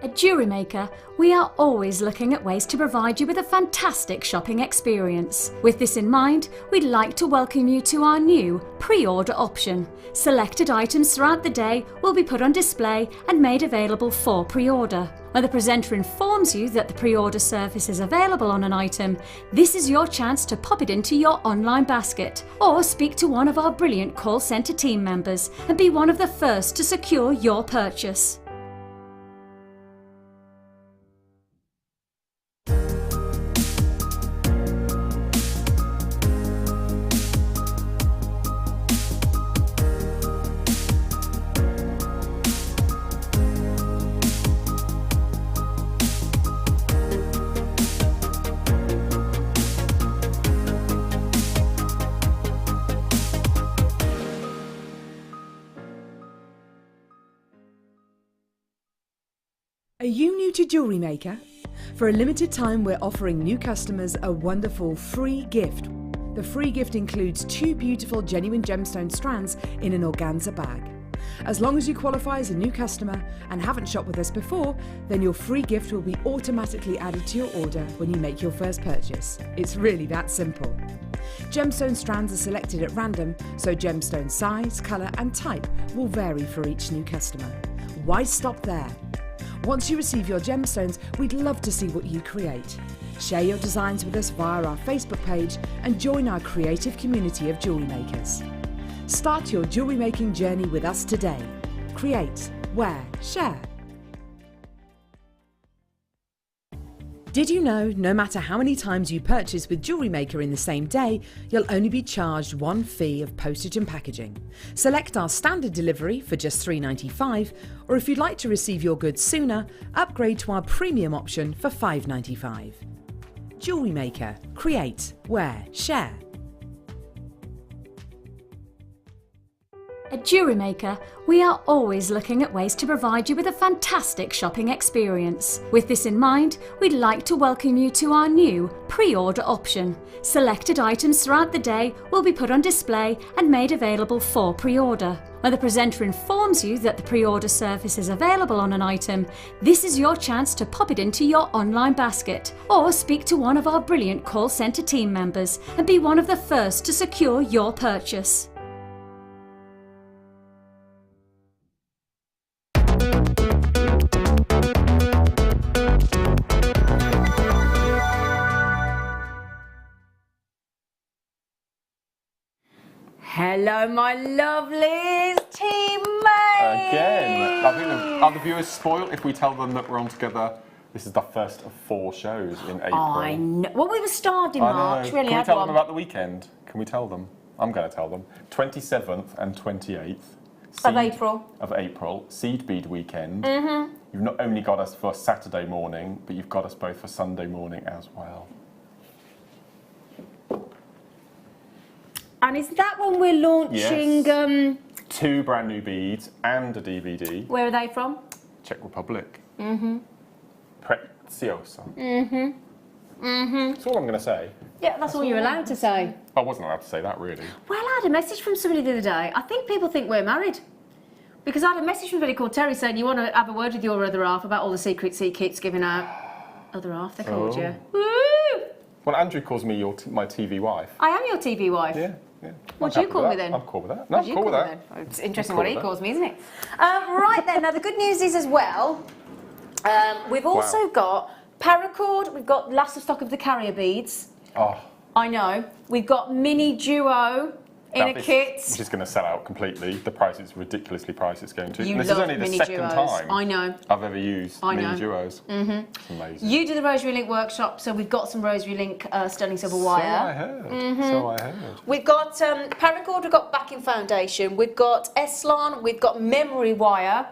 At JewelleryMaker, we are always looking at ways to provide you with a fantastic shopping experience. With this in mind, we'd like to welcome you to our new pre-order option. Selected items throughout the day will be put on display and made available for pre-order. When the presenter informs you that the pre-order service is available on an item, this is your chance to pop it into your online basket or speak to one of our brilliant call centre team members and be one of the first to secure your purchase. Are you new to JewelleryMaker? For a limited time, we're offering new customers a wonderful free gift. The free gift includes 2 beautiful genuine gemstone strands in an organza bag. As long as you qualify as a new customer and haven't shopped with us before, then your free gift will be automatically added to your order when you make your first purchase. It's really that simple. Gemstone strands are selected at random, so gemstone size, colour and type will vary for each new customer. Why stop there? Once you receive your gemstones, we'd love to see what you create. Share your designs with us via our Facebook page and join our creative community of jewellery makers. Start your jewellery making journey with us today. Create, wear, share. Did you know no matter how many times you purchase with JewelleryMaker in the same day, you'll only be charged one fee of postage and packaging? Select our standard delivery for just $3.95, or if you'd like to receive your goods sooner, upgrade to our premium option for $5.95. JewelleryMaker. Create, wear, share. At JewelleryMaker, we are always looking at ways to provide you with a fantastic shopping experience. With this in mind, we'd like to welcome you to our new pre-order option. Selected items throughout the day will be put on display and made available for pre-order. When the presenter informs you that the pre-order service is available on an item, this is your chance to pop it into your online basket or speak to one of our brilliant call centre team members and be one of the first to secure your purchase. Hello, my lovelies, teammates! Again, I think are the viewers spoiled if we tell them that we're on together? This is the first of 4 shows in April. I know. Well, we were starved in March. Really, can we tell them about the weekend? Can we tell them? I'm going to tell them. 27th and 28th of April, Seed Bead Weekend. You've not only got us for Saturday morning, but you've got us both for Sunday morning as well. And is that when we're launching... Yes. 2 brand new beads and a DVD. Where are they from? Czech Republic. Preciosa. That's all I'm going to say. Yeah, that's all you're allowed to say. I wasn't allowed to say that, really. Well, I had a message from somebody the other day. I think people think we're married. Because I had a message from somebody called Terry saying you want to have a word with your other half about all the secrets he keeps giving out. Other half, they called you. Woo! Well, Andrew calls me my TV wife. I am your TV wife. Yeah. What do you call me then? I'm cool with that. No, I'm cool with that. It's interesting what he calls me, isn't it? Right then, now the good news is as well, we've also got Paracord, we've got last of stock of the carrier beads. Oh. I know. We've got mini duo in a kit. Which is going to sell out completely. The price is ridiculously priced it's going to. You and this love is only the mini second duos. time I know. I've ever used mini duos. It's amazing. You do the Rosary Link workshop, so we've got some Rosary Link sterling silver wire. So I heard. So I heard. We've got Paracord, we've got backing foundation, we've got Eslon, we've got memory wire.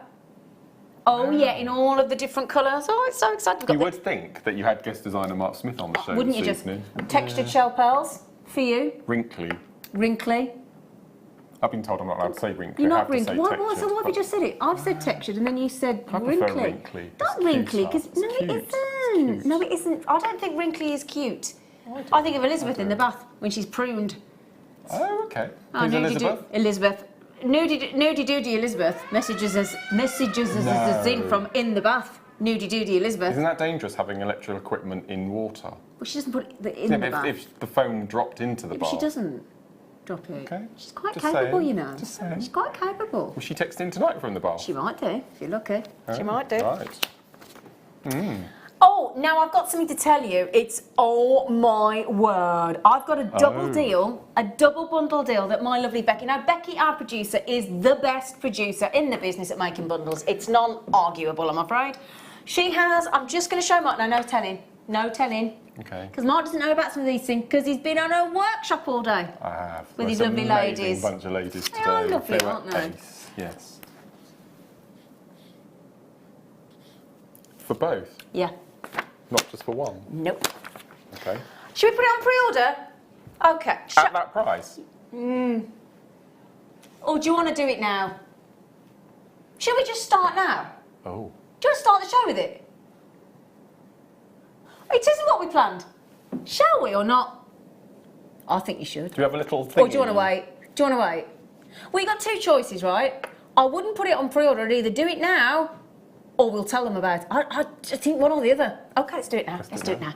Oh yeah, in all of the different colours. Oh, it's so exciting. You would think that you had guest designer Mark Smith on the show wouldn't this you evening. just? Textured shell pearls for you. Wrinkly. Wrinkly. I've been told I'm not allowed to say wrinkly. You're I not have to wrinkly. say Why textured, have you just said it? I've said textured and then you said I wrinkly. prefer wrinkly. Not It's wrinkly, cuter. because no, It's it cute. isn't. No, it isn't. I don't think wrinkly is cute. I think of Elizabeth in the bath when she's pruned. Oh, okay. Oh, Who's Elizabeth? Elizabeth. Nudie doody Elizabeth messages us in from in the bath. Nudie doodie Elizabeth. Isn't that dangerous, having electrical equipment in water? Well, she doesn't put it in the bath. If the phone dropped into the bath. But she doesn't drop it. Okay. She's quite Just capable, saying. you know. Just saying. She's quite capable. Was she texting tonight from the bath? She might do, if you're lucky. She might do. Right. Oh, now I've got something to tell you. It's, oh my word. I've got a double deal, a double bundle deal that my lovely Becky... Now, Becky, our producer, is the best producer in the business at making bundles. It's non-arguable, I'm afraid. She has... I'm just going to show Mark... No, no telling. No telling. Okay. Because Mark doesn't know about some of these things because he's been on a workshop all day. I have. With his There's lovely an amazing ladies. Bunch of ladies today. They are lovely, were aren't they? ace. Yes. For both? Yeah. Not just for one? Nope. Okay. Should we put it on pre-order? Okay. At that price? Or do you want to do it now? Shall we just start now? Oh. Do you want to start the show with it? It isn't what we planned. Shall we or not? I think you should. Do you have a little thing? Or do you want to wait? Do you want to wait? Well, you got two choices, right? I wouldn't put it on pre-order. I'd either do it now or we'll tell them about it. I think one or the other. Okay, let's do it now. Let's do it now.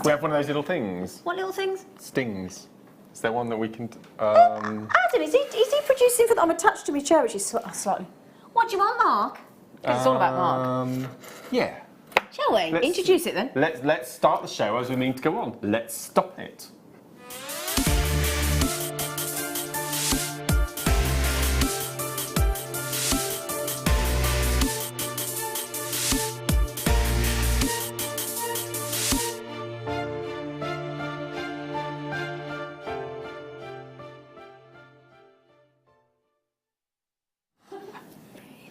We have one of those little things. What little things? Stings. Is there one that we can... Adam, is he producing for that? I'm attached to my chair, which is slightly... What do you want, Mark? It's all about Mark. Yeah. Shall we? Introduce it then. Let's start the show as we mean to go on. Let's stop it.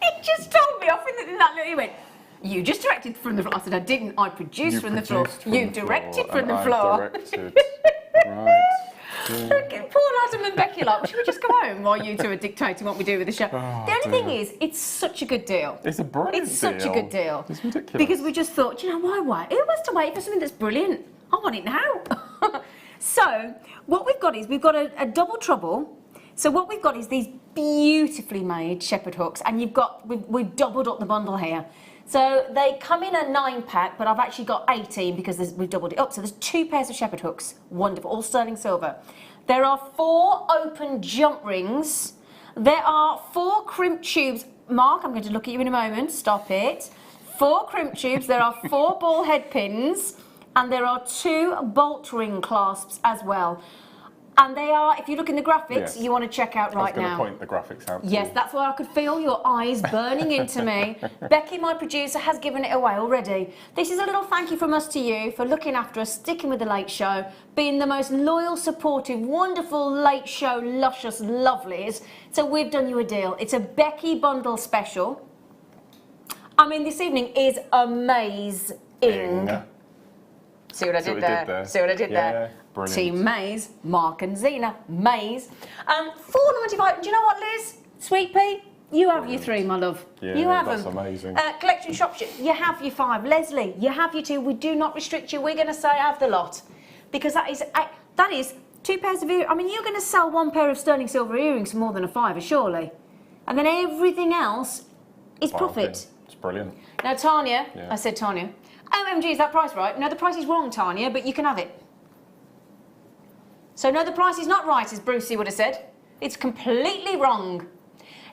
He just told me off in that little... He went, you just directed from the floor. I said, I didn't. I produced from the floor. You directed from the floor. Directed. Right. Poor Adam and Becky like, well, should we just go home while you two are dictating what we do with the show? The only thing is, it's such a good deal. It's a brilliant deal. It's such a good deal. It's ridiculous. Because we just thought, you know, why wait? Who wants to wait for something that's brilliant? I want it now. So, what we've got is, we've got a double trouble. So what we've got is these beautifully made shepherd hooks, and we've doubled up the bundle here. So they come in a 9-pack, but I've actually got 18 because we've doubled it up. So there's 2 pairs of shepherd hooks, wonderful, all sterling silver. There are 4 open jump rings. There are 4 crimp tubes. Mark, I'm going to look at you in a moment. Stop it. 4 crimp tubes. There are 4 ball head pins, and there are 2 bolt ring clasps as well. And they are, if you look in the graphics, you want to check out right now. I was going to point the graphics out to Yes, you. that's where I could feel your eyes burning into me. Becky, my producer, has given it away already. This is a little thank you from us to you for looking after us, sticking with the late show, being the most loyal, supportive, wonderful late show, luscious lovelies. So we've done you a deal. It's a Becky bundle special. I mean, this evening is amazing. See what I did there? See what I did there? Brilliant. Team Maze, Mark and Zena, Maze. $4.95. Do you know what, Liz? Sweet Pea, you have your 3, my love. Yeah, you have that's them. amazing. Collection Shropshire, you have your 5. Leslie, you have your 2. We do not restrict you. We're going to say have the lot. Because that is 2 pairs of earrings. I mean, you're going to sell 1 pair of sterling silver earrings for more than a £5, surely. And then everything else is profit. It's brilliant. Now, Tanya, I said Tanya. OMG, is that price right? No, the price is wrong, Tanya, but you can have it. So, no, the price is not right, as Brucey would have said. It's completely wrong.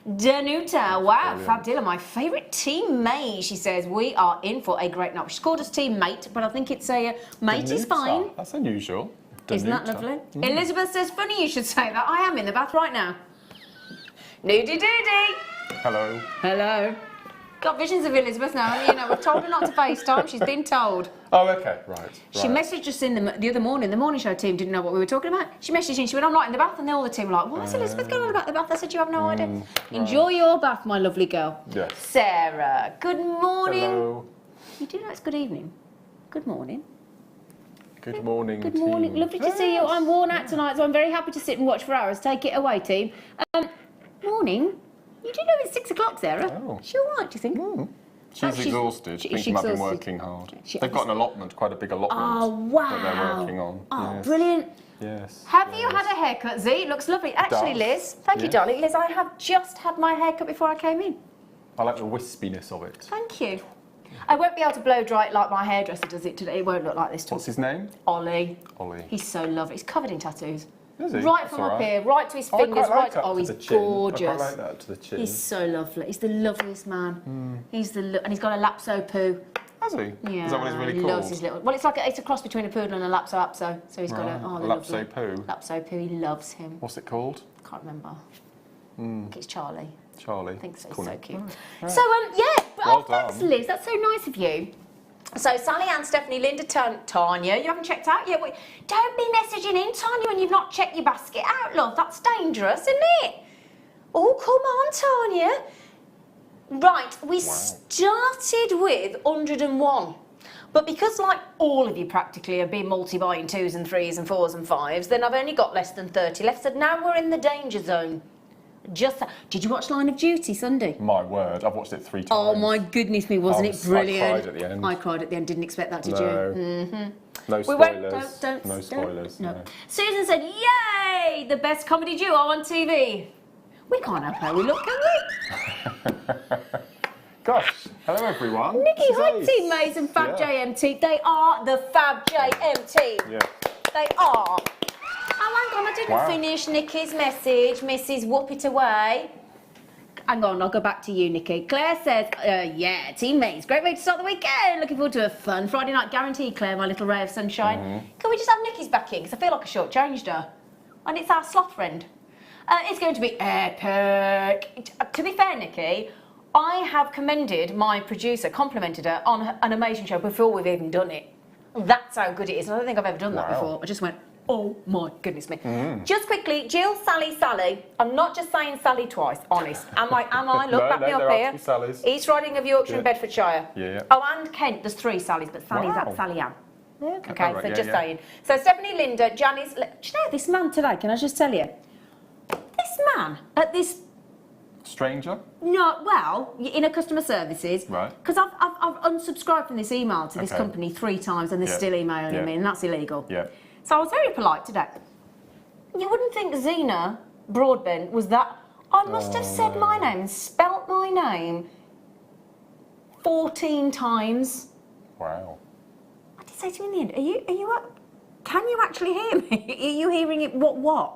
Danuta, wow, fab dealer, my favourite teammate, she says. We are in for a great night. She's called us teammate, but I think it's a mate is fine. That's unusual. Danuta. Isn't that lovely? Elizabeth says, funny you should say that. I am in the bath right now. Nudie doodie. Hello. Hello. Got visions of Elizabeth now. You know, we've told her not to FaceTime. She's been told. Oh, okay, right. She messaged us in the other morning. The morning show team didn't know what we were talking about. She messaged in. She went, I'm not in the bath. And all the team were like, why is Elizabeth going on about the bath? I said, you have no idea. Enjoy your bath, my lovely girl. Yes. Sarah, good morning. Hello. You do know it's good evening. Good morning. Good morning, Good morning. Lovely to see you. I'm worn out tonight, so I'm very happy to sit and watch for hours. Take it away, team. Morning. You do know it's 6 o'clock, Sarah. Oh. She all right, do you think? She's exhausted. she's Thinking I've been exhausted. working hard. She They've got an allotment, quite a big allotment. Oh, wow. That they're working on. Oh, Yes. brilliant. Yes. Have you had a haircut, Z? It looks lovely. Actually, does. Liz, thank you, Yes. darling. Liz, I have just had my haircut before I came in. I like the wispiness of it. Thank you. I won't be able to blow dry it like my hairdresser does it today. It won't look like this to What's his name? Ollie. Ollie. He's so lovely. He's covered in tattoos. Is he? Right That's from all up right. here, right to his I fingers, quite like right. up Oh, to he's the chin. gorgeous. I quite like that up to the chin. He's so lovely. He's the loveliest man. He's and he's got a lapso poo. Has he? Yeah. Is that what he's really he called? loves his little. Well, it's a cross between a poodle and a lapso. So he's got a lapso poo. Lapso poo. He loves him. What's it called? Can't remember. I think it's Charlie. Charlie. I think so. Cool. So cute. Right. So yeah. Well Thanks, done. Liz. That's so nice of you. So Sally Ann, Stephanie, Linda, Tanya, you haven't checked out yet. Wait, don't be messaging in, Tanya, when you've not checked your basket out, love. That's dangerous, isn't it? Oh, come on, Tanya. Right, we started with 101. But because, like all of you practically have been multi-buying 2s and 3s and 4s and 5s, then I've only got less than 30 left. So now we're in the danger zone. Did you watch Line of Duty Sunday? My word, I've watched it 3 times. Oh my goodness me, wasn't it brilliant? I cried at the end. I cried at the end, didn't expect that, did No. you? No We spoilers. won't, don't, no spoilers. No. No. Susan said, yay, the best comedy duo on TV. We can't have how we look, can we? Gosh, hello everyone. Nikki, This is hi Ace. Team Maze and Fab Yeah. JM They are the Fab JM team. Yeah. They are. Oh, hang on, I didn't finish Nikki's message. Mrs. Whoop it away. Hang on, I'll go back to you, Nikki. Claire says, yeah, teammates, great way to start the weekend. Looking forward to a fun Friday night. Guaranteed, Claire, my little ray of sunshine. Can we just have Nikki's back in? Because I feel like I short-changed her. And it's our sloth friend. It's going to be epic. To be fair, Nikki, I have commended my producer, complimented her on an amazing show before we've even done it. That's how good it is. I don't think I've ever done that before. I just went, oh my goodness me. Just quickly, Jill, Sally. I'm not just saying Sally twice, honest. Am I? Look, back me up here. East Riding of Yorkshire and Bedfordshire. Yeah. Oh, and Kent, there's 3 Sallys, but Sally's that's Sally Ann. Okay, right, so yeah, just yeah. saying. So Stephanie, Linda, Janice. Do you know this man today? Can I just tell you? This man at this. Stranger? No, well, in a customer services. Right. Because I've unsubscribed from this email to this company 3 times and they're still emailing me, and that's illegal. Yeah. So I was very polite today. You wouldn't think Zena Broadbent was that. I must have said my name and spelt my name 14 times. Wow. I did say to him in the end, are you up? Can you actually hear me? Are you hearing it? What?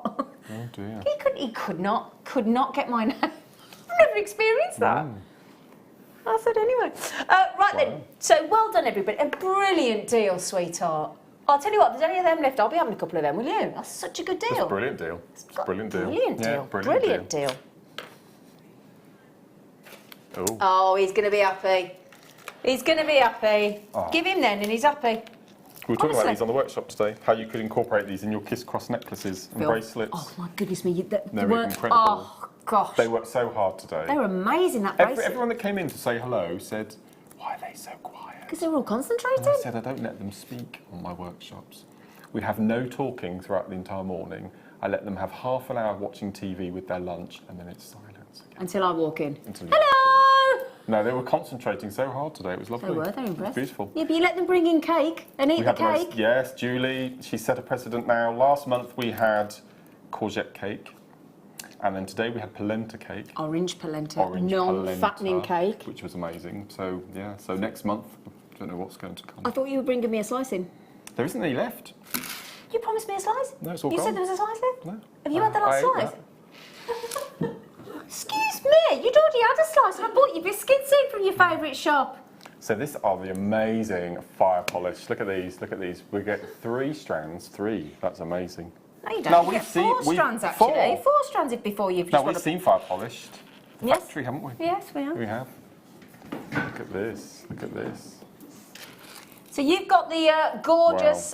Oh dear. He could not get my name. I've never experienced that. I said anyway. Right then. So well done, everybody. A brilliant deal, sweetheart. I'll tell you what. If there's any of them left, I'll be having a couple of them. Will you? That's such a good deal. It's a brilliant deal. It's a brilliant deal. Brilliant deal. Yeah, Brilliant deal. Oh. Oh, he's going to be happy. He's going to be happy. Oh. Give him then, and he's happy. We were talking about Honestly. these on the workshop today, how you could incorporate these in your kiss cross necklaces and Phil. bracelets. Oh my goodness me! They were work. incredible. Oh gosh. They worked so hard today. They were amazing. That bracelet. Everyone that came in to say hello said, why are they so quiet? Because they were all concentrated. And I said, I don't let them speak on my workshops. We have no talking throughout the entire morning. I let them have half an hour watching TV with their lunch, and then it's silence again. Until I walk in. Until you- Hello! No, they were concentrating so hard today. It was lovely. They were. They were It was impressed. beautiful. Yeah, but you let them bring in cake and eat We the had the cake. most, yes, Julie, she set a precedent now. Last month we had courgette cake, and then today we had polenta cake. Orange polenta. Orange Non-fattening polenta, cake. which was amazing. So yeah, so next month, I don't know what's going to come. I thought you were bringing me a slice in. There isn't any left. You promised me a slice? No, it's all You gone. said there was a slice left? No. Have you had the last I ate slice? that. Excuse me, you'd already had a slice and I bought you biscuits in from your favourite shop. So these are the amazing fire polish. Look at these. Look at these. We get 3 strands. 3. That's amazing. No, you don't. No, You we've get seen- 4 strands actually. 4. 4 strands before you've Now just we've got seen fire polished. The Yes. factory, haven't we? Yes, we have. We have. Look at this. Look at this. So you've got the gorgeous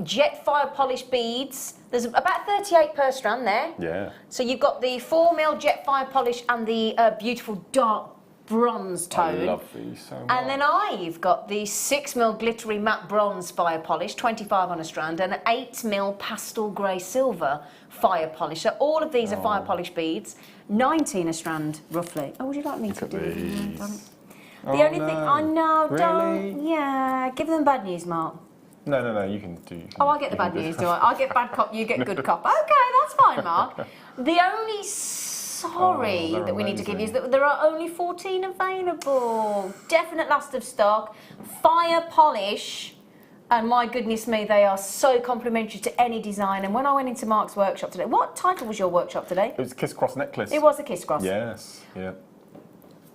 jet fire polish beads. There's about 38 per strand there. Yeah. So you've got the 4mm jet fire polish and the beautiful dark bronze tone. I love these so much. And then I've got the 6mm glittery matte bronze fire polish, 25 on a strand, and an 8mm pastel grey silver fire polish. So all of these are fire polish beads, 19 a strand roughly. Oh, would you like me to at do these. The only thing I know, Really? don't. Yeah, give them bad news, Mark. No, you can do. Oh, I get the bad news, do I? I get bad cop, you get good cop. Okay, that's fine, Mark. The only sorry that we need to give you. There are only 14 available. Definite last of stock. Fire polish. And my goodness me, they are so complimentary to any design. And when I went into Mark's workshop today, what title was your workshop today? It was a Kiss Cross necklace. It was a Kiss Cross. Yes, yeah.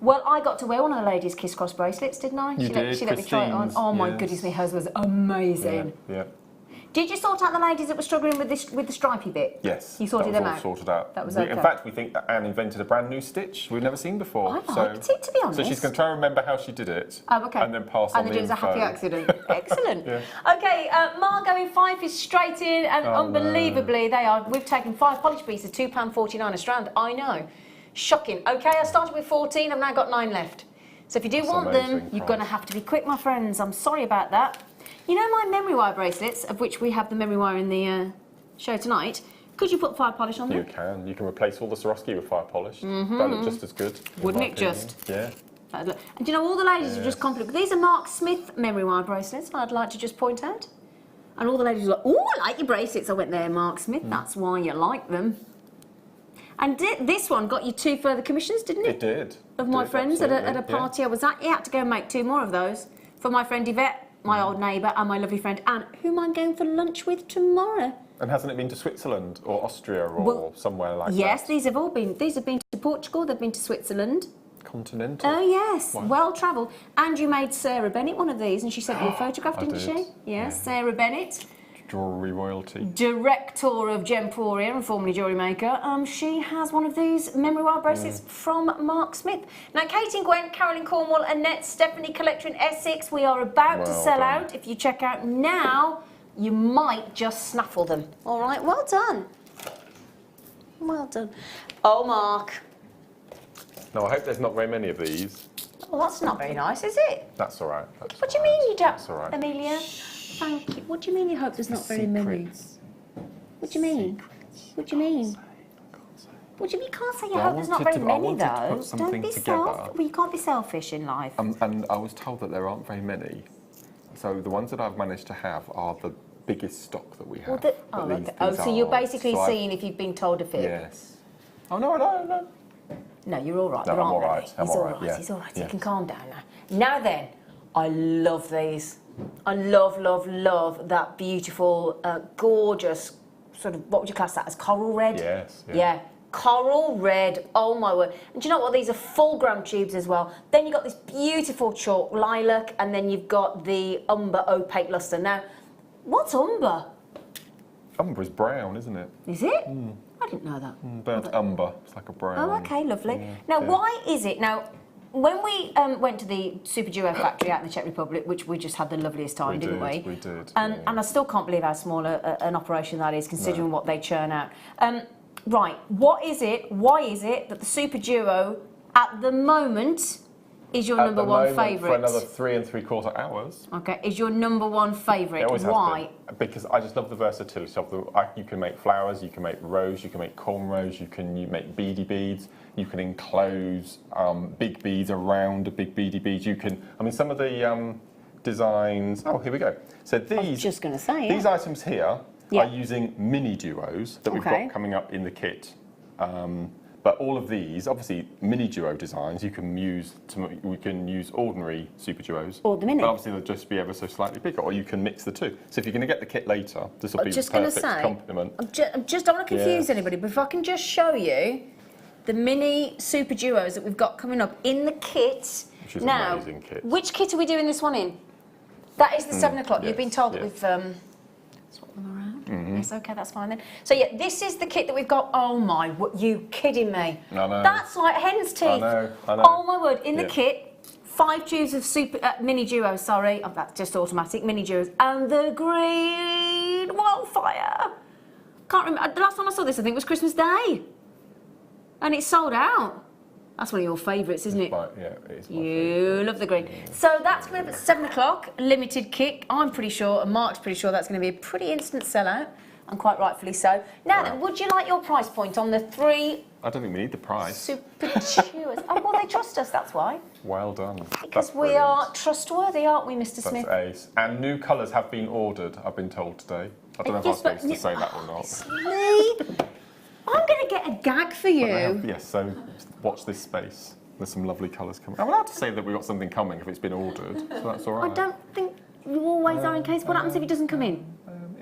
Well, I got to wear one of the ladies' Kiss Cross bracelets, didn't I? You did, she let me try it on. Oh my goodness me, hers was amazing. Yeah. Did you sort out the ladies that were struggling with the stripy bit? Yes. You sorted them out? Sorted out. That was okay. In fact, we think that Anne invented a brand new stitch we've never seen before. I liked it, to be honest. So she's going to try and remember how she did it. Oh, okay. And then pass on the info. And then it was a happy accident. Excellent. Yeah. Okay, Margot in Fife is straight in, and unbelievably, we've taken 5 polished pieces, £2.49 a strand. I know. Shocking. Okay, I started with 14, I've now got 9 left. So if you do want them, you're going to have to be quick, my friends. I'm sorry about that. You know my memory wire bracelets, of which we have the memory wire in the show tonight, could you put fire polish on them? You can. You can replace all the Swarovski with fire polish. That'll look just as good. Wouldn't it just? Yeah. And do you know, all the ladies have just complimented. These are Mark Smith memory wire bracelets, I'd like to just point out. And all the ladies were like, oh, I like your bracelets. I went there, Mark Smith, that's why you like them. And this one got you 2 further commissions, didn't it? It did. Of my friends at a party I was at. You had to go and make 2 more of those for my friend Yvette, my old neighbour, and my lovely friend Anne, whom I'm going for lunch with tomorrow. And hasn't it been to Switzerland or Austria or somewhere like that? Yes, these have been to Portugal, they've been to Switzerland. Continental? Oh yes, wow. Well travelled. And you made Sarah Bennett one of these, and she sent you a photograph, didn't she? Yes, Sarah Bennett. Jewellery royalty. Director of Gemporia and formerly JewelleryMaker. She has one of these memory wire bracelets from Mark Smith. Now, Kate and Gwen, Carolyn Cornwall, Annette, Stephanie Collector in Essex, we are about to sell out. If you check out now, you might just snaffle them. All right, well done. Well done. Oh, Mark. No, I hope there's not very many of these. Well, that's not very nice, is it? That's all right. What do you mean you don't? That's all right. Amelia, thank you. What do you mean you hope there's not very many? What do you mean? What do you mean? What do you mean? You can't say you hope there's not very many, though. Don't be selfish. Well, you can't be selfish in life. And I was told that there aren't very many. So the ones that I've managed to have are the biggest stock that we have. Well, so you're basically seeing if you've been told a fib. Yes. Oh, no. No, you're all right. No, I'm all right. He's all right. Yeah. He's all right. Yeah. You can calm down now. Now then, I love these. I love that beautiful, gorgeous, sort of, what would you class that as, coral red? Yes. Yeah. Coral red, oh my word. And do you know what? These are full gram tubes as well. Then you've got this beautiful chalk lilac, and then you've got the umber opaque luster. Now, what's umber? Umber is brown, isn't it? Is it? I didn't know that. Burnt umber. It's like a brown. Oh, okay, lovely. Now, why is it? Now, when we went to the Super Duo factory out in the Czech Republic, which we just had the loveliest time, didn't we? We did. And I still can't believe how small an operation that is, considering what they churn out. Right, what is it? Why is it that the Super Duo, at the moment, is your number one favourite? For another 3 3/4 hours. Okay, is your number one favourite? Why? Because I just love the versatility of you can make flowers, you can make rose, you can make cornrows, you make beady beads, you can enclose big beads around a big beady bead. You can, I mean, some of the designs. Oh, here we go. So these. I was just going to say. These items here are using mini duos that we've got coming up in the kit. But all of these, obviously, mini duo designs, we can use ordinary super duos. Or the mini. But obviously, they'll just be ever so slightly bigger, or you can mix the two. So if you're going to get the kit later, this will be the perfect complement. I don't want to confuse anybody, but if I can just show you the mini super duos that we've got coming up in the kit. Which is an amazing kit. Which kit are we doing this one in? That is the 7 o'clock. Yes, You've been told that we've swapped them around. Yes, okay, that's fine then. So yeah, this is the kit that we've got. Oh my, what, you kidding me? I know. That's like hen's teeth. I know. Oh my word, in the kit, 5 tubes of mini duos, sorry. Oh, that's just automatic, mini duos. And the green wildfire. Can't remember, the last time I saw this, I think, was Christmas Day. And it's sold out. That's one of your favourites, isn't it? Yeah, it is. You love the green. So that's going to be at 7 o'clock, limited kit. I'm pretty sure, and Mark's pretty sure that's going to be a pretty instant sellout, and quite rightfully so. Now then, would you like your price point on the 3? I don't think we need the price. Super chews. Oh, well, they trust us, that's why. Well done. Because we are trustworthy, aren't we, Mr. Smith? That's ace. And new colours have been ordered, I've been told today. I don't know if I'm supposed to say that or not. I'm going to get a gag for you. Yes, so watch this space. There's some lovely colours coming. I'm allowed to say that we've got something coming if it's been ordered, so that's all right. I don't think you always are in case. What happens if it doesn't come in?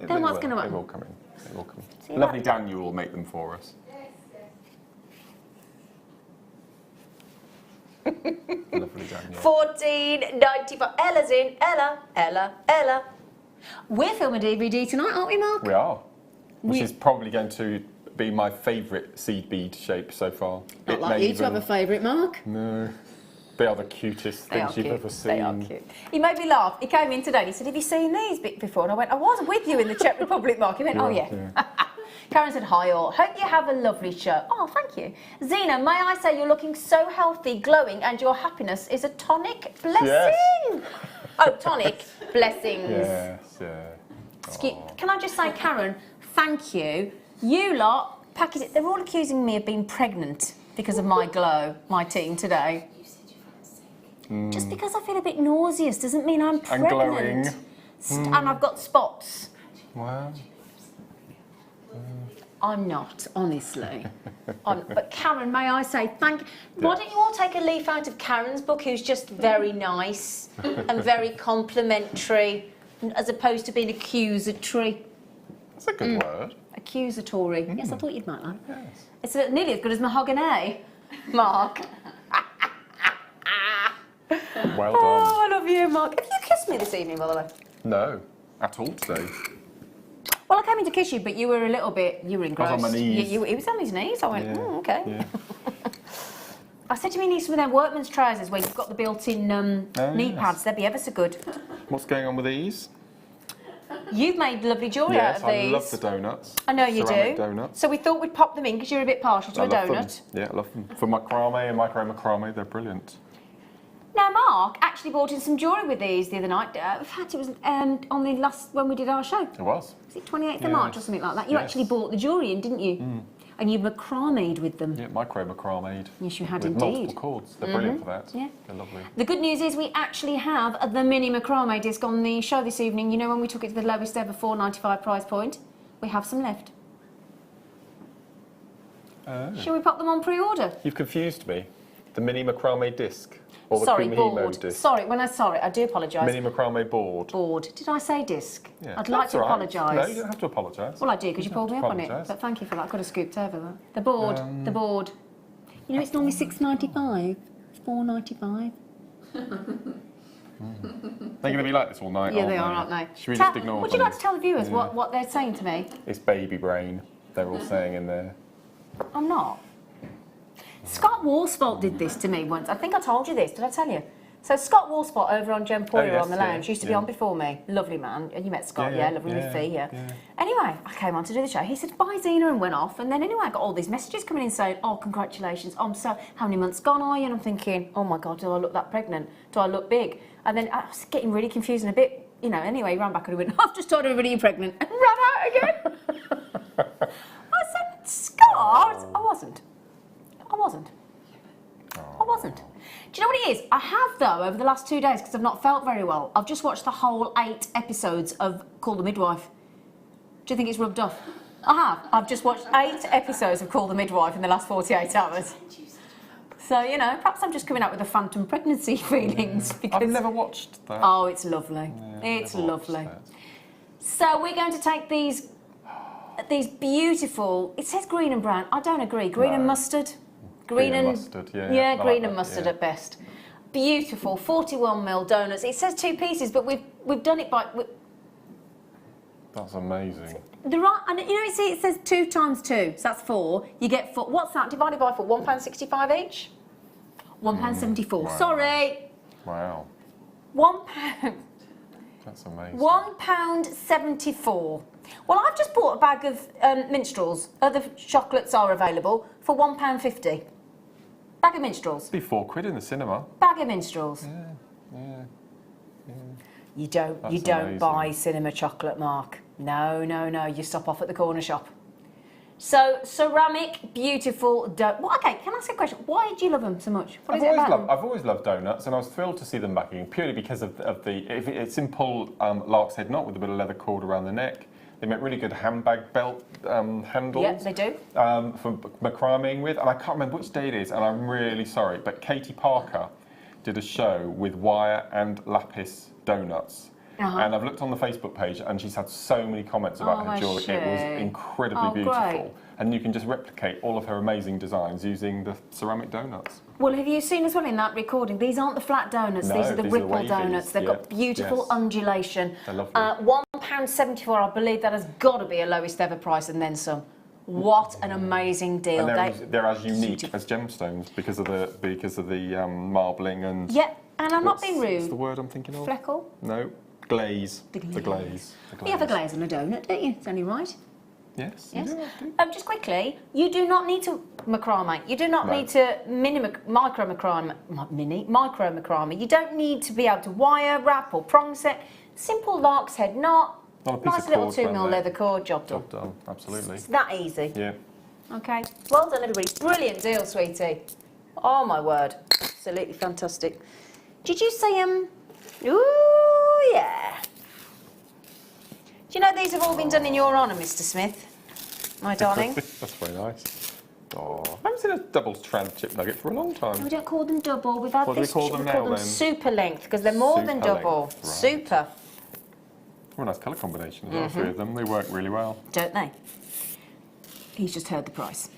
Then what's going to happen? It will come in. It will come in. See Lovely that? Daniel will make them for us. Lovely Daniel. $14.95. Ella's in. Ella. We're filming DVD tonight, aren't we, Mark? We are. Which is probably going to be my favourite seed bead shape so far. Not like you to have a favourite, Mark. No. They are the cutest things you've ever seen. They are cute. He made me laugh. He came in today and he said, have you seen these before? And I went, I was with you in the Czech Republic, Mark. He went, oh, yeah. Karen said, hi all. Hope you have a lovely show. Oh, thank you. Zena, may I say you're looking so healthy, glowing, and your happiness is a tonic blessing. Yes. Oh, tonic blessings. Yes, yeah. Can I just say, Karen, thank you. You lot, they're all accusing me of being pregnant because of my glow, my team today. Just because I feel a bit nauseous doesn't mean I'm pregnant. And glowing. And I've got spots. Wow. I'm not, honestly. But Karen, may I say thank you. Why don't you all take a leaf out of Karen's book, who's just very nice and very complimentary, as opposed to being accusatory. That's a good word. Accusatory. Yes, I thought you'd like that. Yes. It's nearly as good as mahogany, Mark. Well done. Oh, I love you, Mark. Have you kissed me this evening, by the way? No, at all today. Well, I came in to kiss you, but you were engrossed. I was on my knees. He was on his knees. I went, okay. Yeah. I said to me, you need some of them workman's trousers where you've got the built-in knee pads. They'd be ever so good. What's going on with these? You've made lovely jewellery out of these. Yes, I love the donuts. I know you Ceramic do. Donuts. So we thought we'd pop them in because you're a bit partial to a donut. Them. Yeah, I love them. For macrame and macrame, they're brilliant. Now, Mark actually bought in some jewellery with these the other night. In fact, it was on the last, when we did our show. It was. Was it 28th of March or something like that? You actually bought the jewellery in, didn't you? And you macrame'd with them. Yeah, macrame'd. Yes, you had with indeed. multiple cords. They're brilliant for that. Yeah. They're lovely. The good news is we actually have the mini macrame disc on the show this evening. You know, when we took it to the lowest ever $4.95 price point, we have some left. Shall we pop them on pre-order? You've confused me. The mini macrame disc. Or the Sorry, Kumihimo board. disc. Sorry, I do apologise. Mini macrame board. Board. Did I say disc? Yeah. I'd like to apologise. No, you don't have to apologise. Well, I do, because you pulled me up on it. But thank you for that. I could have scooped over that. The board. The board. You know, it's normally $6.95. It's $4.95. They're going to be like this all night, Yeah, they are, aren't they? Should we just ignore them? Would you like to tell the viewers what they're saying to me? It's baby brain, they're all saying in there. I'm not. Scott Worsfold did this to me once. I think I told you this. Did I tell you? So Scott Worsfold over on Gemporia on the lounge used to be on before me. Lovely man. And you met Scott, lovely with Fee, Anyway, I came on to do the show. He said, bye Zena, and went off. And then anyway, I got all these messages coming in saying, oh, congratulations. I'm so, how many months gone are you? And I'm thinking, oh my God, do I look that pregnant? Do I look big? And then I was getting really confused and a bit, you know, anyway, he ran back and he went, I've just told everybody you're pregnant. And ran out again. I said, Scott, I wasn't. Do you know what it is? I have, though, over the last 2 days, because I've not felt very well, I've just watched the whole 8 episodes of Call the Midwife. Do you think it's rubbed off? I have. I've just watched 8 episodes of Call the Midwife in the last 48 hours. So, you know, perhaps I'm just coming out with the phantom pregnancy feelings. Because... I've never watched that. Oh, it's lovely. Yeah, it's lovely. So we're going to take these beautiful... It says green and brown. I don't agree. Green and mustard. Green and mustard, green and mustard at best. Beautiful 41mm donuts. It says 2 pieces, but we've done it by. That's amazing. And you know, you see, it says 2 times 2, so that's 4. You get 4. What's that divided by 4? £1.65 each. £1.74. Wow. Sorry. Wow. £1. That's amazing. £1.74. Well, I've just bought a bag of minstrels. Other chocolates are available for £1.50. Bag of minstrels. It'd be £4 in the cinema. Bag of minstrels. Yeah. You don't buy cinema chocolate, Mark. No. You stop off at the corner shop. So ceramic, beautiful. Well, okay, can I ask a question? Why did you love them so much? What is it about them? I've always loved donuts, and I was thrilled to see them back again purely because of the. It's simple lark's head knot with a bit of leather cord around the neck. They make really good handbag belt handles. Yeah, they do. For macrameing with, and I can't remember which day it is, and I'm really sorry, but Katie Parker did a show with wire and lapis donuts. And I've looked on the Facebook page, and she's had so many comments about her jewellery. It was incredibly beautiful. Great. And you can just replicate all of her amazing designs using the ceramic donuts. Well, have you seen as well in that recording? These aren't the flat donuts, these are the ripple donuts. They've got beautiful undulation. They're lovely. £1.74, I believe that has got to be a lowest ever price and then some. What an amazing deal! And they're as unique as gemstones because of the marbling and. Yeah, and I'm not being rude. What's the word I'm thinking of? Fleckle? No, glaze. The glaze. You have a glaze on a donut, don't you? It's only right. Yes. Yes. Just quickly, you do not need to macrame. You do not need to micro macrame. You don't need to be able to wire, wrap or prong set. Simple lark's head knot. Nice little 2mm leather cord, job done. Job done, absolutely. It's that easy. Yeah. Okay. Well done, everybody. Brilliant deal, sweetie. Oh my word, absolutely fantastic. Did you say Ooh yeah. Do you know these have all been done in your honour, Mr. Smith? My darling. That's very nice. Oh, I haven't seen a double strand chip nugget for a long time. No, we don't call them double. We've had what this. Do we call them now, then? Super length because they're more than double. Right. Super. Oh, nice colour combination as well, three of them. They work really well. Don't they? He's just heard the price.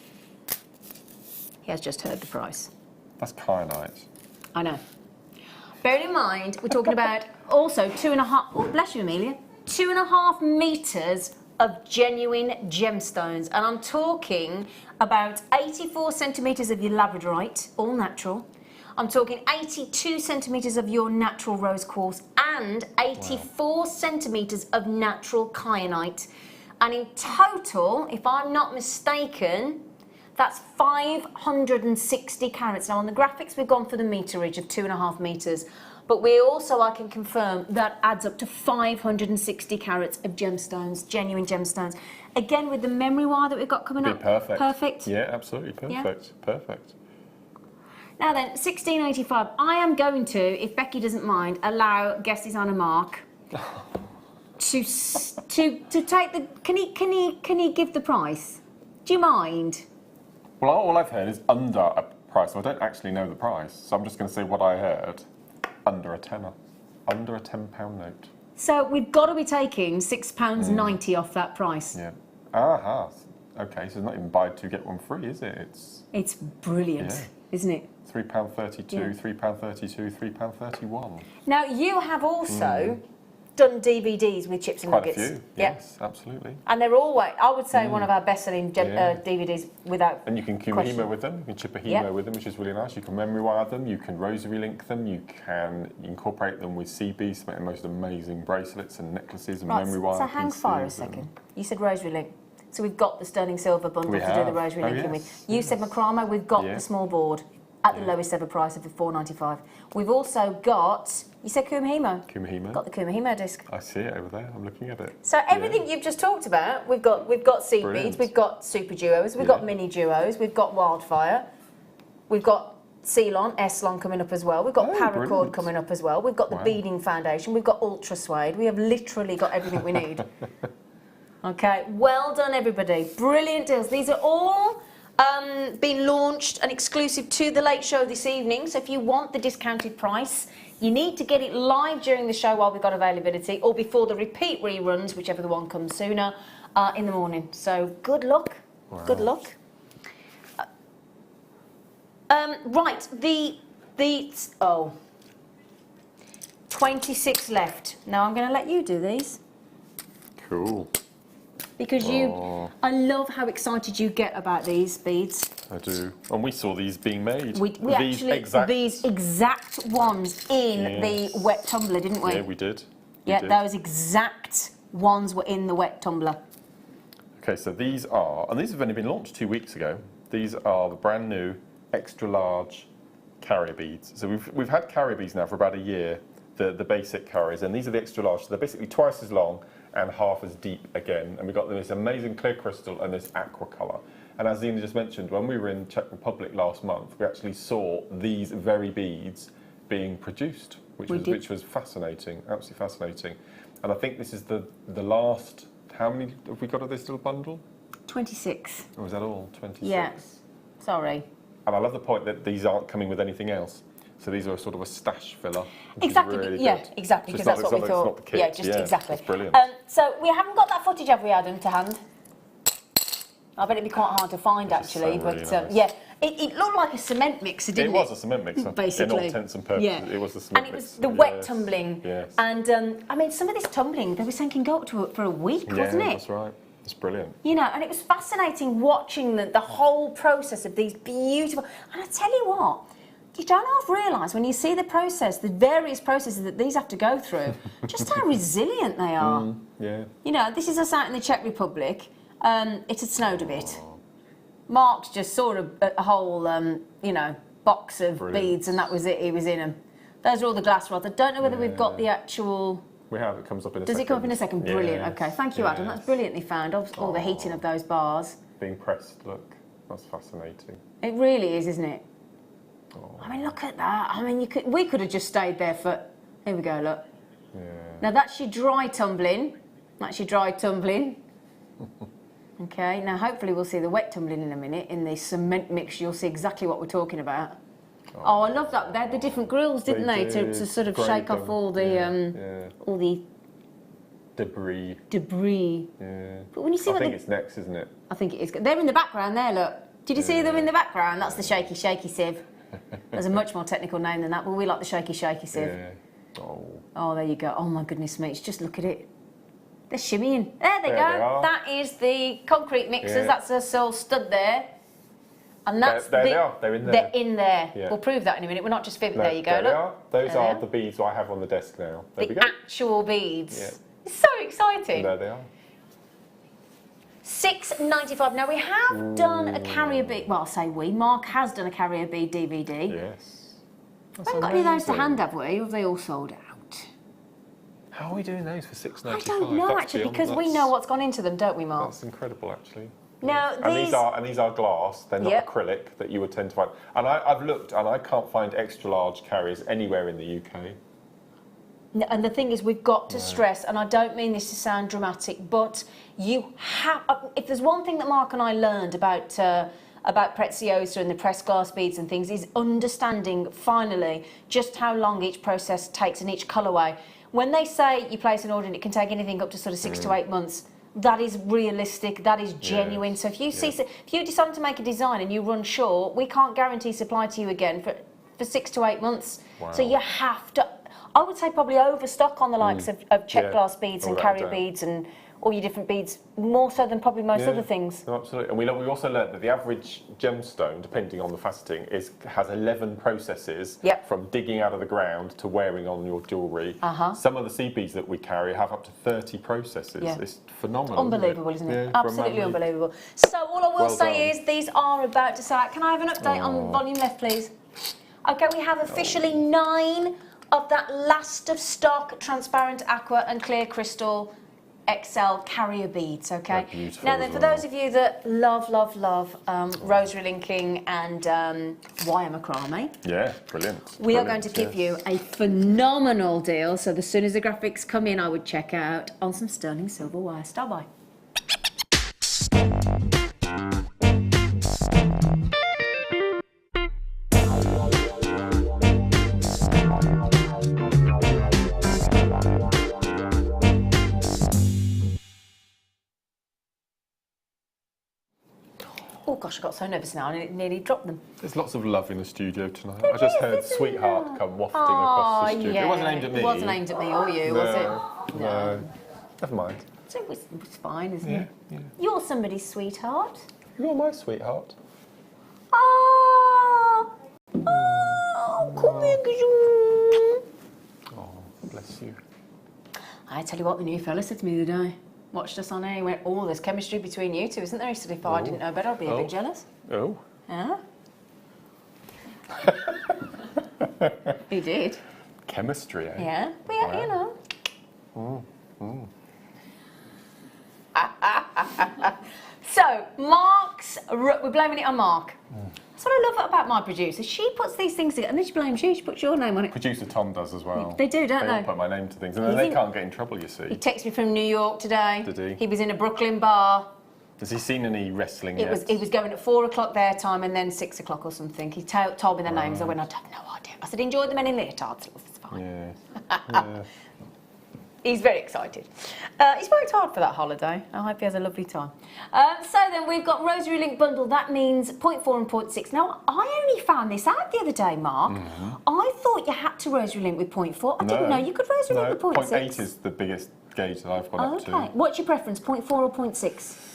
He has just heard the price. That's kyanite. I know. Bear in mind, we're talking about also 2.5, oh bless you Amelia, 2.5 metres of genuine gemstones. And I'm talking about 84 centimetres of your Labradorite, all natural. I'm talking 82 centimetres of your natural rose quartz and 84 centimetres of natural kyanite. And in total, if I'm not mistaken, that's 560 carats. Now on the graphics we've gone for the meterage of 2.5 metres, but we also, I can confirm, that adds up to 560 carats of gemstones, genuine gemstones. Again, with the memory wire that we've got coming up. Perfect. Perfect. Yeah, absolutely perfect. Yeah. Perfect. Now then, 1685. I am going to, if Becky doesn't mind, allow guest designer Mark to take the. Can he give the price? Do you mind? Well, all I've heard is under a price. So I don't actually know the price, so I'm just going to say what I heard. Under a tenner, under a £10 note. So we've got to be taking £6.90 off that price. Yeah. Aha. Okay, so it's not even buy two get one free, is it? It's brilliant, isn't it? £3.32, £3.32, £3.31. Now you have also done DVDs with chips and nuggets. Quite a few, yes, absolutely. And they're always, I would say, one of our best-selling DVDs without And you can kumahimo with them, you can chip a hemo with them, which is really nice. You can memory wire them, you can rosary link them, you can incorporate them with sea beads to make the most amazing bracelets and necklaces and memory wire. So hang fire a second. You said rosary link. So we've got the sterling silver bundle to do the rosary linking with. You said macrame, we've got the small board at the lowest ever price of $4.95. We've also got, you said kumahimo? Kumahimo. Got the kumahimo disc. I see it over there, I'm looking at it. So everything you've just talked about, we've got seed beads, we've got super duos, we've got mini duos, we've got wildfire, we've got Ceylon, Eslon coming up as well, we've got Paracord coming up as well, we've got the beading foundation, we've got ultra suede, we have literally got everything we need. Okay, well done everybody, brilliant deals. These are all been launched and exclusive to the late show this evening, so if you want the discounted price, you need to get it live during the show while we've got availability, or before the repeat reruns, whichever the one comes sooner, in the morning. So good luck, good luck. Right, the 26 left. Now I'm going to let you do these. Cool. Because I love how excited you get about these beads. I do. And we saw these being made. These exact ones in the wet tumbler, didn't we? Yeah, we did. Those exact ones were in the wet tumbler. Okay, so these are, and these have only been launched 2 weeks ago. These are the brand new extra large carrier beads. So we've had carrier beads now for about a year, the basic carriers, and these are the extra large. So they're basically twice as long and half as deep again. And we've got this amazing clear crystal and this aqua colour. And as Zena just mentioned, when we were in Czech Republic last month, we actually saw these very beads being produced, which was fascinating, absolutely fascinating. And I think this is the last How many have we got of this little bundle? 26. Or is that all? 26? Yeah. Sorry. And I love the point that these aren't coming with anything else. So these are sort of a stash filler. Exactly. Really yeah, good. exactly. Because that's what we thought. It's not the kit. Yeah, just exactly. That's brilliant. So we haven't got that footage, have we, Adam, to hand? I bet it'd be quite hard to find, actually. So but really nice. yeah, it looked like a cement mixer, didn't it? It was a cement mixer. Basically. In all intents and purposes, Yeah. it was a cement And it was mixer. the wet tumbling. Yes. And I mean, some of this tumbling, they were saying can go up to for a week, wasn't it? That's right. It's brilliant. You know, and it was fascinating watching the whole process of these beautiful. And I tell you what, you don't half realise when you see the process, the various processes that these have to go through, just how resilient they are. Yeah. You know, this is us out in the Czech Republic. It had snowed a bit. Mark's just saw a whole, you know, box of beads, and that was it. He was in them. Those are all the glass rods. I don't know whether we've got the actual. We have. It comes up in a Does second. it come up in a second? Brilliant. Yes. Okay, thank you, Adam. That's brilliantly found. All the heating of those bars. Being pressed. Look, that's fascinating. It really is, isn't it? I mean, look at that. I mean, we could have just stayed there for. Here we go. Look. Yeah. Now that's your dry tumbling. That's your dry tumbling. Okay. Now hopefully we'll see the wet tumbling in a minute. In the cement mix, you'll see exactly what we're talking about. Oh, I love that. They had the different grills, didn't they? To sort of shake off all the all the debris. Yeah. But when you see I think it's next, isn't it? I think it is. They're in the background there. Look. Did you see them in the background? That's the shaky sieve. There's a much more technical name than that, but we like the shaky sieve. Yeah. Oh, there you go. Oh my goodness me! Just look at it. They're shimmying. There they go. They are. That is the concrete mixers. Yeah. That's us all stood there. And that's there they are. They're in there. They're in there. Yeah. We'll prove that in a minute. We're not just fibbing. No, There you go. There Look. they are. Those There are they the beads I have on the desk now. There we The go. actual beads. Yeah. It's so exciting. There they are. $6.95. Now we have done a carrier bead. Well, I'll say we. Mark has done a carrier bead DVD. Yes. We haven't got any of those to hand, have we? Or have they all sold out? How are we doing those for $6.95? I don't know, actually, because we know what's gone into them, don't we, Mark? That's incredible, actually. Now, and these are glass. They're not Yep. acrylic that you would tend to find. And I've looked, and I can't find extra large carriers anywhere in the UK. And the thing is, we've got to stress, and I don't mean this to sound dramatic, but you have. If there's one thing that Mark and I learned about Preziosa and the pressed glass beads and things, is understanding finally just how long each process takes in each colourway. When they say you place an order and it can take anything up to sort of 6 to 8 months, that is realistic. That is genuine. Yes. So if you if you decide to make a design and you run short, we can't guarantee supply to you again for 6 to 8 months. Wow. So you have to. I would say probably overstock on the likes of check glass beads and carrier beads and all your different beads, more so than probably most other things. No, absolutely. And we also learned that the average gemstone, depending on the faceting, has 11 processes from digging out of the ground to wearing on your jewellery. Some of the seed beads that we carry have up to 30 processes. Yeah. It's phenomenal. Unbelievable, isn't it? Yeah, Absolutely unbelievable. So all I will say is these are about to sell out. Can I have an update on volume left, please? Okay, we have officially 9 of that last of stock transparent aqua and clear crystal XL carrier beads, okay? Now then, for those of you that love rosary linking and wire macrame, brilliant. We are going to give you a phenomenal deal. So as soon as the graphics come in, I would check out on some sterling silver wire. Stand by. Oh gosh, I got so nervous now, I nearly dropped them. There's lots of love in the studio tonight. I just heard Sweetheart come wafting across the studio. Yeah. It wasn't aimed at me. It wasn't aimed at me or you, was it? No. Never mind. It was fine, isn't it? Yeah. You're somebody's sweetheart. You're my sweetheart. Oh, come here, Oh, bless you. I tell you what, the new fella said to me the other day. Watched us on air, he went, oh, there's chemistry between you two, isn't there? He said, if I didn't know better, I'd be a bit jealous. Oh. Yeah. He did. Chemistry, eh? Yeah. But yeah, you know. So, we're blaming it on Mark. That's what I love about my producer. She puts these things together, and then she blames you. She puts your name on it. Producer Tom does as well. They do, don't they? They all put my name to things, and then they can't get in trouble, you see. He texted me from New York today. Did he? He was in a Brooklyn bar. Has he seen any wrestling yet? He was going at 4 o'clock their time and then 6 o'clock or something. He told me their names. I went, I have no idea. I said, enjoy the men in leotards. It's fine. Yeah. He's very excited. He's worked hard for that holiday. I hope he has a lovely time. So then we've got Rosary Link Bundle. That means 0.4 and 0.6. Now, I only found this out the other day, Mark. I thought you had to Rosary Link with 0.4. I didn't know you could Rosary Link with 0.6. 0.8 is the biggest gauge that I've gone up to. Okay. What's your preference, 0.4 or 0.6?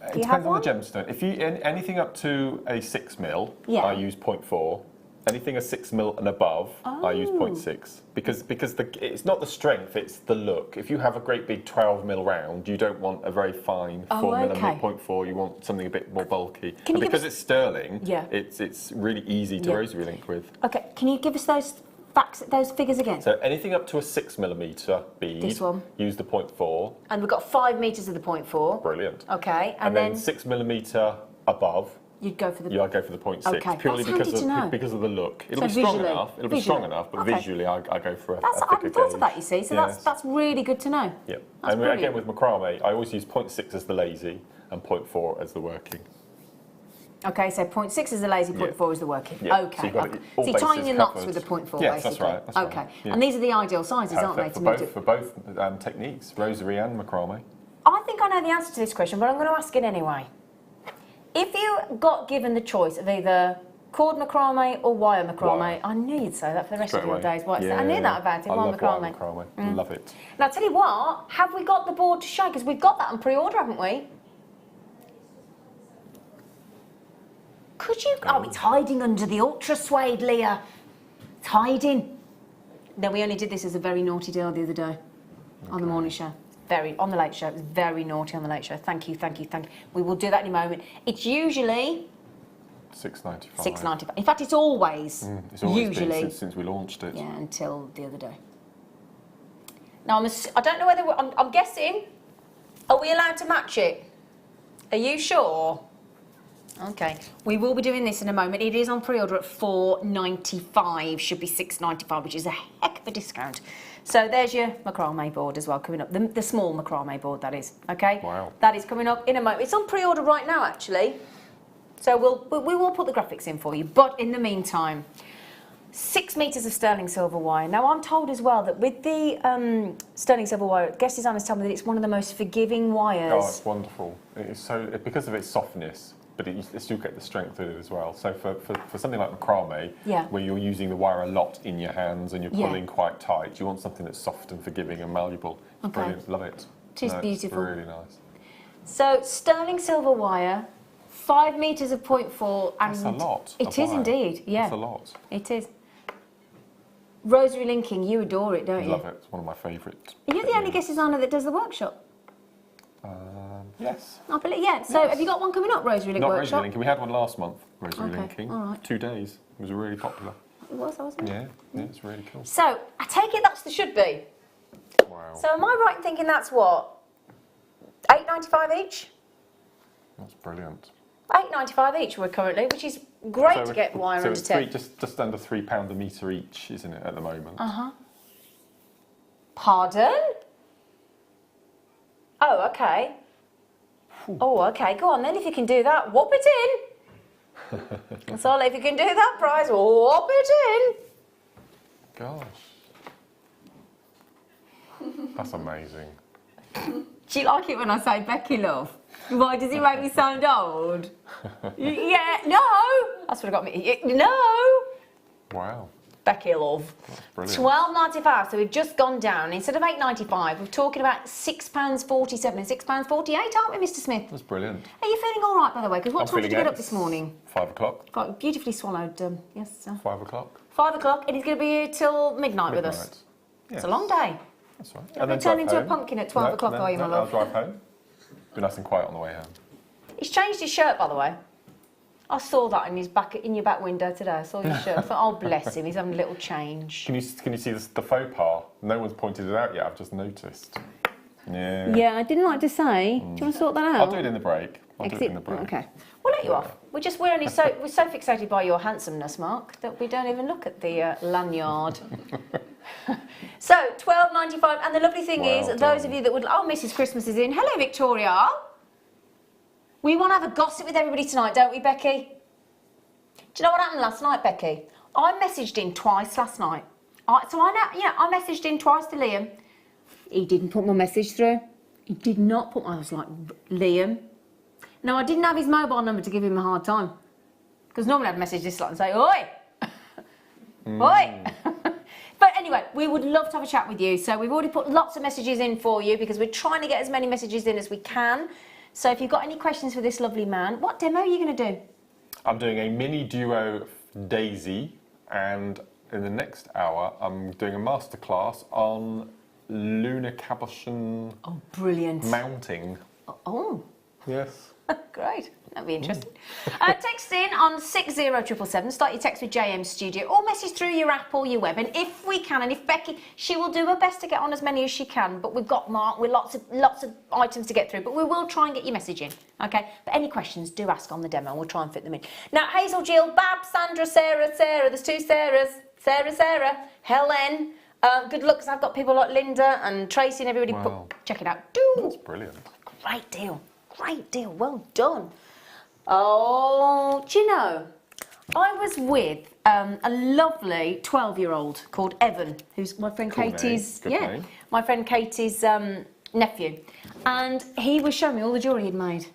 It depends on the gemstone. If you anything up to a 6mm, I use 0.4. Anything a 6mm and above, I use 0.6 because it's not the strength, it's the look. If you have a great big 12mm round, you don't want a very fine 4mm 0.4. You want something a bit more bulky. And because it's sterling, it's really easy to rosary link with. Okay, can you give us those facts, those figures again? So anything up to a 6mm bead, this one, use the 0.4. And we've got 5 metres of the 0.4. Brilliant. Okay, and then 6mm above. You'd go for the... Yeah, I'd go for the 0.6, purely because of the look. It'll be strong enough. It'll be strong enough, but visually, I go for a thicker gauge. I hadn't thought of that, you see. So that's really good to know. Yeah, and again with macrame, I always use 0.6 as the lazy and 0.4 as the working. Okay, so 0.6 is the lazy, 0.4 is the working. Yeah. Okay. So you're tying your knots with the 0.4, yes, basically. That's right. Okay, and these are the ideal sizes, aren't they? For both techniques, rosary and macrame. I think I know the answer to this question, but I'm going to ask it anyway. If you got given the choice of either cord macrame or wire macrame, I knew you'd say that for the rest of your days. I knew that about it. Wire macrame. Love it. Now, I'll tell you what, have we got the board to show? Because we've got that on pre-order, haven't we? Could you... Oh, it's hiding under the ultra suede, Leah. It's hiding. No, we only did this as a very naughty deal the other day on the morning show. On the late show. It was very naughty on the late show. Thank you. We will do that in a moment. It's usually... $6.95. $6.95. In fact, it's always usually... been since we launched it. Yeah, until the other day. Now, I don't know whether... I'm guessing... Are we allowed to match it? Are you sure? Okay. We will be doing this in a moment. It is on pre-order at $4.95. Should be $6.95, which is a heck of a discount. So there's your macrame board as well coming up. The small macrame board, that is. Okay? Wow. That is coming up in a moment. It's on pre-order right now, actually. So we will put the graphics in for you. But in the meantime, 6 metres of sterling silver wire. Now, I'm told as well that with the sterling silver wire, guest designers tell me that it's one of the most forgiving wires. Oh, it's wonderful. It's so because of its softness, but you still get the strength with it as well. So for something like macrame, where you're using the wire a lot in your hands and you're pulling quite tight, you want something that's soft and forgiving and malleable. It's brilliant. Love it. It is beautiful. It's really nice. So sterling silver wire, 5 metres of 0.4. And that's a lot. It is indeed. Yeah. That's a lot. It is. Rosary linking, you adore it, don't you? Love it. It's one of my favourite. Are you the only guest designer that does the workshop? Yes. I believe, yeah. So have you got one coming up, Rosary Link Not workshop? Rosary Linking. We had one last month, Rosary Linking. All right. 2 days. It was really popular. It was, wasn't it? Yeah, it's really cool. So, I take it that's the should be. Wow. So am I right in thinking that's what? $8.95 each? That's brilliant. $8.95 each we're currently, which is great to get wire under 10. Just under £3 a metre each, isn't it, at the moment? Pardon? Oh, okay. Oh, okay, go on then, if you can do that, whop it in. That's all, if you can do that price, whop it in. Gosh. That's amazing. Do you like it when I say Becky love? Why, does it make me sound old? Yeah, no! That's what got me, no! Wow. Becky love. That's brilliant. $12.95, so we've just gone down. Instead of $8.95, we're talking about £6.47 and £6.48, aren't we, Mr. Smith? That's brilliant. Are you feeling all right, by the way? Because what time did you get up this morning? 5 o'clock. Got beautifully swallowed, yes. 5 o'clock. 5 o'clock, and he's going to be here till midnight with us. Yes. It's a long day. That's right. And then turn into a pumpkin at 12 o'clock, are you, my love? I'll drive home. Be nice and quiet on the way home. He's changed his shirt, by the way. I saw that in your back window today. I saw your shirt. I thought, oh, bless him, he's having a little change. Can you see the faux pas? No one's pointed it out yet. I've just noticed. Yeah. Yeah, I didn't like to say. Do you want to sort that out? I'll do it in the break. I'll do it in the break. Okay. We'll let you off. We're so fixated by your handsomeness, Mark, that we don't even look at the lanyard. So, £12.95, and the lovely thing is, those of you that would... Oh, Mrs Christmas is in. Hello, Victoria. We want to have a gossip with everybody tonight, don't we, Becky? Do you know what happened last night, Becky? I messaged in twice last night. I messaged in twice to Liam. He didn't put my message through. He did not put my... I was like, Liam. No, I didn't have his mobile number to give him a hard time. Because normally I'd message this lot and say, oi! Oi! But anyway, we would love to have a chat with you. So we've already put lots of messages in for you because we're trying to get as many messages in as we can. So if you've got any questions for this lovely man, what demo are you going to do? I'm doing a mini duo daisy, and in the next hour, I'm doing a masterclass on lunar cabochon. Oh, brilliant. Mounting. Oh. Yes. Great. That'd be interesting. Text in on 60777. Start your text with JM Studio, or message through your app or your web. And if we can, and if Becky, she will do her best to get on as many as she can. But we've got Mark with lots of items to get through. But we will try and get your message in. Okay. But any questions, do ask on the demo, and we'll try and fit them in. Now, Hazel, Jill, Bab, Sandra, Sarah. There's two Sarahs. Sarah, Helen. Good luck, because I've got people like Linda and Tracy and everybody. Wow. Check it out. That's brilliant. Great deal. Great deal. Well done. Oh, do you know, I was with a lovely 12-year-old called Evan, who's my friend Katie's, my friend Katie's nephew, and he was showing me all the jewellery he'd made.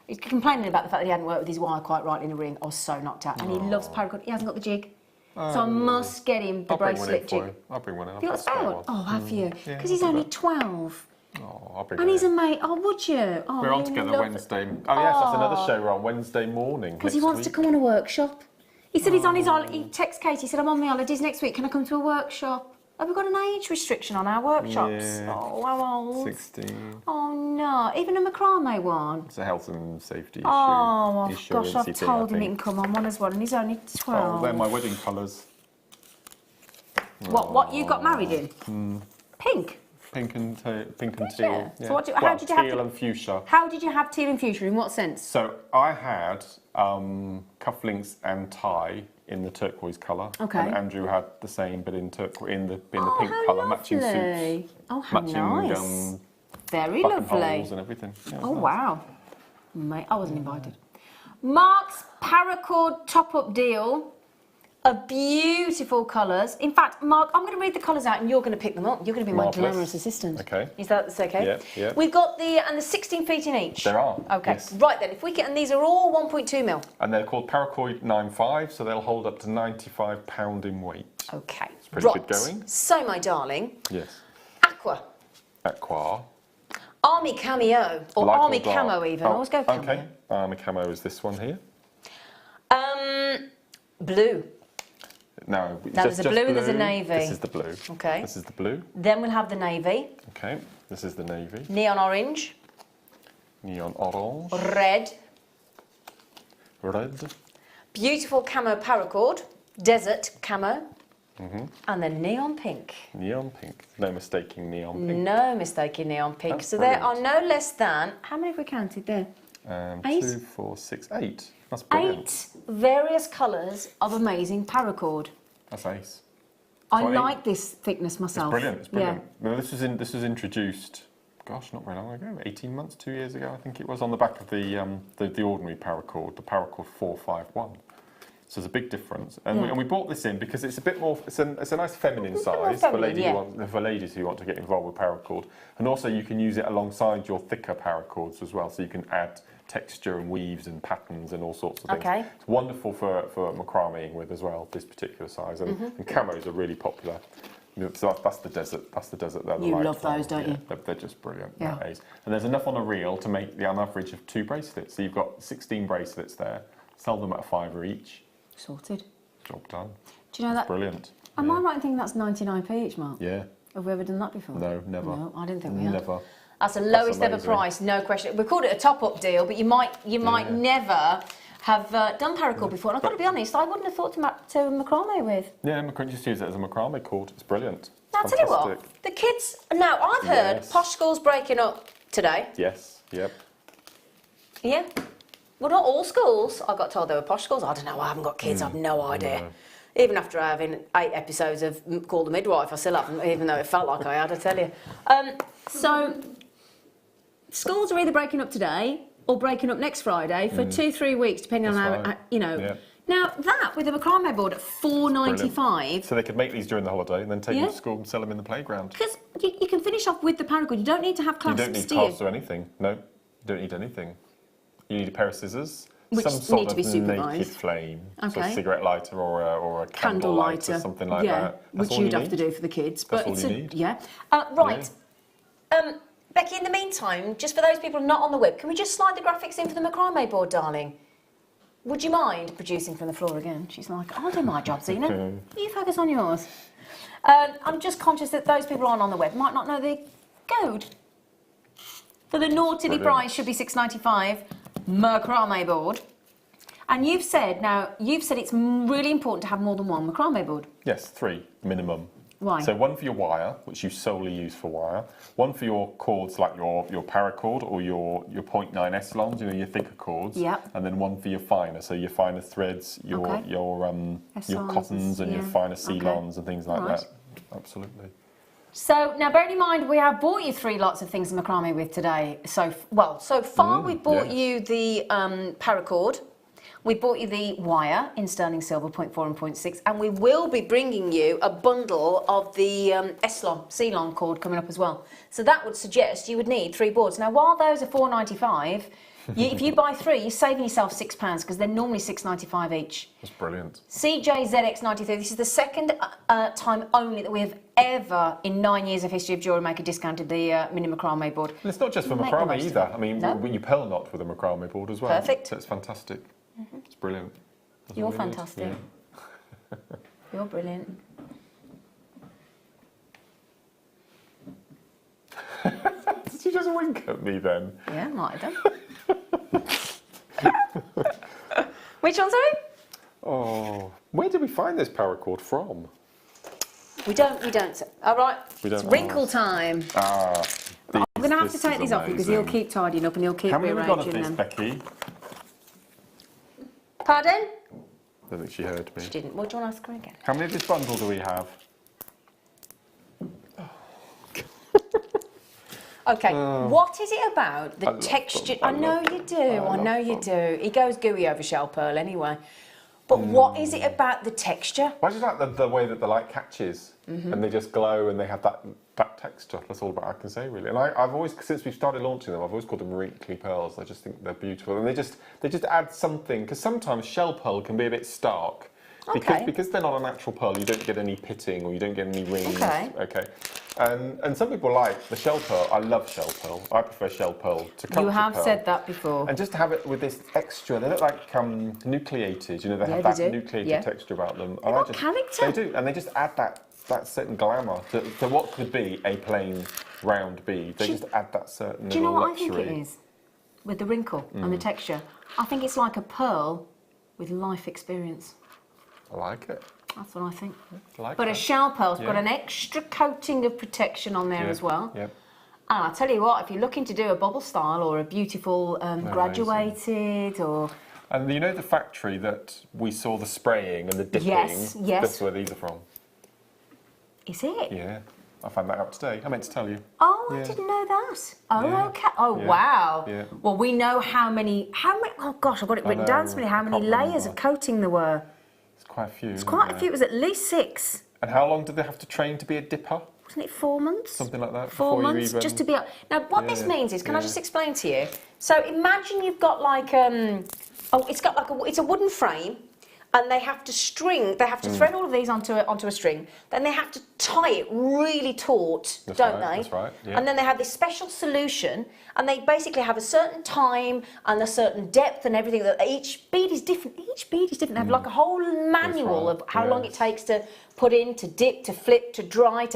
He's complaining about the fact that he hadn't worked with his wire quite right in a ring. I was so knocked out, and he loves Paracord. He hasn't got the jig, so I must get him the bracelet jig. I'll bring one in. You got a spare one? Oh, have you? Because he's only 12. Oh, I'll bring and he's a mate. Oh, would you? Oh, we're on together Wednesday. Oh, yes, that's another show. We're on Wednesday morning. Because he wants to come on a workshop. He said he's on his... He texted Katie, he said, I'm on my holidays next week. Can I come to a workshop? Have we got an age restriction on our workshops? Yeah. Oh, how old? 16. Oh, no. Even a macrame one? It's a health and safety issue. Oh, gosh, I've told him he can come on one as well, and he's only 12. Oh, they're my wedding colours. What you got married in? Pink? Pink and teal. Yeah. So how did you have teal and fuchsia. How did you have teal and fuchsia? In what sense? So I had cufflinks and tie in the turquoise colour. Okay. And Andrew had the same, but in the pink colour, matching suits. Oh, how nice. Very lovely. And everything. Yeah, oh, nice. wow. Mate, I wasn't invited. Mark's Paracord top-up deal. Beautiful colours. In fact, Mark, I'm going to read the colours out and you're going to pick them up. You're going to be my glamorous assistant. Okay. Is that okay? Yeah, yeah. We've got the 16 feet in each. There are. Okay. Yes. Right then, if we can, and these are all 1.2 mil. And they're called Paracord 9.5, so they'll hold up to 95 £95 in weight. Okay. It's pretty good going. So, my darling. Yes. Aqua. Army Cameo, or Light Army or dark? Camo even. I always go camo. Okay. Army Camo is this one here. Blue. No, there's a blue and there's a navy. This is the blue. Okay. This is the blue. Then we'll have the navy. Okay. This is the navy. Neon orange. Neon orange. Red. Red. Beautiful camo paracord. Desert camo. And then neon pink. Neon pink. No mistaking neon pink. No mistaking neon pink. That's so brilliant. there are no less than... How many have we counted there? 8? 2, 4, 6, 8. That's brilliant. 8 various colours of amazing paracord. That's ace. I like this thickness myself. It's brilliant. It's brilliant. Yeah. Well, this was introduced, gosh, not very long ago. 18 months, 2 years ago, I think it was, on the back of the ordinary paracord, the Paracord 451. So there's a big difference, and we brought this in because it's a bit more. It's a nice feminine size for ladies who want to get involved with paracord, and also you can use it alongside your thicker paracords as well. So you can add texture and weaves and patterns and all sorts of things. Okay. It's wonderful for macrameing with as well. This particular size, and camos are really popular. So that's the desert. That's the desert. You love those, don't you? They're just brilliant. Yeah. And there's enough on a reel to make an average of 2 bracelets. So you've got 16 bracelets there. Sell them at a £5 each. Sorted. Job done. Do you know that? Brilliant. Am I right in thinking that's 99p each, Mark? Yeah. Have we ever done that before? No, never. No, I didn't think we had. Never. That's the lowest ever price, no question. We called it a top-up deal, but you might never have done paracord before. And I've got to be honest, I wouldn't have thought to macrame with. Yeah, just use it as a macrame cord. It's brilliant. Now, I'll tell you what, the kids... Now, I've heard posh schools breaking up today. Yes, yep. Yeah? Well, not all schools. I got told they were posh schools. I don't know. I haven't got kids. I have no idea. No. Even after having 8 episodes of Call the Midwife, I still haven't, even though it felt like I had, I tell you. So, schools are either breaking up today or breaking up next Friday for 2-3 weeks, depending on how, you know. Yeah. Now, that with a macrame board at $4.95. So they could make these during the holiday and then take them to school and sell them in the playground. Because you can finish off with the paracord. You don't need to have clasps, you don't need clasps or anything. No, you don't need anything. You need a pair of scissors. Which some sort need to be of supervised. naked flame, Okay. so a cigarette lighter or a candle lighter, something like that. That's which you'd have to do for the kids. That's but all it's you need. Yeah. Right. Yeah. Becky, in the meantime, just for those people not on the web, can we just slide the graphics in for the macrame board, darling? Would you mind producing from the floor again? She's like, I'll do my job, Zena. You focus on yours. I'm just conscious that those people aren't on the web might not know the code. For the naughty price should be $6.95. Macrame board. And you've said it's really important to have more than one macrame board. Yes, 3 minimum. Why? So one for your wire, which you solely use for wire. One for your cords, like your paracord or your 0.9S longs, you know, your thicker cords. Yeah. And then one for your finer, so your finer threads, your cottons and your finer C-lons and things like that. Absolutely. So now, bearing in mind, we have bought you 3 lots of things in macrame with today. So far we've bought you the paracord, we bought you the wire in sterling silver 0.4 and 0.6, and we will be bringing you a bundle of the S-long, C-long cord coming up as well. So that would suggest you would need 3 boards. Now, while those are $4.95, if you buy 3, you're saving yourself £6 because they're normally $6.95 each. That's brilliant. CJZX93, this is the second time only that we have ever, in 9 years of history of JewelleryMaker, discounted the mini macrame board. And it's not just for macrame either. I mean, you pearl knot with a macrame board as well. Perfect. So it's fantastic. It's brilliant. That's You're fantastic. Yeah. You're brilliant. Did you just wink at me then? Yeah, might have done. Which one, sorry? Oh, where did we find this paracord from? We don't. All right. It's wrinkle time. I'm going to have to take these off because he'll keep tidying up and he'll keep rearranging them. How many have we got of this, Becky? Pardon? I don't think she heard me. She didn't. What do you want to ask her again? How many of this bundle do we have? Okay, what is it about the texture? I know you do, I know you do. He goes gooey over shell pearl anyway. But what is it about the texture? I just like the way that the light catches and they just glow and they have that texture. That's all about I can say really. And I've always, since we've started launching them, I've always called them wrinkly pearls. I just think they're beautiful and they just add something, because sometimes shell pearl can be a bit stark. Because they're not a natural pearl, you don't get any pitting or you don't get any rings. Okay. And some people like the shell pearl. I love shell pearl. I prefer shell pearl to culture pearl. You have said that before. And just to have it with this extra, they look like nucleated. You know, they have that nucleated texture about them. They've got character. They do, and they just add that certain glamour to what could be a plain round bead. They just add that certain Do you know what luxury. I think it is? With the wrinkle and the texture. I think it's like a pearl with life experience. I like it. That's what I think. But a shell pearl's got an extra coating of protection on there as well. Yeah. And I'll tell you what, if you're looking to do a bubble style or a beautiful graduated or... And you know the factory that we saw the spraying and the dipping? Yes. That's where these are from. Is it? Yeah. I found that out today. I meant to tell you. Oh, I didn't know that. Oh, okay. Oh, wow. Yeah. Well, we know how many, oh gosh, I've got it written down to me, how many layers of coating there were. Quite a few. It's quite a few. It was at least 6. And how long did they have to train to be a dipper? Wasn't it 4 months? Something like that. 4 months just to be. Now, what this means is, can I just explain to you? So imagine you've got like it's a wooden frame, and they have to thread all of these onto a string. Then they have to tie it really taut, don't they? That's right. Yeah. And then they have this special solution, and they basically have a certain time and a certain depth and everything. That each bead is different. They have like a whole manual of how long it takes to put in, to dip, to flip, to dry.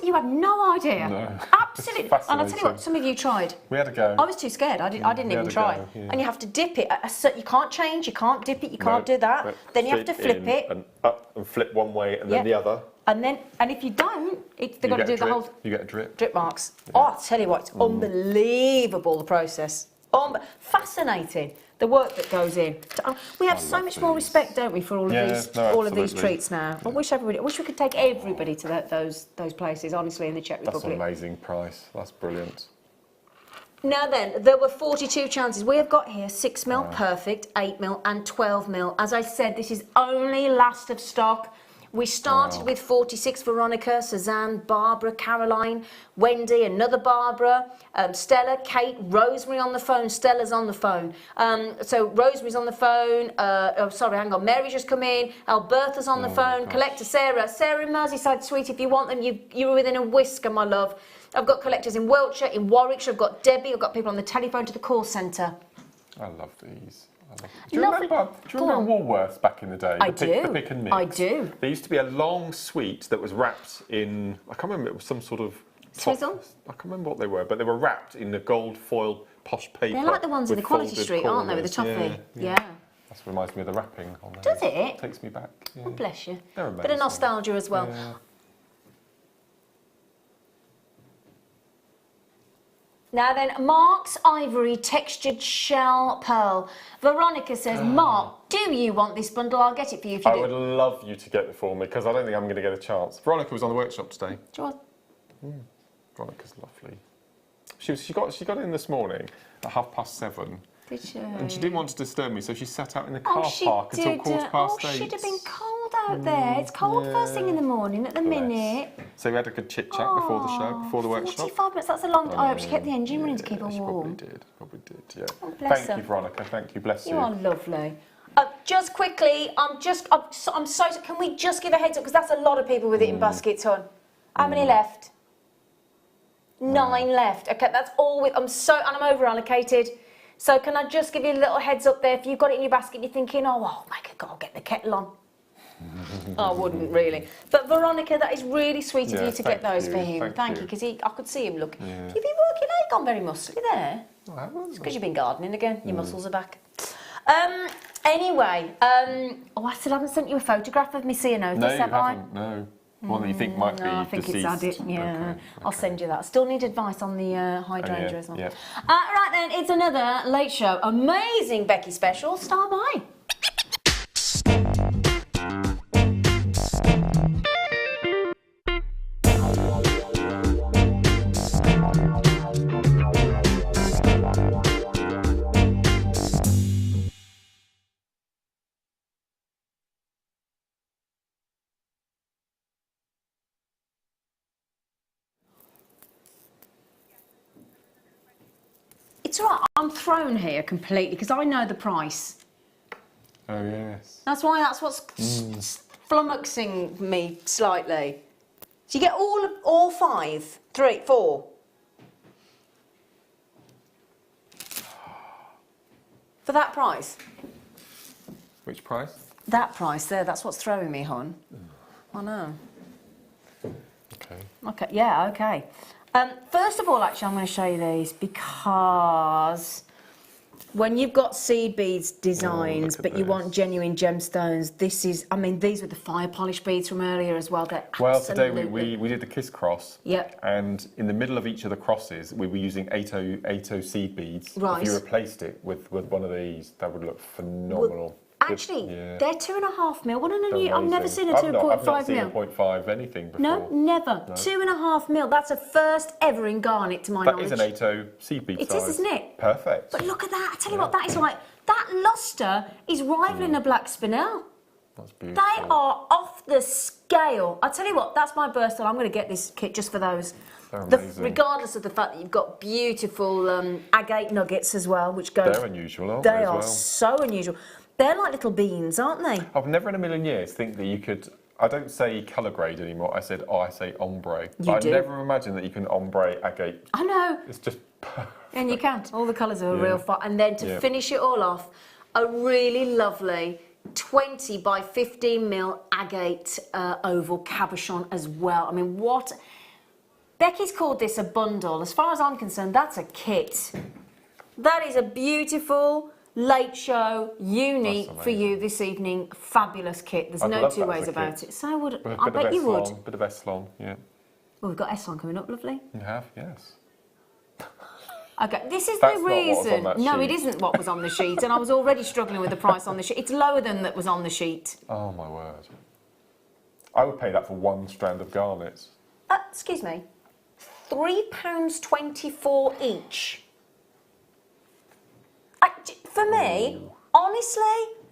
You had no idea. No. Absolutely. And I'll tell you what, some of you tried. We had a go. I was too scared. I didn't even try. And you have to dip it. You can't change. You can't dip it. You can't do that. Then you have to flip it and up and flip one way and then the other. And if you don't, they've got to do the whole... You get a drip. Drip marks. Yeah. Oh, I'll tell you what, it's unbelievable, the process. Fascinating. the work that goes in. We have so much more respect, don't we, for all of these treats now. I wish we could take everybody to those places, honestly, in the Czech Republic. That's an amazing price. That's brilliant. Now then, there were 42 chances. We have got here 6mm perfect, 8mm and 12mm. As I said, this is only last of stock. We started with 46, Veronica, Suzanne, Barbara, Caroline, Wendy, another Barbara, Stella, Kate, Rosemary on the phone, Stella's on the phone. So Rosemary's on the phone, Mary's just come in, Alberta's on the phone, collector Sarah in Merseyside, sweet, if you want them, you were within a whisker, my love. I've got collectors in Wiltshire, in Warwickshire, I've got Debbie, I've got people on the telephone to the call centre. I love these. Do you remember Woolworths back in the day? The pick and mix? I do. There used to be a long sweet that was wrapped in, I can't remember, it was some sort of... Swizzle? I can't remember what they were, but they were wrapped in the gold foil posh paper. They're like the ones in the Quality Street, aren't they, with the toffee? Yeah. That reminds me of the wrapping on those. Does it? Takes me back. Yeah. Oh, bless you. They're amazing. Bit of nostalgia as well. Yeah. Now then, Mark's Ivory Textured Shell Pearl. Veronica says, Mark, do you want this bundle? I'll get it for you if you do. I would love you to get it for me, because I don't think I'm going to get a chance. Veronica was on the workshop today. Do you want? Veronica's lovely. She got in this morning at 7:30. Did she? And she didn't want to disturb me, so she sat out in the car park until 8:15. Oh, she'd have been cold out there. It's cold first thing in the morning at the minute. So we had a good chit chat before the show, before the workshop. 45 minutes, that's a long time. I hope she kept the engine running to keep her warm. She probably did, yeah. Oh, bless Thank you, Veronica, thank you, bless you. You are lovely. Just quickly, I'm so, can we just give a heads up, because that's a lot of people with it in baskets, hon. How many left? 9 left. Okay, that's all and I'm over allocated. So can I just give you a little heads up there? If you've got it in your basket, you're thinking, oh my God, I'll get the kettle on. I wouldn't really. But Veronica, that is really sweet of you to get those for him. Thank you, because I could see him look. You've been working out, gone very muscly there. It's because you've been gardening again. Your muscles are back. Anyway, I still haven't sent you a photograph of me cyanotis, have I? No. One that you think might be I think deceased. it's added, yeah. Okay. I'll send you that. I still need advice on the hydrangea as well. Yeah. Right then, it's another late show. Amazing Becky special. Star by. It's all right, I'm thrown here completely because I know the price. Oh, yes. That's what's flummoxing me slightly. So you get all 5, 3, 4. For that price? Which price? That price there, that's what's throwing me, hon. I know. Okay. Okay, yeah, okay. First of all, actually, I'm going to show you these because when you've got seed beads designs, but you want genuine gemstones, this is, I mean, these were the fire polish beads from earlier as well. Well, today we did the kiss cross. Yep. And in the middle of each of the crosses, we were using 80 seed beads. Right. If you replaced it with one of these, that would look phenomenal. Actually, they're 2.5mm. What I've never seen a 2.5mm. I've not seen a 0.5 anything before. No, never. No. 2.5mm. That's a first ever in garnet, to my knowledge. That is an 80 seed bead size. It is, isn't it? Perfect. But look at that. I tell you what, that is like, that lustre is rivaling a black spinel. That's beautiful. They are off the scale. I tell you what, that's my birthday. I'm going to get this kit just for those. Regardless of the fact that you've got beautiful agate nuggets as well, which go. They're unusual, aren't they? They are so unusual. They're like little beans, aren't they? I've never in a million years think that you could. I don't say colour grade anymore. I say ombre. I never imagined that you can ombre agate. I know. It's just perfect. And you can. All the colours are real fun. And then to finish it all off, a really lovely 20 by 15mm agate oval cabochon as well. I mean, what? Becky's called this a bundle. As far as I'm concerned, that's a kit. That is a beautiful late show, unique for you this evening. Fabulous kit. There's no two ways about it. So I bet you would. Bit of Eslon, yeah. Well, we've got Eslon coming up, lovely. You have, yes. Okay, this is That's the not what was on reason. that No, it sheet. isn't what was on the sheet, and I was already struggling with the price on the sheet. It's lower than that was on the sheet. Oh my word. I would pay that for one strand of garnets. Excuse me. £3.24 each. For me, honestly,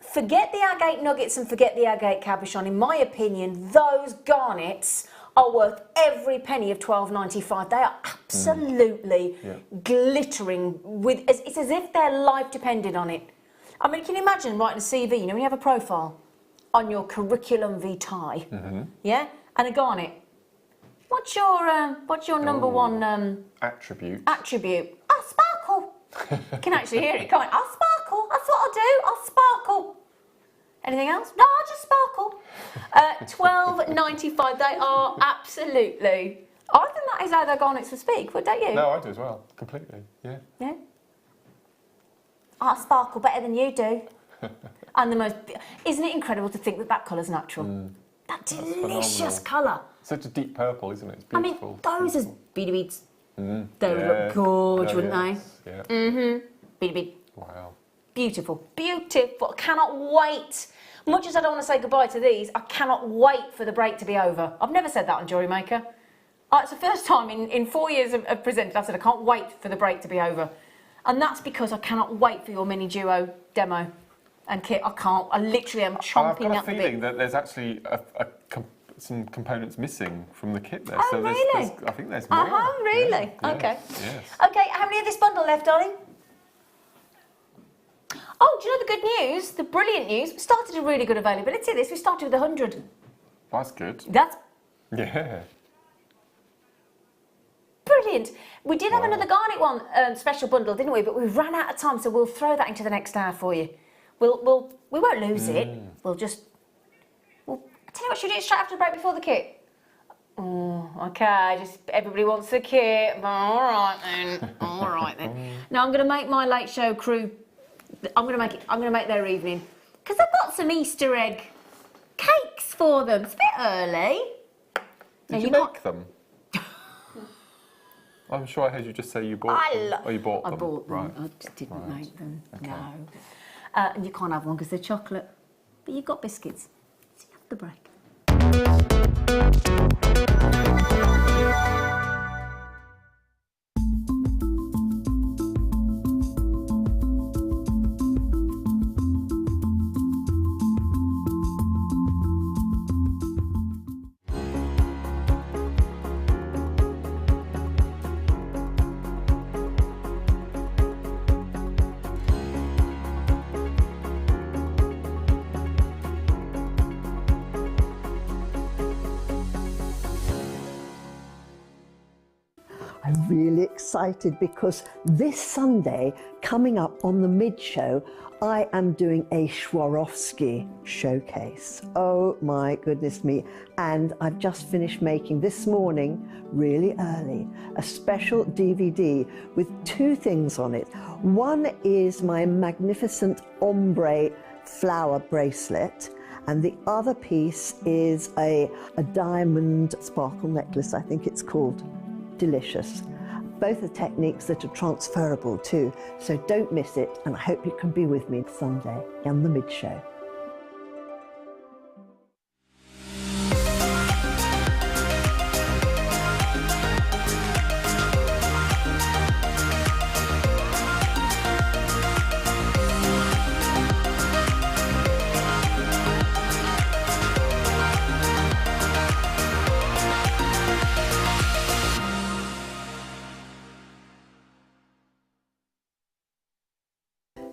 forget the agate nuggets and forget the agate cabochon. In my opinion, those garnets are worth every penny of £12.95. They are absolutely glittering with. It's as if their life depended on it. I mean, can you imagine writing a CV? You know, when you have a profile on your curriculum vitae, yeah, and a garnet. What's your number one attribute? Attribute. I'll sparkle. You can actually hear it coming. I'll sparkle. That's what I'll do. I'll sparkle. Anything else? No, I'll just sparkle. £12.95. They are absolutely. I think that is how their garnets will speak. But don't you? No, I do as well. Completely. Yeah. Yeah. I'll sparkle better than you do. And the most. Isn't it incredible to think that that colour's natural? That delicious colour. Such a deep purple, isn't it? It's I mean, beautiful. those as beady beads. They would Yeah. look gorgeous, Oh, wouldn't yes. they? Yeah. Beady bead. Wow. Beautiful, beautiful. I cannot wait. Much as I don't want to say goodbye to these, I cannot wait for the break to be over. I've never said that on JewelleryMaker. It's the first time in 4 years of presenting I've said I can't wait for the break to be over. And that's because I cannot wait for your mini duo demo and kit. I literally am chomping I've got a at the bit. feeling that there's actually some components missing from the kit there. Oh, so really? I think there's more. Really? Yeah. Okay. Yes. Okay, how many of this bundle left, darling? Oh, do you know the good news? The brilliant news? We started a really good availability of this. We started with 100. That's good. That's Yeah. brilliant. We did have another garnet one special bundle, didn't we? But we ran out of time, so we'll throw that into the next hour for you. We won't lose it. We'll tell you what, should we do it straight after the break before the kit? Oh, okay. Just everybody wants the kit. All right then. All right then. Now I'm going to make my late show crew. I'm going to make their evening because I've got some Easter egg cakes for them. It's a bit early. Did you make them? I'm sure I heard you just say you bought them. Oh, you bought them. I bought them. Right. I just didn't make them. Okay. No. And you can't have one because they're chocolate. But you've got biscuits. See you after the break. I'm really excited because this Sunday, coming up on the mid-show, I am doing a Swarovski showcase. Oh my goodness me. And I've just finished making this morning, really early, a special DVD with two things on it. One is my magnificent ombre flower bracelet, and the other piece is a diamond sparkle necklace, I think it's called. Delicious. Both are techniques that are transferable too, so don't miss it, and I hope you can be with me Sunday on the mid-show.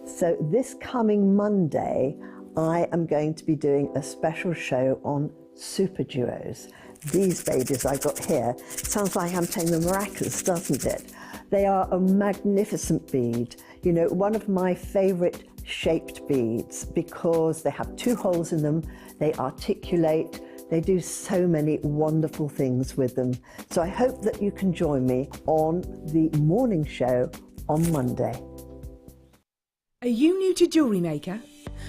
So this coming Monday, I am going to be doing a special show on super duos. These babies I got here, sounds like I'm playing the maracas, doesn't it? They are a magnificent bead. You know, one of my favorite shaped beads because they have two holes in them, they articulate, they do so many wonderful things with them. So I hope that you can join me on the morning show on Monday. Are you new to JewelleryMaker?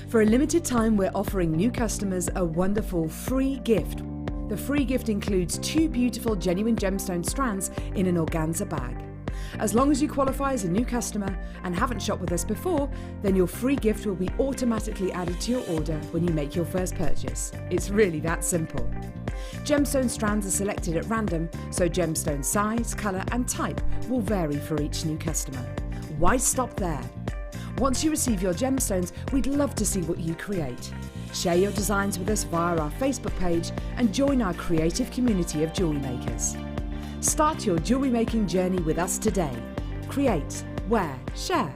For a limited time, we're offering new customers a wonderful free gift. The free gift includes 2 beautiful genuine gemstone strands in an organza bag. As long as you qualify as a new customer and haven't shopped with us before, then your free gift will be automatically added to your order when you make your first purchase. It's really that simple. Gemstone strands are selected at random, so gemstone size, colour and type will vary for each new customer. Why stop there? Once you receive your gemstones, we'd love to see what you create. Share your designs with us via our Facebook page and join our creative community of jewellery makers. Start your jewellery making journey with us today. Create, wear, share.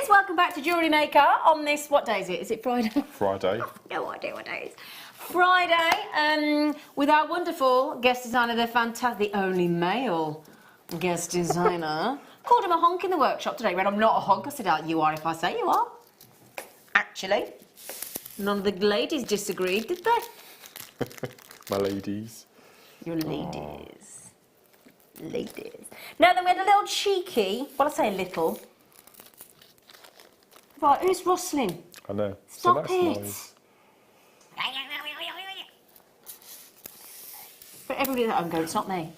Welcome back to JewelleryMaker on this, what day is it? Is it Friday? Friday. No idea what day it is. Friday, with our wonderful guest designer, the fantastic, the only male guest designer. Called him a honk in the workshop today. When I'm not a honk, I said, oh, you are if I say you are. Actually, none of the ladies disagreed, did they? My ladies. Your ladies. Oh. Ladies. Now then, we had a little cheeky, well, I say a little. Right, who's rustling? I know. Stop so it. Nice. For everybody that I'm going, it's not me.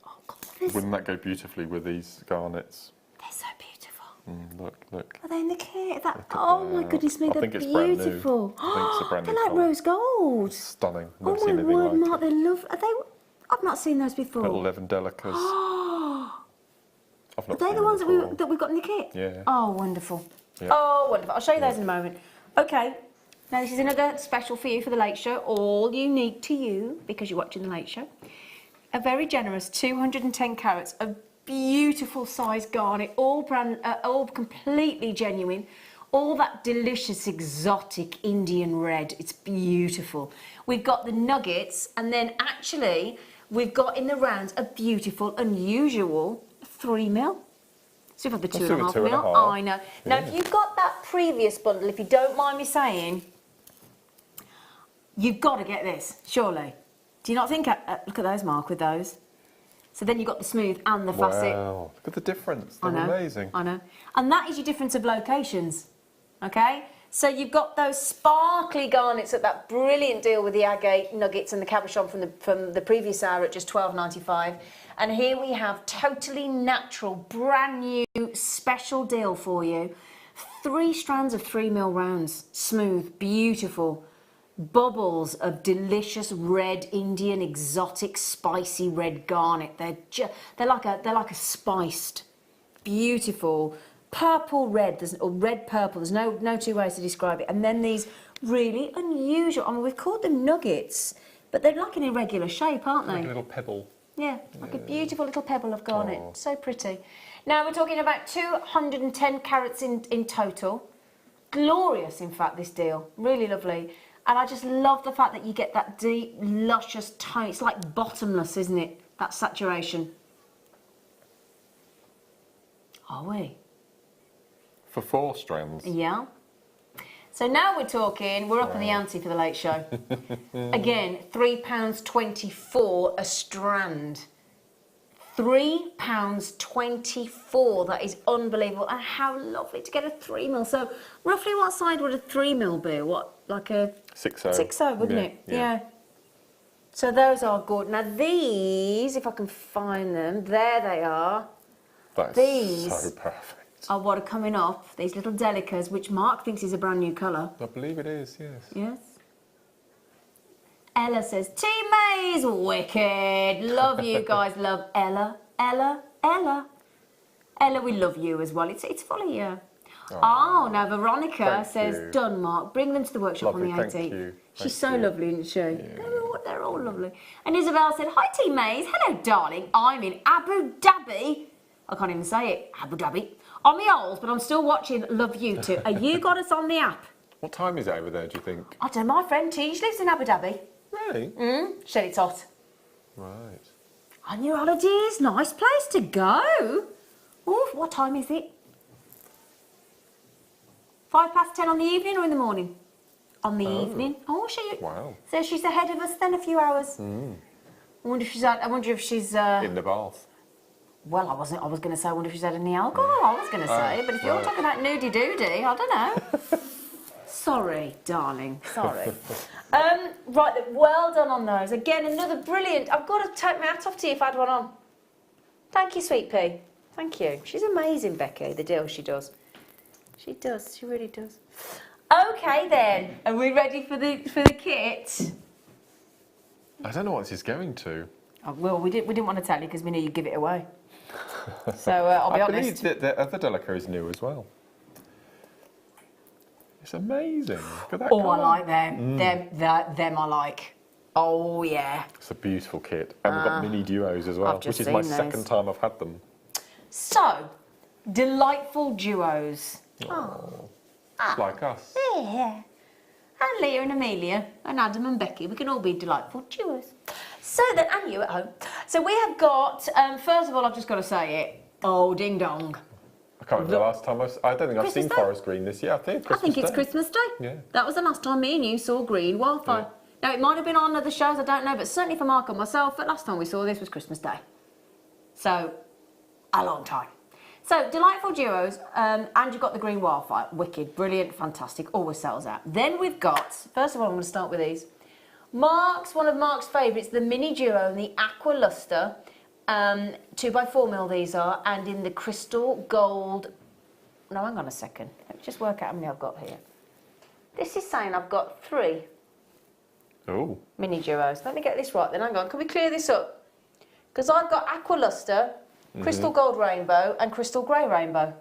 Oh, God, Wouldn't that go beautifully with these garnets? They're so beautiful. Look. Are they in the kit? Oh my goodness me, I they're think it's brand new. beautiful. I think it's a brand new They're like colour. rose gold. Stunning. Oh Never my seen anything word, like Mark, it. they're lovely. Are they? I've not seen those before. Little Levendelicas. I've Are not they seen the ones them before. that we've got in the kit? Yeah. Oh, wonderful. Yeah. Oh, wonderful. I'll show you those in a moment. Okay. Now, this is another special for you for the Late Show, all unique to you because you're watching the Late Show. A very generous 210 carats of beautiful size garnet, all completely genuine. All that delicious, exotic Indian red. It's beautiful. We've got the nuggets, and then actually, we've got in the rounds a beautiful, unusual 3 mil. So you've had the 2.5 mil. I know. Now, if you've got that previous bundle, if you don't mind me saying, you've got to get this, surely. Do you not think? Look at those, Mark, with those. So then you've got the smooth and the facet. Wow, look at the difference. They're I know, amazing. I know. And that is your difference of locations, okay? So you've got those sparkly garnets at that brilliant deal with the agate nuggets and the cabochon from the previous hour at just $12.95. And here we have totally natural, brand new, special deal for you. 3 strands of 3 mil rounds, smooth, beautiful. Bubbles of delicious red Indian exotic spicy red garnet. They're like a spiced, beautiful purple red. Or red purple. There's no two ways to describe it. And then these really unusual. I mean, we've called them nuggets, but they're like an irregular shape, aren't they? Like a little pebble. Yeah, like a beautiful little pebble of garnet. Oh. So pretty. Now we're talking about 210 carats in total. Glorious, in fact, this deal. Really lovely. And I just love the fact that you get that deep, luscious tone. It's like bottomless, isn't it? That saturation. Are we? For 4 strands? Yeah. So now we're talking, we're up in the ante for the Late Show. Again, £3.24 a strand. £3.24. That is unbelievable. And how lovely to get a 3mm. So roughly what size would a 3mm be? What, like a 6.0. 6.0, wouldn't it? Yeah. So those are good. Now these, if I can find them, there they are. That is These so perfect. are what are coming up. These little delicas, which Mark thinks is a brand new colour. I believe it is, yes. Yes. Ella says, Team May's wicked. Love you guys. Love Ella. Ella. Ella, we love you as well. It's fully, yeah. Oh, now Veronica says, you. done, Mark. Bring them to the workshop Lovely, on the 18th. thank you. She's Thank so you. lovely, isn't she? Yeah. They're all lovely. And Isabel said, hi, Team Mays. Hello, darling. I'm in Abu Dhabi. I can't even say it. Abu Dhabi. On my old, but I'm still watching Love You Too. Are you got us on the app? What time is it over there, do you think? I don't know. My friend Tish lives in Abu Dhabi. Really? She said it's hot. Right. On your holidays, nice place to go. Oh, what time is it? 10:05 on the evening or in the morning? On the evening. Oh, Wow. So she's ahead of us then a few hours. I wonder if she's In the bath. Well, I was going to say, I wonder if she's had any alcohol. I was going to say, but if you're talking about nudie doody, I don't know. Sorry, darling. Sorry. Right, then, well done on those. Again, another brilliant. I've got to take my hat off to you if I had one on. Thank you, Sweet Pea. Thank you. She's amazing, Becky, the deal she does. She does. She really does. Okay, then. Are we ready for the kit? I don't know what this is going to. Oh, well, we didn't want to tell you because we knew you'd give it away. So I'll be honest. I believe that the other Delica is new as well. It's amazing. Look at that Oh, colour. I like them. Them I like. Oh, yeah. It's a beautiful kit. And we've got mini duos as well, I've just which is my seen those. second time I've had them. So, delightful duos. It's like us. Yeah. And Leah and Amelia and Adam and Becky. We can all be delightful duos. So then, and you at home. So we have got, first of all, I've just got to say it. Oh, ding dong. I can't remember the last time I don't think I've seen Christmas Day? forest green this year. I think It's Christmas Day. Yeah. That was the last time me and you saw green wildfire. Yeah. Now, it might have been on other shows, I don't know, but certainly for Mark and myself, the last time we saw this was Christmas Day. So, a long time. So, delightful duos, and you've got the green wildfire. Wicked, brilliant, fantastic, always sells out. Then we've got, first of all, I'm going to start with these. One of Mark's favourites, the mini duo and the aqua luster. 2x4mm these are, and in the crystal gold. No, hang on a second. Let me just work out how many I've got here. This is saying I've got 3 Oh. mini duos. Let me get this right then. Hang on. Can we clear this up? Because I've got aqua luster, crystal gold rainbow, and crystal grey rainbow.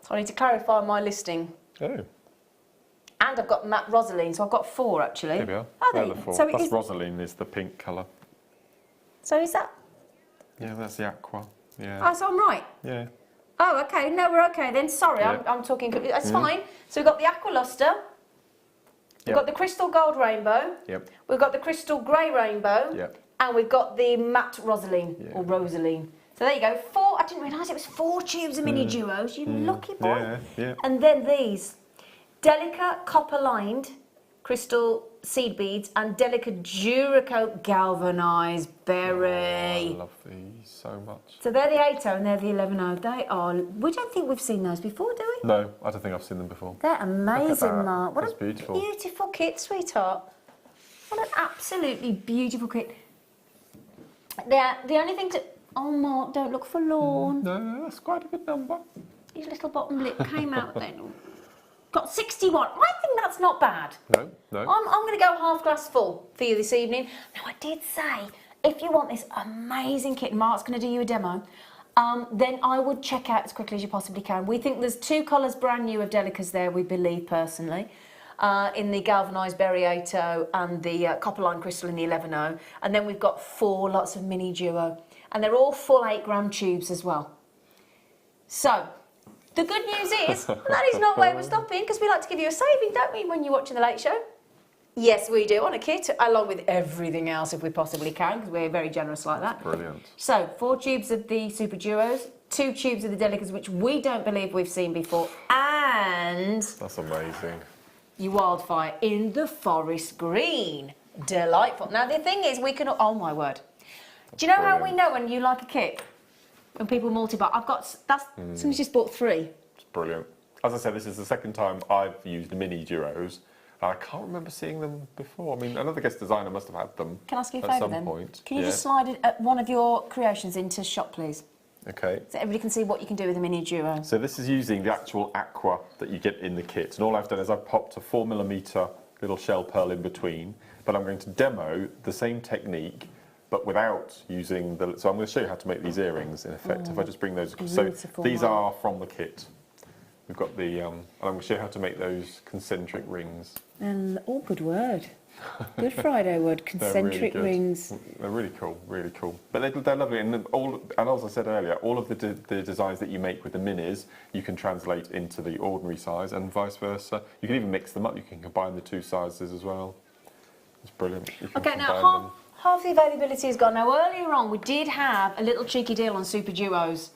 So I need to clarify my listing. Oh. And I've got matte rosaline, so I've got 4 actually. There we are. Oh, They're there the you- 4. so it That's is- Rosaline is the pink colour. So is that? Yeah, that's the aqua. Yeah. Oh, so I'm right. Yeah. Oh, okay. No, we're okay then. Sorry, Yeah. I'm talking. That's fine. So we've got the aqua luster. We've got the crystal gold rainbow. Yep. We've got the crystal grey rainbow. Yep. And we've got the matte rosaline or Yeah. rosaline. So there you go. 4. I didn't realise it was 4 tubes of mini duos. You lucky boy. Yeah, yeah. And then these Delica copper lined crystal seed beads and Delica Duracoat galvanised berry. I love these so much. So they're the 8.0 and they're the 11.0. They are. We don't think we've seen those before, do we? No, I don't think I've seen them before. They're amazing, that. Mark. What That's a beautiful. beautiful kit, sweetheart. What an absolutely beautiful kit. The only thing to... Oh, Mark, don't look forlorn. No, that's quite a good number. His little bottom lip came out then. Got 61. I think that's not bad. No, no. I'm going to go half glass full for you this evening. Now, I did say, if you want this amazing kit, Mark's going to do you a demo, then I would check out as quickly as you possibly can. We think there's 2 colours brand new of Delicas there, we believe personally, in the galvanised berry 8.0 and the copper line crystal in the 11.0. And then we've got 4 lots of mini duo. And they're all full 8-gram tubes as well. So, the good news is, that is not where we're stopping, because we like to give you a saving, don't we, when you're watching The Late Show? Yes, we do, on a kit, along with everything else if we possibly can, because we're very generous like that. Brilliant. So, 4 tubes of the Super Duos, 2 tubes of the Delicas, which we don't believe we've seen before, and That's amazing. your wildfire in the forest green. Delightful. Now, the thing is, we can... Oh, my word. Do you know how we know when you like a kit? When people multi-buy. Somebody's just bought 3. It's brilliant. As I said, this is the second time I've used mini duos. I can't remember seeing them before. I mean, another guest designer must have had them. Can I ask you a at favour some then? point. Can you just slide one of your creations into shot, please? Okay. So everybody can see what you can do with a mini duo. So this is using the actual aqua that you get in the kit. And all I've done is I've popped a 4mm little shell pearl in between. But I'm going to demo the same technique, but without using the... So I'm going to show you how to make these earrings, in effect. If I just bring those... So these are from the kit. We've got the... and I'm going to show you how to make those concentric rings. And good word. Good Friday word, concentric rings. They're really cool, really cool. But they're lovely, and as I said earlier, all of the designs that you make with the minis, you can translate into the ordinary size, and vice versa. You can even mix them up. You can combine the 2 sizes as well. It's brilliant. Okay, now half the availability is gone. Now earlier on, we did have a little cheeky deal on super duos.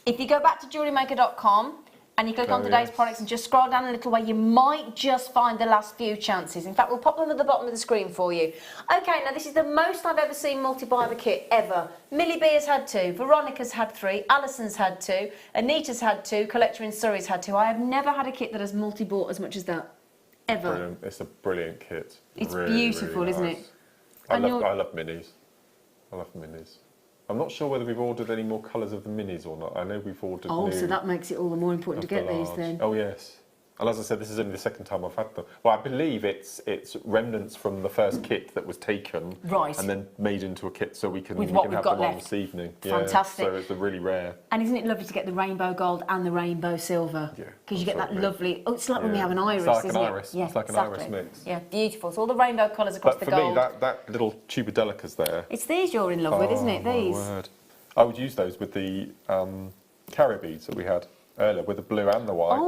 If you go back to JewelleryMaker.com. And you click on today's products and just scroll down a little way, you might just find the last few chances. In fact, we'll pop them at the bottom of the screen for you. Okay, now this is the most I've ever seen multi-buy of a kit, ever. Millie B has had 2, Veronica's had 3, Alison's had 2, Anita's had 2, Collector in Surrey's had 2. I have never had a kit that has multi-bought as much as that, ever. Brilliant. It's a brilliant kit. It's really, beautiful, really isn't nice. it? I love minis. I love minis. I'm not sure whether we've ordered any more colours of the minis or not. I know we've ordered so that makes it all the more important to get these then. Oh, yes. And as I said, this is only the second time I've had them. Well, I believe it's remnants from the first kit that was taken and then made into a kit, so we can have them on this evening. Fantastic. Yeah, so it's a really rare. And isn't it lovely to get the rainbow gold and the rainbow silver? Yeah. Because you get that lovely. Oh, it's like when we have an iris, it's like isn't an it? iris. Yeah, it's like exactly. an iris mix. Yeah, beautiful. So all the rainbow colours across the gold. But for me, that little tubadelicas there. It's these you're in love with, isn't it? These. My word. I would use those with the carrier beads that we had earlier, with the blue and the white.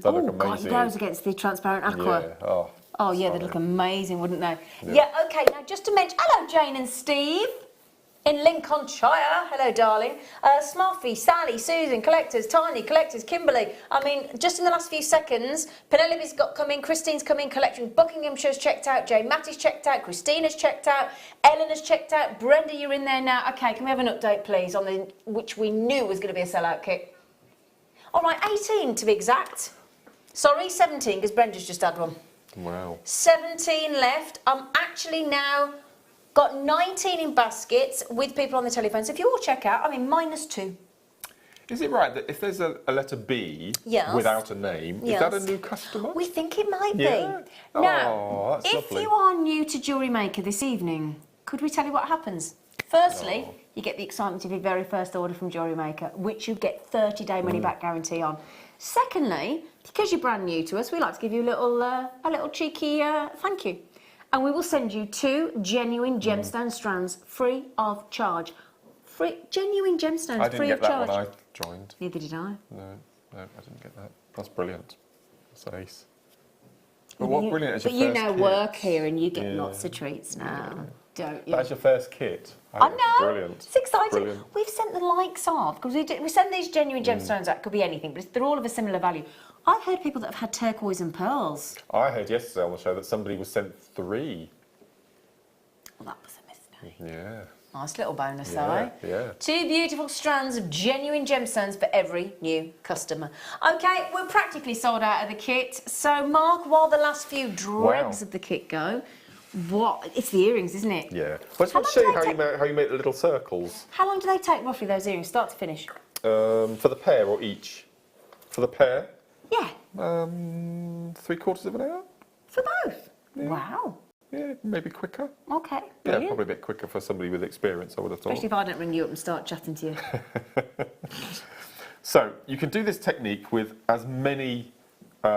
They look amazing. God, those against the transparent aqua. Yeah. Oh yeah, they'd look amazing, wouldn't they? Yeah. Okay. Now, just to mention, hello, Jane and Steve in Lincolnshire. Hello, darling. Smuffy, Sally, Susan, collectors, Tiny, collectors, Kimberly. I mean, just in the last few seconds, Penelope's got come in, Christine's come in, collection, Buckinghamshire's checked out, Jay Matty's checked out, Christina's checked out, Eleanor's checked out, Brenda, you're in there now. Okay, can we have an update, please, on the which we knew was going to be a sellout kit? All right, 18 to be exact. Sorry, 17, because Brenda's just had one. Wow. 17 left. I'm actually now got 19 in baskets with people on the telephone. So if you all check out, I mean, -2. Is it right that if there's a letter B without a name, is that a new customer? We think it might be. Yeah. Now, that's if lovely. you are new to Jewellery Maker this evening, could we tell you what happens? Firstly, you get the excitement of your very first order from Jewellery Maker, which you get 30-day money-back guarantee on. Secondly, because you're brand new to us, we like to give you a little cheeky thank you. And we will send you 2 genuine gemstone strands free of charge. Genuine gemstones free of charge. I didn't get that when I joined. Neither did I. No, I didn't get that. That's brilliant. That's ace. But what brilliant is your first kit? But you now work here and you get lots of treats now, don't you? That's your first kit. I know. Brilliant. It's exciting. Brilliant. We've sent the likes of, because we send these genuine gemstones out, could be anything, but they're all of a similar value. I've heard people that have had turquoise and pearls. I heard yesterday on the show that somebody was sent 3. Well, that was a mistake. Yeah. Nice little bonus, though, eh? Yeah. 2 beautiful strands of genuine gemstones for every new customer. Okay, we're practically sold out of the kit. So, Mark, while the last few dregs of the kit go, it's the earrings, isn't it? Yeah. Well, I just want to show you how you make the little circles. How long do they take, roughly, those earrings, start to finish? For the pair or each? For the pair? Yeah. 3/4 of an hour? For both? Yeah. Wow. Yeah, maybe quicker. Okay, Yeah, brilliant. probably a bit quicker for somebody with experience, I would have thought. Especially if I don't ring you up and start chatting to you. So, you can do this technique with as many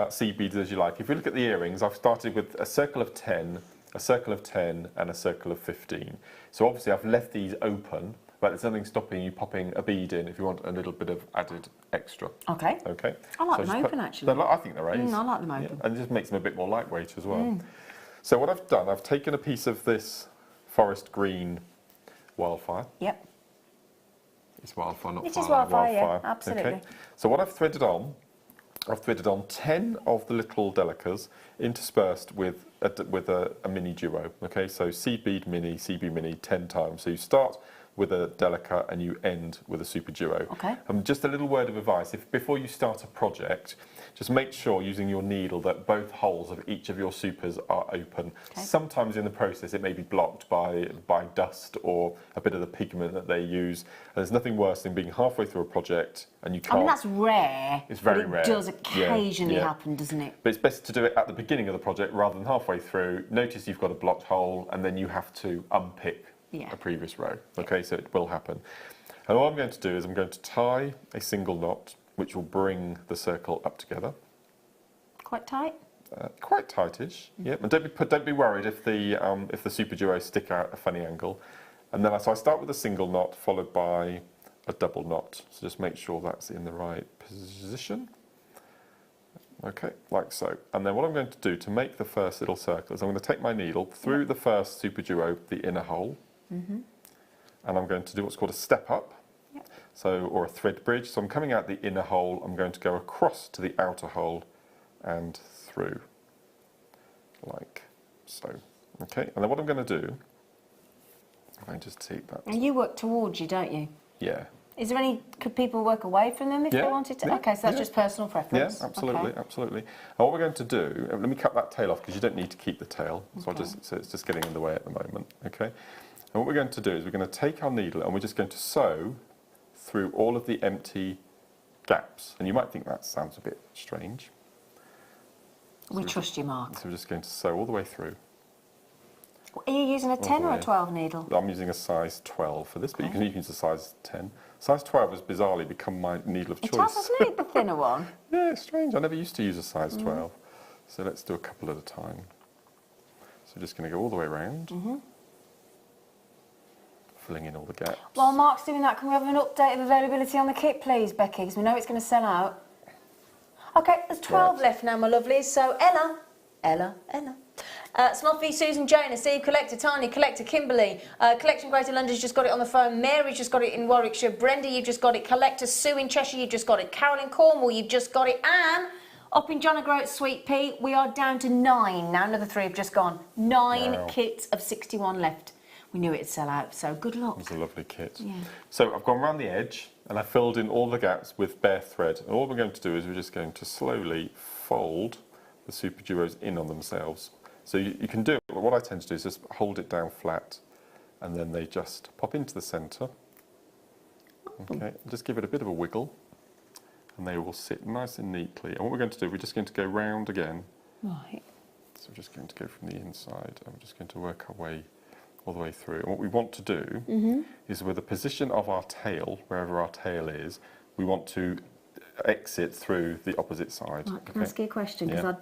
seed beads as you like. If you look at the earrings, I've started with a circle of 10, a circle of 10, and a circle of 15. So obviously I've left these open, but there's nothing stopping you popping a bead in if you want a little bit of added extra. Okay. Okay. I like them open, actually. I think they're ace. I like them open. And it just makes them a bit more lightweight as well. So what I've done, I've taken a piece of this forest green wildfire. Yep. It's wildfire, not It fire. is wildfire, yeah, absolutely. Okay. So what I've threaded on 10 of the little delicas interspersed with a mini duo. Okay, so seed bead mini, 10 times. So you start with a delica and you end with a super duo. Okay. Just a little word of advice, if before you start a project, just make sure using your needle that both holes of each of your supers are open. Okay. Sometimes in the process it may be blocked by dust or a bit of the pigment that they use. And there's nothing worse than being halfway through a project and you can't... I mean, that's rare. It's very but rare. It does occasionally Yeah. happen, doesn't it? But it's best to do it at the beginning of the project rather than halfway through. Notice you've got a blocked hole and then you have to unpick a previous row. Okay, so it will happen. And what I'm going to do is I'm going to tie a single knot which will bring the circle up together. Quite tight? Quite tightish, yeah. And don't be worried if the super duos stick out a funny angle. And then so I start with a single knot followed by a double knot. So just make sure that's in the right position. Okay, like so. And then what I'm going to do to make the first little circle is I'm going to take my needle through the first super duo, the inner hole, and I'm going to do what's called a step up, or a thread bridge. So I'm coming out the inner hole, I'm going to go across to the outer hole and through, like so. Okay, and then what I'm going to do, if I just take that. And you work towards you, don't you? Yeah. Is there any, could people work away from them if they wanted to? Yeah, okay, so that's just personal preference. Yeah, absolutely, okay. absolutely. And what we're going to do, let me cut that tail off because you don't need to keep the tail, so so it's just getting in the way at the moment, okay? And what we're going to do is we're going to take our needle and we're just going to sew through all of the empty gaps. And you might think that sounds a bit strange. We trust you, Mark. So we're just going to sew all the way through. Are you using a 10 or a 12 needle? I'm using a size 12 for this, but you can use a size 10. Size 12 has bizarrely become my needle of choice. It has, hasn't it, the thinner one? Yeah, it's strange. I never used to use a size 12. So let's do a couple at a time. So we're just going to go all the way around. Filling in all the gaps. While Mark's doing that, can we have an update of availability on the kit, please, Becky? Because we know it's going to sell out. Okay, there's 12 left now, my lovelies. So Ella. Snuffy, Susan, Jane, Steve, Collector, Tanya, Collector, Kimberly, Collection Greater London's just got it on the phone, Mary's just got it in Warwickshire, Brenda, you've just got it, Collector, Sue in Cheshire, you've just got it, Carolyn Cornwall, you've just got it, Anne, up in John O'Groat, Sweet Pea, we are down to 9 now, another 3 have just gone. 9 kits of 61 left. We knew it'd sell out, so good luck. It's a lovely kit. Yeah. So I've gone around the edge and I filled in all the gaps with bare thread. And all we're going to do is we're just going to slowly fold the super duos in on themselves. So you can do it, but what I tend to do is just hold it down flat and then they just pop into the centre. Okay, just give it a bit of a wiggle and they will sit nice and neatly. And what we're going to do, we're just going to go round again. Right. So we're just going to go from the inside and we're just going to work our way all the way through. And what we want to do is with the position of our tail, wherever our tail is, we want to exit through the opposite side. Right, can I ask you a question? Because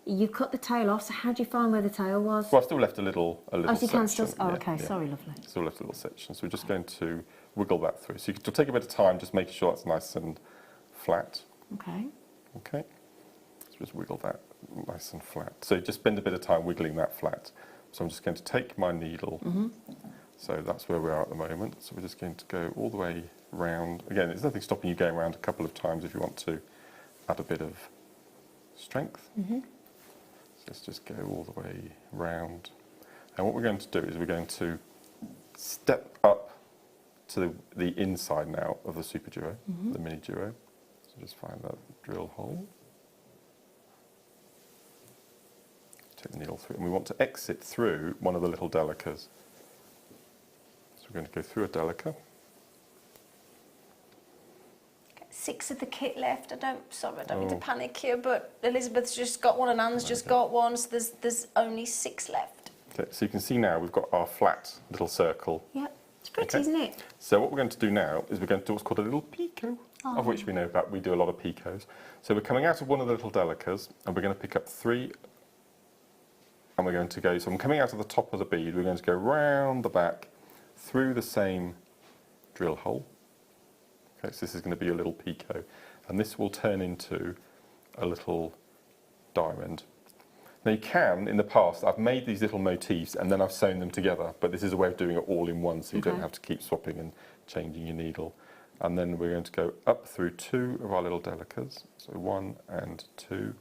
you cut the tail off, so how do you find where the tail was? Well, I've still left a little so you section. can still... Oh, okay, sorry, lovely. Still left a little section. So we're just going to wiggle that through. So it'll take a bit of time, just making sure that's nice and flat. Okay. Okay. So just wiggle that nice and flat. So just spend a bit of time wiggling that flat. So I'm just going to take my needle. So that's where we are at the moment. So we're just going to go all the way round. Again, there's nothing stopping you going around a couple of times if you want to add a bit of strength. So let's just go all the way round. And what we're going to do is we're going to step up to the inside now of the super duo, the mini duo. So just find that drill hole. Take the needle through, and we want to exit through one of the little delicas. So we're going to go through a delica. 6 of the kit left. I don't mean to panic here, but Elizabeth's just got one and Anne's just got one, so there's only 6 left. Okay, so you can see now we've got our flat little circle. Yeah, it's pretty, isn't it? So what we're going to do now is we're going to do what's called a little picot, of which we know about. We do a lot of picots. So we're coming out of one of the little delicas, and we're going to pick up 3. And we're going to go, so I'm coming out of the top of the bead, we're going to go round the back through the same drill hole. Okay, so this is going to be a little picot, and this will turn into a little diamond. Now you can, in the past, I've made these little motifs and then I've sewn them together, but this is a way of doing it all in one, so you don't have to keep swapping and changing your needle. And then we're going to go up through 2 of our little delicas, so 1 and 2.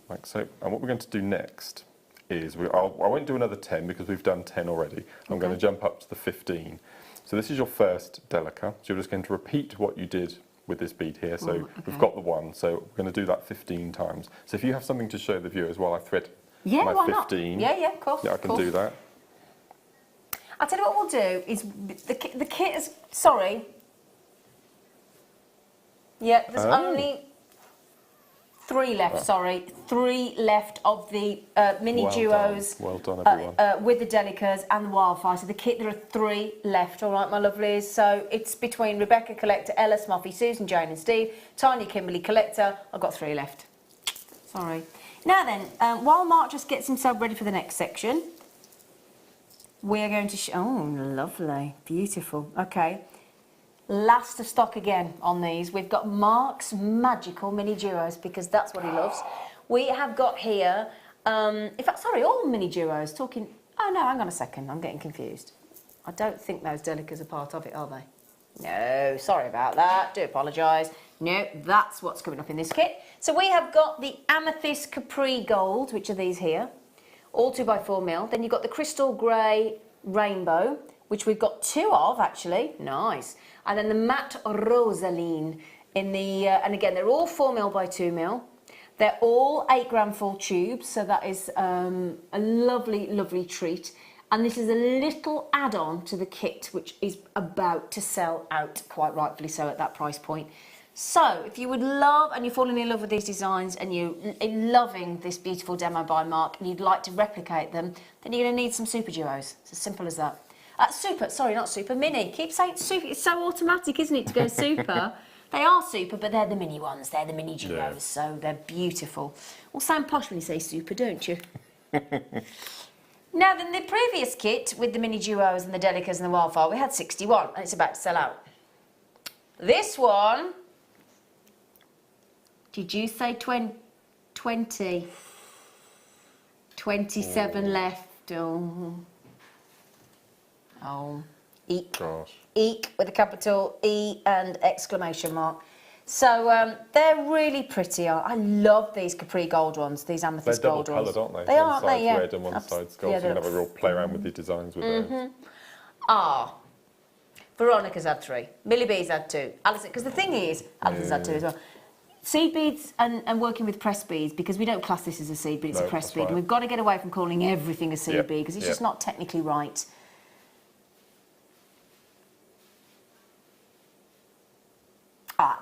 Like so. And what we're going to do next is, I won't do another 10 because we've done 10 already. I'm going to jump up to the 15. So this is your first delica. So you're just going to repeat what you did with this bead here. So we've got the 1, so we're going to do that 15 times. So if you have something to show the viewers while I thread my 15. Yeah, of course. Yeah, I can do that. I'll tell you what we'll do is the kit is, sorry. Yeah, there's only 3 left, sorry. 3 left of the mini duos. Well done, everyone. With the delicas and the wildfire. So the kit, there are 3 left, all right, my lovelies. So it's between Rebecca Collector, Ella Smuffy, Susan, Jane and Steve, Tanya Kimberly Collector. I've got 3 left. Sorry. Now then, while Mark just gets himself ready for the next section, we're going to oh, lovely, beautiful. Okay. Last of stock again on these. We've got Mark's magical mini duos because that's what he loves. We have got here, in fact, sorry, all mini duos talking. Oh no, hang on a second, I'm getting confused. I don't think those delicas are part of it, are they? No, sorry about that, do apologise. No, that's what's coming up in this kit. So we have got the Amethyst Capri Gold, which are these here, all 2x4mm. Then you've got the Crystal Grey Rainbow, which we've got 2 of actually, nice. And then the Matte Rosaline in the, and again, they're all 4mm by 2mm. They're all 8-gram full tubes, so that is a lovely, lovely treat. And this is a little add-on to the kit, which is about to sell out, quite rightfully so, at that price point. So, if you would love, and you're falling in love with these designs, and you're loving this beautiful demo by Mark, and you'd like to replicate them, then you're going to need some super duos. It's as simple as that. Super, sorry, not super, mini. Keep saying super, it's so automatic, isn't it, to go super? They are super, but they're the mini ones. They're the mini duos, so they're beautiful. Well, sound posh when you say super, don't you? Now, then, the previous kit with the mini duos and the delicas and the wildfire, we had 61, and it's about to sell out. This one, did you say 20? 27 left. Oh, eek. Gosh. Eek with a capital E and exclamation mark. So they're really pretty. I love these Capri Gold ones, these amethyst gold ones. They're double coloured, aren't they? They are, aren't they? Yeah. One side's red and one side's gold, so you can have a real play around with your designs with those. Ah, Veronica's had 3. Millie B's had 2. Alison, because the thing is, Alison's had 2 as well. Seed beads and working with press beads, because we don't class this as a seed bead, it's a press bead. Right. And we've got to get away from calling everything a seed bead, because it's just not technically right.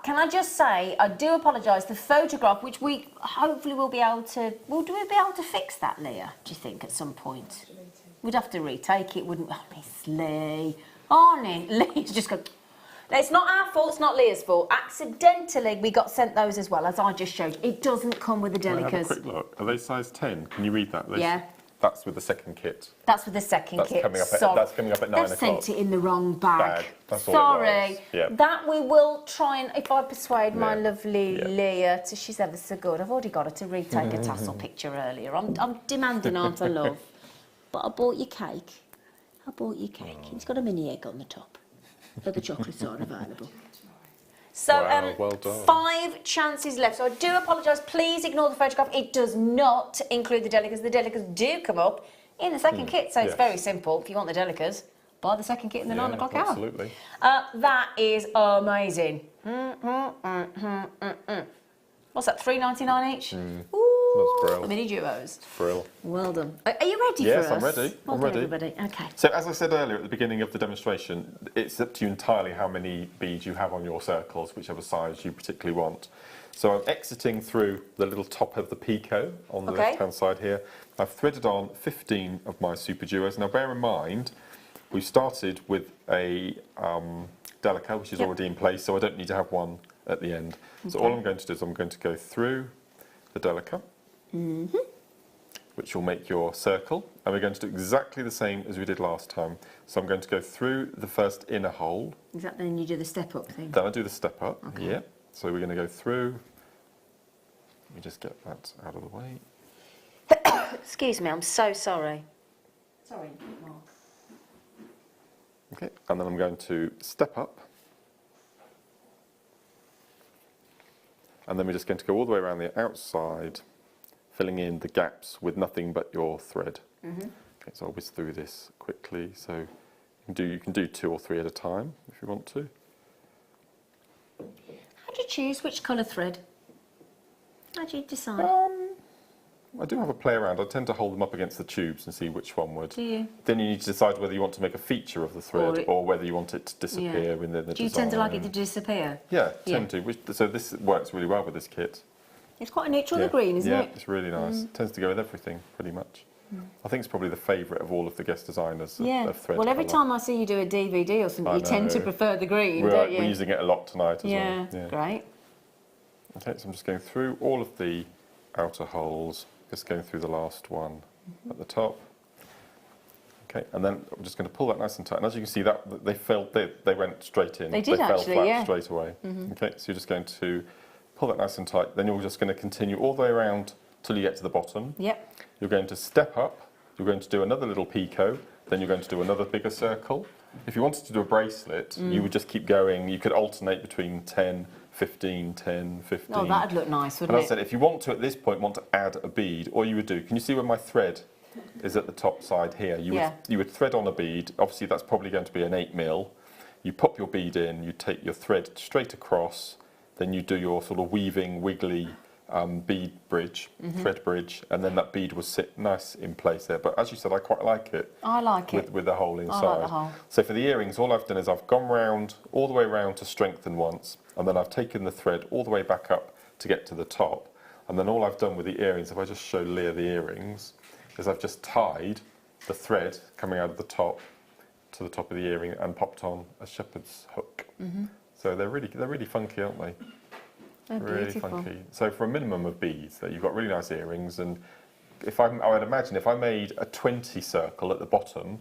Can I just say, I do apologise, the photograph, which we hopefully will be able to, will we be able to fix that, Leah, do you think, at some point? We'd have to retake it, wouldn't we? Oh, Miss Lee. Oh, Leah's just going, it's not our fault, it's not Leah's fault. Accidentally, we got sent those as well, as I just showed you. It doesn't come with the delicas. Have a quick look. Are they size 10? Can you read that? Yeah. That's with the second kit. That's with the second kit. That's coming up at 9 o'clock. They've sent it in the wrong bag. That's all Sorry. it was. Yeah. That we will try and, if I persuade my lovely Leah, to, she's ever so good. I've already got her to retake a tassel picture earlier. I'm demanding, aren't I, love? But I bought you cake. I bought you cake. It's got a mini egg on the top. But the chocolates are available. So, well done. 5 chances left. So I do apologise. Please ignore the photograph. It does not include the delicas. The delicas do come up in the second kit. So it's very simple. If you want the delicas, buy the second kit in the 9 o'clock hour. Absolutely. That is amazing. What's that, $3.99 each? Ooh, that's brilliant. mini duos. Brilliant. Well done. Are you ready for us? Yes, I'm ready. Well I'm done, ready. everybody. Okay. So as I said earlier at the beginning of the demonstration, it's up to you entirely how many beads you have on your circles, whichever size you particularly want. So I'm exiting through the little top of the picot on the left-hand side here. I've threaded on 15 of my super duos. Now bear in mind, we started with a delica, which is already in place, so I don't need to have one at the end. So all I'm going to do is I'm going to go through the delica, which will make your circle, and we're going to do exactly the same as we did last time. So I'm going to go through the first inner hole. Is that then you do the step up thing? Then I do the step up, So we're going to go through. Let me just get that out of the way. Excuse me, I'm so sorry. Sorry, Mark. Okay, and then I'm going to step up. And then we're just going to go all the way around the outside filling in the gaps with nothing but your thread. Okay, so I'll whiz through this quickly. So you can do 2 or 3 at a time if you want to. How do you choose which colour thread? How do you decide? I do have a play around. I tend to hold them up against the tubes and see which one would. Do you? Then you need to decide whether you want to make a feature of the thread or whether you want it to disappear within the design. Do you tend to like it to disappear? Yeah, tend to. So this works really well with this kit. It's quite a neutral green, isn't it? Yeah, it's really nice. It tends to go with everything, pretty much. I think it's probably the favourite of all of the guest designers of thread Well, every colour. time I see you do a DVD or something, you tend to prefer the green, don't you? We're using it a lot tonight as well. Yeah, great. Okay, so I'm just going through all of the outer holes, just going through the last one at the top. Okay, and then I'm just going to pull that nice and tight. And as you can see, that they went straight in. They did fell actually, flat straight away. Okay, so you're just going to pull that nice and tight. Then you're just going to continue all the way around till you get to the bottom. Yep. You're going to step up. You're going to do another little picot. Then you're going to do another bigger circle. If you wanted to do a bracelet, you would just keep going. You could alternate between 10, 15, 10, 15. Oh, that'd look nice, wouldn't And I said, if you want to, at this point, want to add a bead, all you would do, can you see where my thread is at the top side here? You would thread on a bead. Obviously, that's probably going to be an 8mm. You pop your bead in, you take your thread straight across, then you do your sort of weaving, wiggly bead bridge, thread bridge, and then that bead will sit nice in place there. But as you said, I quite like it. I like it. With the hole inside. I like the hole. So for the earrings, all I've done is I've gone round, all the way round to strengthen once, and then I've taken the thread all the way back up to get to the top. And then all I've done with the earrings, if I just show Leah the earrings, is I've just tied the thread coming out of the top to the top of the earring and popped on a shepherd's hook. So they're really funky, aren't they? They're really beautiful. funky. So for a minimum of beads, that you've got really nice earrings, and I would imagine if I made a 20 circle at the bottom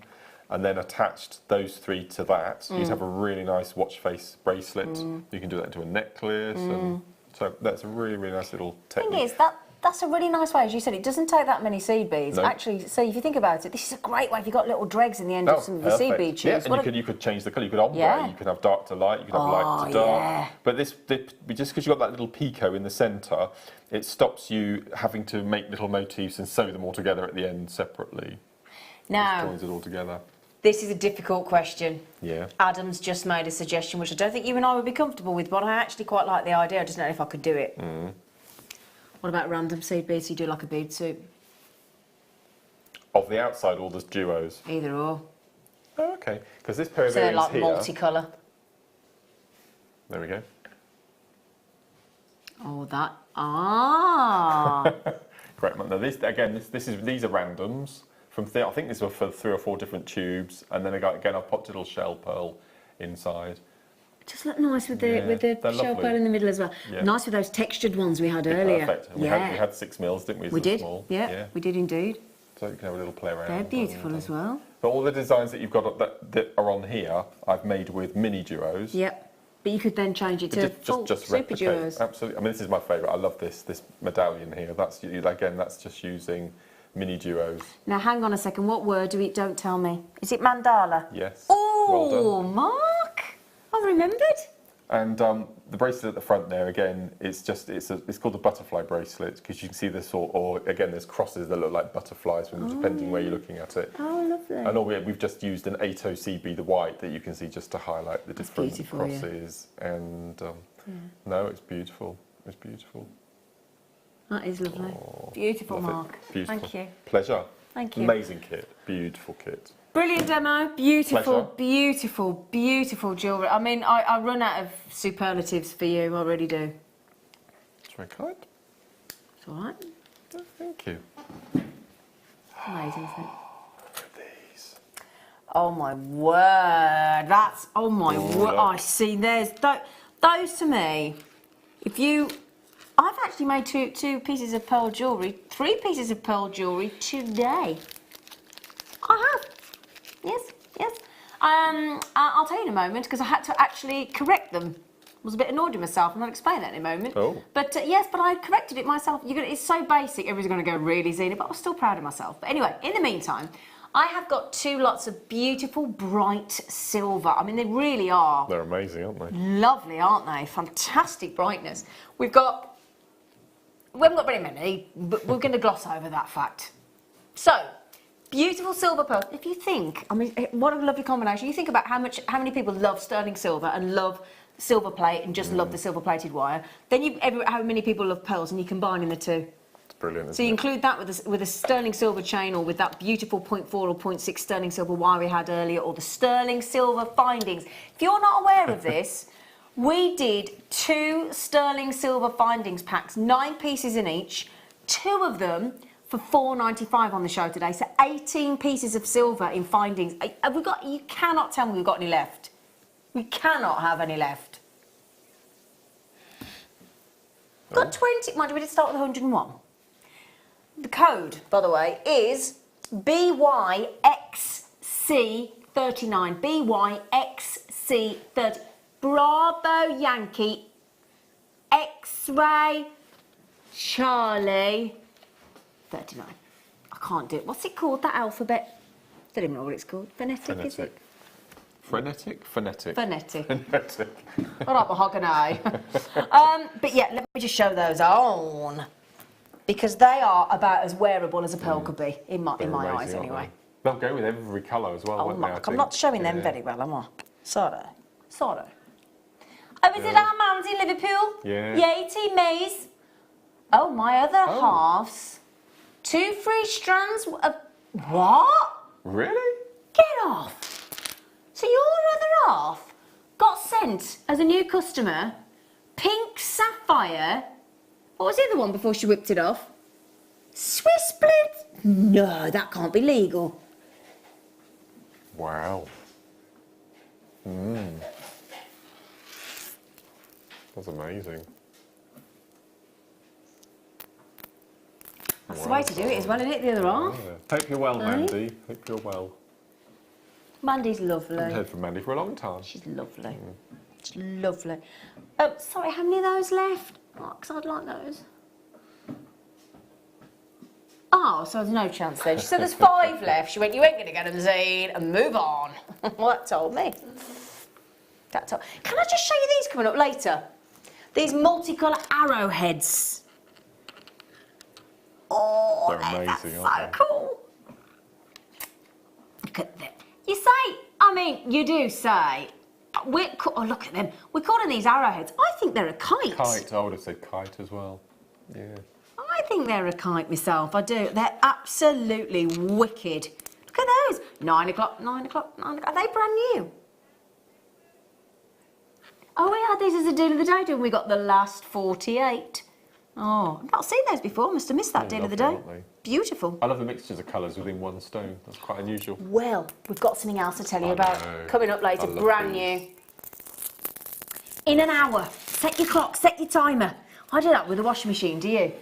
and then attached those 3 to that, you'd have a really nice watch face bracelet. You can do that into a necklace, and so that's a really nice little technique. The thing is, that's a really nice way, as you said, it doesn't take that many seed beads. No. Actually, so if you think about it, this is a great way if you've got little dregs in the end of some of the seed bead tubes. Yeah, and you could change the colour, you could ombre, you could have dark to light, you could have light to dark. But just because you've got that little picot in the centre, it stops you having to make little motifs and sew them all together at the end separately. Now, it joins it all together. This is a difficult question. Yeah. Adam's just made a suggestion, which I don't think you and I would be comfortable with, but I actually quite like the idea. I just don't know if I could do it. What about random seed beads? You do like a bead soup? Of the outside, all the duos. Either or. Oh, okay. Because this pair of So earrings like here. multicolour. There we go. Oh, that. Ah. Great. Now these are randoms from. I think these were for 3 or 4 different tubes, and then again I've popped a little shell pearl inside. Just look nice with the shell pearl in the middle as well. Yeah. Nice with those textured ones we had earlier. Perfect. And we had 6mm, didn't we? We did. Small. Yeah, we did indeed. So you can have a little play around. They're beautiful as well. But all the designs that you've got that are on here, I've made with mini duos. Yep. But you could then change it to full just super replicate. duos. Absolutely. I mean, this is my favourite. I love this medallion here. That's just using mini duos. Now, hang on a second. What word do we? Don't tell me. Is it mandala? Yes. Oh, well done. Mark! I've remembered. And the bracelet at the front there, again, it's called the butterfly bracelet because you can see this, or again, there's crosses that look like butterflies, depending where you're looking at it. Oh, lovely. And we've just used an 80CB, the white, that you can see just to highlight the different crosses. Yeah. And no, it's beautiful. It's beautiful. That is lovely. Oh, beautiful, Mark. Beautiful. Thank you. Pleasure. Thank you. Amazing kit. Beautiful kit. Brilliant demo, beautiful, Pleasure. beautiful, beautiful jewellery. I mean, I run out of superlatives for you, I really do. It's very kind. It's all right. Oh, thank you. Amazing, isn't it? Look at these. Oh my word, that's, oh my word, I see, there's, those to me, I've actually made two pieces of pearl jewellery, 3 pieces of pearl jewellery today. I have. Yes. I'll tell you in a moment because I had to actually correct them. I was a bit annoyed with myself, and I'll explain that in a moment. Oh. But yes, but I corrected it myself. It's so basic, everybody's going to go, really, Zena? But I was still proud of myself. But anyway, in the meantime, I have got 2 lots of beautiful, bright silver. I mean, they really are. They're amazing, aren't they? Lovely, aren't they? Fantastic brightness. We've got We haven't got very many, but we're going to gloss over that fact. So, beautiful silver pearl. If you think, I mean, what a lovely combination. You think about how many people love sterling silver and love silver plate and just love the silver plated wire. Then how many people love pearls, and you combine the two. It's brilliant. So you include that with a sterling silver chain, or with that beautiful 0.4 or 0.6 sterling silver wire we had earlier, or the sterling silver findings. If you're not aware of this, we did 2 sterling silver findings packs, 9 pieces in each, 2 of them for £4.95 on the show today. So 18 pieces of silver in findings. Have we got? You cannot tell me we've got any left. We cannot have any left. Got 20. Mind you, we did start with 101. The code, by the way, is BYXC39. BYXC30. Bravo Yankee X-ray Charlie 39. I can't do it. What's it called, that alphabet? Don't even know what it's called. Phonetic, is it? Phonetic? Phonetic. Phonetic. Phonetic. All right, mahogany. But yeah, let me just show those on. Because they are about as wearable as a pearl could be, in my eyes anyway. They'll go with every colour as well, won't they? Mark, I'm not showing them very well, am I? Sorry. Oh, is it our man's in Liverpool? Yeah. Yay, Team Maze. Oh, my other halves. 2 free strands of... What? Really? Get off. So your other half got sent as a new customer, pink sapphire. What was the other one before she whipped it off? Swiss split? No, that can't be legal. Wow. That's amazing. That's the way to do it as well, isn't it, the other half? Yeah. Hope you're well, Mandy. Hope you're well. Mandy's lovely. I haven't heard from Mandy for a long time. She's lovely. She's lovely. Sorry, how many of those left? Oh, 'cause I'd like those. Oh, so there's no chance then. She said there's 5 left. She went, you ain't going to get them, Zane, and move on. Well, that told me. Can I just show you these coming up later? These multicolour arrowheads. Oh, They're amazing, so aren't they? cool. Look at them. You say, I mean, you do say, oh, look at them. We're calling these arrowheads. I think they're a kite. Kite, I would have said kite as well. Yeah. I think they're a kite myself, I do. They're absolutely wicked. Look at those. 9 o'clock, 9 o'clock, 9 o'clock. Are they brand new? Oh, we had these as a deal of the day, didn't we? Got the last 48. Oh, I've not seen those before. Must have missed that deal of the day. Aren't they? Beautiful. I love the mixtures of colours within one stone. That's quite unusual. Well, we've got something else to tell you I about know. coming up later, I love brand these. new. In an hour. Set your clock, set your timer. I do that with the washing machine, do you?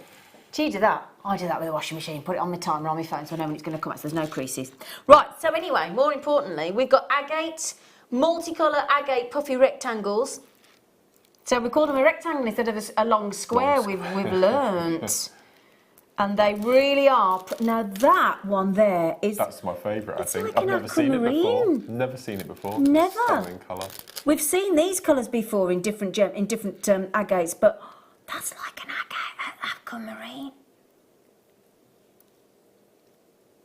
Do you do that? I do that with the washing machine. Put it on my timer on my phone so I know when it's going to come out so there's no creases. Right, so anyway, more importantly, we've got agate, multicolour agate puffy rectangles. So we call them a rectangle instead of a long square, we've learnt. And they really are. Now that one there is... That's my favourite, I think. like I've an never seen it before. aquamarine. Never seen it before. Never. Stunning colour. We've seen these colours before in different agates, but that's like an aquamarine.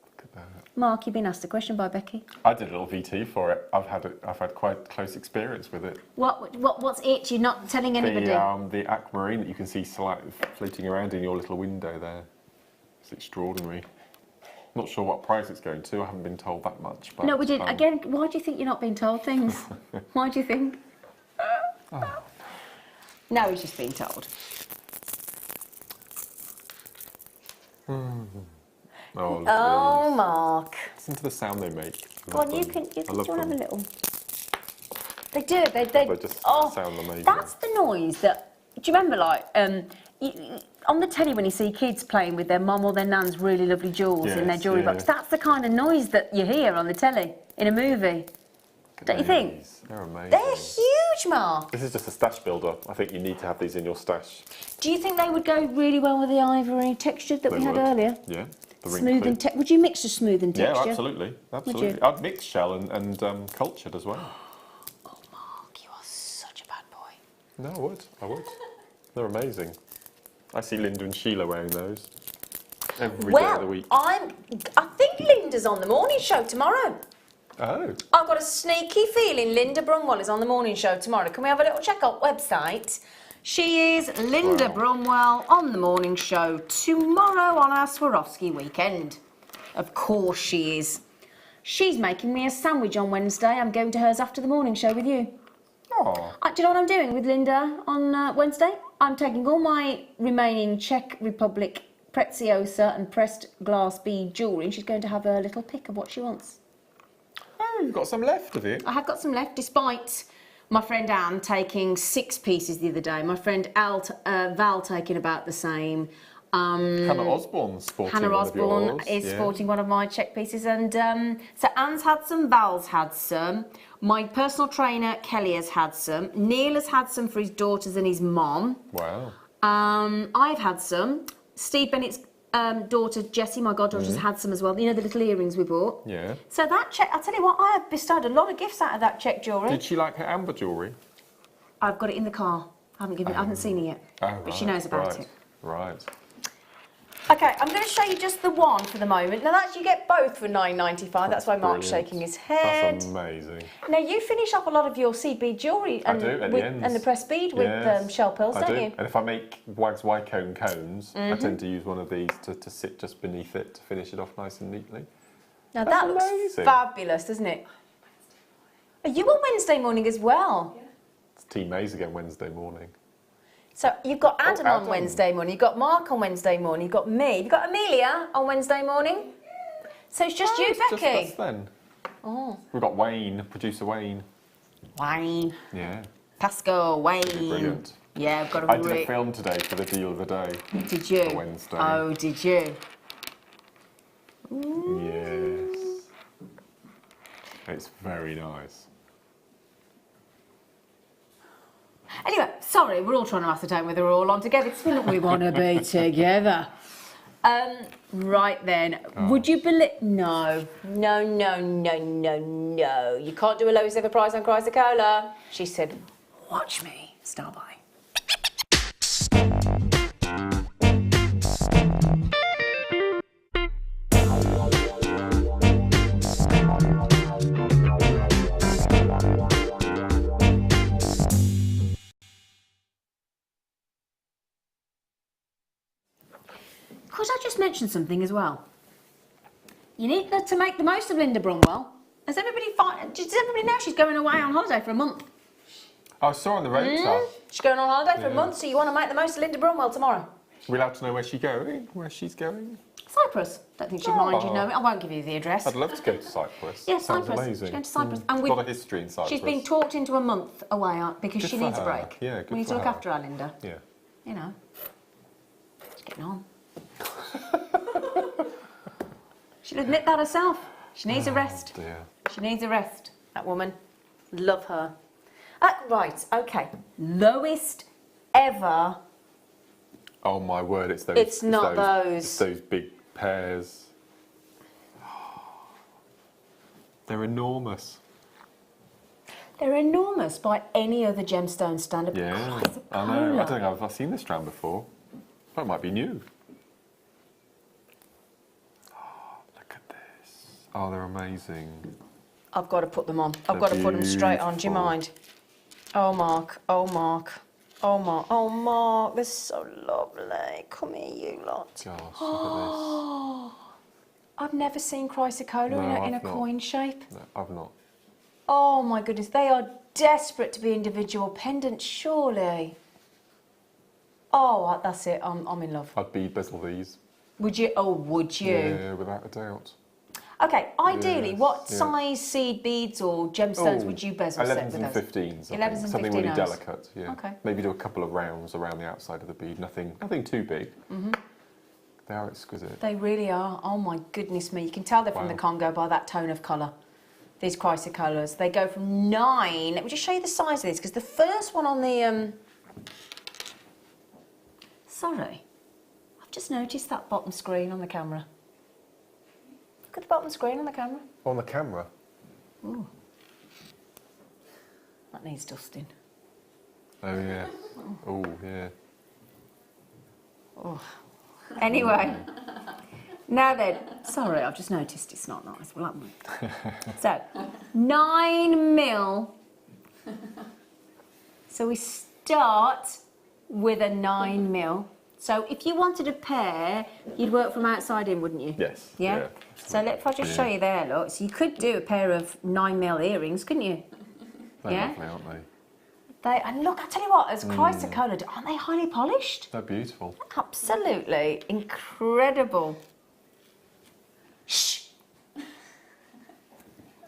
Look at that. Mark, you've been asked a question by Becky. I did a little VT for it. I've had quite close experience with it. What's it? You're not telling anybody? The aquamarine that you can see floating around in your little window there. It's extraordinary. Not sure what price it's going to. I haven't been told that much. But No, we didn't. Again, why do you think you're not being told things? Why do you think? No, he's just being told. Oh, look Oh, at these. Mark. Listen to the sound they make. Go on, you can I love have a them. little. They do. They just oh, sound amazing. That's the noise that. Do you remember, like, on the telly when you see kids playing with their mum or their nan's really lovely jewels in their Yes, jewellery yeah. box? That's the kind of noise that you hear on the telly in a movie. Don't you think? These. They're amazing. They're huge, Mark. This is just a stash builder. I think you need to have these in your stash. Do you think they would go really well with the ivory texture that They we had would. earlier? Yeah. The Smooth wrinkly. and would you mix the smooth and texture? Yeah, absolutely. Absolutely. you? I'd mix shell and cultured as well. Oh, Mark, you are such a bad boy. No, I would. They're amazing. I see Linda and Sheila wearing those every day of the week. I think Linda's on the morning show tomorrow. Oh. I've got a sneaky feeling Linda Bromwell is on the morning show tomorrow. Can we have a little check out website? She is Linda Bromwell on the morning show tomorrow on our Swarovski weekend. Of course she is. She's making me a sandwich on Wednesday. I'm going to hers after the morning show with you. Oh. Do you know what I'm doing with Linda on Wednesday? I'm taking all my remaining Czech Republic Preziosa and pressed glass bead jewellery, and she's going to have a little pick of what she wants. Oh, you've got some left, have you? I have got some left, despite my friend Anne taking 6 pieces the other day. My friend Val taking about the same. Hannah Osborne's sporting Hannah one Osborne of yours. is sporting one of my Czech pieces, and so Anne's had some, Val's had some. My personal trainer Kelly has had some. Neil has had some for his daughters and his mom. Wow. I've had some. Steve Bennett's daughter Jessie, my goddaughter's had some as well. You know, the little earrings we bought. Yeah. So that Czech, I'll tell you what, I have bestowed a lot of gifts out of that Czech jewellery. Did she like her amber jewellery? I've got it in the car. I haven't seen it yet, but she knows about it. Right. Okay, I'm going to show you just the one for the moment. Now you get both for $9.95. That's why Mark's shaking his head. That's amazing. Now you finish up a lot of your seed bead jewellery and, and the pressed bead with shell pearls, don't you? And if I make Wags Wycombe cones, I tend to use one of these to sit just beneath it to finish it off nice and neatly. Now that looks fabulous, doesn't it? Are you on Wednesday morning as well? Yeah. It's Team Maze again Wednesday morning. So you've got Adam on Wednesday morning, you've got Mark on Wednesday morning, you've got me, you've got Amelia on Wednesday morning. So it's just you, Becky. Just us then. Oh. We've got Wayne, producer Wayne. Wayne. Yeah. Wayne. Brilliant. Yeah, I've got a I did a film today for the deal of the day. Did you? For Wednesday. Oh, did you? Yes. It's very nice. Anyway, sorry, we're all trying to ascertain whether we're all on together. It's not we want to be together. Right then, would you believe... No. You can't do a lowest ever prize on Chrysocola. She said, watch me, Starby. Could I just mention something as well? You need to make the most of Linda Bromwell. Does everybody know she's going away on holiday for a month? I saw on the roadside. She's going on holiday for a month, so you want to make the most of Linda Bromwell tomorrow. We're allowed to know where she's going? Where she's going? Cyprus. Don't think she'd mind you know it. I won't give you the address. I'd love to go to Cyprus. Yeah, Sounds Cyprus. amazing. She's going to Cyprus. And a lot of history in Cyprus. She's been talked into a month away because she needs a break. Yeah, good We need to look after her, Linda. Yeah. You know. She's getting on. She'll admit that herself. She needs a rest. Dear. She needs a rest, that woman. Love her. Right, okay. Lowest ever. Oh my word, it's those. It's not those. It's those big pairs. They're enormous. They're enormous by any other gemstone standard. Yeah, I know. I don't think I've seen this strand before. That might be new. Oh, they're amazing. I've got to put them on. I've got to put them straight on. Do you mind? Oh, Mark. Oh, Mark. Oh, Mark. Oh, Mark. They're so lovely. Come here, you lot. Gosh, look I've never seen chrysocolla in a coin shape. No, I've not. Oh, my goodness. They are desperate to be individual pendants, surely. Oh, that's it. I'm in love. I'd bead bezel these. Would you? Oh, would you? Yeah, without a doubt. Okay, ideally, what size seed beads or gemstones would you bezel set 11s with and those? 15s. 11s and something really 15s. delicate. Yeah. Okay. Maybe do a couple of rounds around the outside of the bead. Nothing too big. They are exquisite. They really are. Oh my goodness me! You can tell they're from the Congo by that tone of colour. These chrysocollas. They go from 9. Let me just show you the size of this because the first one on the. Sorry, I've just noticed that bottom screen on the camera. Look at the bottom screen on the camera. On the camera? Ooh. That needs dusting. Oh, yeah. Oh, yeah. Anyway, now then, sorry, I've just noticed it's not nice. Well, so, 9mm. So we start with a 9mm. So if you wanted a pair, you'd work from outside in, wouldn't you? Yes. Yeah? So if I just show you there, look. So you could do a pair of 9mm earrings, couldn't you? They're lovely, aren't they? And look, I tell you what, as chrysocollared, aren't they highly polished? They're beautiful. Absolutely incredible. Shh.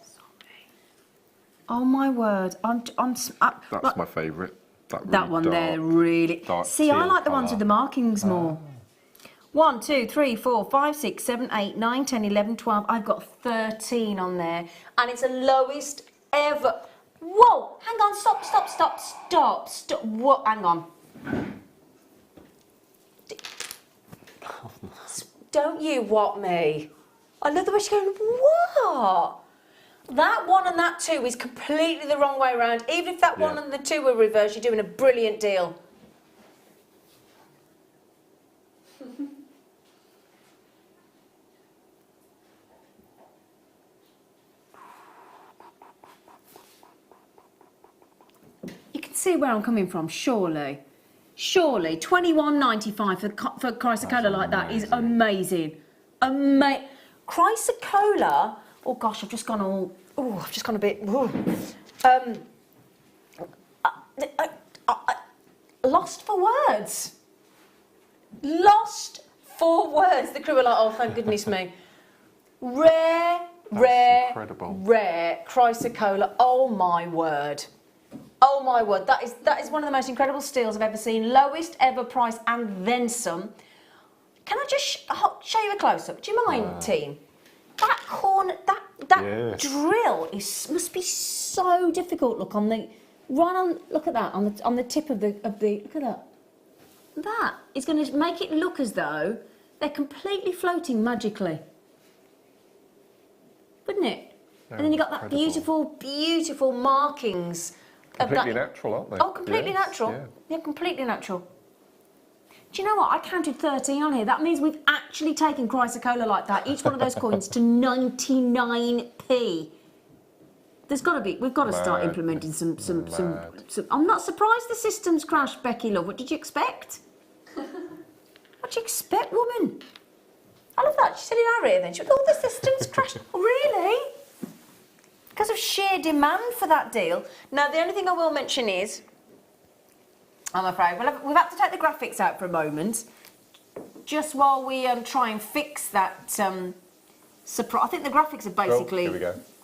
Sorry. Oh my word, That's my favourite. That one there, really. See, I like the ones with the markings more. 1, 2, 3, 4, 5, 6, 7, 8, 9, 10, 11, 12. I've got 13 on there. And it's the lowest ever. Whoa, hang on, stop. What, hang on. Don't you what me? I love the way she's going, what? That 1 and that 2 is completely the wrong way around. Even if that 1 and the 2 were reversed, you're doing a brilliant deal. You can see where I'm coming from, surely. Surely, $21.95 for chrysocolla like that is amazing. Chrysocolla. Oh gosh, I've just gone a bit. Lost for words. Lost for words. The crew are like, oh, thank goodness me. Rare chrysocolla. Oh my word. Oh my word. That is one of the most incredible steals I've ever seen. Lowest ever price and then some. Can I just show you a close up? Do you mind, team? That corner, that drill must be so difficult. Look look at that on the tip of the look at that. That is going to make it look as though they're completely floating magically, wouldn't it? And then you got that beautiful markings. Completely natural, aren't they? Oh, completely natural. Yeah, completely natural. Do you know what? I counted 13 on here. That means we've actually taken chrysocolla like that, each one of those coins, to 99p. We've got to start implementing some. I'm not surprised the system's crashed, Becky love. What did you expect? What do you expect, woman? I love that. She said in our ear then, she went, oh, the system's crashed. Really? Because of sheer demand for that deal. Now, the only thing I will mention is, I'm afraid, we've had to take the graphics out for a moment, just while we try and fix that surprise. I think the graphics have basically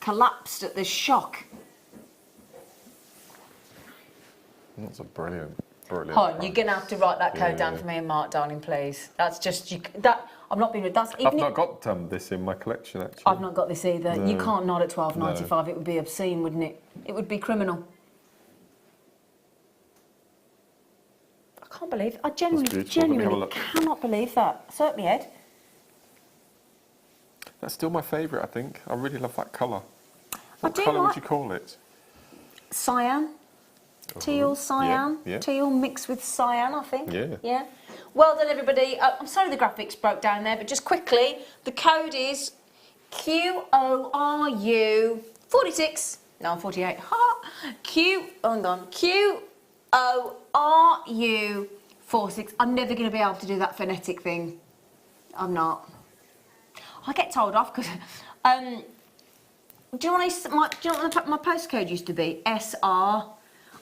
collapsed at the shock. That's a brilliant. Hon, you're going to have to write that code down for me and Mark, darling, please. That's just, I'm not being, I've not got this in my collection, actually. I've not got this either. No. You can't nod at $12.95. No. It would be obscene, wouldn't it? It would be criminal. I can't believe, I genuinely cannot believe that. Certainly, Ed. That's still my favourite, I think. I really love that colour. What colour would you call it? Cyan. Teal, cyan. Yeah. Teal mixed with cyan, I think. Yeah. Well done, everybody. I'm sorry the graphics broke down there, but just quickly, the code is QORU 46. No, I'm 48. QORU 46. I'm never going to be able to do that phonetic thing. I'm not. I get told off because. Do you know what my postcode used to be? SR.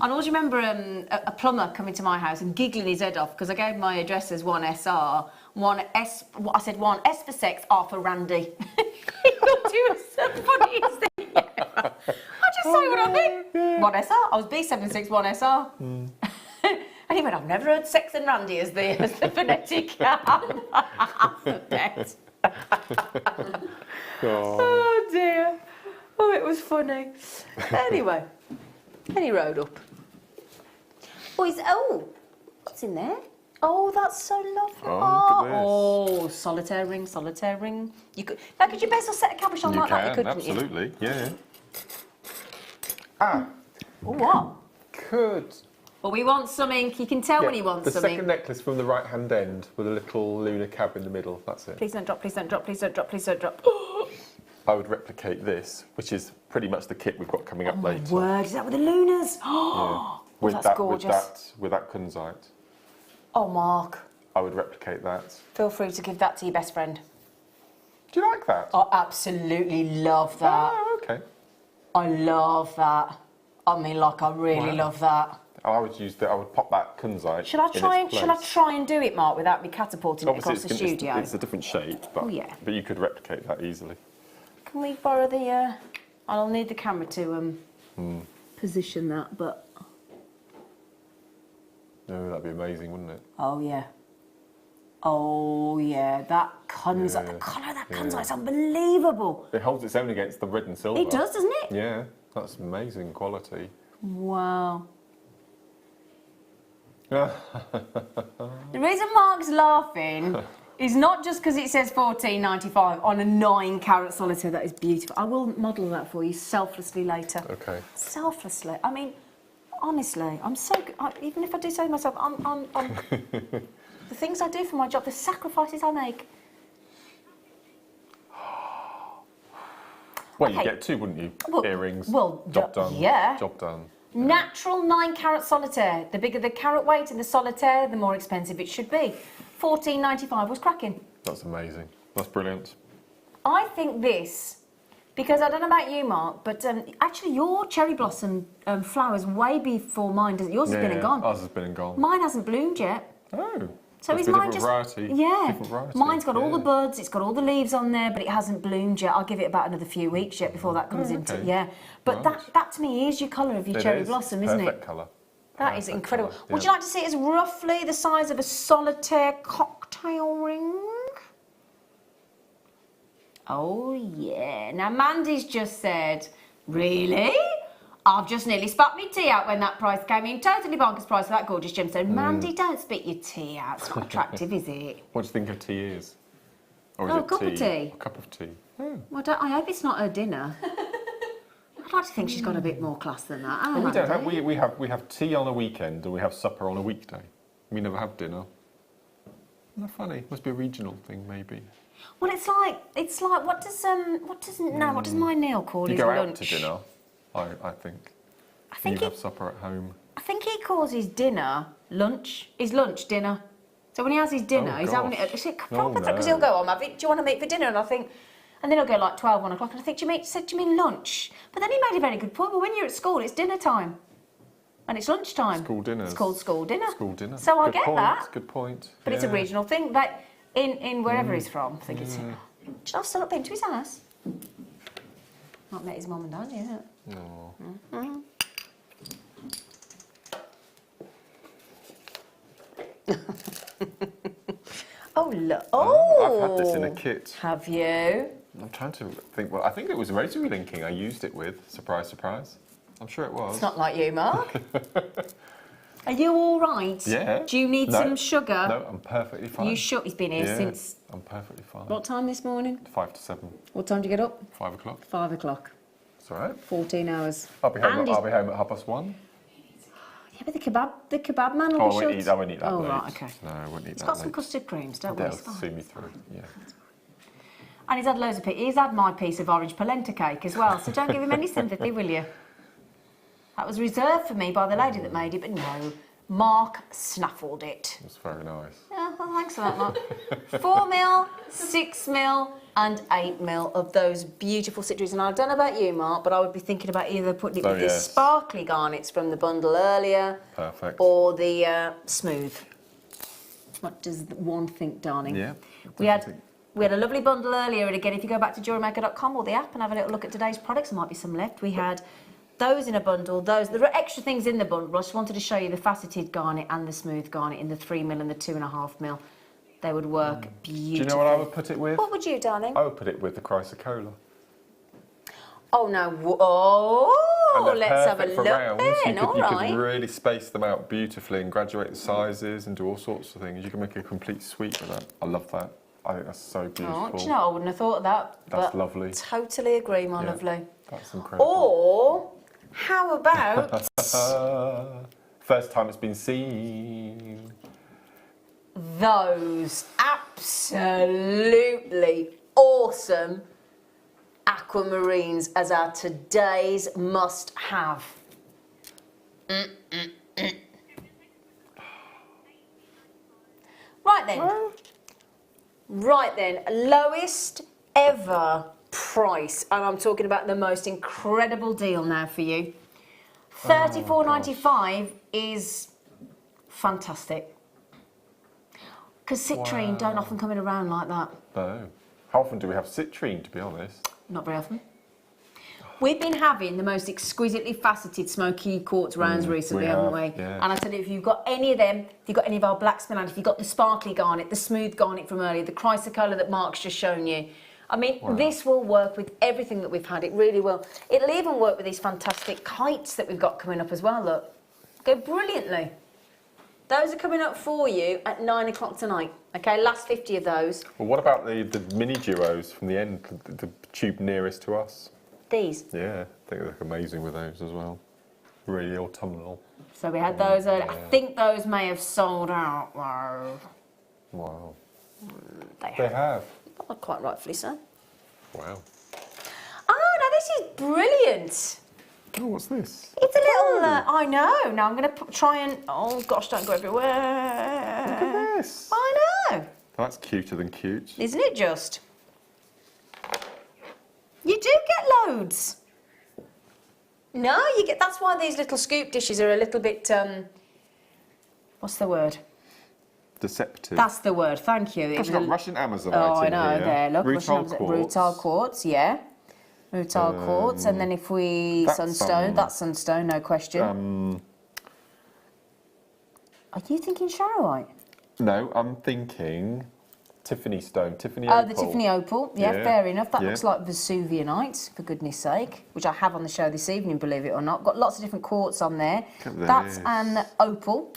I always remember a plumber coming to my house and giggling his head off because I gave my address as 1SR, 1S. I said 1S for sex, R for Randy. He thought it was the funniest thing. I just say what I think. 1SR. I was B761SR. And he went, I've never heard sex and Randy as the phonetic alphabet. Oh dear. Oh, it was funny. Anyway, and he rode up. What's in there? Oh, that's so lovely. Oh, solitaire ring. You could you bezel set a cabochon on like that? You couldn't absolutely, you? yeah. Oh, what? Could But we want something, you can tell when he wants the something. The second necklace from the right-hand end with a little lunar cab in the middle, that's it. Please don't drop, please don't drop, please don't drop, please don't drop. I would replicate this, which is pretty much the kit we've got coming up later. Oh my word, is that with the lunars? Yeah. With that's gorgeous. With that kunzite. Oh, Mark. I would replicate that. Feel free to give that to your best friend. Do you like that? I absolutely love that. Oh, okay. I love that. I mean, like, I really love that. I would use that. I would pop that kunzite. Shall I try and do it, Mark, without me catapulting it across the studio? It's a different shape, but but you could replicate that easily. Can we borrow the? I'll need the camera to position that, but. No, that'd be amazing, wouldn't it? Oh yeah. Oh yeah, that kunzite, the colour of that kunzite's unbelievable. It holds its own against the red and silver. It does, doesn't it? Yeah, that's amazing quality. Wow. The reason Mark's laughing is not just because it says £14.95 on a 9-carat solitaire. That is beautiful. I will model that for you selflessly later. Okay. Selflessly. I mean, honestly, I'm so good. Even if I do say myself, I'm the things I do for my job, the sacrifices I make. Well, you get two, wouldn't you? Well, earrings. Well, job done. Yeah. Job done. Natural 9-carat solitaire. The bigger the carat weight in the solitaire, the more expensive it should be. £14.95 was cracking. That's amazing. That's brilliant. I think this, because I don't know about you, Mark, but actually your cherry blossom flowers way before mine. Yours has been and gone. Ours has been and gone. Mine hasn't bloomed yet. Oh. So is mine just variety. Yeah? Different variety. Mine's got all the buds, it's got all the leaves on there, but it hasn't bloomed yet. I'll give it about another few weeks yet before that comes into But that to me is your colour of your cherry blossom, isn't it? Perfect colour. That is incredible. Would you like to see it as roughly the size of a solitaire cocktail ring? Oh yeah. Now Mandy's just said, really? I've just nearly spat my tea out when that price came in. Totally bonkers price for that gorgeous gemstone. Mandy, don't spit your tea out. It's not attractive, is it? What do you think of tea is? Or is a it cup of tea. A cup of tea. Well, I hope it's not her dinner. I'd like to think she's got a bit more class than that. Well, we don't have, we have tea on a weekend and we have supper on a weekday. We never have dinner. Isn't that funny? Must be a regional thing, maybe. Well, it's like what does my Neil call his lunch? You go out to dinner. I think. I think you have supper at home. I think he calls his dinner lunch. His lunch dinner. So when he has his dinner, he's having it. Because he'll go, do you want to meet for dinner? And I think, and then he'll go like 12, 1 o'clock, and I think, do you mean lunch? But then he made a very good point. But when you're at school, it's dinner time, and it's lunchtime. School dinner. It's called school dinner. School dinner. So I get that. Good point. But it's a regional thing. Like in wherever he's from, I think it's. I've still not been to his house. Not met his mum and dad yet. No. Oh look! Oh, I've had this in a kit. Have you? I'm trying to think. Well, I think it was rosary linking I used it with. Surprise, surprise. I'm sure it was. It's not like you, Mark. Are you all right? Yeah. Do you need some sugar? No, I'm perfectly fine. You sure? He's been here since. I'm perfectly fine. What time this morning? 5 to 7. What time do you get up? 5 o'clock. 5 o'clock. It's all right. 14 hours. I'll be home at 1:30. Yeah, but the kebab man will I be won't shut. I won't eat that late. Right, okay. No, I won't eat It's that got some late. custard creams, don't worry. They'll see me through, yeah. And he's had loads of he's had my piece of orange polenta cake as well, so don't give him any sympathy, will you? That was reserved for me by the lady that made it, but no. Mark snaffled it. It's very nice. Yeah, well, thanks for that, Mark. 4mm, 6mm and 8mm of those beautiful citrus. And I don't know about you, Mark, but I would be thinking about either putting it with the sparkly garnets from the bundle earlier. Perfect. Or the smooth. What does one think, darling? Yeah. We had a lovely bundle earlier, and again, if you go back to JewelleryMaker.com or the app and have a little look at today's products, there might be some left. We had those in a bundle, there are extra things in the bundle. I just wanted to show you the faceted garnet and the smooth garnet in the 3mm and the 2.5mm. They would work beautifully. Do you know what I would put it with? What would you, darling? I would put it with the chrysocolla. Oh, no. Oh, let's have a look then. You could really space them out beautifully and graduate the sizes and do all sorts of things. You can make a complete suite with that. I love that. I think that's so beautiful. Oh, do you know, I wouldn't have thought of that. That's lovely. Totally agree, my lovely. That's incredible. Or, how about... First time it's been seen. Those absolutely awesome aquamarines as our today's must-have. Right then. Right then, lowest ever price, and I'm talking about the most incredible deal now for you. $34.95 is fantastic. Because citrine don't often come in around like that. No. How often do we have citrine, to be honest? Not very often. We've been having the most exquisitely faceted smoky quartz rounds recently, haven't we? Yeah. And I tell you, if you've got any of them, if you've got any of our black spinel, if you've got the sparkly garnet, the smooth garnet from earlier, the chrysocolla that Mark's just shown you, I mean, this will work with everything that we've had. It really will. It'll even work with these fantastic kites that we've got coming up as well, look. Go brilliantly. Those are coming up for you at 9 o'clock tonight. Okay, last 50 of those. Well, what about the mini duos from the end, the tube nearest to us? These. Yeah, I think they look amazing with those as well. Really autumnal. So we had those earlier. I think those may have sold out. Wow. They They have. Oh, quite rightfully so. Wow. Oh, no, this is brilliant. Oh, what's this? It's a little, I know. Now I'm going to try and, oh gosh, don't go everywhere. Look at this. I know. That's cuter than cute. Isn't it just? You do get loads. No, you get, that's why these little scoop dishes are a little bit, what's the word? Deceptive. That's the word, thank you. We've got Russian Amazonite Oh, I in know, here. there, look. Rutile quartz. Rutile quartz, yeah. Rutile quartz, and then if we that's sunstone, that's sunstone, no question. Are you thinking Charrowite? No, I'm thinking Tiffany stone, Tiffany opal. Oh, the Tiffany opal, yeah, Yeah. fair enough. That Yeah. looks like Vesuvianite, for goodness sake, which I have on the show this evening, believe it or not. Got lots of different quartz on there. Look at That's this. an opal,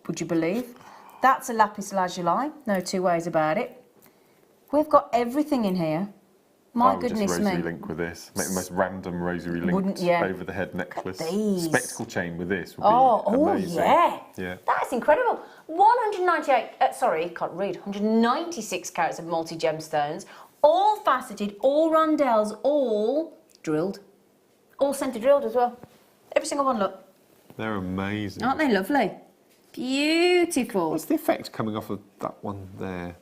would you believe? That's a lapis lazuli, no two ways about it. We've got everything in here. My I would goodness just me. rosary link with this. Make the most random rosary linked Wouldn't- yeah. over the head necklace. these. Spectacle chain with this would Oh, be oh amazing. yeah. Yeah. That's incredible. 198, sorry, can't read. 196 carats of multi-gemstones, all faceted, all rondelles, all drilled. All centre drilled as well. Every single one, look. They're amazing. Aren't they lovely? Beautiful. What's the effect coming off of that one there?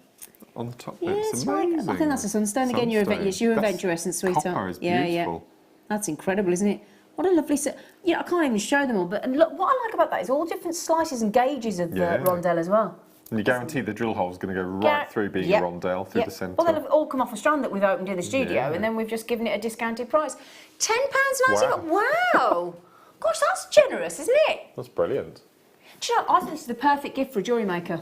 On the top bit? Yeah, It's it's right. amazing. I think that's a sunstone. Again, you're Sunstone. a That's- adventurescent sweetheart. Copper is Yeah, beautiful. yeah. That's incredible, isn't it? What a lovely set. Yeah, I can't even show them all, but and look, what I like about that is all different slices and gauges of Yeah. rondelle as well. And you guarantee the drill hole's going to go right through being Yep. a rondelle, through Yep. the centre. Well, they'll have all come off a strand that we've opened in the studio, Yeah. and then we've just given it a discounted price. £10.95. Wow. Wow. Gosh, that's generous, isn't it? That's brilliant. Do you know, I think this is the perfect gift for a jewellery maker.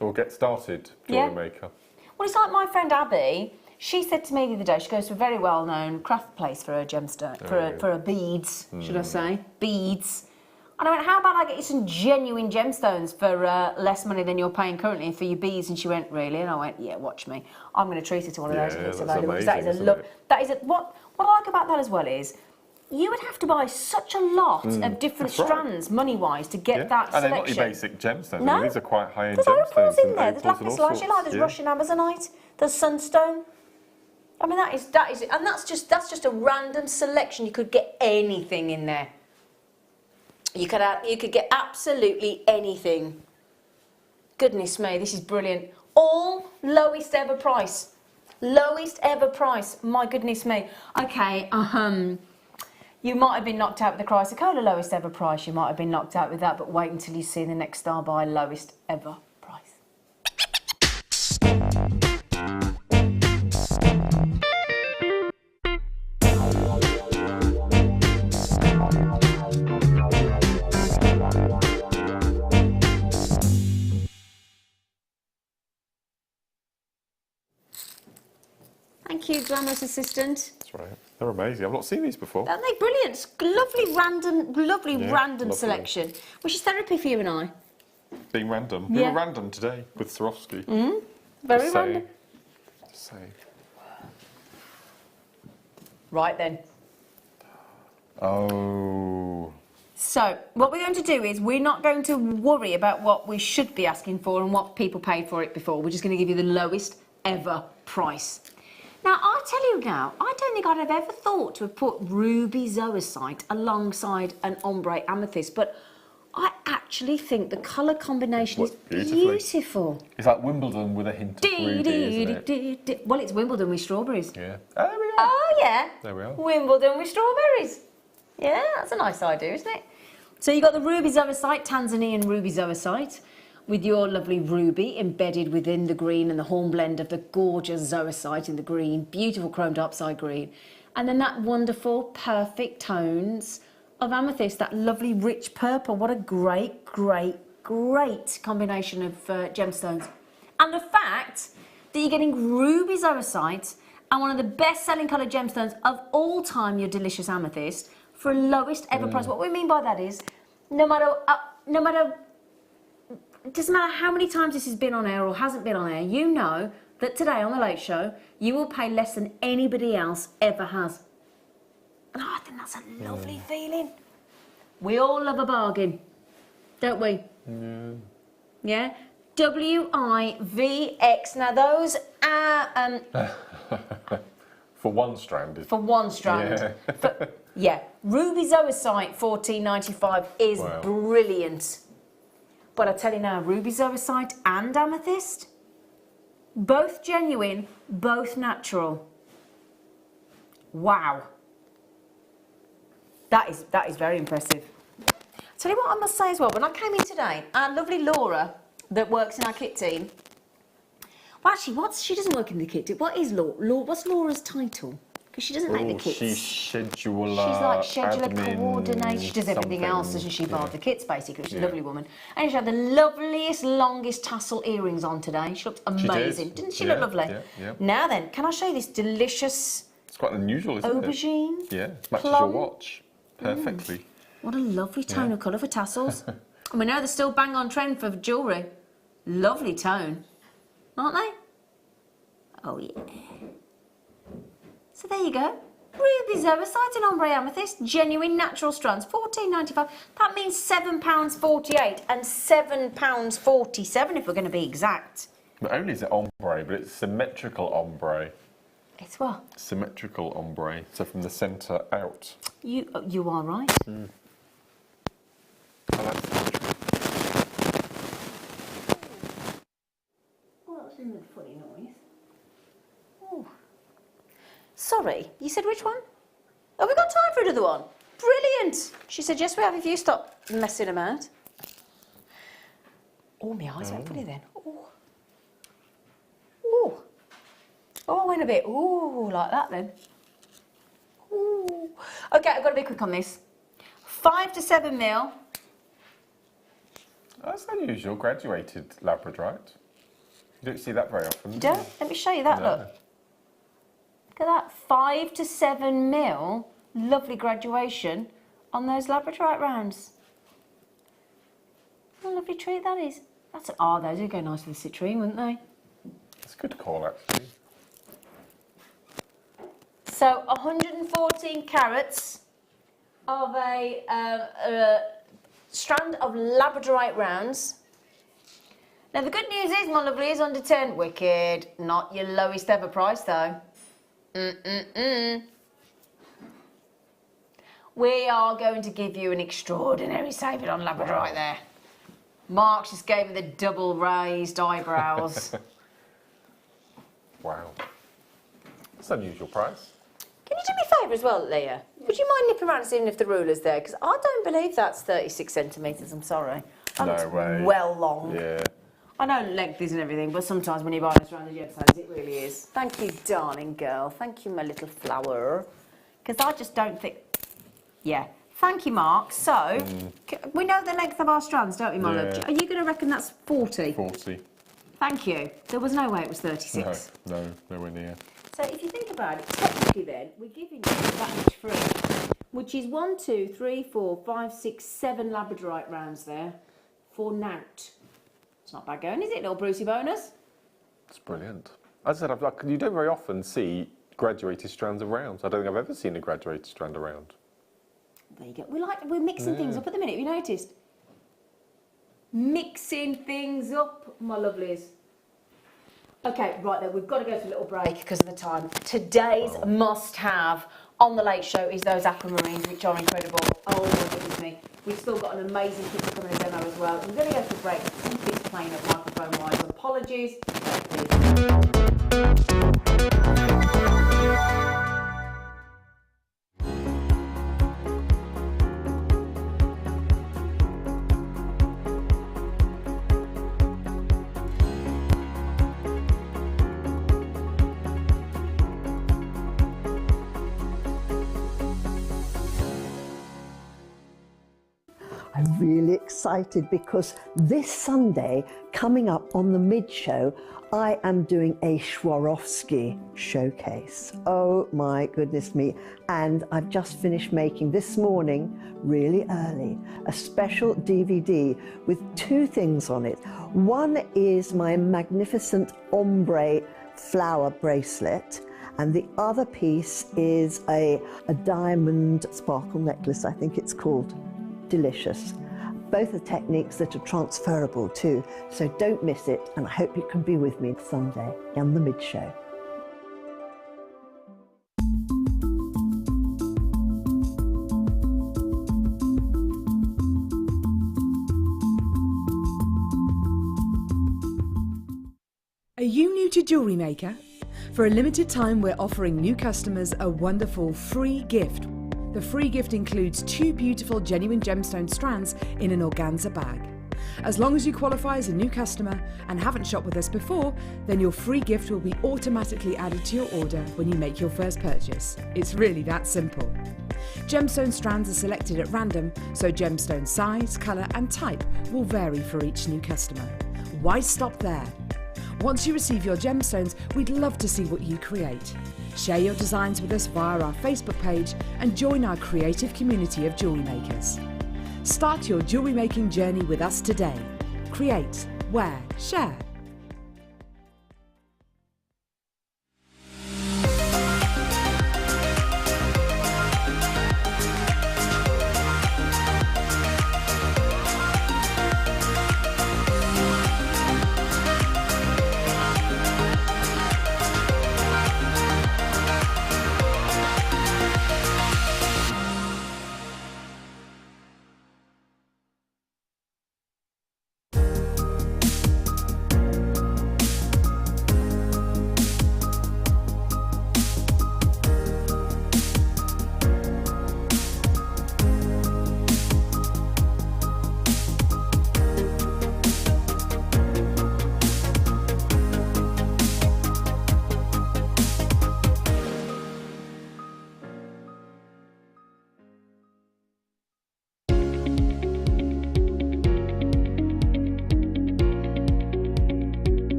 We'll get started, Yeah. JewelleryMaker. Well, it's like my friend Abby. She said to me the other day, she goes to a very well-known craft place for her gemstone, for her beads, should I say, beads. And I went, how about I get you some genuine gemstones for less money than you're paying currently for your beads? And she went, really? And I went, yeah, watch me. I'm going to treat her to one of those if Yeah, it's that's available. 'Cause amazing, that is a isn't look. it? That is a, what I like about that as well is you would have to buy such a lot of different that's right. strands, money-wise, to get that And they're selection. not your basic gemstones. No. I mean, these are quite high-end There's gemstones. opals in and there. There's opals and lapis all lazuli, sorts, there's yeah. Russian Amazonite, there's sunstone. I mean, that is, and that's just a random selection. You could get anything in there. You could get absolutely anything. Goodness me, this is brilliant. All lowest ever price. Lowest ever price. My goodness me. Okay, you might have been knocked out with the chrysocolla lowest ever price. You might have been knocked out with that, but wait until you see the next star by lowest ever price. Thank you, glamorous assistant. That's right. They're amazing. I've not seen these before. Aren't they brilliant? Lovely random lovely. selection. Which is therapy for you and I. Being random. Yeah. We were random today with Swarovski. Very Just random. saying. Just saying. Right then. Oh. So what we're going to do is we're not going to worry about what we should be asking for and what people paid for it before. We're just going to give you the lowest ever price. Now, I'll tell you now, I don't think I'd have ever thought to have put ruby zoisite alongside an ombre amethyst, but I actually think the colour combination is beautiful. It's like Wimbledon with a hint of ruby, isn't it? Well, it's Wimbledon with strawberries. Yeah. Oh, there we are. Oh, yeah. There we are. Wimbledon with strawberries. Yeah, that's a nice idea, isn't it? So you've got the ruby zoisite, Tanzanian ruby zoisite, with your lovely ruby embedded within the green and the hornblende of the gorgeous zoisite in the green, beautiful chromed upside green. And then that wonderful, perfect tones of amethyst, that lovely rich purple. What a great, great, great combination of gemstones. And the fact that you're getting ruby zoisite and one of the best-selling coloured gemstones of all time, your delicious amethyst, for lowest ever price. What we mean by that is, no matter, it doesn't matter how many times this has been on air or hasn't been on air, you know that today on The Late Show, you will pay less than anybody else ever has. And I think that's a lovely feeling. We all love a bargain, don't we? Yeah? WIVX. Now those are... For one strand. For one strand. Yeah. Yeah. Ruby zoisite, $14.95 is brilliant. But I tell you now, ruby zoisite and amethyst, both genuine, both natural. Wow. That is very impressive. Tell you what I must say as well, when I came in today, our lovely Laura that works in our kit team, well actually, she doesn't work in the kit team. What is what's Laura's title? Because she doesn't make the kits. She's scheduler, she's like scheduler, admin, coordinator. She does everything else, doesn't she, bar the kits, basically. She's a lovely woman. And she had the loveliest, longest tassel earrings on today. She looked amazing. Didn't she look lovely? Yeah. Now then, can I show you this delicious... It's quite unusual, isn't it? Aubergine. Yeah, matches your watch perfectly. What a lovely tone of colour for tassels. And we know they're still bang on trend for jewellery. Lovely tone. Aren't they? Oh, yeah. So there you go. Ruby zoisite and ombre amethyst, genuine natural strands, $14.95. That means £7.48 and £7.47 if we're going to be exact. Not only is it ombre, but it's symmetrical ombre. It's what? Symmetrical ombre, so from the centre out. You are right. I like symmetry. Oh, that was a funny noise. Oh. Sorry, you said which one? Have we got time for another one? Brilliant! She said, yes, we have if you stop messing about. Oh, my eyes went funny then. Oh. Oh. Oh, I went a bit, ooh, like that then. Ooh. Okay, I've got to be quick on this. 5 to 7 mil. That's unusual, graduated Labradorite. You don't see that very often. You don't? Let me show you that, look. Look at that, 5 to 7 mil, lovely graduation on those Labradorite rounds. What a lovely treat that is. Those would go nice with the citrine, wouldn't they? That's a good call, actually. So 114 carats of a strand of Labradorite rounds. Now the good news is, my lovely, is under 10. Wicked. Not your lowest ever price though. We are going to give you an extraordinary saving on Labradorite there. Mark just gave me the double raised eyebrows. Wow. That's an unusual price. Can you do me a favour as well, Leah? Would you mind nipping around and seeing if the ruler's there? Because I don't believe that's 36 centimetres, I'm sorry. No way. Well long. Yeah. I know length isn't everything, but sometimes when you buy this around the gemstones, it really is. Thank you, darling girl. Thank you, my little flower. Because I just don't think... Yeah. Thank you, Mark. So, we know the length of our strands, don't we, my love? Are you going to reckon that's 40? 40. Thank you. There was no way it was 36. No, nowhere near. So if you think about it, technically then, we're giving you that much free, which is 1, 2, 3, 4, 5, 6, 7 Labradorite rounds there for naught. It's not bad going, is it, little Brucey bonus? It's brilliant. As I said, you don't very often see graduated strands of rounds. I don't think I've ever seen a graduated strand of round. there you go. We're mixing things up at the minute, have you noticed? Mixing things up, my lovelies. Okay, right then, we've got to go to a little break because of the time. Today's must-have on the Late Show is those aquamarines, which are incredible. Oh my goodness me. We've still got an amazing picture coming in demo as well. I'm going to go to a break. Something's playing up microphone-wise. Apologies. I'm really excited because this Sunday, coming up on the mid-show, I am doing a Swarovski showcase. Oh my goodness me. And I've just finished making this morning, really early, a special DVD with two things on it. One is my magnificent ombre flower bracelet, and the other piece is a diamond sparkle necklace, I think it's called. Delicious. Both are techniques that are transferable too, so don't miss it, and I hope you can be with me Sunday on the mid-show. Are you new to JewelleryMaker? For a limited time, we're offering new customers a wonderful free gift. The free gift includes 2 beautiful genuine gemstone strands in an organza bag. As long as you qualify as a new customer and haven't shopped with us before, then your free gift will be automatically added to your order when you make your first purchase. It's really that simple. Gemstone strands are selected at random, so gemstone size, colour and type will vary for each new customer. Why stop there? Once you receive your gemstones, we'd love to see what you create. Share your designs with us via our Facebook page and join our creative community of jewellery makers. Start your jewellery making journey with us today. Create, wear, share.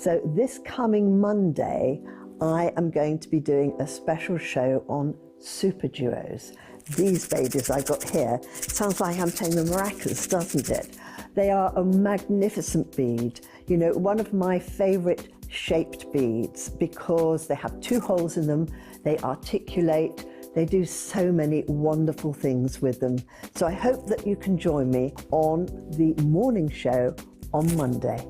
So this coming Monday, I am going to be doing a special show on super duos. These babies I got here, sounds like I'm playing the maracas, doesn't it? They are a magnificent bead. You know, one of my favorite shaped beads because they have 2 holes in them, they articulate, they do so many wonderful things with them. So I hope that you can join me on the morning show on Monday.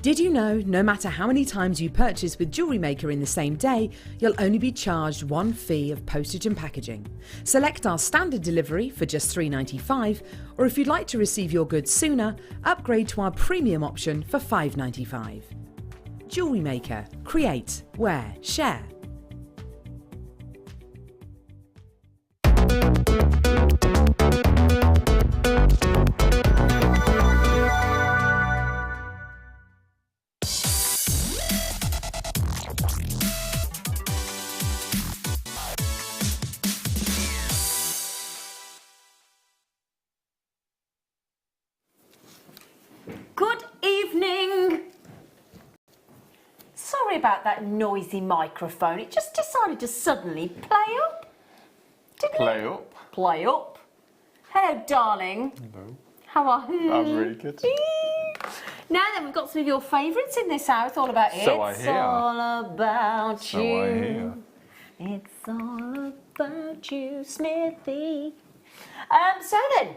Did you know no matter how many times you purchase with JewelleryMaker in the same day, you'll only be charged 1 fee of postage and packaging? Select our standard delivery for just $3.95, or if you'd like to receive your goods sooner, upgrade to our premium option for $5.95. JewelleryMaker. Create, wear, share. Sorry about that noisy microphone. It just decided to suddenly play up. Didn't Play it? up. Play up. Hello, darling. Hello. How are you? I'm really good. Now then, we've got some of your favourites in this house. All about So I It's hear. all about So you. I hear. It's all about you, Smithy. So then,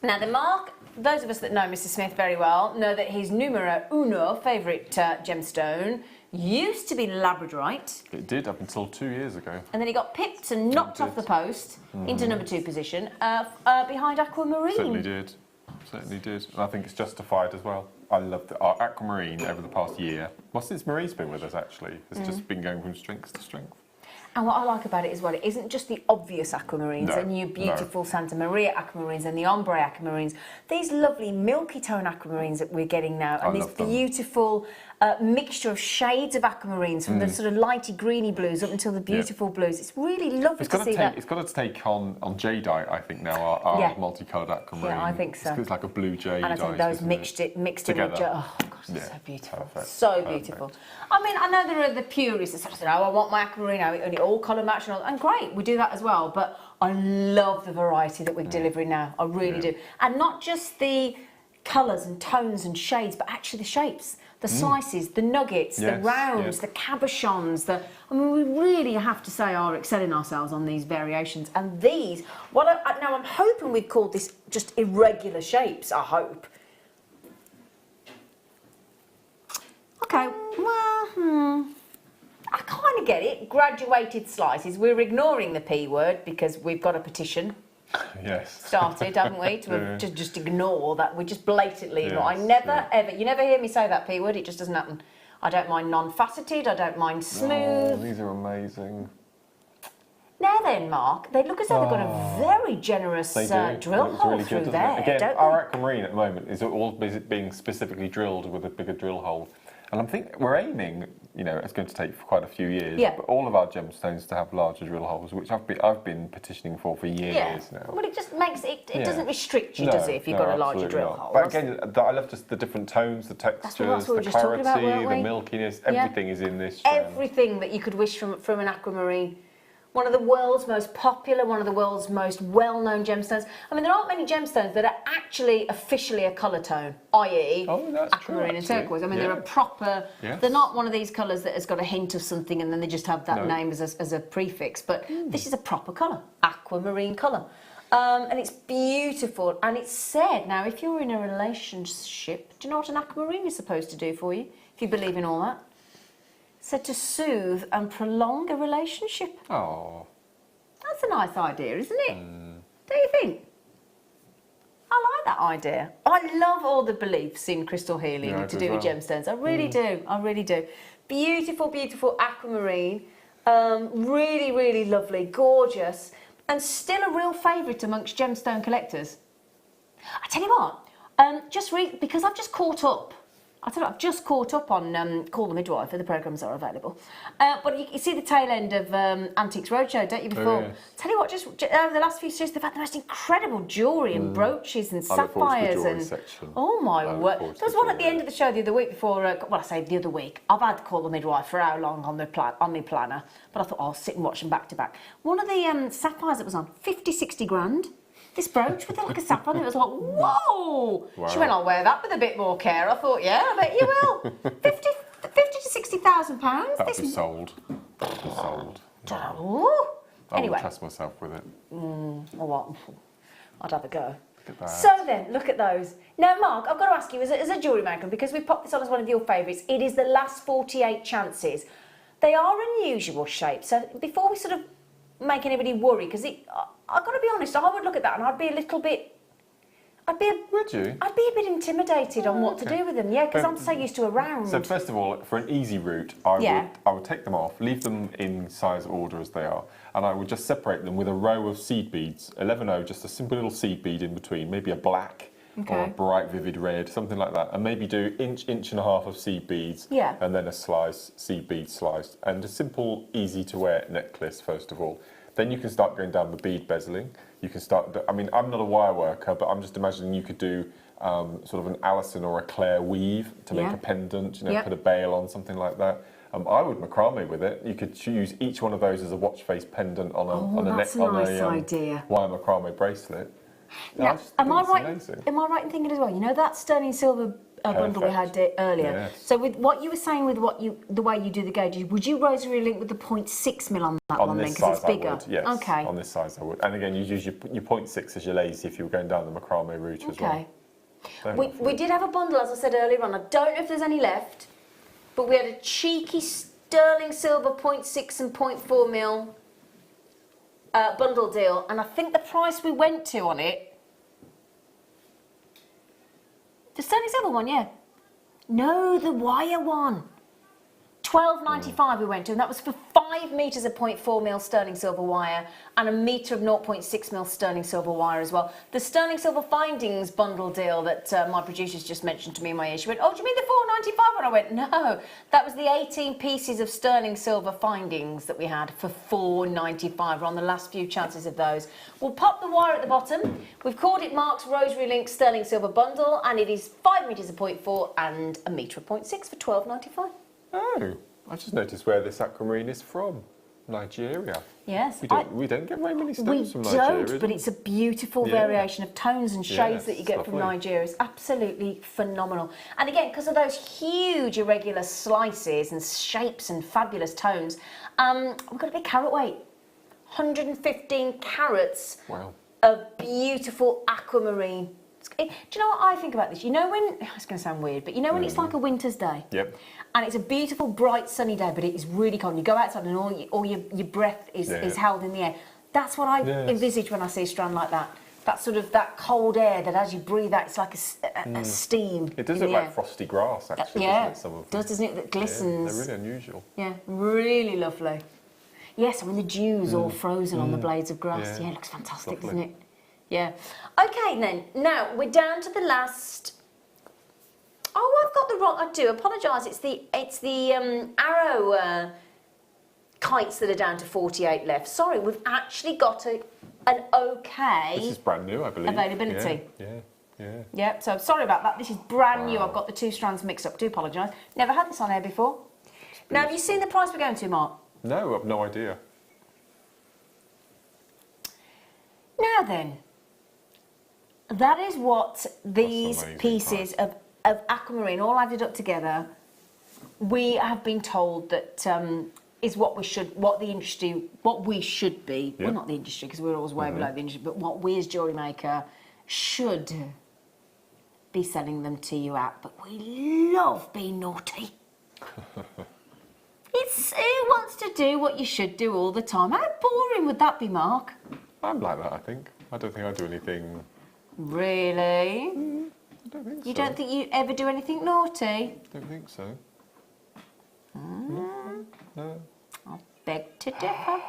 now the Mark, those of us that know Mr. Smith very well know that his numero uno favourite gemstone used to be Labradorite, It did up until 2 years ago. and then he got pipped and knocked off the post into number 2 position behind aquamarine. Certainly did. Certainly did. And I think it's justified as well. I love our aquamarine over the past year. Well, since Marie's been with us, actually. It's just been going from strength to strength. And what I like about it as well, it isn't just the obvious aquamarines No, and your beautiful Santa Maria aquamarines and the ombre aquamarines. These lovely milky tone aquamarines that we're getting now, and this love them. beautiful mixture of shades of aquamarines from the sort of lighty greeny blues up until the beautiful blues. It's really lovely to see that. It's got to take on jadeite, I think, now, our Yeah. multicoloured aquamarine. Yeah, I think so. It's like a blue jadeite. And I think those isn't mixed it with Together. oh gosh, it's Yeah, so beautiful, perfect, so perfect. beautiful. I mean, I know there are the purists that say, "Oh, I want my aquamarine, and it all colour match," and great, we do that as well. But I love the variety that we're delivering now. I really do, and not just the colours and tones and shades, but actually the shapes. The slices, the nuggets, the Yes, rounds, yes. the cabochons, I mean, we really have to say are excelling ourselves on these variations. And these, now I'm hoping we've called this just irregular shapes, I hope. Okay, well, I kind of get it. Graduated slices. We're ignoring the P word because we've got a petition Yes. started, haven't we? To just ignore that. We just blatantly ignore. I Yes, never, ever, you never hear me say that P word. It just doesn't happen. I don't mind non-faceted. I don't mind smooth. Oh, these are amazing. Now then, Mark, they look as though they've got a very generous They do. drill Looks hole really through good, doesn't there, it? Again, don't our they? aquamarine at the moment is all being specifically drilled with a bigger drill hole. And I'm thinking, we're aiming, it's going to take quite a few years, Yeah. but all of our gemstones to have larger drill holes, which I've been petitioning for years now. Well, it just makes it Yeah. doesn't restrict you, No, does it, if you've no, got a larger absolutely drill not. hole? But again, I love just the different tones, the textures, what we were the just talking about, clarity, weren't the we? milkiness, Yeah. everything is in this strand. Everything that you could wish from an aquamarine. One of the world's most popular, one of the world's most well-known gemstones. I mean, there aren't many gemstones that are actually officially a colour tone, i.e. Oh, that's true, aquamarine and actually. turquoise. I mean, Yeah. they're a proper... Yes. They're not one of these colours that has got a hint of something and then they just have that No. name as a prefix. But this is a proper colour, aquamarine colour. And it's beautiful. And it's said, now, if you're in a relationship, do you know what an aquamarine is supposed to do for you? If you believe in all that? Said to soothe and prolong a relationship. Oh, That's a nice idea, isn't it? Don't you think? I like that idea. I love all the beliefs in crystal healing Yeah, I to do do as with well. gemstones. I really do. I really do. Beautiful, beautiful aquamarine. Really, really lovely, gorgeous, and still a real favourite amongst gemstone collectors. I tell you what, because I've just caught up. I've just caught up on Call the Midwife, the programmes are available. But you see the tail end of Antiques Roadshow, don't you, before? yes. Tell you what, just over the last few series, they've had the most incredible jewellery and brooches and I look forward to the sapphires. jewellery And section. oh my I look word. forward to There was the one at the jewellery. end of the show the other week before, well, I say the other week. I've had Call the Midwife for how long on my planner, but I thought I'll sit and watch them back to back. One of the sapphires that was on, 50, 60 grand. This brooch with like a sapphire, it was like, whoa! Wow. She went, I'll wear that with a bit more care. I thought, yeah, I bet you will. 50 to 60,000 pounds. that'll be sold. That'll be sold. Ooh. I Anyway, won't trust myself with it. or what? I'd have a go. Look at that. So then, look at those. Now, Mark, I've got to ask you, as a jewellery maker, because we've popped this on as one of your favourites, it is the last 48 chances. They are unusual shapes, so before we sort of make anybody worry, because I've got to be honest, I would look at that and I'd be a little bit... Would you? I'd be a bit intimidated on what to do with them, yeah, because I'm so used to a round. So first of all, for an easy route, Yeah. I would take them off, leave them in size order as they are, and I would just separate them with a row of seed beads, 11O, just a simple little seed bead in between, maybe a black or a Okay. bright vivid red, something like that, and maybe do inch and a half of seed beads, Yeah. and then a seed bead sliced, and a simple, easy to wear necklace first of all. Then you can start going down the bead bezeling. You can start, I'm not a wire worker, but I'm just imagining you could do sort of an Alison or a Claire weave to make a pendant, you know, put a bail on, something like that. I would macrame with it. You could use each one of those as a watch face pendant on a that's a nice idea. wire macrame bracelet. Now, am I right in thinking as well? You know that sterling silver bundle we had earlier. Yes. So with what you were saying with the way you do the gauges, would you rosary link with the 0.6 mil on that one then because it's bigger? I would, yes. Okay. On this size I would. And again, you use your 0.6 as your lazy if you were going down the macrame route as well. Okay. We did have a bundle, as I said earlier on. I don't know if there's any left, but we had a cheeky sterling silver 0.6 and 0.4 mil bundle deal, and I think the price we went to on it. The sterling silver one, yeah. No, the wire one. $12.95 we went to, and that was for 5 metres of 0.4 mil sterling silver wire and a metre of 0.6 mil sterling silver wire as well. The sterling silver findings bundle deal that my producers just mentioned to me in my ear, she went, oh, do you mean the $4.95? And I went, no, that was the 18 pieces of sterling silver findings that we had for $4.95. We're on the last few chances of those. We'll pop the wire at the bottom. We've called it Mark's Rosary Link sterling silver bundle, and it is 5 metres of 0.4 and a metre of 0.6 for $12.95. Oh, I just noticed where this aquamarine is from. Nigeria. Yes. We don't get very many stones from Nigeria. We don't, but it's a beautiful variation of tones and shades that you get from Nigeria. It's absolutely phenomenal. And again, because of those huge irregular slices and shapes and fabulous tones, we've got a big carat weight. 115 carats of beautiful aquamarine. Do you know what I think about this? You know when, it's going to sound weird, but you know when it's like a winter's day? Yep. And it's a beautiful, bright, sunny day, but it is really cold. You go outside and all your breath is held in the air. That's what I envisage when I see Strand like that. That sort of, that cold air that as you breathe out, it's like a steam. It does look like frosty grass, actually, doesn't it? Some of them. Doesn't it? That glistens. Yeah, they're really unusual. Yeah, really lovely. Yes, when the dew's all frozen on the blades of grass. Yeah, it looks fantastic, doesn't it? Yeah. Okay, then. Now, we're down to the last... Oh, I've got the wrong... I do apologise. It's the arrow kites that are down to 48 left. Sorry, we've actually got an okay... This is brand new, I believe. Availability. Yeah. Yep, so sorry about that. This is brand new. I've got the two strands mixed up. Do apologise. Never had this on air before. Now, have you seen the price we're going to, Mark? No, I've no idea. Now then... That is what these pieces of aquamarine all added up together, we have been told that is what we should be. Well, not the industry, because we're always way below the industry, but what we as JewelleryMaker should be selling them to you at. But we love being naughty. Who wants to do what you should do all the time? How boring would that be, Mark? I'm like that, I think. I don't think I do anything... Really? I don't think so. You don't think you ever do anything naughty? Don't think so. No. I'll beg to differ.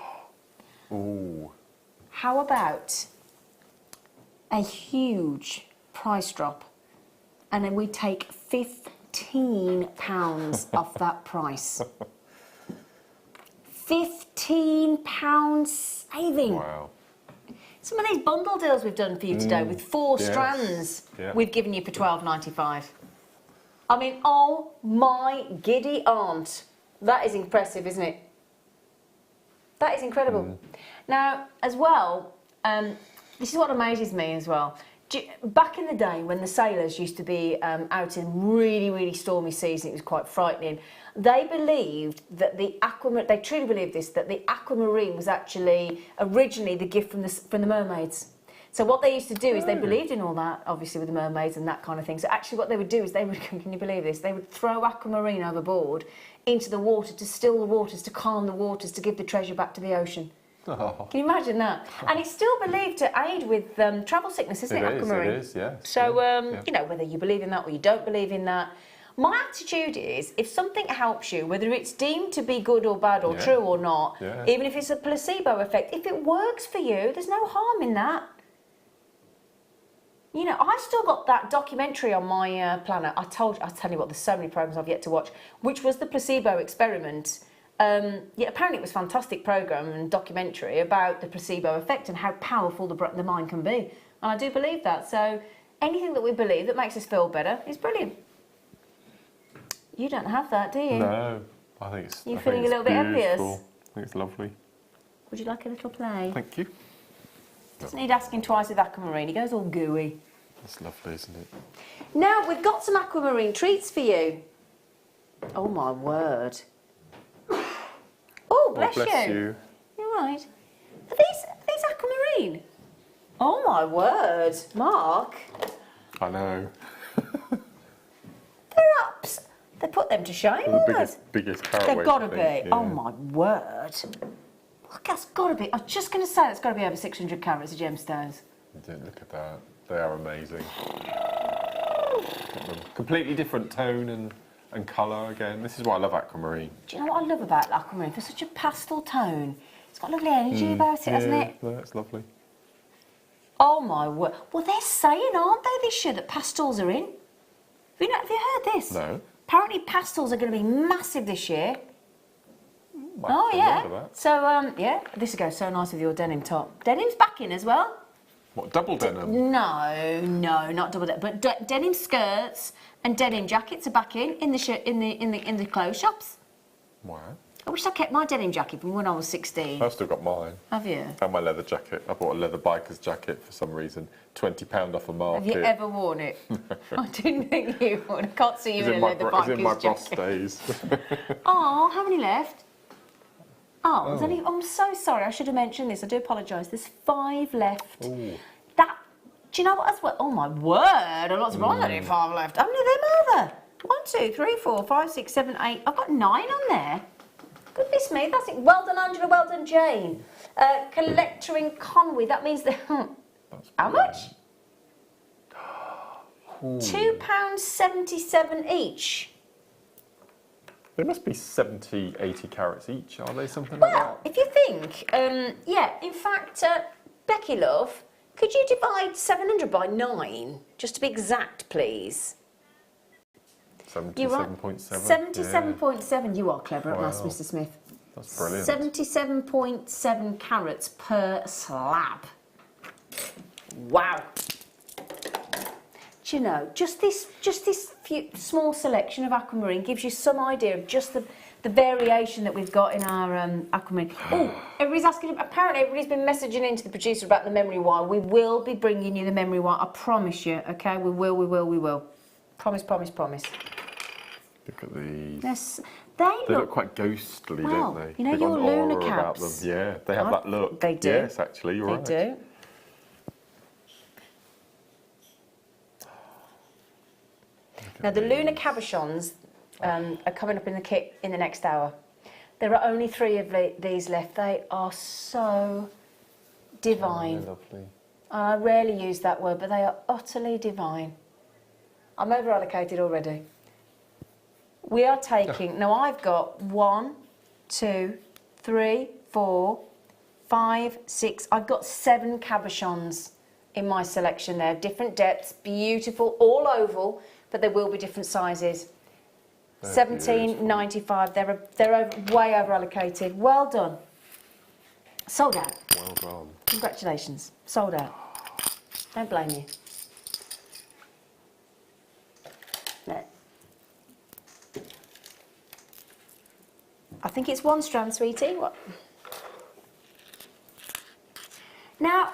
Ooh. How about a huge price drop and then we take £15 off that price? £15 saving. Wow. Some of these bundle deals we've done for you today with 4 strands we've given you for £12.95. I mean, oh my giddy aunt. That is impressive, isn't it? That is incredible. Now, as well, this is what amazes me as well. Back in the day when the sailors used to be out in really, really stormy seas, and it was quite frightening, they believed that the aquamarine, they truly believed this, that the aquamarine was actually originally the gift from the mermaids. So what they used to do is they believed in all that, obviously with the mermaids and that kind of thing. So actually what they would do is they would, can you believe this, they would throw aquamarine overboard into the water to still the waters, to calm the waters, to give the treasure back to the ocean. Oh. Can you imagine that? And it's still believed to aid with travel sickness, isn't it, aquamarine? It is, yes. So, you know, whether you believe in that or you don't believe in that, my attitude is, if something helps you, whether it's deemed to be good or bad or true or not, even if it's a placebo effect, if it works for you, there's no harm in that. You know, I've still got that documentary on my planner. I'll tell you what, there's so many programs I've yet to watch, which was the placebo experiment. Apparently it was a fantastic program and documentary about the placebo effect and how powerful the mind can be. And I do believe that. So anything that we believe that makes us feel better is brilliant. You don't have that, do you? No, I think it's. You're feeling a little bit envious. I think it's lovely. Would you like a little play? Thank you. Doesn't need asking twice with aquamarine. He goes all gooey. That's lovely, isn't it? Now we've got some aquamarine treats for you. Oh my word! Oh, bless you. You're right. Are these aquamarine? Oh my word, Mark. I know. They're ups. They put them to shame. The biggest carat They've weight, got to I be. think, Oh yeah. my word. Look, that's got to be. I was just going to say that's got to be over 600 carats of gemstones. Look at that. They are amazing. Completely different tone and colour again. This is why I love aquamarine. Do you know what I love about aquamarine? For such a pastel tone, it's got lovely energy about it, hasn't it? Yeah, it's lovely. Oh my word. Well, they're saying, aren't they, this year that pastels are in? Have you heard this? No. Apparently pastels are going to be massive this year. I yeah. remember that. So, yeah, this would go so nice with your denim top. Denim's back in as well. What, double denim? No, not double denim. But denim skirts and denim jackets are back in the clothes shops. Wow. I wish I kept my denim jacket from when I was 16. I've still got mine. Have you? And my leather jacket. I bought a leather biker's jacket for some reason. £20 off a market. Have you ever worn it? I didn't think you would. I can't see you in a leather It's in my biker's boss jacket. days. Oh, how many left? Oh, there's only, I'm so sorry. I should have mentioned this. I do apologise. There's 5 left. Ooh. That. Do you know what? As well? Oh my word! I'm not surprised I didn't 5 left. How many of them are there? 1, 2, 3, 4, 5, 6, 7, 8. I've got 9 on there. Goodness me, that's it. Well done, Angela. Well done, Jane. Collector in Conwy. That means that. How much? £2.77 each. They must be 70, 80 carats each, are they? Something like Well, that? if you think, yeah. In fact, Becky, love, could you divide 700 by 9, just to be exact, please? 77.7. 77.7. You are clever at maths, Wow. Mr. Smith. That's brilliant. 77.7 carats per slab. Wow. Do you know, just this small selection of aquamarine gives you some idea of just the variation that we've got in our aquamarine. Oh, everybody's asking. Apparently, everybody's been messaging into the producer about the memory wire. We will be bringing you the memory wire. I promise you. Okay, we will. Promise. Look at these. Yes, They look quite ghostly, well, don't they? you know They've got your an aura lunar about caps? them. Yeah, they have that look. They do. Yes, actually, you're right. They do. Now the lunar cabochons are coming up in the kit in the next hour. There are only 3 of these left. They are so divine. Oh, lovely. I rarely use that word, but they are utterly divine. I'm over allocated already. We are taking, now I've got 1, 2, 3, 4, 5, 6, I've got 7 cabochons in my selection there, different depths, beautiful, all oval, but there will be different sizes. $17.95, they're way over allocated. Well done. Sold out. Well done. Congratulations, sold out. Don't blame you. There. I think it's 1 strand, sweetie. What? Now,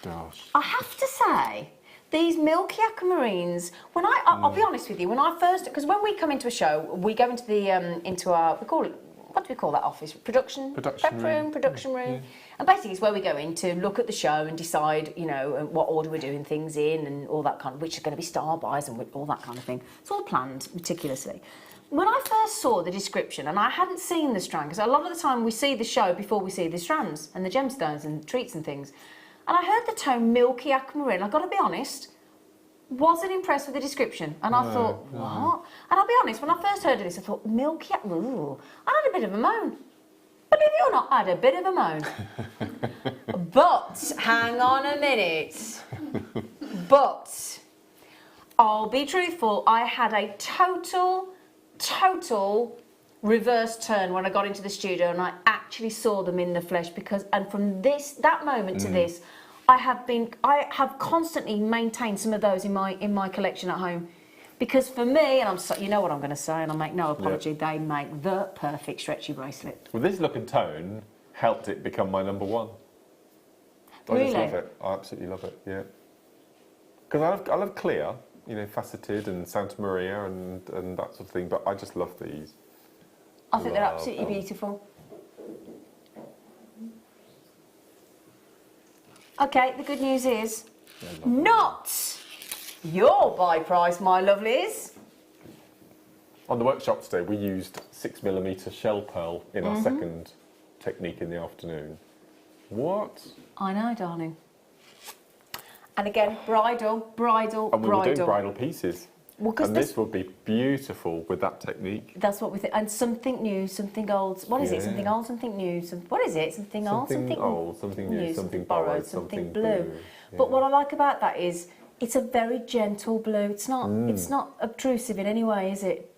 Gosh. I have to say, these milky aquamarines, when I'll be honest with you, when I first, because when we come into a show, we go into the, into our, we call it, what do we call that office? Production prep room. Yeah. And basically it's where we go in to look at the show and decide, you know, what order we're doing things in and all that kind of, which is going to be star buys and all that kind of thing. It's all planned meticulously. When I first saw the description, and I hadn't seen the strand, because a lot of the time we see the show before we see the strands and the gemstones and treats and things, and I heard the term milky aquamarine, I've got to be honest, wasn't impressed with the description. And I thought, what? And I'll be honest, when I first heard of this, I thought, milky, ooh. I had a bit of a moan. Believe it or not, I had a bit of a moan. But, hang on a minute. But, I'll be truthful, I had a total reverse turn when I got into the studio and I actually saw them in the flesh because, and from that moment to this, I have constantly maintained some of those in my collection at home, because for me, and you know what I'm going to say, and I make no apology, they make the perfect stretchy bracelet. Well, this look and tone helped it become my number one. I just love it. I absolutely love it. Yeah, because I love clear, you know, faceted and Santa Maria and that sort of thing. But I just love these. I think they're absolutely beautiful. Okay, the good news is not your buy price, my lovelies. On the workshop today, we used 6mm shell pearl in our second technique in the afternoon. What? I know, darling. And again, bridal, bridal, and we bridal. were doing bridal pieces. Well, and this would be beautiful with that technique. That's what we think. And something new, something old. What is it? Something old, something new. What is it? Something old, something old, something new, something borrowed, something blue. Yeah. But what I like about that is it's a very gentle blue. It's not obtrusive in any way, is it?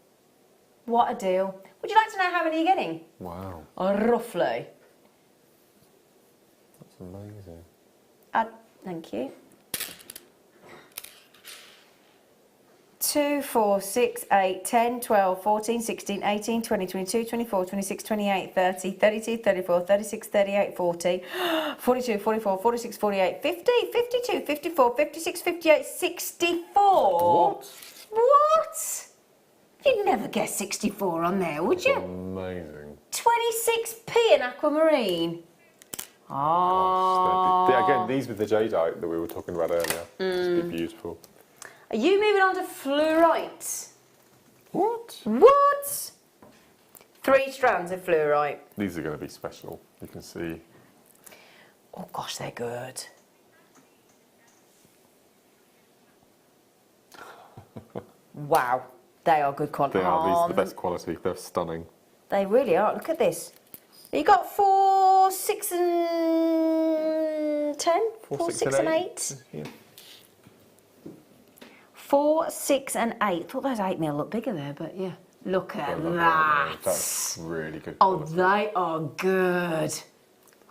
What a deal. Would you like to know how many you're getting? Wow. Roughly. That's amazing. Thank you. 2, 4, 6, 8, 10, 12, 14, 16, 18, 20, 22, 24, 26, 28, 30, 32, 34, 36, 38, 40, 42, 44, 46, 48, 50, 52, 54, 56, 58, 64. What? You'd never guess 64 on there, would you? Amazing. 26p in aquamarine. Oh. Gosh, again, these with the jadeite that we were talking about earlier. Just be beautiful. Are you moving on to fluorite? What? What? 3 strands of fluorite. These are going to be special. You can see. Oh gosh, they're good. Wow, they are good quality. They are. These are the best quality. They're stunning. They really are. Look at this. You got 4, 6 and 10? 4, 6 and 8? Yeah. 4, 6 and 8. Thought those 8mm looked bigger there, but yeah. Look at that. That's really good quality. Oh, they are good.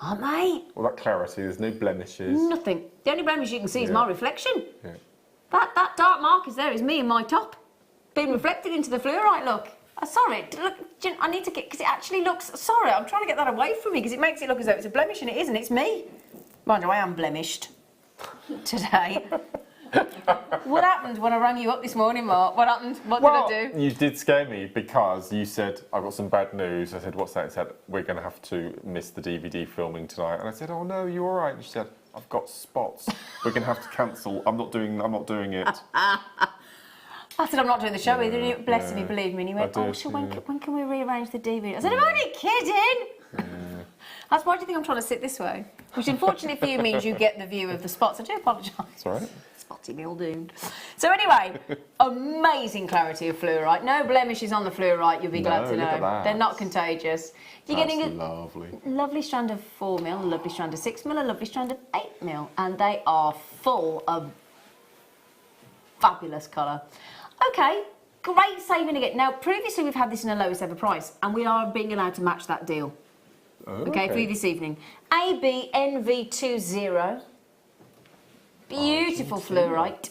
Aren't they? Well, that clarity, there's no blemishes. Nothing. The only blemish you can see is my reflection. Yeah. That dark mark is there is me and my top. Being reflected into the fluorite, look. I saw it. Look, I need to get, because it actually looks, sorry, I'm trying to get that away from me because it makes it look as though it's a blemish and it isn't, it's me. Mind you, I am blemished today. What happened when I rang you up this morning, Mark? What happened? What did I do? You did scare me because you said, I've got some bad news. I said, what's that? He said, we're going to have to miss the DVD filming tonight. And I said, oh no, you all right? And she said, I've got spots. We're going to have to cancel. I'm not doing it. I said, I'm not doing the show either. And bless me, believe me. And he went, oh, so when can we rearrange the DVD? I said, I'm only kidding. That's why do you think I'm trying to sit this way? Which unfortunately for you means you get the view of the spots. I do apologise. That's all right. Spotty mildewed. So anyway, amazing clarity of fluorite. No blemishes on the fluorite, you'll be glad to know. They're not contagious. You're getting a lovely strand of 4mm, a lovely strand of 6mm, a lovely strand of 8mm, and they are full of fabulous colour. Okay, great saving again. Now, previously we've had this in a lowest ever price, and we are being allowed to match that deal. Okay, for you this evening. ABNV20. Beautiful fluorite.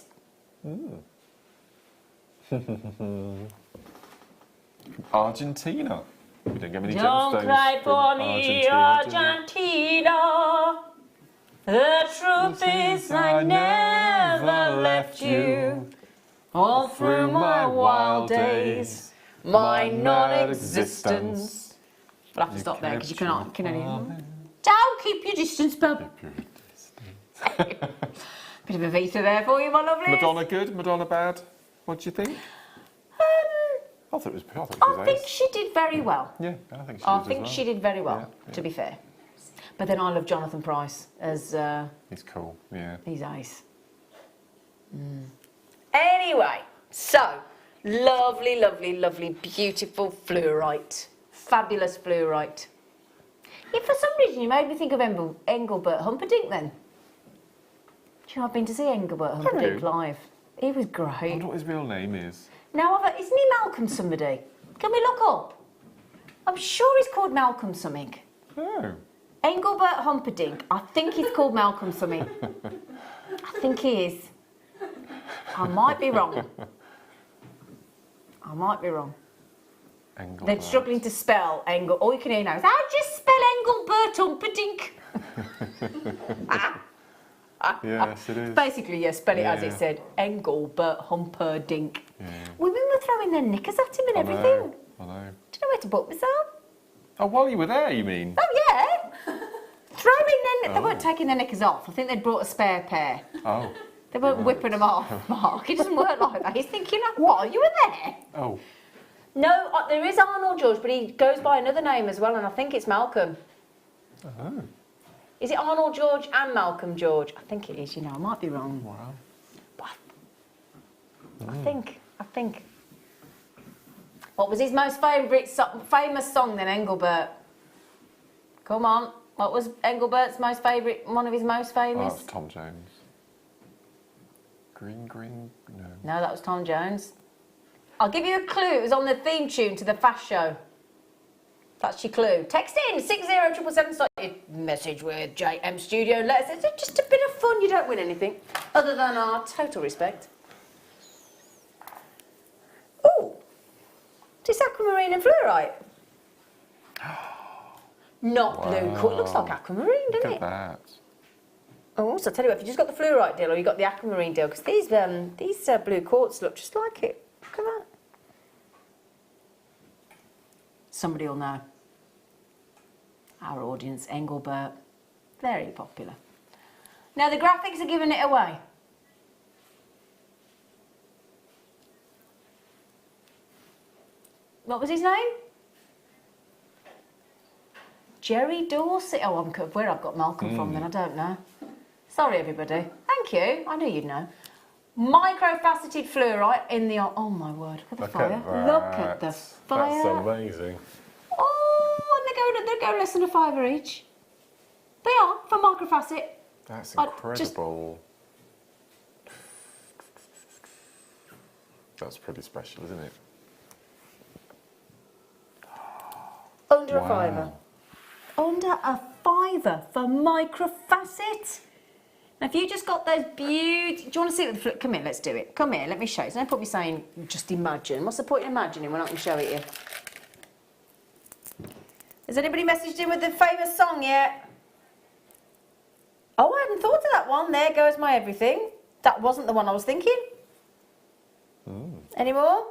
Argentina. We don't get many gemstones. Don't cry for me, Argentina. The truth is I never left you. All through my wild days, my non-existence. We'll have to stop there because you can only... Don't keep your distance, bub. Bit of a Vita there for you, my lovely. Madonna good? Madonna bad? What do you think? I thought it was I think she did very well. Yeah, I think she did very well, to be fair. But then I love Jonathan Price as... he's cool, yeah. He's ace. Anyway, so, lovely, lovely, lovely, beautiful fluorite. Fabulous fluorite. Yeah, for some reason you made me think of Engelbert Humperdinck then. Do you know, I've been to see Engelbert Humperdinck live. He was great. I wonder what his real name is. Now, isn't he Malcolm somebody? Can we look up? I'm sure he's called Malcolm something. Oh. Engelbert Humperdinck. I think he's called Malcolm something. I think he is. I might be wrong. I might be wrong. Engelbert. They're struggling to spell Engel. All you can hear now is, how do you spell Engelbert Humperdinck? Yes, it is. Basically, yeah, spell it as it said. Engelbert Humperdinck. Yeah. Women were throwing their knickers at him and everything. I know. Do you know where to book myself? Oh, while you were there, you mean? Oh, yeah. Throwing their They weren't taking their knickers off. I think they'd brought a spare pair. Oh. They weren't whipping them off, Mark. It doesn't work like that. He's thinking, what? You were there? Oh. No, there is Arnold George, but he goes by another name as well, and I think it's Malcolm. Oh. Is it Arnold George and Malcolm George? I think it is, you know. I might be wrong. Wow. But I think. What was his most famous song then, Engelbert? Come on. What was Engelbert's most favourite, one of his most Oh, famous? that's Tom Jones. Green, no. No, that was Tom Jones. I'll give you a clue. It was on the theme tune to the Fast Show. That's your clue. Text in 60777. Start your message with JM Studio. Let us. It's just a bit of fun. You don't win anything other than our total respect. Oh, it's aquamarine and fluorite. Not blue. It looks like aquamarine, doesn't it? Look at that. Oh, so I tell you what, if you just got the fluorite deal or you got the aquamarine deal, because these blue quartz look just like it. Look at that. Somebody will know. Our audience, Engelbert, very popular. Now the graphics are giving it away. What was his name? Jerry Dorsey. Oh, where I've got Malcolm from then, I don't know. Sorry, everybody. Thank you. I knew you'd know. Microfaceted fluorite in the... Oh, my word. Look at the fire. Look at the fire. That's amazing. Oh, and they go less than a £5 each. They are, for microfacet. That's incredible. That's pretty special, isn't it? Under a £5. Under a £5 for microfacet. Now, if you just got those beautiful... Do you want to see it with the flip? Come here, let's do it. Come here, let me show you. So don't put me saying, just imagine. What's the point in imagining when I can show it you? Has anybody messaged in with the famous song yet? Oh, I hadn't thought of that one. There goes my everything. That wasn't the one I was thinking. Any more?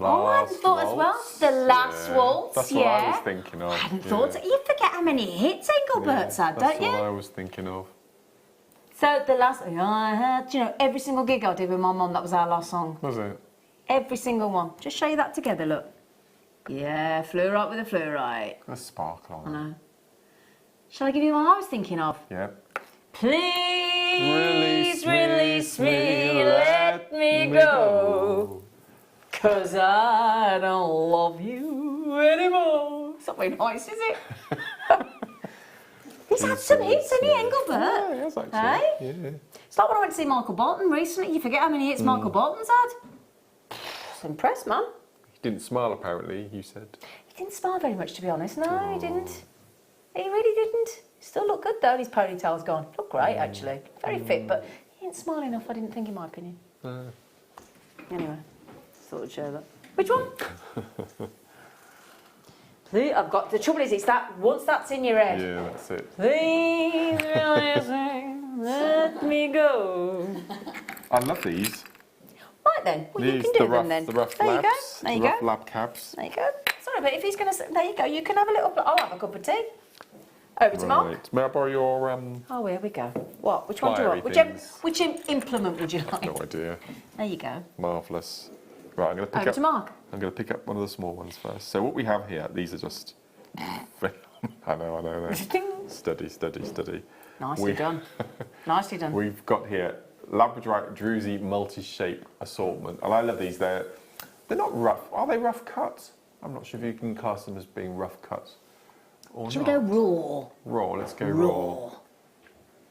Oh, I hadn't thought as well. The Last Waltz, That's what I was thinking of. I hadn't thought. You forget how many hits Engelbert's had, don't you? That's what I was thinking of. So the last, do you know, every single gig I did with my mum, that was our last song. Was it? Every single one. Just show you that together, look. Yeah, fluorite with a fluorite. A sparkle on I know. Shall I give you one I was thinking of? Yep. Please release me, let me go. 'Cause I don't love you anymore. It's not very nice, is it? He's had some hits, hasn't he, Engelbert? Yeah, he has actually. Hey? Yeah. It's like when I went to see Michael Bolton recently. You forget how many hits Michael Bolton's had. Just impressed, man. He didn't smile, apparently, you said. He didn't smile very much, to be honest. No, he didn't. He really didn't. He still looked good, though, and his ponytail's gone. Looked great, actually. Very fit, but he didn't smile enough, I didn't think, in my opinion. Anyway. Thought I'd share that. Which one? Please, I've got the trouble is it's that once that's in your head. Yeah, that's it. Please let me go. I love these. Right then, well you can do them then. The rough there labs, you go. There you the rough go. lab cabs. There you go. Sorry, but if he's going to, there you go. You can have a little. I'll have a cup of tea. Over to Mark. Right. May I borrow your Oh, here we go. What? Which one do you want? Which implement would you like? No idea. There you go. Marvellous. Right, I'm going to pick Over up. to Mark. I'm going to pick up one of the small ones first. So what we have here, these are just. I know. Steady. Nicely done. Nicely done. We've got here Labradorite Druzy multi-shape assortment, and I love these. They're not rough. Are they rough cut? I'm not sure if you can class them as being rough cut or Should not. we go raw? Raw. Let's go raw.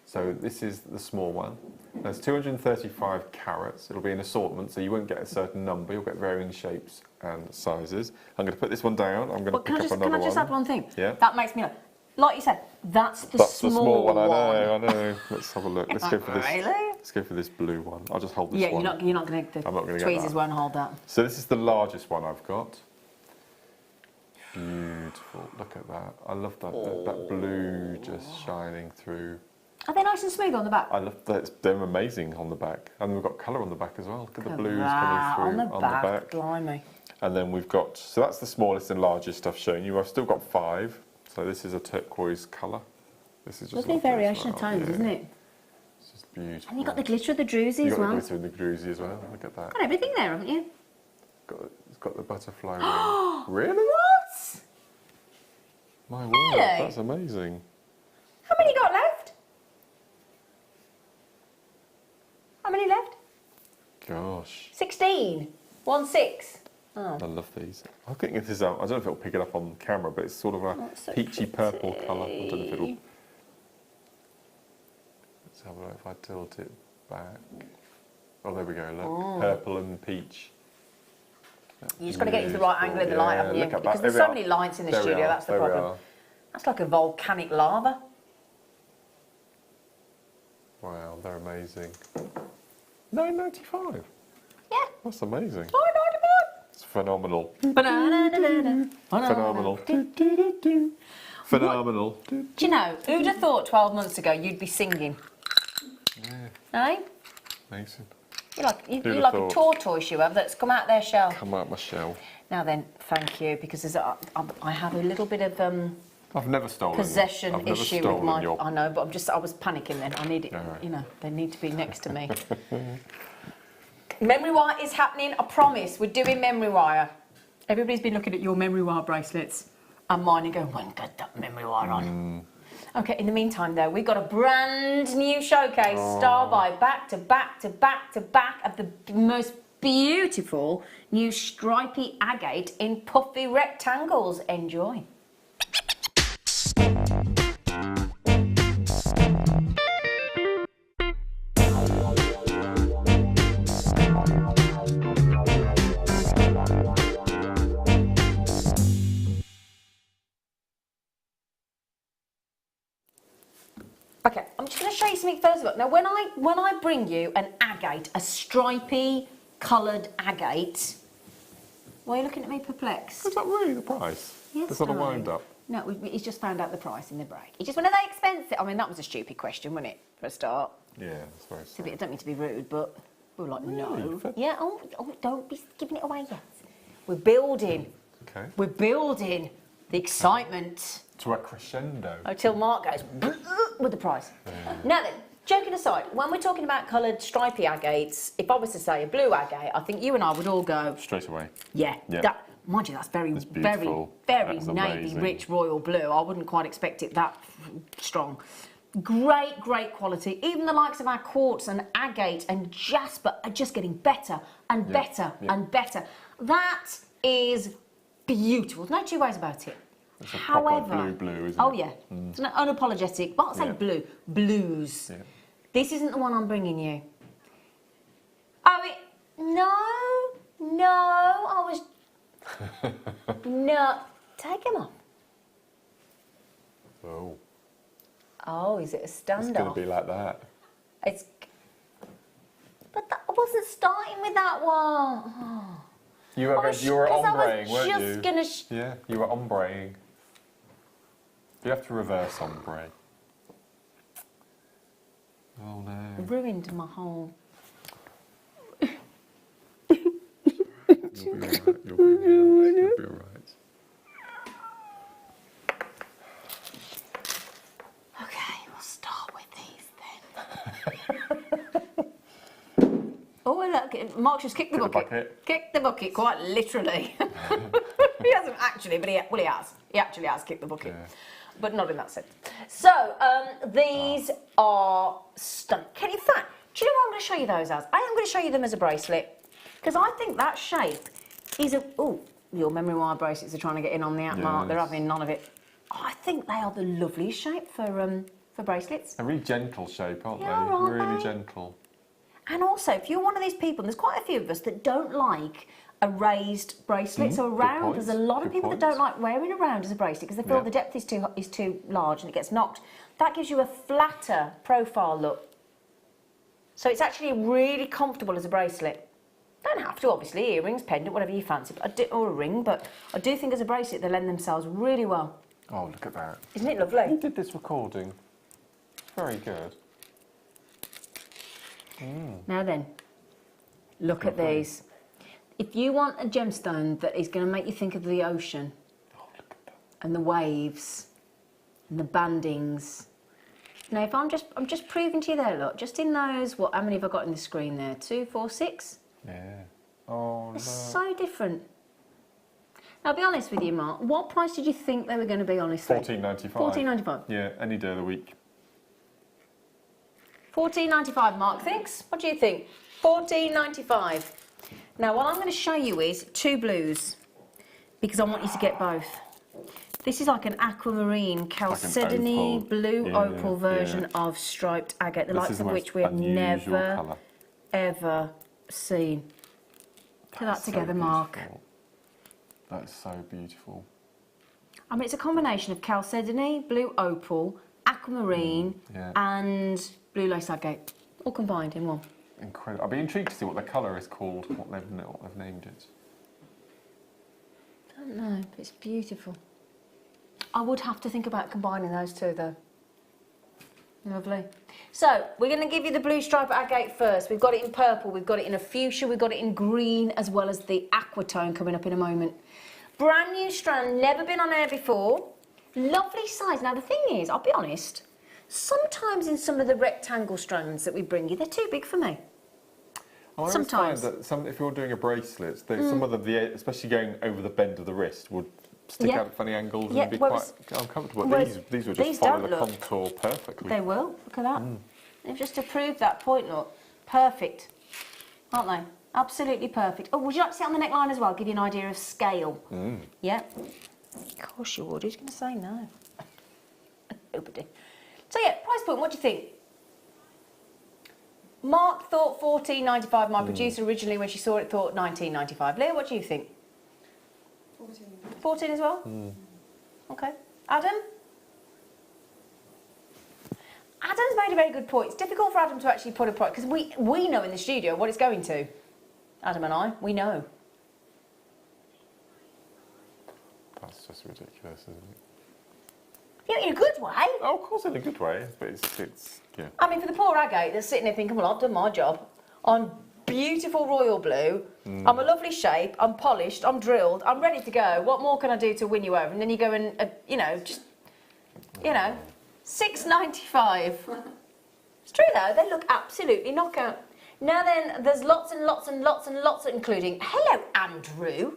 So this is the small one. There's 235 carats. It'll be an assortment, so you won't get a certain number. You'll get varying shapes and sizes. I'm going to put this one down. I'm going to pick up another one. Can I just add one thing? Yeah. That makes me like you said, that's the small one. I know. Let's have a look. Let's go for this. Really? Let's go for this blue one. I'll just hold this one. Yeah, you're not going to. I'm not going to tweezers won't hold that. So this is the largest one I've got. Beautiful. Look at that. I love that. That blue just shining through. Are they nice and smooth on the back? I love that. They're amazing on the back. And we've got colour on the back as well. Look at the blues coming through on the back. Blimey. And then we've got, so that's the smallest and largest I've shown you. I've still got 5. So this is a turquoise colour. This is just lovely variation of tones, isn't it? It's just beautiful. And you've got the glitter of the druzy as well. You've got the glitter of the druzy as well. Look at that. Got everything there, haven't you? It's got the butterfly ring. Really? What? My word, Really? that's amazing. How many got left? How many left? Gosh. 16. 1 6. Oh. I love these. I think this is, I don't know if it'll pick it up on camera, but it's sort of a so peachy purple colour. I don't know if it'll... Let's have a look if I tilt it back. Oh, there we go, look. Purple and peach. You just got to get into the right angle in the light, haven't you? Because there's so many lights in the studio, that's the problem. That's like a volcanic lava. Wow, they're amazing. $9.95. Yeah. That's amazing. $9.95. It's phenomenal. Phenomenal. Phenomenal. Do you know, who'd have thought 12 months ago you'd be singing? Yeah. Eh? Amazing. You're like a tortoise you have that's come out their shell. Come out my shell. Now then, thank you, because I have a little bit of I've never stolen possession I've never issue stolen with my. your... I know, but I was panicking then. I need it. Right. You know, they need to be next to me. Memory wire is happening. I promise. We're doing memory wire. Everybody's been looking at your memory wire bracelets and mine and going, "When got that memory wire on?" Okay. In the meantime, though, we've got a brand new showcase. Star by back to back to back to back of the most beautiful new stripy agate in puffy rectangles. Enjoy. Okay, I'm just going to show you something first of all. Now, when I bring you an agate, a stripy coloured agate, why are you looking at me perplexed? Is that really the price? Yes, It's not a wind up. No, he's just found out the price in the break. He just went, are they expensive? I mean, that was a stupid question, wasn't it, for a start? Yeah, that's very I don't mean to be rude, but we were like, no. Really? Yeah, oh, don't be giving it away yet. We're building. Okay. We're building the excitement. To a crescendo. Until Mark goes with the price. Now then, joking aside, when we're talking about coloured stripy agates, if I was to say a blue agate, I think you and I would all go... Straight away. Yeah. Yeah. Mind you, that's very beautiful. very That's navy, amazing. rich, royal blue. I wouldn't quite expect it that strong. Great quality. Even the likes of our quartz and agate and jasper are just getting better and better and better. That is beautiful. There's no two ways about it. It's a proper blue, isn't it? Oh yeah, it's an unapologetic. Well, I'll say blue, blues. Yeah. This isn't the one I'm bringing you. Oh, no, I was. No, take him off. Oh. Oh, is it a standoff? It's going to be like that. But I wasn't starting with that one. Oh. You were ombreing, weren't you? Gonna yeah, you were ombreing. You have to reverse ombre. Oh no. Ruined my whole. You'll be alright. You'll be alright. Okay, we'll start with these then. Oh, look, Mark just kicked the bucket. Kicked the bucket, quite literally. He hasn't actually, but he has. He actually has kicked the bucket. Yeah. But not in that sense. So, these are stunning. In fact, do you know what I'm going to show you those as? I am going to show you them as a bracelet. Because I think that shape is a... Oh, your memory wire bracelets are trying to get in on the app, Mark. They're having none of it. Oh, I think they are the loveliest shape for for bracelets. A really gentle shape, aren't Yeah, they? aren't Really they? gentle. And also, if you're one of these people, and there's quite a few of us that don't like a raised bracelet, so a round, point, there's a lot of good people point. that don't like wearing a round as a bracelet because they feel Yeah. the depth is too large and it gets knocked. That gives you a flatter profile look. So it's actually really comfortable as a bracelet. Don't have to, obviously, earrings, pendant, whatever you fancy, or a ring, but I do think as a bracelet they lend themselves really well. Oh, look at that. Isn't it lovely? Who did this recording? Very good. Now then, look at these. If you want a gemstone that is going to make you think of the ocean and the waves and the bandings. Now, if I'm just proving to you there, look, just in those, how many have I got in the screen there? 2, 4, 6? Yeah. Oh, It's no. so different. Now, I'll be honest with you, Mark. What price did you think they were going to be, honestly? $14.95. $14.95. Yeah, any day of the week. $14.95, Mark thinks. What do you think? $14.95. Now, what I'm going to show you is 2 blues, because I want you to get both. This is like an aquamarine, chalcedony, opal. blue Yeah, opal version yeah. of striped agate, the This likes is the of most which we have unusual never, colour. ever seen. Put that That's so together, Mark. beautiful. That's so beautiful. I mean, it's a combination of chalcedony, blue opal, aquamarine, yeah. and blue lace agate, all combined in one. Incredible. I'd be intrigued to see what the colour is called, what they've named it. I don't know, but it's beautiful. I would have to think about combining those two, though. Lovely. So, we're going to give you the blue stripe agate first. We've got it in purple, we've got it in a fuchsia, we've got it in green, as well as the aquatone coming up in a moment. Brand new strand, never been on air before. Lovely size. Now, the thing is, I'll be honest, sometimes in some of the rectangle strands that we bring you, they're too big for me. I always Sometimes. find that if you're doing a bracelet, some of the, especially going over the bend of the wrist, would stick Yeah. out at funny angles Yeah, and be whereas- quite uncomfortable. whereas These would these just follow don't the look. contour perfectly. They will. Look at that. They've just to prove that point, look. Perfect. Aren't they? Absolutely perfect. Oh, would you like to see it on the neckline as well? Give you an idea of scale. Yeah? Of course you would. Who's going to say no? Nobody. So yeah, price point, what do you think? Mark thought $14.95. My producer originally, when she saw it, thought $19.95. Leah, what do you think? 14. 14 as well? Okay. Adam? Adam's made a very good point. It's difficult for Adam to actually put a price, because we know in the studio what it's going to. Adam and I, we know. That's just ridiculous, isn't it? Yeah, in a good way. Oh, of course, in a good way, but it's yeah. I mean, for the poor agate that's sitting there thinking, well, I've done my job. I'm beautiful royal blue. I'm a lovely shape. I'm polished. I'm drilled. I'm ready to go. What more can I do to win you over? And then you go and, $6.95. It's true, though. They look absolutely knockout. Now then, there's lots and lots and lots and lots, including, hello, Andrew,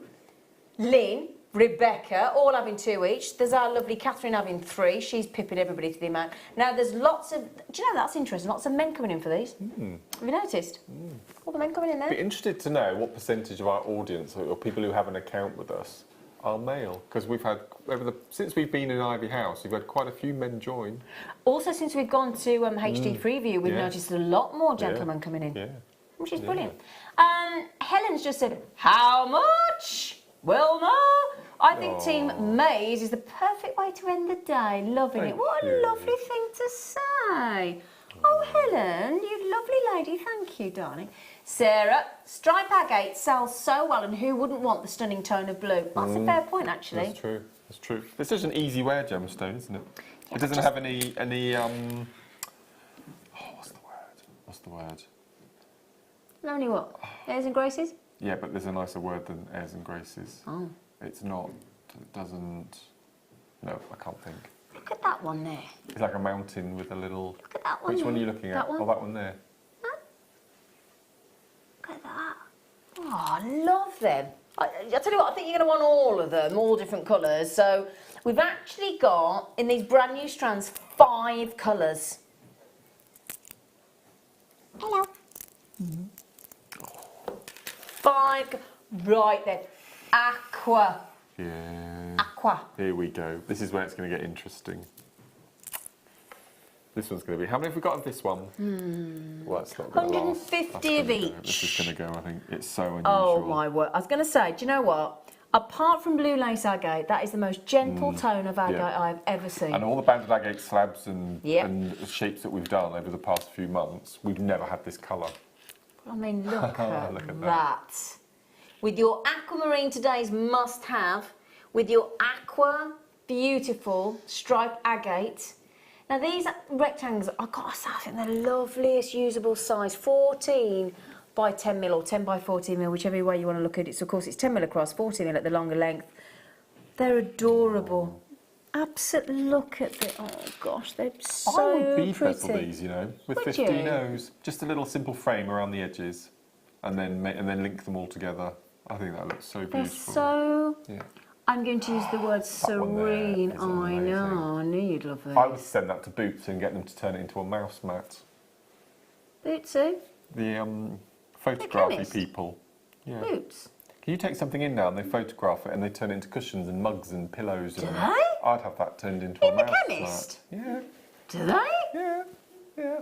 Lynn, Rebecca, all having 2 each. There's our lovely Catherine having 3. She's pipping everybody to the amount. Now, there's lots of... Do you know, that's interesting. Lots of men coming in for these. Have you noticed? All the men coming in there. Be interested to know what percentage of our audience or people who have an account with us are male, because we've had since we've been in Ivy House, we've had quite a few men join. Also, since we've gone to HD Freeview, we've Yeah. noticed a lot more gentlemen coming in, Yeah. which is Yeah. brilliant. Helen's just said, how much? Well, no. I think Team Maze is the perfect way to end the day. Loving it. Thank What a you. lovely thing to say. Oh, Helen, you lovely lady. Thank you, darling. Sarah, stripe agate sells so well, and who wouldn't want the stunning tone of blue? That's a fair point, actually. That's true. That's true. It's such an easy wear gemstone, isn't it? Yeah, It doesn't just- have any what's the word? What's the word? How many what? Airs and graces? Yeah, but there's a nicer word than airs and graces. Oh. It's not. It doesn't. No, I can't think. Look at that one there. It's like a mountain with a little. Look at that one Which one are there. you looking at? That one? Oh, that one there. Look at that. Oh, I love them. I tell you what, I think you're going to want all of them, all different colours. So we've actually got, in these brand new strands, 5 colours. Hello. 5, right then. Aqua. Yeah. Aqua. Here we go. This is where it's going to get interesting. This one's going to be... How many have we got of this one? Well, that's not going to last. 150 of each. This is going to go, I think. It's so unusual. Oh, my word. I was going to say, do you know what? Apart from blue lace agate, that is the most gentle tone of agate I've ever seen. And all the banded agate slabs and shapes that we've done over the past few months, we've never had this colour. I mean, look at that. With your aquamarine, today's must-have, with your aqua, beautiful striped agate. Now, these rectangles, I've got to say, I think they're the loveliest usable size, 14 by 10 mil or 10 by 14 mil, whichever way you want to look at it. So, of course, it's 10 mil across, 14 mil at the longer length. They're adorable. Absolutely, look at them. Oh, gosh, they're so I would bead pretty. bezel these, you know, with Would 15 you? O's. Just a little simple frame around the edges, and then link them all together. I think that looks so They're beautiful. so... Yeah. I'm going to use the word one there serene. is I know, amazing. I knew you'd love this. I would send that to Boots and get them to turn it into a mouse mat. Bootsy? The photography chemist? people. Yeah. Boots? Can you take something in now and they photograph it and they turn it into cushions and mugs and pillows? Do and they? I'd have that turned into a In the mouse chemist? mat. Yeah. Do they? Yeah. Yeah.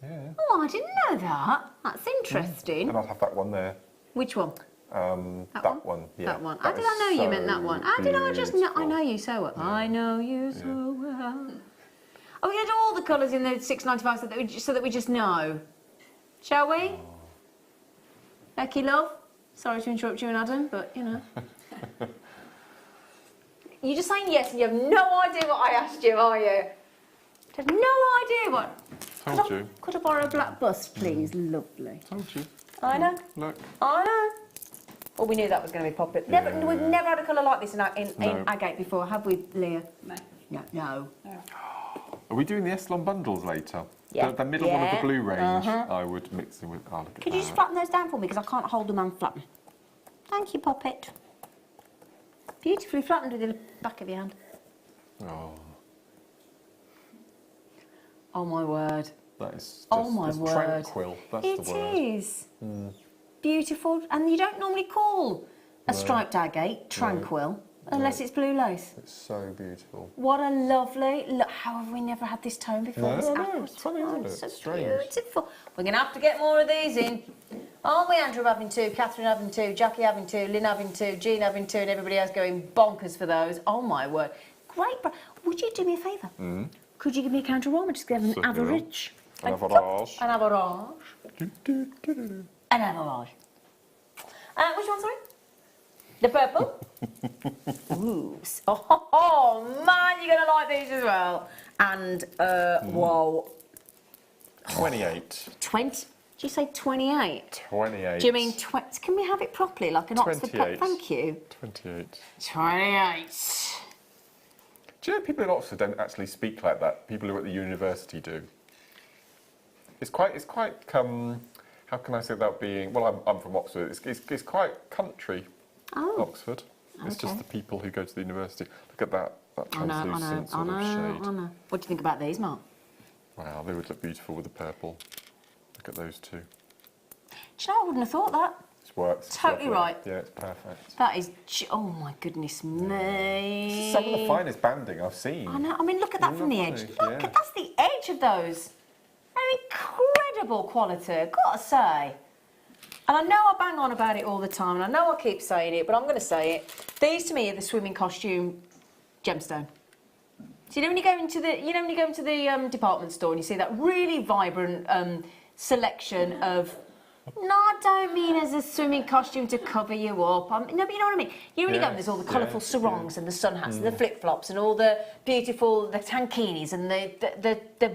Yeah. Oh, I didn't know that. That's interesting. And I'd have that one there. Which one? That one. Yeah. That one. That How did I know is you meant that so one? How did I just know? I beautiful. know you so well. I know you so well. Are we going to do all the colours in the 6.95 so that we just know? Shall we? Becky, love? Sorry to interrupt you and Adam, but you know. You're just saying yes and you have no idea what I asked you, are you? You have no idea what. Told you. Could I borrow a black bust, please? Lovely. Told you. I know. Look. I know. Well, we knew that was going to be popular. We've never had a colour like this in agate before, have we, Leah? No. Are we doing the Essilon bundles later? Yeah. The middle one of the blue range, I would mix in with... Oh, look at Could you just that. flatten those down for me, because I can't hold them and flatten. Thank you, Poppet. Beautifully flattened with the back of your hand. Oh, Oh, my word. that is just, Oh, my it's word. tranquil. That's the word. It is. Beautiful. And you don't normally call a striped agate tranquil unless it's blue lace. It's so beautiful. What a lovely... Look, how have we never had this tone before? No, This I know, aqua it's funny, isn't tone, it? so It's strange. beautiful. We're going to have to get more of these in. Aren't we, Andrew having two, Catherine having two, Jackie having two, Lynn having two, Jean having two, and everybody else going bonkers for those? Oh, my word. Great. Would you do me a favour? Could you give me a counter-aroma? Just give them an Certainly will. average. An average. An average. An average. Which one, sorry? The purple? Ooh. Oh, man, you're going to like these as well. And, whoa. 28. 20. Did you say 28? 28. Do you mean 20? Can we have it properly, like an Oxford 28. Thank you. 28. 28. Do you know people in Oxford don't actually speak like that? People who are at the university do. It's quite how can I say without being... Well, I'm from Oxford. It's quite country, Oxford. It's just the people who go to the university. Look at that translucent sort of shade. I know. What do you think about these, Mark? Wow, they would look beautiful with the purple. Look at those two. Do you know, I wouldn't have thought that. It works. It's Totally lovely. right. Yeah, it's perfect. That is... Oh, my goodness me. Some of the finest banding I've seen. I know. I mean, look at that from the edge. Lovely, Look, yeah. that's the edge of those. They're incredible quality, I've got to say. And I know I bang on about it all the time, and I know I keep saying it, but I'm going to say it. These, to me, are the swimming costume gemstone. So you know when you go into the department store and you see that really vibrant selection of. No, I don't mean as a swimming costume to cover you up. No, but you know what I mean. You know when you go and there's all the colourful sarongs and the sun hats and the flip flops and all the beautiful tankinis and the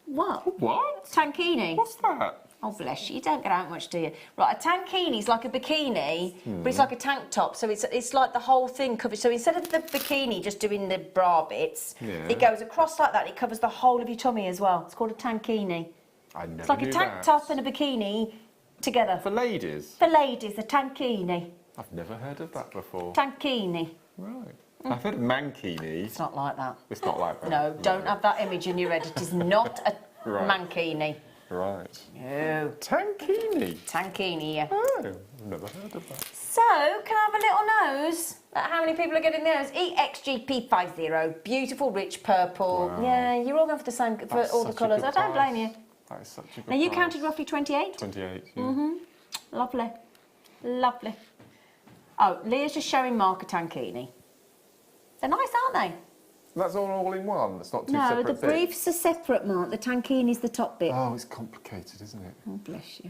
what? What? Tankini. What's that? Oh, bless you. You don't get out much, do you? Right, a tankini's like a bikini, but it's like a tank top, so it's like the whole thing covered. So instead of the bikini just doing the bra bits, it goes across like that. It covers the whole of your tummy as well. It's called a tankini. I never It's like knew a tank that. top and a bikini together. For ladies? For ladies, a tankini. I've never heard of that before. Tankini. Right. I've heard of mankini. It's not like that. It's not like that. No, don't have that image in your head. It is not a Right. mankini. Right. No. Tankini. Tankini, yeah. Oh, I've never heard of that. So, can I have a little nose at how many people are getting those? EXGP50, beautiful rich purple. Wow. Yeah, you're all going for the same, for That's all the such a colours. good I don't blame price. you. That is such a good Now you price. counted roughly 28? 28, yeah. Lovely. Lovely. Oh, Leah's just showing Mark a tankini. They're nice, aren't they? That's all in one? It's not two No, separate the bits? briefs are separate, Mark. The tankini's the top bit. Oh, it's complicated, isn't it? Oh, bless you.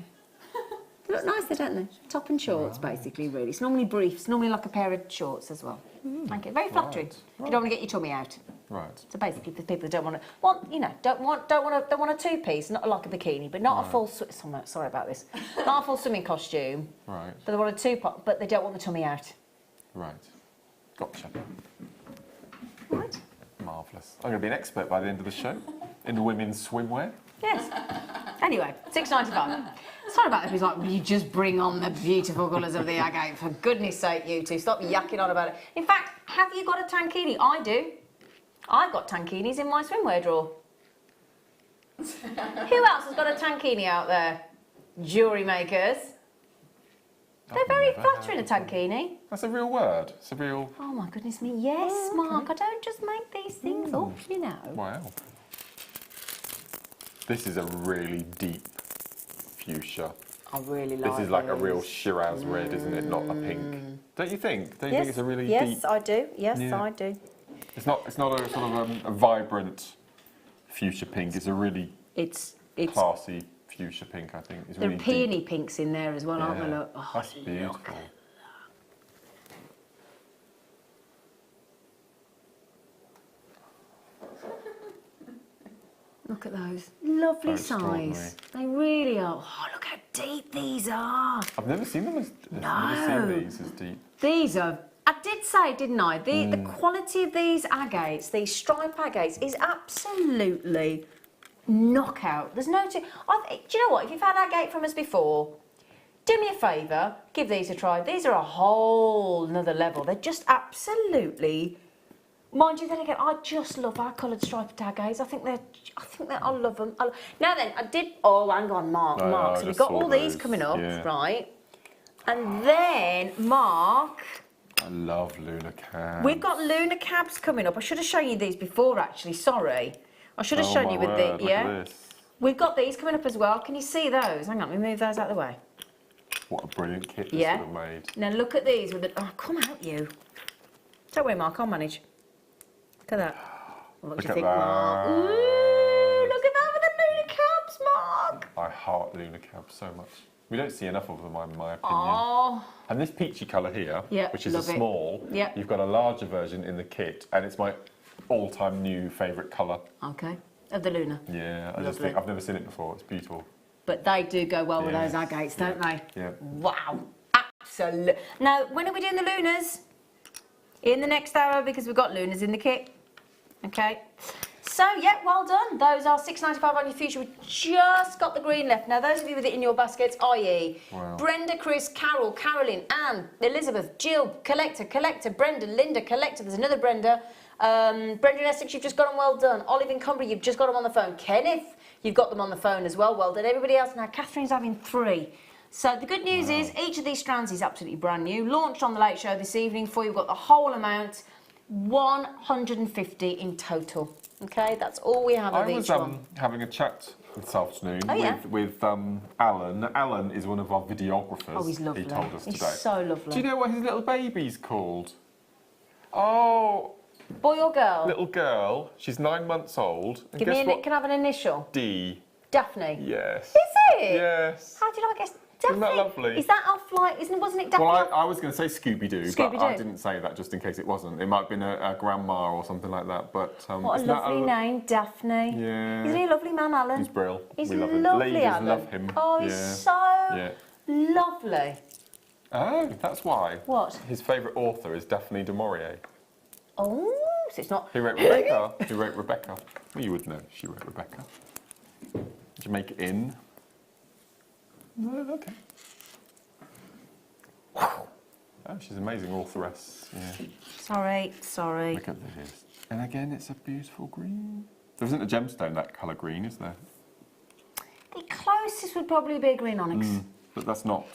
They look nice, don't they? Top and shorts, basically, really. It's normally briefs, normally like a pair of shorts as well. Thank you. Very flattering. Right. You don't want to get your tummy out. Right. So basically, for people who don't want to, don't want a two-piece, not like a bikini, but not a full. Sorry about this. Not a full swimming costume. Right. But they want a two-pot, but they don't want the tummy out. Right. Gotcha. Right. Marvellous. I'm going to be an expert by the end of the show in the women's swimwear. Yes. Anyway, $6.95. Sorry about if he's like, will you just bring on the beautiful colours of the agate? For goodness sake, you two, stop yakking on about it. In fact, have you got a tankini? I do. I've got tankinis in my swimwear drawer. Who else has got a tankini out there? Jewellery makers. They're very flattering, a tankini. That's a real word. It's a real... Oh my goodness me, yes, Mark. I don't just make these things up, you know. Wow. This is a really deep fuchsia. I really like This is like a these. real Shiraz red, isn't it? Not a pink. Don't you think? Don't you think it's a really deep... Yes, I do. Yes, Yeah. I do. It's not a sort of a vibrant fuchsia pink. It's a really It's classy fuchsia pink, I think. It's there really are peony deep. pinks in there as well, aren't there? Yeah. Look. Oh, That's beautiful. Look at those. Lovely Very size. They really are. Oh, look how deep these are. I've never seen them as... No. I've never seen these as deep. These are... I did say, didn't I? The quality of these agates, these stripe agates, is absolutely knockout. There's no... do you know what? If you've had agate from us before, do me a favour, give these a try. These are a whole nother level. They're just absolutely... Mind you, then again, I just love our coloured striped agates. I think I love them. Now then, I did... Oh, hang on, Mark. I So we've just got saw all these those, coming up, yeah. right? And then, Mark... I love lunar cabs. We've got lunar cabs coming up. I should have shown you these before, actually. Sorry. I should have shown you with word, the... look at this. We've got these coming up as well. Can you see those? Hang on, let me move those out of the way. What a brilliant kit this Yeah. would have made. Now look at these with the... Oh, come out, you. Don't worry, Mark. I'll manage. Look at that. What do you at think, that. Mark? Ooh, look at that with the lunar cabs, Mark. I heart lunar cabs so much. We don't see enough of them, in my opinion. Oh, And this peachy colour here, Yeah, which is a love it. small, Yeah. you've got a larger version in the kit, and it's my all-time new favourite colour. okay. Of the lunar. Yeah, I just Lovely. think I've never seen it before. It's beautiful. But they do go well with Yes. those agates, don't they? Yeah. Wow. Absolutely. Now, when are we doing the lunars? In the next hour, because we've got lunars in the kit. Okay. So, yeah, well done. Those are $6.95 on your future. We've just got the green left. Now, those of you with it in your baskets, i.e. Wow. Brenda, Chris, Carol, Carolyn, Anne, Elizabeth, Jill, Collector, Brenda, Linda, Collector. There's another Brenda. Brenda in Essex, you've just got them, well done. Olive in Cumbria, you've just got them on the phone. Kenneth, you've got them on the phone as well, well done. Everybody else now, Catherine's having 3. So the good news is each of these strands is absolutely brand new. Launched on the Late Show this evening for you. We've got the whole amount, 150 in total. Okay, that's all we have of I each was one. having a chat this afternoon Oh, yeah? with Alan. Alan is one of our videographers. Oh, he's lovely. He told us He's today. so lovely. Do you know what his little baby's called? Oh, Boy or girl? little girl. She's 9 months old. And Give me guess what? can I have an initial? D. Daphne. Yes. Is it? Yes. How did I guess? Daphne. Isn't that lovely? Is that off like? Wasn't it Daphne? Well, I was going to say Scooby-Doo, but I Scooby-Doo. didn't say that just in case it wasn't. It might have been a grandma or something like that. But What a isn't that lovely name, Daphne. Yeah. Isn't he a lovely man, Alan? He's brill. He's we love him. lovely, Ladies Alan. love him. Oh, he's yeah. so Yeah. lovely. Oh, that's why. What? His favourite author is Daphne du Maurier. Oh, so it's not. Who wrote Rebecca? Who wrote Rebecca? Well, you would know. She wrote Rebecca. Did you make it in? No, okay. Oh, she's an amazing authoress. Yeah. Sorry. Look at this. And again, it's a beautiful green. There isn't a gemstone that colour green, is there? The closest would probably be a green onyx. But that's not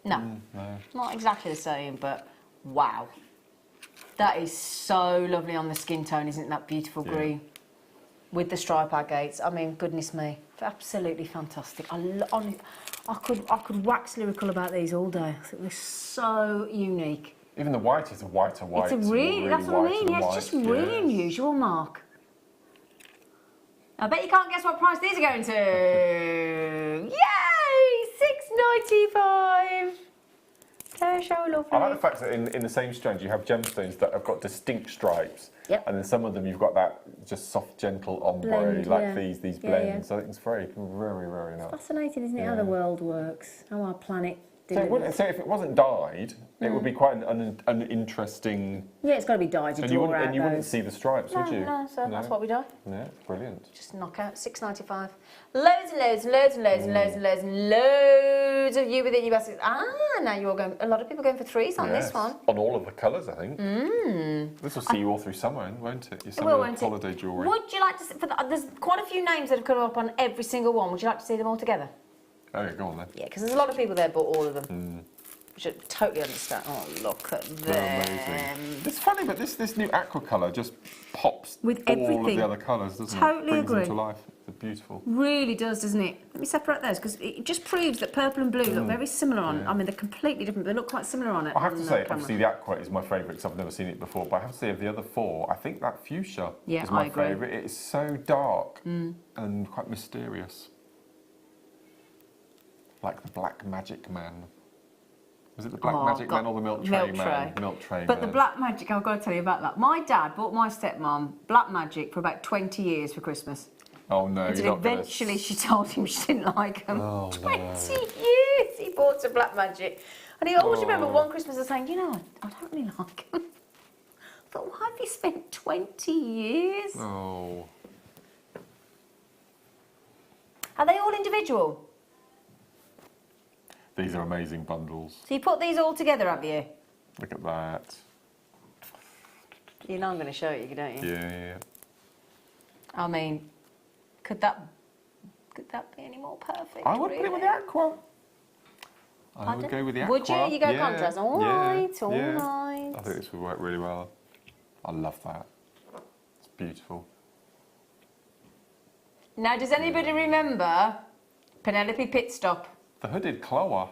No, No. not exactly the same, but wow. That is so lovely on the skin tone, isn't that beautiful green? With the stripe agates. I mean, goodness me, absolutely fantastic. I could wax lyrical about these all day. I think they're so unique. Even the white is a whiter white. It's a really that's what I mean. Yeah, it's just really yes. unusual, Mark. I bet you can't guess what price these are going to. Yay! $6.95. They're so lovely. I like the fact that in the same strand you have gemstones that have got distinct stripes. Yep. And then some of them you've got that just soft, gentle ombre, Blend, like yeah. these Yeah, blends. yeah. I think it's very, very, very nice. Fascinating, isn't it, how the world works? How our planet So if it wasn't dyed, it would be quite an interesting... Yeah, it's got to be dyed to draw out And you wouldn't those. see the stripes, would you? No, so that's what we do. Yeah, it's brilliant. Just knock out $6.95. Loads and loads and loads and loads and loads and loads and loads of you within your basket. Now you're going. A lot of people are going for threes on this one. On all of the colours, I think. This will see you all through summer, won't it? Your summer holiday jewellery. Would you like to see, there's quite a few names that have come up on every single one. Would you like to see them all together? Oh, yeah, go on then. Yeah, because there's a lot of people there bought all of them. Which I totally understand. Oh, look at them. Amazing. It's funny, but this new aqua colour just pops with all everything. of the other colours, doesn't it? Totally Brings agree. them to life. It's beautiful. Really does, doesn't it? Let me separate those because it just proves that purple and blue look very similar on. I mean, they're completely different, but they look quite similar on it. I have to say, camera. obviously, the aqua is my favourite because I've never seen it before. But I have to say, of the other four, I think that fuchsia is my favourite. It is so dark and quite mysterious, like the Black Magic Man. Was it the Black Magic Man or the Milk Tray Man? Milk Tray But Man. the Black Magic, I've got to tell you about that. My dad bought my stepmom Black Magic for about 20 years for Christmas. Oh no! Until eventually she told him she didn't like them. Oh, 20 years he bought some Black Magic. And he always remember one Christmas of saying, you know, I don't really like them. I thought, why have you spent 20 years? Oh. Are they all individual? These are amazing bundles. So you put these all together, have you? Look at that. You know I'm going to show you, don't you? Yeah. I mean, could that be any more perfect? I would put it with the aqua. I would go with the aqua. Would you? You go contrast. All right, all right. I think this would work really well. I love that. It's beautiful. Now, does anybody remember Penelope Pitstop? The hooded Chloa.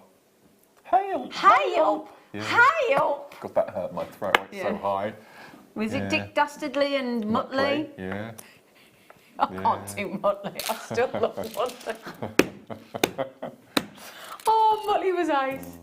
Hail! Hail! Yeah. Hail! God, that hurt my throat. It's so high. Was it Dick Dastardly and Muttley? Yeah. I can't do Muttley. I still love Muttley. Oh, Muttley was ace.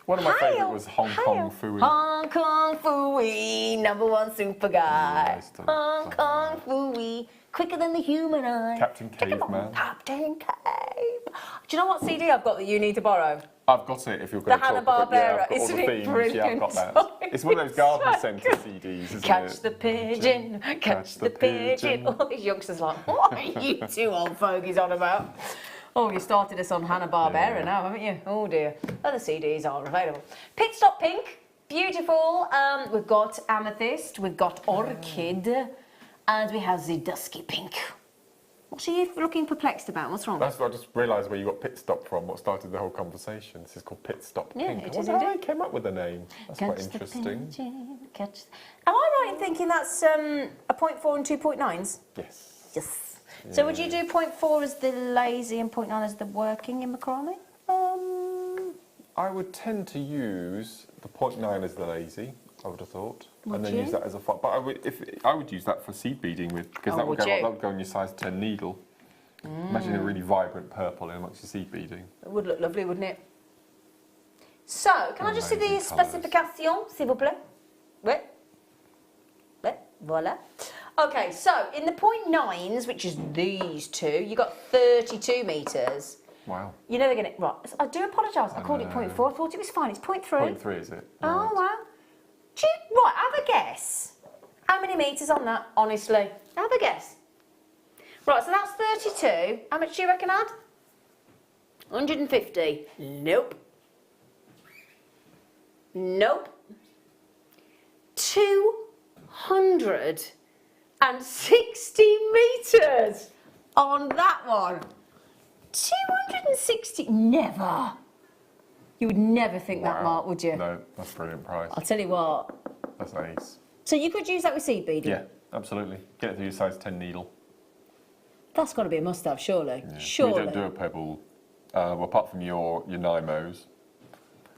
One of my favourite was Hong Kong Fooey. Hong Kong Fooey, #1 super guy. Hong Kong Fooey, quicker than the human eye. Captain Caveman. Captain Cave. Do you know what CD I've got that you need to borrow? I've got it if you're going to talk about Hanna-Barbera, I've got all the isn't it themes. brilliant? Yeah, I've got that. It's one of those garden centre CDs, isn't Catch it? the pigeon, catch the pigeon. All these youngsters are like, what are you two old fogies on about? Oh, you started us on Hanna-Barbera now, haven't you? Oh dear. Other CDs are available. Pitstop Pink, beautiful. We've got Amethyst, we've got Orchid, and we have the Dusky Pink. What are you looking perplexed about? What's wrong? That's what I just realised where you got Pit Stop from, what started the whole conversation. This is called Pit Stop Pink. It I is wonder how indeed. they came up with the name. That's quite interesting. Am I right in thinking that's a 0.4 and 2.9s? Yes. Yes. So would you do 0.4 as the lazy and 0.9 as the working in macrame? I would tend to use the 0.9 as the lazy, I would have thought. Would and then you? use that as a but I would use that for seed beading with, because that would go on your size 10 needle. Imagine a really vibrant purple in amongst your seed beading. It would look lovely, wouldn't it? So, can I just see the Amazing colours. specification, s'il vous plaît? Oui. Oui, voilà. Okay, so in the 0.9s, which is these two, you got 32 metres. Wow. You're never going to... Right, I do apologise. I called it 0.4. I thought it was fine. It's 0.3. 0.3 is it? Oh, Right. wow. Right, have a guess. How many metres on that, honestly? Have a guess. Right, so that's 32. How much do you reckon, Ad? 150. Nope. Nope. 260 metres on that one. 260. Never. You would never think that, Wow. Mark, would you? No, that's a brilliant price. I'll tell you what. That's ace. So you could use that with seed beading? Yeah, absolutely. Get it through your size 10 needle. That's got to be a must-have, surely. Yeah. Surely. We don't do a pebble, well, apart from your Nymos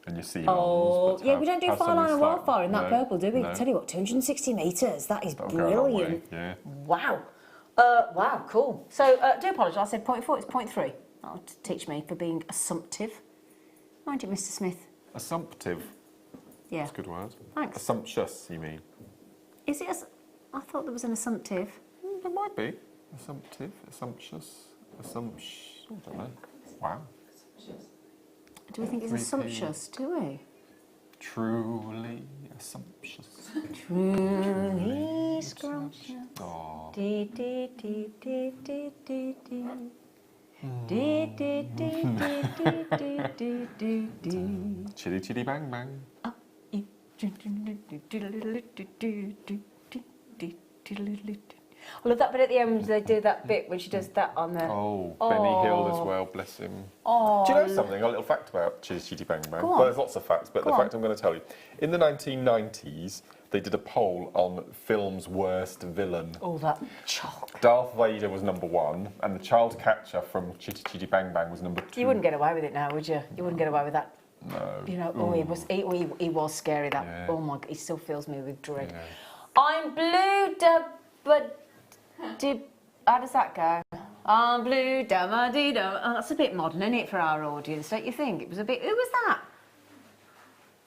and your Ceylons. Oh, yeah, we don't do have fire line something and wildfire in that no, purple, do we? no. Tell you what, 260 metres, that is That'll go a long way, brilliant. yeah. Wow. Wow, cool. So, do apologise, I said 0.4, it's 0.3. That'll teach me for being assumptive. Mind you, Mr. Smith. Assumptive. Yeah. That's a good word. Thanks. Assumptious, you mean? Is it I thought there was an assumptive. There might be. Assumptive, assumptious, I don't know. Wow. Do we think it's 3p. assumptious, do we? Truly assumptious. Truly scrumptious. Oh. Dee, dee, dee, dee, dee, dee, dee. Dee, dee, dee, dee, dee, dee, dee, dee. Chitty chitty bang bang. Oh, you. I love that bit at the end. They do that bit when she does that on the. Oh, Benny Hill as well, bless him. Oh, Do you know something? A little fact about Chitty Chitty Bang Bang. Go on. Well, there's lots of facts, but Go the on. fact I'm going to tell you. In the 1990s, they did a poll on film's worst villain. Oh, that child. Darth Vader was #1, and the child catcher from Chitty Chitty Bang Bang was #2. You wouldn't get away with it now, would you? You wouldn't get away with that. No. You know, oh, he was scary. That. Yeah. Oh my God, he still fills me with dread. Yeah. I'm blue, but how does that go? I'm blue, da-ma-dee-da. Oh, that's a bit modern, isn't it, for our audience? Don't you think? It was a bit. Who was that?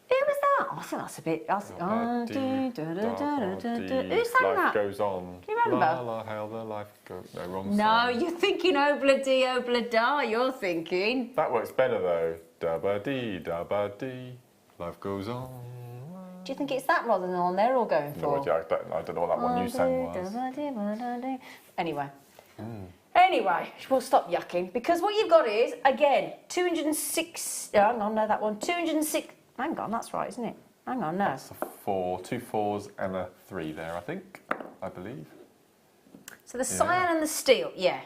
Who was that? I think that's a bit. Who sang Life that? goes on. Do you remember? La la, how the life goes. No, wrong No, song. you're thinking obla-dee, obla-da. You're thinking. That works better though. Da-ba-dee, da-ba-dee. Life goes on. Do you think it's that rather than the one they're all going for? No, I don't know what that one you sang was. Anyway. Anyway, we'll stop yucking because what you've got is, again, 206. Hang on, no, that one. 206. Hang on, that's right, isn't it? Hang on, no. That's a 4, 2 4s and a 3 there, I believe. So the cyan and the steel, yeah.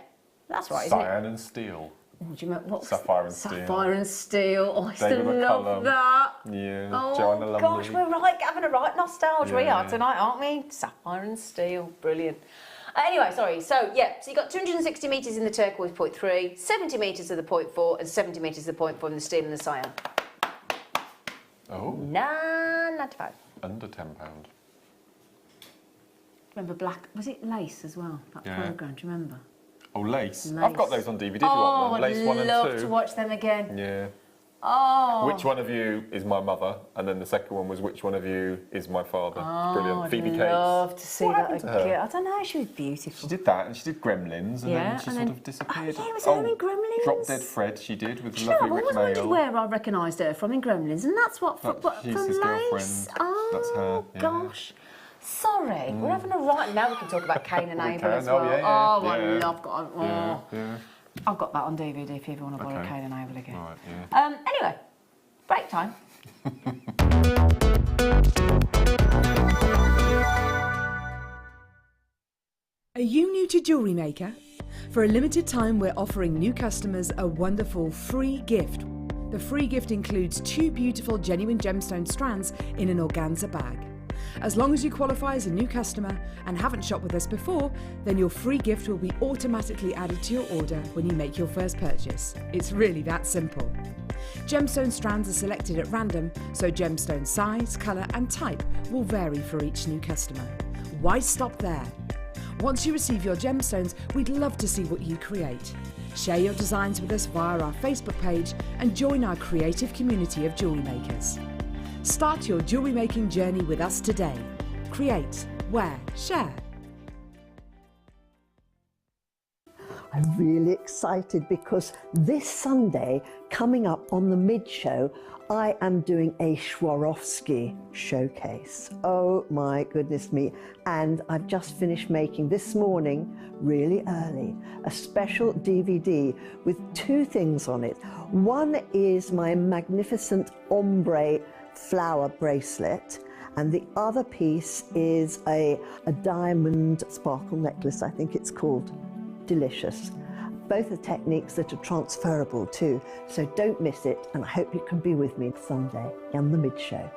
That's right, isn't it? Cyan and steel. Oh, do you remember what? Sapphire and steel. Sapphire and steel. Oh, I used to David love McCullum. that. Yeah, Oh Joanna Lumley. gosh, we're right having a right nostalgia we Yeah. are tonight, aren't we? Sapphire and steel, brilliant. Anyway, sorry. So yeah, so you got 260 metres in the turquoise 0.3, 70 metres of the 0.4, and 70 metres of the 0.4 in the steel and the cyan. Oh, 9.95. under £10. Remember black? Was it lace as well? That Yeah. program. Do you remember? Oh, lace. Lace. I've got those on DVD if you Oh, want them. Lace 1 I'd and love 2. to watch them again. Yeah. Oh. Which one of you is my mother? And then the second one was which one of you is my father? Brilliant. Phoebe I'd Cates. love to see What that happened to her? again. I don't know. She was beautiful. She did that, and she did Gremlins, and Yeah, then she and sort then- of disappeared. Oh, yeah, was her in Gremlins? Drop Dead Fred, she did, with Do you know, lovely I've Rick always wondered Mail. where I recognised her from in Gremlins, and that's what She's from his Lace. girlfriend. Oh, That's her, yeah. gosh. Sorry, we're having a right. Now we can talk about Cain and We Abel can. as Oh, well. yeah, yeah, Oh, I yeah. love. Oh, Yeah, yeah. I've got that on DVD if you ever want to borrow Okay. Cain and Abel again. Right, yeah. Anyway, break time. Are you new to JewelleryMaker? For a limited time, we're offering new customers a wonderful free gift. The free gift includes 2 beautiful genuine gemstone strands in an organza bag. As long as you qualify as a new customer and haven't shopped with us before, then your free gift will be automatically added to your order when you make your first purchase. It's really that simple. Gemstone strands are selected at random, so gemstone size, colour and type will vary for each new customer. Why stop there? Once you receive your gemstones, we'd love to see what you create. Share your designs with us via our Facebook page and join our creative community of jewellery makers. Start your jewellery making journey with us today. Create, wear, share. I'm really excited because this Sunday, coming up on the mid-show, I am doing a Swarovski showcase. Oh my goodness me. And I've just finished making this morning, really early, a special DVD with 2 things on it. One is my magnificent ombre flower bracelet, and the other piece is a diamond sparkle necklace, I think it's called. Delicious. Both are techniques that are transferable too, so don't miss it, and I hope you can be with me Sunday on the mid-show.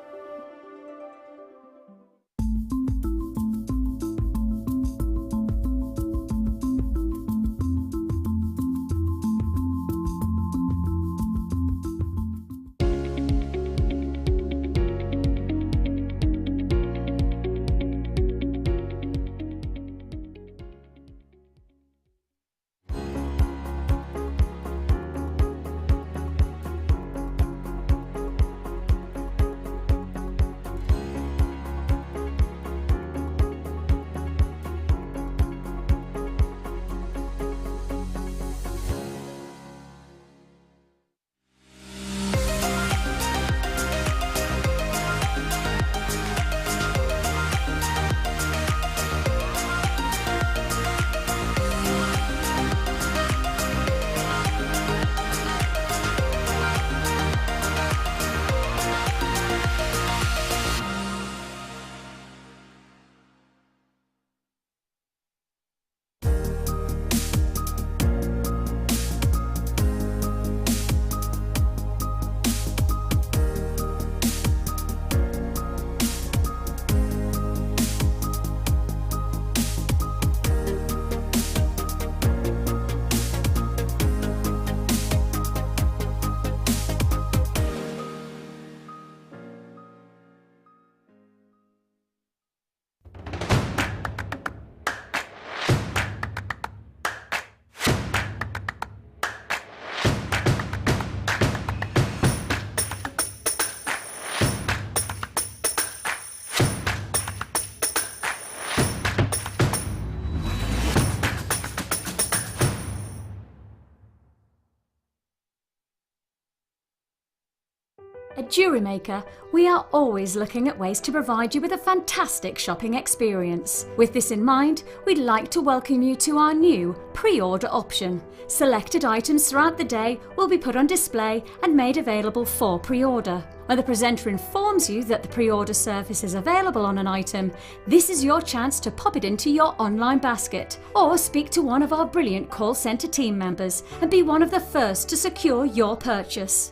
At JewelleryMaker, we are always looking at ways to provide you with a fantastic shopping experience. With this in mind, we'd like to welcome you to our new pre-order option. Selected items throughout the day will be put on display and made available for pre-order. When the presenter informs you that the pre-order service is available on an item, this is your chance to pop it into your online basket or speak to one of our brilliant call centre team members and be one of the first to secure your purchase.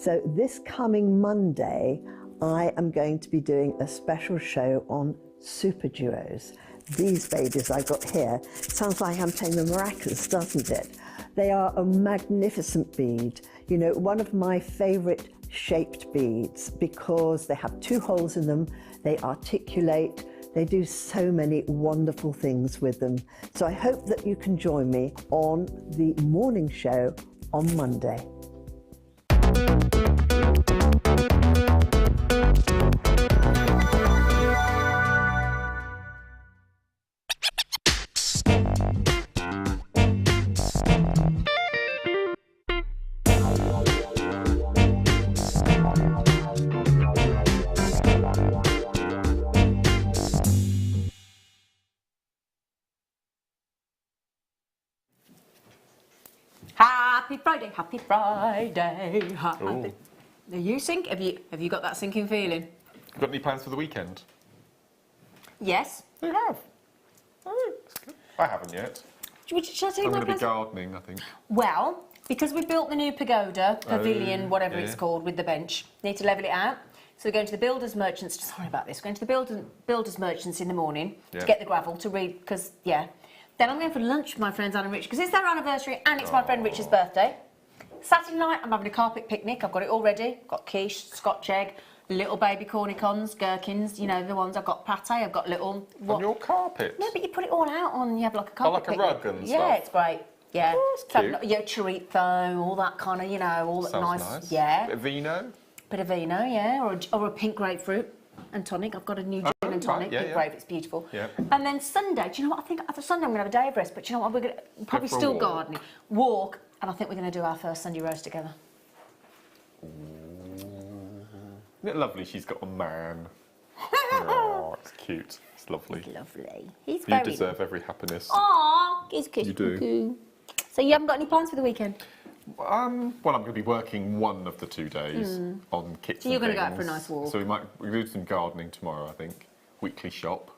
So this coming Monday, I am going to be doing a special show on super duos. These babies I got here, sounds like I'm playing the maracas, doesn't it? They are a magnificent bead. You know, one of my favourite shaped beads because they have 2 holes in them, they articulate, they do so many wonderful things with them. So I hope that you can join me on the morning show on Monday. Happy Friday, happy Friday, happy. Ooh. Are you sync? Have you got that sinking feeling? Got any plans for the weekend? Yes, I have. Oh, that's good. I haven't yet. Shall I tell you I'm my going to be plans? gardening, I think. Well, because we built the new pagoda, pavilion, whatever it's called, with the bench, need to level it out. So we're going to the builders merchants. Sorry about this. We're going to the builders merchants in the morning to get the gravel to read. Because then I'm going for lunch with my friends Anne and Rich because it's their anniversary and it's my friend Rich's birthday. Saturday night I'm having a carpet picnic. I've got it all ready. Got quiche, Scotch egg, little baby cornichons, gherkins. You know the ones. I've got pate. I've got little. On your carpet? No, but you put it all out on. You have like a carpet picnic. Like a rug and stuff. Yeah, it's great. Yeah, oh, that's cute. Chorizo, all that kind of, you know, all that nice. Yeah. Bit of vino. Bit of vino, yeah, or a pink grapefruit and tonic. I've got a new gin and tonic, pink grape. It's beautiful. Yeah. And then Sunday, do you know what I think? After Sunday, I'm going to have a day of rest. But do you know what? We're going to probably still gardening, walk, and I think we're going to do our first Sunday roast together. Isn't it lovely? She's got a man. Oh, it's cute. It's lovely. It's lovely. He's you deserve every happiness. Aww, he's cute. You do. So you haven't got any plans for the weekend? Well, I'm going to be working one of the 2 days on kits. So you're going to go out for a nice walk. So we'll do some gardening tomorrow, I think. Weekly shop.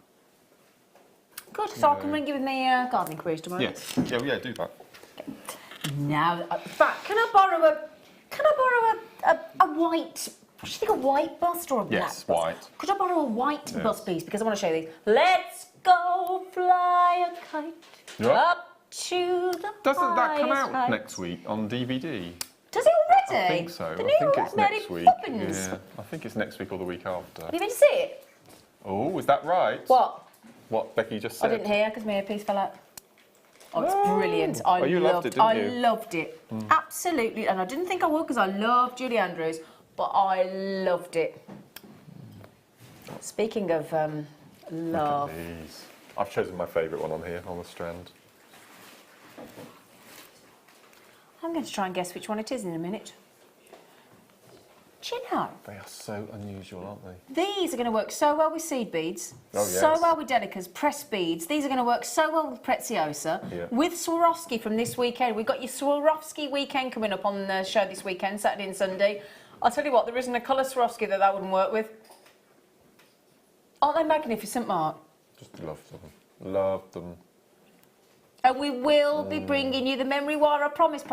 Good, so I can ring you with my gardening queries tomorrow. Yes. Yeah, do that. Now, in fact, can I borrow a white? What do you think, a white bust or a black? Yes, bust? white. Could I borrow a white bust, please? Because I want to show you these. Let's go fly a kite up to the Doesn't that come out highest next week on DVD? Does it already? I think so. The I new think it's Mary next week. Poppins. Yeah, I think it's next week or the week after. Have you been to see it? Oh, is that right? What Becky just said? I didn't hear because my earpiece fell out. Oh, it's brilliant. You loved it, didn't you? I loved it. Absolutely. And I didn't think I would because I love Julie Andrews, but I loved it. Speaking of love. Look at these. I've chosen my favourite one on here, on the Strand. I'm going to try and guess which one it is in a minute. Do you know? They are so unusual, aren't they? These are going to work so well with seed beads, Oh, yes. so well with delicas, pressed beads. These are going to work so well with Preziosa, Yeah. with Swarovski from this weekend. We've got your Swarovski weekend coming up on the show this weekend, Saturday and Sunday. I'll tell you what, there isn't a colour Swarovski that wouldn't work with. Aren't they magnificent, Mark? Just love them. Love them. And we will be bringing you the memory wire, I promise,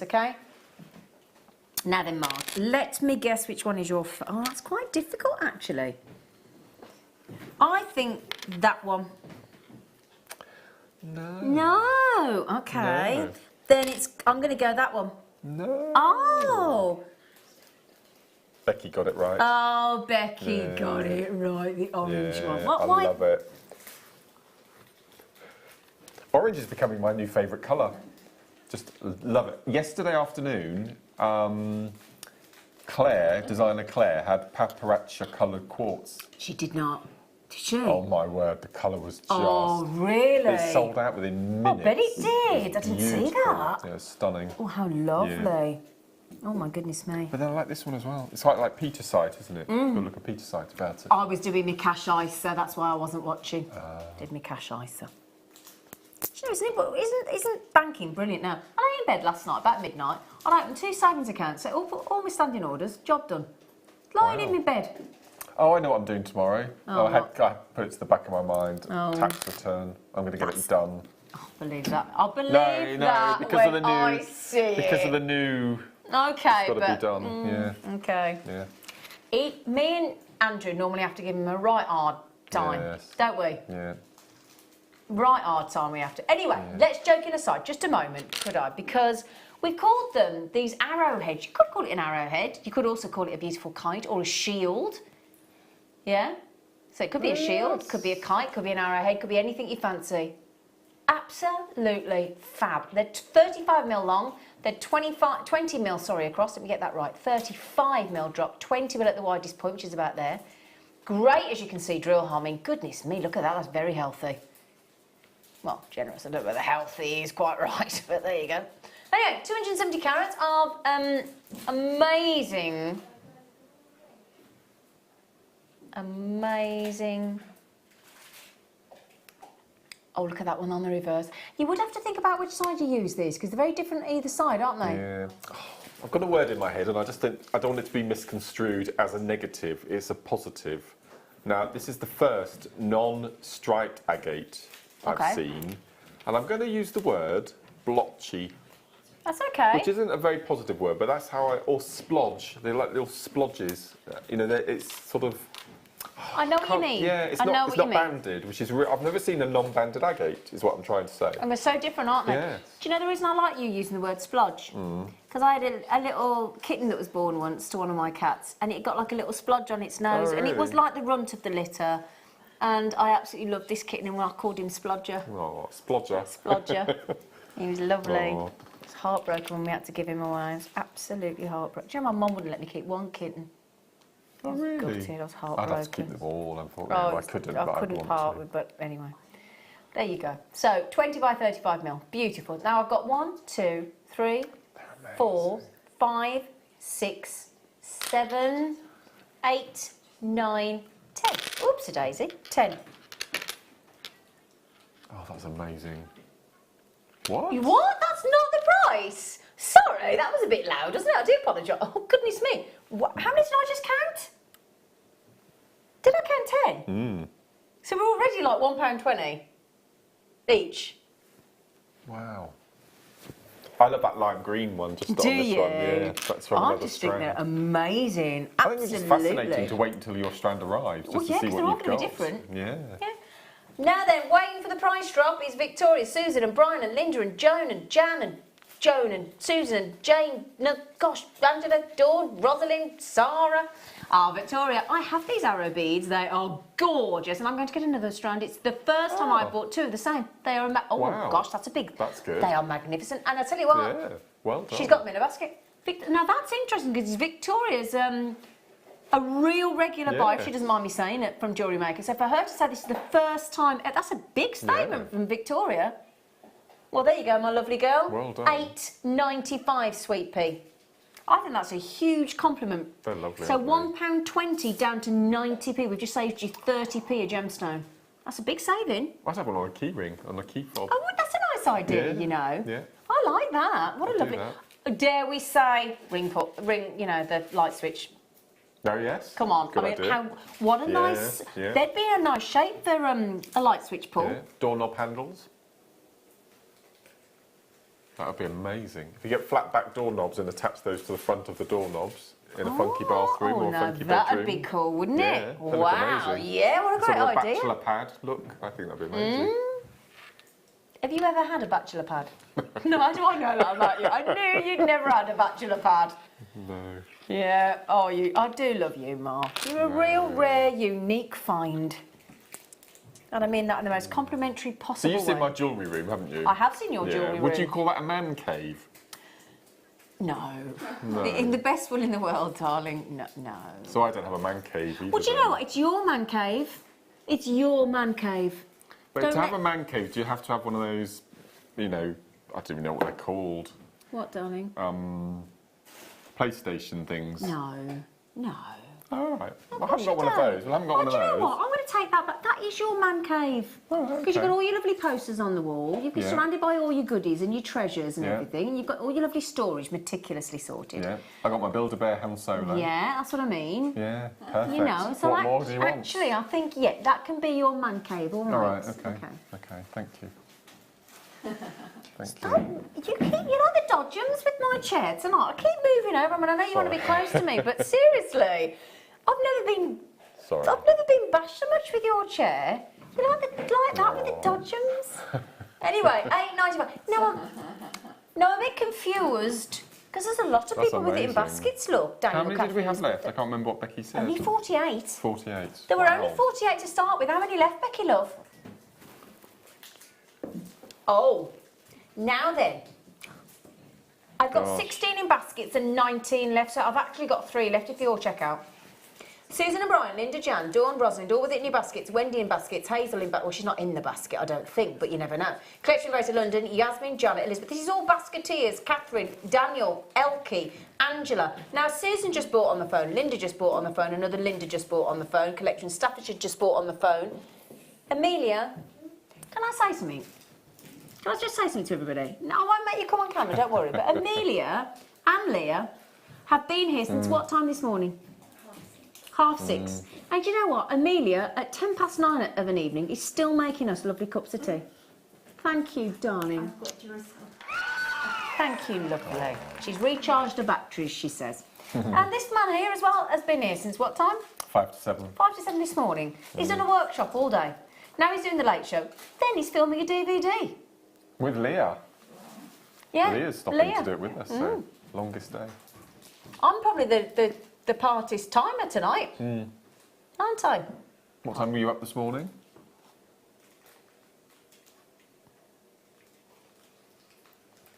okay? Now then, Mark, let me guess which one is your... Oh, that's quite difficult, actually. I think that one. No. No, okay. No. Then I'm going to go that one. No. Oh. Becky got it right. Oh, Becky got it right, the orange one. I love it. Orange is becoming my new favourite colour. Just love it. Yesterday afternoon, designer Claire, had paparazzi coloured quartz. She did not. Did she? Oh my word, the colour was just... Oh, really? It sold out within minutes. I bet it did. I didn't see Beautiful. that. Yeah, stunning. Oh, how lovely. Oh, my goodness me. But then I like this one as well. It's quite like Petersite, isn't it? Got a look at Petersite about it. I was doing my cash ISA, that's why I wasn't watching. Did my cash ISA. You know, isn't banking brilliant now? I lay in bed last night, about midnight. I opened 2 savings accounts, set all my standing orders, job done. Lying in my bed. Oh, I know what I'm doing tomorrow. Oh, I put it to the back of my mind. Oh. Tax return. I'm going to get it done. I believe that. I believe that because of the new. I see because it. of the new. Okay, It's got to but be done. Yeah. okay. Yeah. Me and Andrew normally have to give him a right hard time, Yes. don't we? Yeah. Right hard time we have to. Anyway, let's joking aside, just a moment, could I? Because we've called them these arrowheads. You could call it an arrowhead. You could also call it a beautiful kite or a shield. Yeah? So it could be a shield, could be a kite, could be an arrowhead, could be anything you fancy. Absolutely fab. They're 35mm long. They're 20mm, across. Let me get that right. 35mm drop, 20mm at the widest point, which is about there. Great, as you can see, drill hole. I mean, goodness me, look at that. That's very healthy. Well, generous. I don't know whether healthy is quite right, but there you go. Anyway, 270 carats of amazing. Oh, look at that one on the reverse. You would have to think about which side you use these, because they're very different either side, aren't they? Yeah. I've got a word in my head, and I don't want it to be misconstrued as a negative. It's a positive. Now, this is the first non-striped agate I've seen, and I'm going to use the word blotchy. That's okay. Which isn't a very positive word, but that's how or splodge. They're like little splodges. You know, it's sort of... I know what you mean. Yeah, it's not banded, which is... I've never seen a non-banded agate, is what I'm trying to say. And they're so different, aren't they? Yes. Do you know the reason I like you using the word splodge? Because I had a little kitten that was born once to one of my cats, and it got like a little splodge on its nose, and it was like the runt of the litter. And I absolutely loved this kitten, and I called him Splodger. Oh, splodger. Splodger. He was lovely. Oh. I was heartbroken when we had to give him away. I was absolutely heartbroken. Do you know my mum wouldn't let me keep one kitten? Oh, I was really? gutted, I was heartbroken. I'd have to keep them all, unfortunately. Oh, I couldn't, I but I'd couldn't want part to. with, but anyway. There you go. So 20 by 35mm, beautiful. Now I've got 1, 2, 3, 4, 5, 6, 7, 8, 9, 10. Oops, a daisy. 10. Oh, that's amazing. What? You what? That's not the price. Sorry, that was a bit loud, wasn't it? I do apologise. Oh, goodness me. What, how many did I just count? Did I count 10? So we're already like £1.20 each. Wow. I love that lime green one, just on this one. Yeah, that's from I another just think strand. they're amazing. I think Absolutely. it's just fascinating to wait until your strand arrives, just to see what you've got. They're all going to be different. Yeah. Now then, waiting for the price drop is Victoria, Susan and Brian and Linda and Joan and Jan and Joan and Susan and Jane, Angela, Dawn, Rosalind, Sarah. Victoria, I have these arrow beads. They are gorgeous, and I'm going to get another strand. It's the first time I bought two of the same. They are, Wow. gosh, that's a big. That's good. They are magnificent, and I tell you what, Yeah, well done. she's got them in a basket. Now that's interesting because Victoria's a real regular buy. She doesn't mind me saying it from JewelleryMaker. So for her to say this is the first time, that's a big statement from Victoria. Well, there you go, my lovely girl. Well done. £8.95, sweet pea. I think that's a huge compliment. They're lovely. So aren't £1.20 down to 90p. We've just saved you 30p a gemstone. That's a big saving. I'd have one on a key ring, on a key fob. Oh, that's a nice idea, you know. Yeah. I like that. What a lovely. Dare we say ring? You know, the light switch. Oh yes. Come on. Good idea. What a nice. Yeah. There'd be a nice shape for a light switch pull. Yeah. Doorknob handles. That would be amazing. If you get flat back doorknobs and attach those to the front of the doorknobs in a funky bathroom or a funky bedroom. That'd be cool, wouldn't it? That'd Wow. look amazing. Yeah, what a great sort of idea. a bachelor pad look. I think that'd be amazing. Have you ever had a bachelor pad? No, how do I know that about you? I knew you'd never had a bachelor pad. No. Yeah. Oh, I do love you, Mark. You're a real, rare, unique find. And I mean that in the most complimentary possible way. So you've seen my jewellery room, haven't you? I have seen your jewellery room. Would you call that a man cave? No. In the best will in the world, darling. No. So I don't have a man cave either. Well, do you know what? It's your man cave. It's your man cave. But to have a man cave, do you have to have one of those, you know, I don't even know what they're called. What, darling? PlayStation things. No. All right. I haven't got one of those. Well, I haven't got one of those. Do you know what? I'm going to take that back. That is your man cave. Because you've got all your lovely posters on the wall. You've been surrounded by all your goodies and your treasures and everything. And you've got all your lovely storage meticulously sorted. Yeah. I got my Build-A-Bear Han Solo. Yeah, that's what I mean. Yeah, perfect. You know, so what more do you want? actually, I think, that can be your man cave, all right. All right, okay, thank you. Thank you. You're like the Dodgems with my chair tonight. I keep moving over. I mean, I know you want to be close to me, but seriously, I've never been bashed so much with your chair. You like that with the Dodgems? Anyway, £8.95. No, I'm a bit confused because there's a lot of people with it in baskets. Look, Daniel. How many did we have left? I can't remember what Becky said. Only 48. 48. There were only 48 to start with. How many left, Becky, love? Oh, now then. I've got 16 in baskets and 19 left, so I've actually got 3 left if you all check out. Susan and Brian, Linda, Jan, Dawn, Rosalind, all with it in your baskets. Wendy in baskets, Hazel in baskets. Well, she's not in the basket, I don't think, but you never know. Collection Rose to London, Yasmin, Janet, Elizabeth. This is all basketeers. Catherine, Daniel, Elkie, Angela. Now, Susan just bought on the phone. Linda just bought on the phone. Another Linda just bought on the phone. Collection Staffordshire just bought on the phone. Amelia, can I say something? Can I just say something to everybody? No, I won't make you come on camera, don't worry. But Amelia and Leah have been here since what time this morning? 6:30. And do you know what? Amelia, at 9:10 of an evening, is still making us lovely cups of tea. Thank you, darling. Thank you, lovely. She's recharged her batteries, she says. And this man here as well has been here since what time? 5 to 7. 5 to 7 this morning. He's done a workshop all day. Now he's doing the late show. Then he's filming a DVD. With Leah. Yeah, Leah's stopping to do it with us, so longest day. I'm probably the party's timer tonight, aren't I? What time were you up this morning?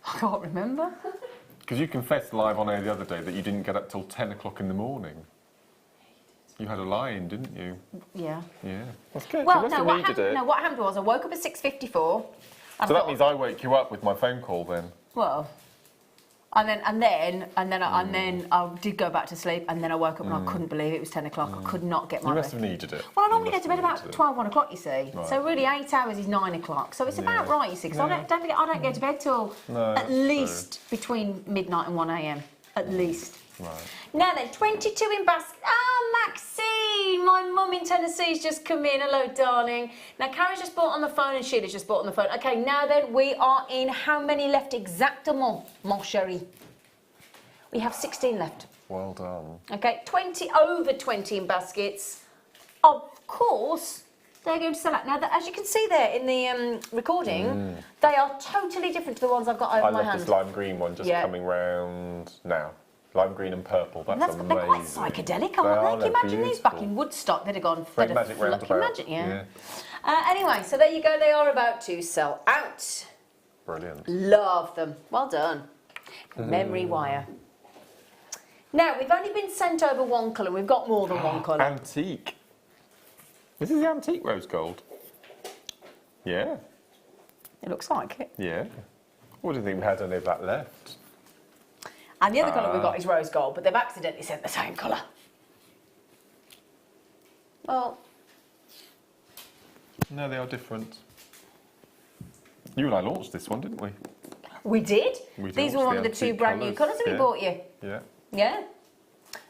I can't remember. Because you confessed live on air the other day that you didn't get up till 10 o'clock in the morning. You had a lie-in, didn't you? Yeah. Yeah. That's good. Well, you must no, have needed it. No, what happened was I woke up at 6:54. So that means I wake you up with my phone call then? Well, and then I did go back to sleep, and then I woke up and I couldn't believe it was 10 o'clock. I could not get my You must rest. have needed it. Well, I normally go to bed about 12, 1 o'clock, you see. Right. So really 8 hours is 9 o'clock. So it's about right, you see, because don't forget, I don't go to bed till at least between midnight and 1 a.m. At least. Right. Now then, 22 in basket. Oh, Christine, my mum in Tennessee's just come in. Hello, darling. Now, Karen's just bought on the phone and Sheila's just bought on the phone. Okay, now then, we are in how many left exactement, mon chéri? We have 16 left. Well done. Okay, 20 over 20 in baskets. Of course, they're going to sell out. Now, as you can see there in the recording, they are totally different to the ones I've got over my hand. I love this lime green one just coming round now. Lime green and purple, that's amazing. They're quite psychedelic, aren't they? Can you imagine these back in Woodstock? They'd have gone... Great magic roundabout. Imagine, yeah. Anyway, so there you go. They are about to sell out. Brilliant. Love them. Well done. Memory wire. Now, we've only been sent over one colour. We've got more than one colour. Antique. This is the antique rose gold. Yeah. It looks like it. Yeah. What do you think we had any of that left? And the other colour we've got is rose gold, but they've accidentally sent the same colour. Well... No, they are different. You and I launched this one, didn't we? We did. These were one of the two brand new colours that we bought you. Yeah. Yeah.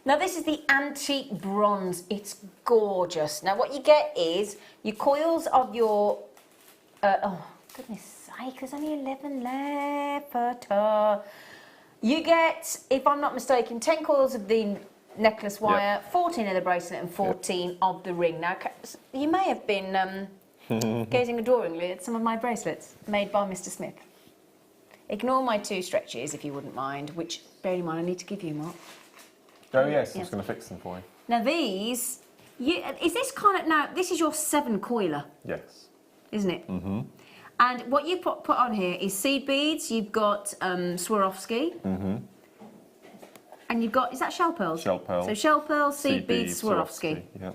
Now this is the antique bronze. It's gorgeous. Now what you get is your coils of your... oh, goodness sake, there's only 11 left. You get, if I'm not mistaken, 10 coils of the necklace wire, 14 of the bracelet and 14 of the ring. Now, you may have been gazing adoringly at some of my bracelets made by Mr. Smith. Ignore my 2 stretches, if you wouldn't mind, which, bear in mind, I need to give you, Mark. Oh, yes, I was going to fix them for you. Now, these... is this kind of... Now, this is your 7 coiler. Yes. Isn't it? Mm-hmm. And what you put on here is seed beads. You've got Swarovski. Mm-hmm. And you've got... Is that shell pearls? Shell pearls. So shell pearls, seed beads, Swarovski. Yeah.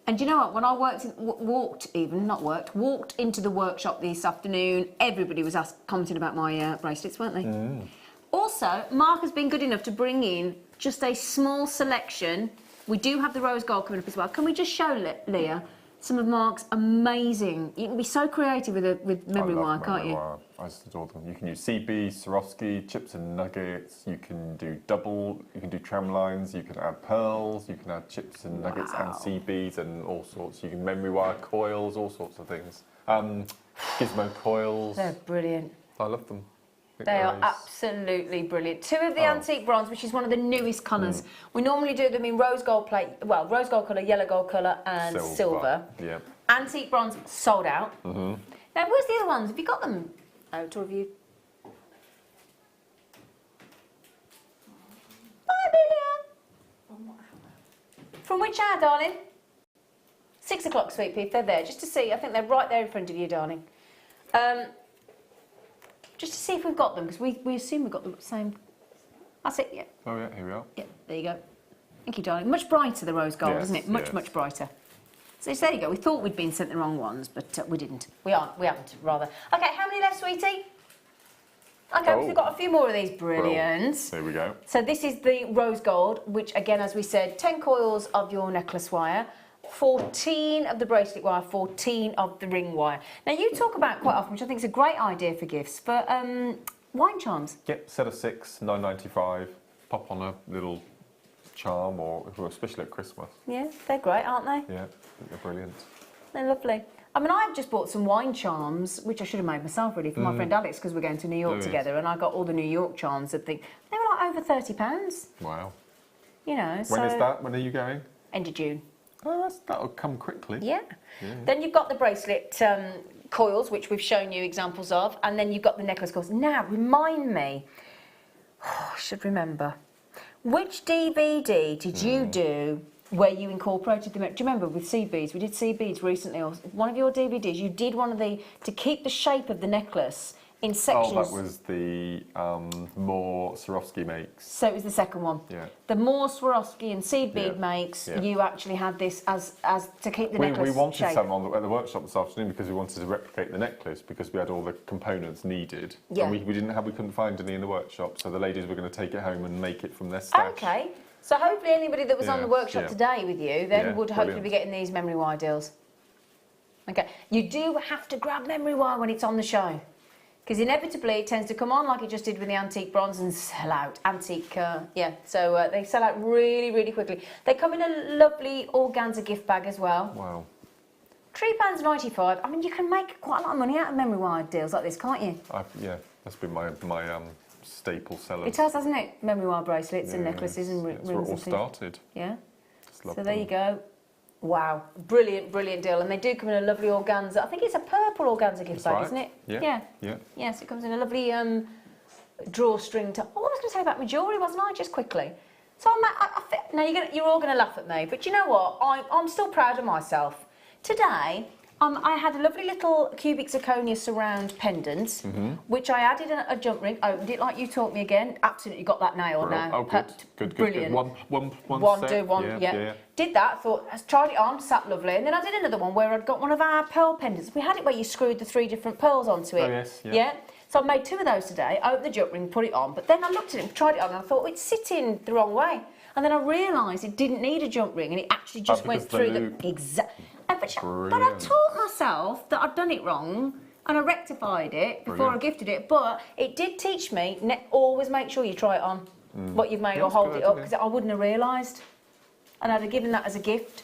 And do you know what? When I walked into the workshop this afternoon, everybody was commenting about my bracelets, weren't they? Mm. Also, Mark has been good enough to bring in just a small selection. We do have the rose gold coming up as well. Can we just show Leah some of Mark's amazing... You can be so creative with memory wire, can't you? I just adore them. You can use CB, Swarovski, chips and nuggets. You can do you can do tram lines. You can add pearls. You can add chips and nuggets and CBs and all sorts. You can memory wire coils, all sorts of things. Gizmo coils. They're brilliant. I love them. They are absolutely brilliant. 2 of the antique bronze, which is one of the newest colours. We normally do them in rose gold plate, well, rose gold colour, yellow gold colour and silver. Yeah. Antique bronze sold out. Mm-hmm. Now, where's the other ones? Have you got them out or have you... Hi, Lydia. From which hour, darling? 6 o'clock, sweet pea. They're there, just to see. I think they're right there in front of you, darling. Just to see if we've got them, because we assume we've got the same... That's it, yeah. Oh, yeah, here we are. Yeah, there you go. Thank you, darling. Much brighter, the rose gold, isn't it? Much brighter. So there you go. We thought we'd been sent the wrong ones, but we didn't. We haven't, rather. Okay, how many left, sweetie? Okay, we've got a few more of these. Brilliant. There we go. So this is the rose gold, which, again, as we said, 10 coils of your necklace wire, 14 of the bracelet wire, 14 of the ring wire. Now, you talk about quite often, which I think is a great idea for gifts, for wine charms. Yep, set of 6, £9.95. Pop on a little charm, or especially at Christmas. Yeah, they're great, aren't they? Yeah, they're brilliant. They're lovely. I mean, I've just bought some wine charms, which I should have made myself, really, for my friend Alex, because we're going to New York together, and I got all the New York charms. They were like over £30. Wow. You know, When is that? When are you going? End of June. Oh, that'll come quickly. Yeah. Then you've got the bracelet coils, which we've shown you examples of, and then you've got the necklace coils. Now, remind me, I should remember, which DVD did you do where you incorporated them? Do you remember with seed beads? We did seed beads recently, or one of your DVDs, you did one of to keep the shape of the necklace in sections. Oh, that was the more Swarovski makes. So it was the second one. Yeah. The more Swarovski and seed bead makes, you actually had this as to keep the necklace We wanted shape. some at the workshop this afternoon because we wanted to replicate the necklace because we had all the components needed. Yeah. And we couldn't find any in the workshop, so the ladies were going to take it home and make it from their stash. Okay. So hopefully anybody that was on the workshop today with you then would hopefully be getting these memory wire deals. Okay. You do have to grab memory wire when it's on the show. Because inevitably it tends to come on like it just did with the antique bronze and sell out. Antique, yeah. So they sell out really, really quickly. They come in a lovely organza gift bag as well. Wow. £3.95. I mean, you can make quite a lot of money out of memory wire deals like this, can't you? Yeah, that's been my staple seller. It has, hasn't it? Memory wire bracelets and necklaces and rings. rings. That's where it all and things. started. Yeah. So there you go. Wow, brilliant, brilliant deal. And they do come in a lovely organza. I think it's a purple organza gift bag, isn't it? Yeah. Yes, it comes in a lovely drawstring. Oh, I was going to say about my jewellery, wasn't I? Just quickly. So now you're all going to laugh at me, but you know what? I'm still proud of myself. Today, I had a lovely little cubic zirconia surround pendant, which I added a jump ring, opened it like you taught me again. Absolutely got that nailed now. Oh, good. Brilliant. One set. Yeah. Did that, thought, tried it on, sat lovely, and then I did another one where I'd got one of our pearl pendants. We had it where you screwed the 3 different pearls onto it. Oh, yes, yeah. So I made 2 of those today, opened the jump ring, put it on, but then I looked at it, tried it on, and I thought, it's sitting the wrong way. And then I realised it didn't need a jump ring, and it actually just went through the exact. But I taught myself that I'd done it wrong, and I rectified it before I gifted it. But it did teach me, always make sure you try it on what you've made or hold it up, because I wouldn't have realised. And I'd have given that as a gift.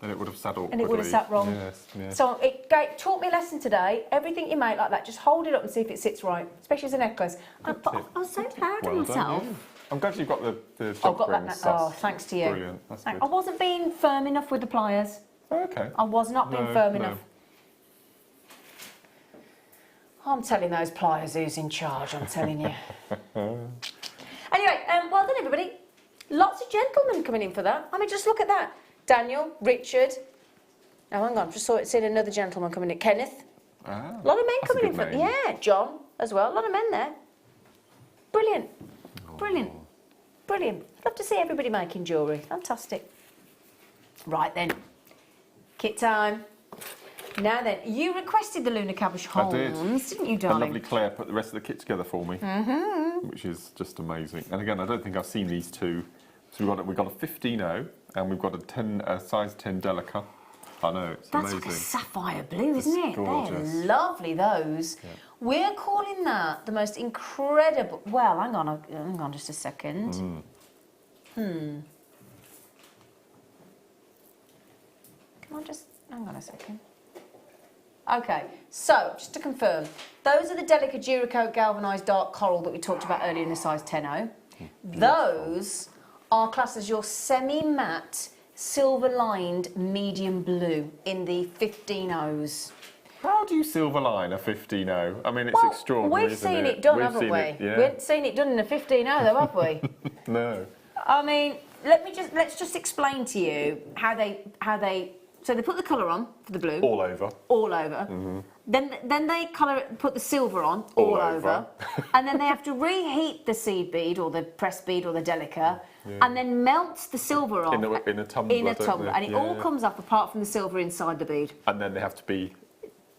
And it would have sat awkwardly. And it would have sat wrong. Yes. So it taught me a lesson today. Everything you make like that, just hold it up and see if it sits right, especially as a necklace. I was so proud of myself. Done, I'm glad you've got the jump ring. Thanks to you. Brilliant. That's good. I wasn't being firm enough with the pliers. Oh, okay. I was not being firm enough. I'm telling those pliers who's in charge, I'm telling you. Anyway, well done everybody. Lots of gentlemen coming in for that. I mean, just look at that. Daniel, Richard. Oh, hang on, just seen another gentleman coming in. Kenneth. A lot of men coming in for it. Yeah, John as well. A lot of men there. Brilliant. Brilliant. Brilliant. Love to see everybody making jewellery. Fantastic. Right then. Kit time. Now then, you requested the Lunar Caboche Holmes, didn't you, darling? The lovely Claire put the rest of the kit together for me, which is just amazing. And again, I don't think I've seen these two. So we've got a 15-0 and we've got a size 10 Delica. I know, it's amazing. That's like a sapphire blue, isn't it? Gorgeous. They're lovely, those. Yeah. We're calling that the most incredible... Well, hang on just a second. Can I just... Hang on a second. Okay, so, just to confirm, those are the Delica Duracoat Galvanised Dark Coral that we talked about earlier in the size 10-0. Those are classed as your semi-matte, silver-lined medium blue in the 15-0s. How do you silver line a 15-0? I mean, it's extraordinary, we've seen it done, haven't we? Yeah. We haven't seen it done in a 15-0 though, have we? No. I mean, let's just explain to you how they so they put the colour on for the blue. All over. All over. Then they put the silver on all over. And then they have to reheat the seed bead or the pressed bead or the Delica and then melt the silver off in a tumbler. In a tumbler. And it all comes up apart from the silver inside the bead. And then they have to be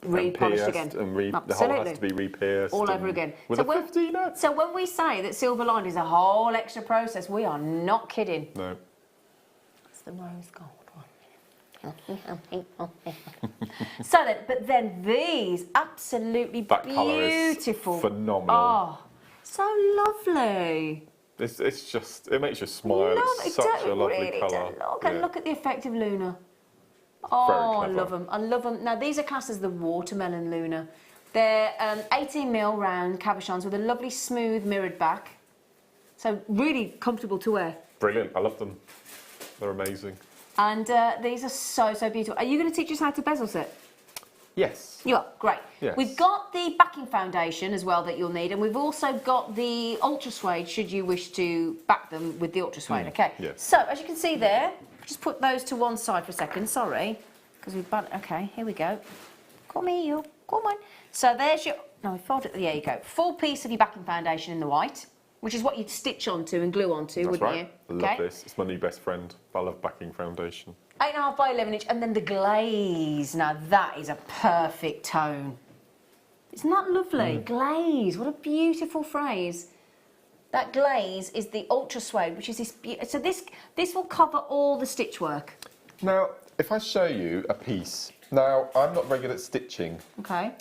re-polished again. And the whole has to be re-pierced. All over again. With a 15-0. So when we say that silver line is a whole extra process, we are not kidding. No. That's the rose gold one. So then these absolutely that beautiful. Colour is phenomenal. Oh, so lovely. It's just, it makes you smile. It's such a lovely colour. Look at the effect of Luna. Oh, I love them. I love them. Now, these are classed as the watermelon Luna. They're 18mm round cabochons with a lovely smooth mirrored back. So really comfortable to wear. Brilliant. I love them. They're amazing. And these are so beautiful. Are you going to teach us how to bezel set? Yes. You are? Great. Yes. We've got the backing foundation as well that you'll need, and we've also got the ultra suede should you wish to back them with the ultra suede, okay? Yes. So, as you can see there, just put those to one side for a second, sorry, because we've okay, here we go. Come here, you. Come on. So there's your, no, we fold it, there you go. Full piece of your backing foundation in the white, which is what you'd stitch onto and glue onto, wouldn't you? I love this. It's my new best friend. I love backing foundation. 8.5 by 11 inch, and then the glaze. Now that is a perfect tone. Isn't that lovely? Glaze, what a beautiful phrase. That glaze is the ultra suede, which is this. So this will cover all the stitch work. Now, if I show you a piece, now I'm not very good at stitching. Okay.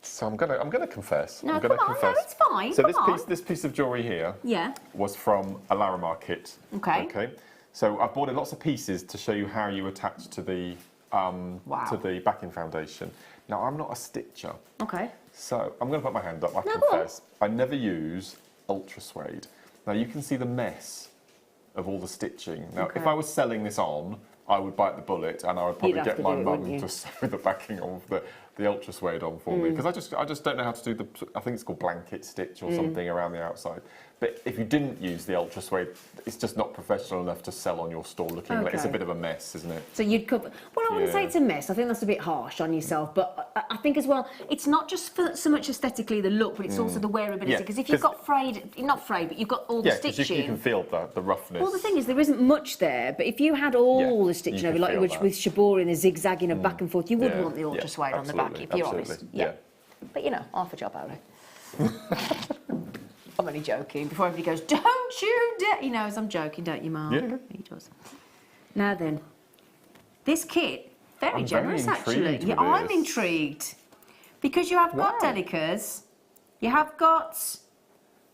So I'm gonna confess. No, I'm gonna come on, confess. no, it's fine. So come this piece of jewellery here Yeah. was from a Larimar kit. Okay. Okay. So I've bought in lots of pieces to show you how you attach to the backing foundation. Now I'm not a stitcher. Okay. So I'm going to put my hand up. I No, go on. confess. I never use ultra suede. Now you can see the mess of all the stitching. Now Okay. if I was selling this on, I would bite the bullet and I would probably You'd have get to my do it, mum wouldn't you? to sew the backing of the ultra suede on for me because I just don't know how to do the, I think it's called blanket stitch or something around the outside. But if you didn't use the ultra suede, it's just not professional enough to sell on your store looking like it's a Okay. bit of a mess, isn't it? So you'd cover. Well, I wouldn't say Yeah. it's a mess. I think that's a bit harsh on yourself. But I think as well, it's not just for so much aesthetically the look, but it's also the wearability. Yeah, Because if you've got frayed, not frayed, but you've got all the Yeah, because stitching. you can feel the roughness. Well, the thing is, there isn't much there, but if you had all Yeah, the stitching you over, could like feel with that. shibori and the zigzagging of back and forth, you would Yeah, want the ultra yeah, suede on the back, if absolutely, you're absolutely, honest. yeah. But you know, half a job out of it. I'm only joking. Before everybody goes, don't you dare! He knows I'm joking, don't you, Mark? Yeah. He does. Now then, this kit, very I'm generous very actually. intrigued Yeah, with I'm this. intrigued. Because you have got Wow. delicas, you have got,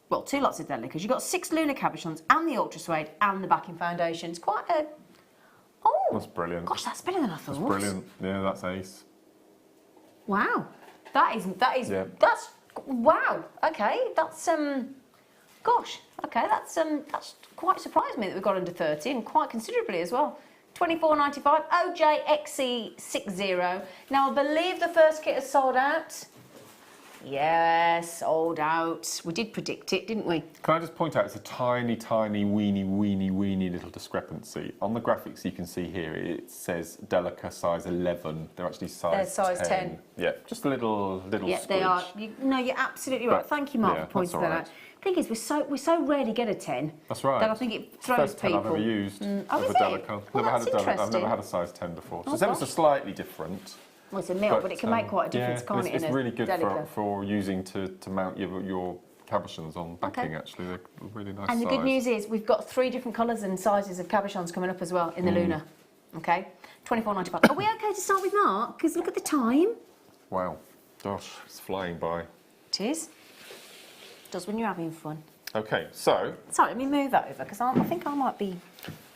well, 2 lots of delicas. You've got 6 lunar cabochons and the ultra suede and the backing foundation. It's quite a, oh. That's brilliant. Gosh, that's better than I thought. That's brilliant. Yeah, that's ace. Wow. That is, Yeah. that's, wow. Okay, that's, gosh, okay, that's quite surprised me that we got under 30 and quite considerably as well. $24.95, OJXE60. Now, I believe the first kit has sold out. Yes, sold out. We did predict it, didn't we? Can I just point out, it's a tiny, tiny, weeny little discrepancy. On the graphics you can see here, it says Delica size 11. They're actually They're size size 10. Yeah, just a little Yeah, squidge. they are. No, you're absolutely right. But, Thank you, Mark, yeah, for pointing that's that all out. Thing is, we so rarely get a 10. That's right. That I think it It's the throws first 10 people. I've ever used Oh, of is a it? Delica. Well, I've that's never interesting. had a size 10 before. So Oh, it's ever so gosh. slightly different. Well, it's a milk, but it can make quite a difference, yeah, can't it? it's in a really good Delica? for using to mount your cabochons on backing, actually. They're really nice And the size. good news is we've got 3 different colours and sizes of cabochons coming up as well in the Lunar. Okay, $24.95. Are we okay to start with Mark? Because look at the time. Wow. Gosh, it's flying by. It is. Does when you're having fun. Okay, so Sorry, let me move that over because I think I might be.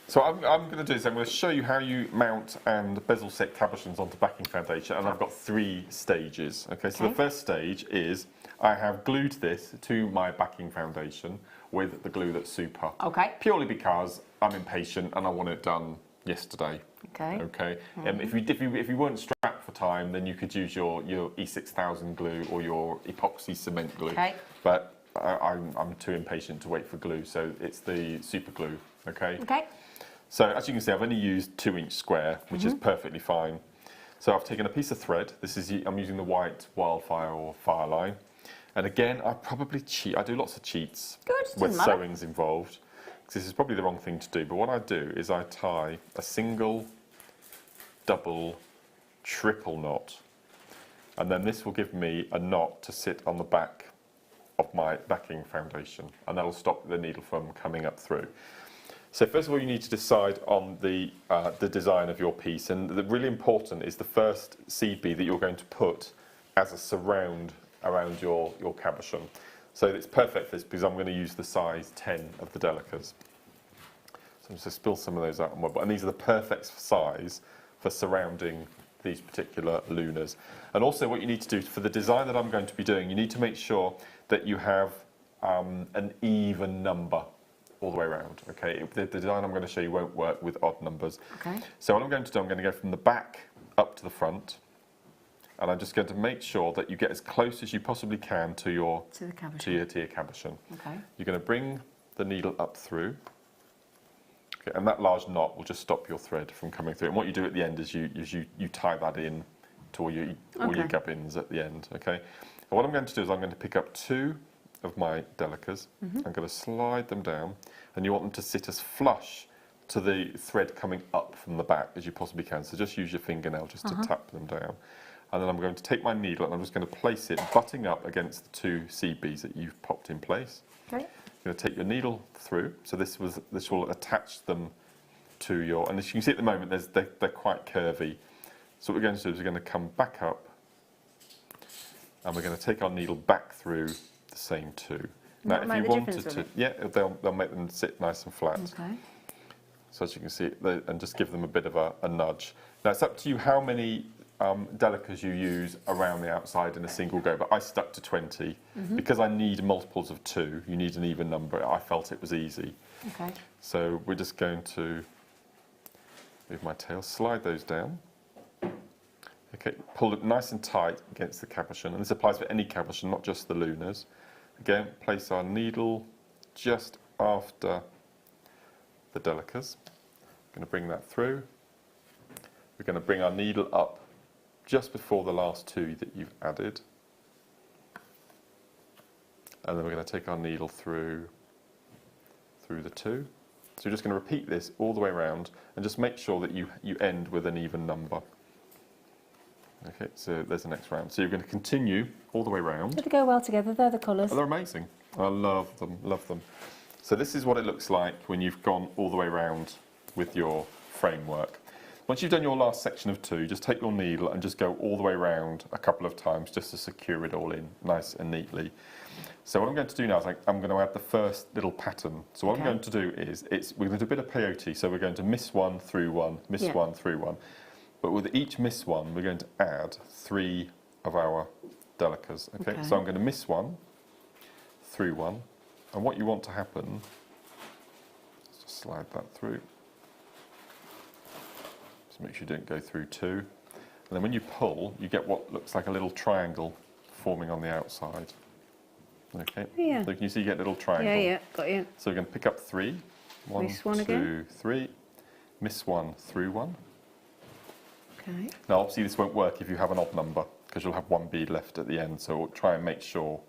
So I'm going to do is I'm going to show you how you mount and bezel set cabochons onto backing foundation, and I've got 3 stages. Okay, so the first stage is I have glued this to my backing foundation with the glue that's super. Okay. Purely because I'm impatient and I want it done yesterday. Okay. Okay. If you weren't strapped for time, then you could use your E6000 glue or your epoxy cement glue. Okay. But I'm too impatient to wait for glue, so it's the super glue. Okay. Okay. So as you can see, I've only used 2-inch square, which is perfectly fine. So I've taken a piece of thread. I'm using the white Wildfire or Fireline. And again, I probably cheat. I do lots of cheats Good, with doesn't matter. sewings involved. Because this is probably the wrong thing to do. But what I do is I tie a single, double, triple knot. And then this will give me a knot to sit on the back of my backing foundation. And that'll stop the needle from coming up through. So first of all, you need to decide on the design of your piece, and the really important is the first seed bead that you're going to put as a surround around your cabochon. So it's perfect for this because I'm going to use the size 10 of the Delicas. So I'm just going to spill some of those out on my board, and these are the perfect size for surrounding these particular lunars. And also what you need to do for the design that I'm going to be doing, you need to make sure that you have an even number all the way around. Okay, the design I'm going to show you won't work with odd numbers. Okay. So what I'm going to do, I'm going to go from the back up to the front, and I'm just going to make sure that you get as close as you possibly can to your To the cabochon. to your cabochon. Okay. You're going to bring the needle up through, okay, and that large knot will just stop your thread from coming through. And what you do at the end is you tie that in to all your gubbins at the end. Okay. And what I'm going to do is I'm going to pick up 2 of my Delicas. I'm going to slide them down, and you want them to sit as flush to the thread coming up from the back as you possibly can. So just use your fingernail just to tap them down. And then I'm going to take my needle and I'm just going to place it butting up against the 2 seed beads that you've popped in place. Okay. You're going to take your needle through. So this will attach them to your, and as you can see at the moment, they're quite curvy. So what we're going to do is we're going to come back up and we're going to take our needle back through the same two. Now, if you wanted to, yeah, they'll make them sit nice and flat. Okay. So as you can see, and just give them a bit of a nudge. Now it's up to you how many delicas you use around the outside in a single go, but I stuck to 20. Because I need multiples of 2, you need an even number. I felt it was easy. Okay. So we're just going to move my tail, slide those down. Okay, pull it nice and tight against the cabochon, and this applies for any cabochon, not just the lunars. Again, place our needle just after the delicas. Going to bring that through. We're going to bring our needle up just before the last 2 that you've added. And then we're going to take our needle through the 2. So we're just going to repeat this all the way around and just make sure that you end with an even number. Okay, so there's the next round. So you're going to continue all the way around. Did they go well together? They're the colours. Oh, they're amazing. I love them, love them. So this is what it looks like when you've gone all the way around with your framework. Once you've done your last section of 2, just take your needle and just go all the way around a couple of times just to secure it all in nice and neatly. So what I'm going to do now is I'm going to add the first little pattern. So what I'm going to do is, we're going to do a bit of peyote, so we're going to miss 1 through 1, miss 1 through 1. But with each miss 1, we're going to add 3 of our delicas. Okay, so I'm going to miss 1 through 1, and what you want to happen, let's just slide that through. Just make sure you don't go through 2. And then when you pull, you get what looks like a little triangle forming on the outside. Okay, so can you see you get a little triangle? Yeah, got you. So we're going to pick up 3. Miss 1 again. 2, 3. Miss 1 through 1. Okay. Now obviously this won't work if you have an odd number, because you'll have 1 bead left at the end, so try and make sure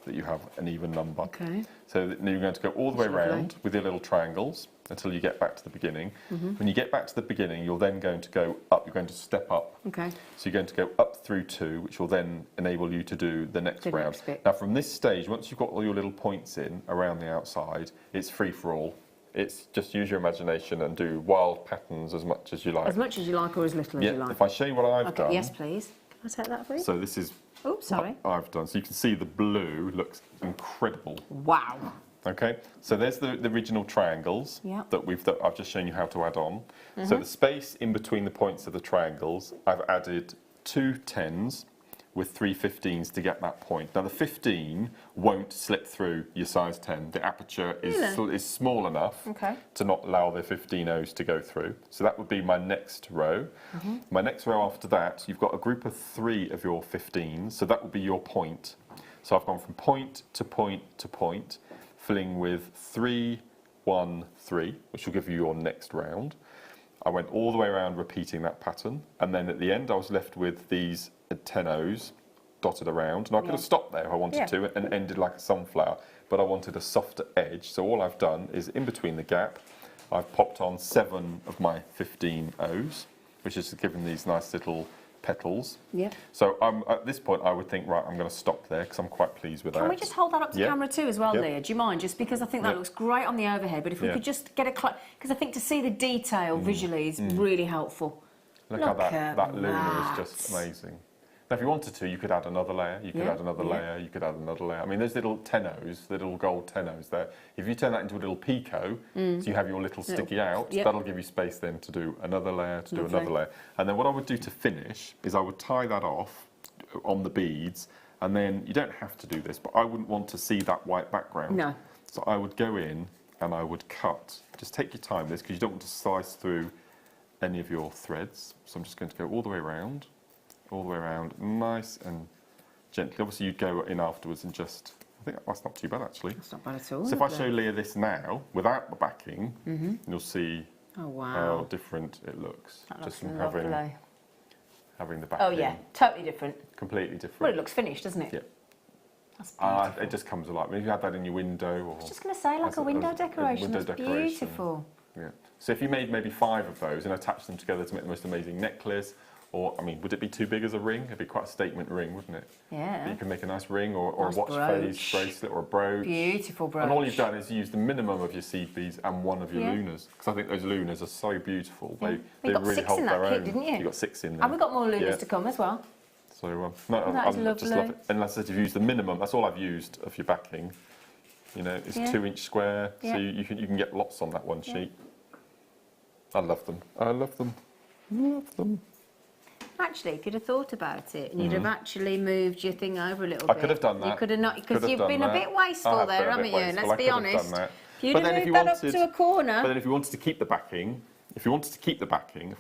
that you have an even number. Okay. So now you're going to go all the way around with your little triangles until you get back to the beginning. When you get back to the beginning, you're then going to go up, you're going to step up. Okay. So you're going to go up through 2, which will then enable you to do the next round. Now from this stage, once you've got all your little points in around the outside, it's free for all. It's just use your imagination and do wild patterns as much as you like. As much as you like or as little as you like. If I show you what I've done. Yes, please. Can I take that for you? So this is Oops, sorry. what I've done. So you can see the blue looks incredible. Wow. Okay, so there's the original triangles that I've just shown you how to add on. So the space in between the points of the triangles, I've added 2 10s with 3 15s to get that point. Now the 15 won't slip through your size 10. The aperture is small enough to not allow the 15 O's to go through. So that would be my next row. My next row after that, you've got a group of 3 of your 15s, so that would be your point. So I've gone from point to point to point, filling with 3, 1, 3, which will give you your next round. I went all the way around repeating that pattern, and then at the end I was left with these 10 O's dotted around, and I could have stopped there if I wanted to and ended like a sunflower, but I wanted a softer edge, so all I've done is in between the gap I've popped on 7 of my 15 O's, which is given these nice little petals. So at this point I would think, right, I'm going to stop there because I'm quite pleased with that. Can we just hold that up to camera too as well, Leah? Do you mind? Just because I think that looks great on the overhead, but if we could just get a close, because I think to see the detail visually is really helpful. Look how that lunar is just amazing. Now if you wanted to, you could add another layer, you could add another layer, you could add another layer. I mean, there's little tenos, little gold tenos there. If you turn that into a little picot, so you have your little sticky out, that'll give you space then to do another layer, to do another layer. And then what I would do to finish is I would tie that off on the beads, and then you don't have to do this, but I wouldn't want to see that white background. No. So I would go in and I would cut. Just take your time with this, because you don't want to slice through any of your threads. So I'm just going to go all the way around, nice and gently. Obviously you'd go in afterwards and just, I think that's not too bad actually. That's not bad at all. So if I show Leah this now, without the backing, you'll see how different it looks. That just looks from lovely. having the backing. Oh yeah, totally different. Completely different. Well, it looks finished, doesn't it? Yeah. That's beautiful. It just comes alive. I mean, if you had that in your window, or I was just going to say, like a window decoration. That's beautiful. Yeah. So if you made maybe 5 of those and attached them together to make the most amazing necklace, or, I mean, would it be too big as a ring? It'd be quite a statement ring, wouldn't it? Yeah. But you can make a nice ring, or Nice a watch face bracelet, or a brooch. Beautiful brooch. And all you've done is use the minimum of your seed beads and 1 of your lunars, because I think those lunars are so beautiful. They got really 6 hold in that their kit, own. didn't you? You got 6 in there. And we've got more lunars to come as well. So no, That is I just love lovely. it. Unless you've used the minimum, that's all I've used of your backing. You know, it's 2-inch square, so you can get lots on that one sheet. I love them. I love them. Love them. Actually, if you'd have thought about it and you'd have actually moved your thing over a little bit. I could have done that. You could have not, because you've been a bit wasteful there, haven't you? Let's be honest. If you'd have moved that up to a corner. But then if you wanted to keep the backing, if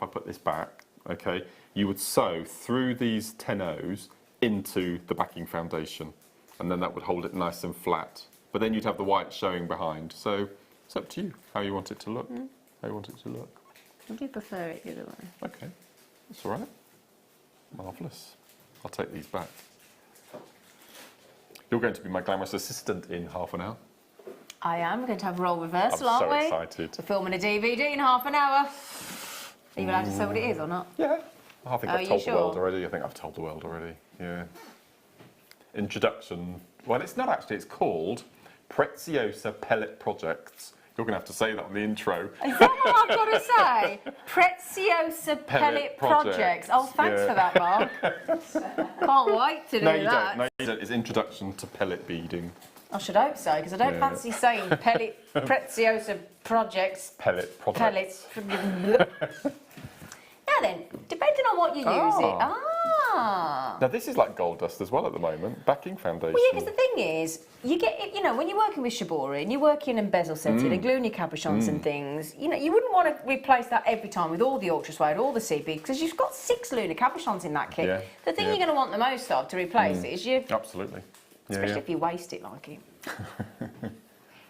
I put this back, okay, you would sew through these 10 O's into the backing foundation, and then that would hold it nice and flat. But then you'd have the white showing behind. So it's up to you how you want it to look. How you want it to look. I do prefer it the other way. Okay, that's all right. Marvellous. I'll take these back. You're going to be my glamorous assistant in half an hour. I am going to have role reversal, I'm aren't we? so excited. We're filming a DVD in half an hour. Are you allowed to say what it is or not? Yeah. I think I've you told the sure? world already. I think I've told the world already. Yeah. Introduction. Well, it's not actually. It's called Preziosa Pellet Projects. You're going to have to say that on the intro. Is that what I've got to say? Preziosa Pellet Projects. Oh, thanks for that, Mark. Can't wait to do No, you that. don't. No, you don't. It's Introduction to Pellet Beading. I should hope so, because I don't fancy saying Preziosa Projects. Pellet Projects. Pellets. Now then, depending on what you use it. Now this is like gold dust as well at the moment. Backing foundation. Well, yeah, because the thing is, you get it. You know, when you're working with shibori and you're working in bezel setting and gluing your cabochons and things, you know, you wouldn't want to replace that every time with all the ultra suede, all the CB, because you've got 6 lunar cabochons in that kit. Yeah, The thing you're going to want the most of to replace it is your. Absolutely. Especially if you waste it like it.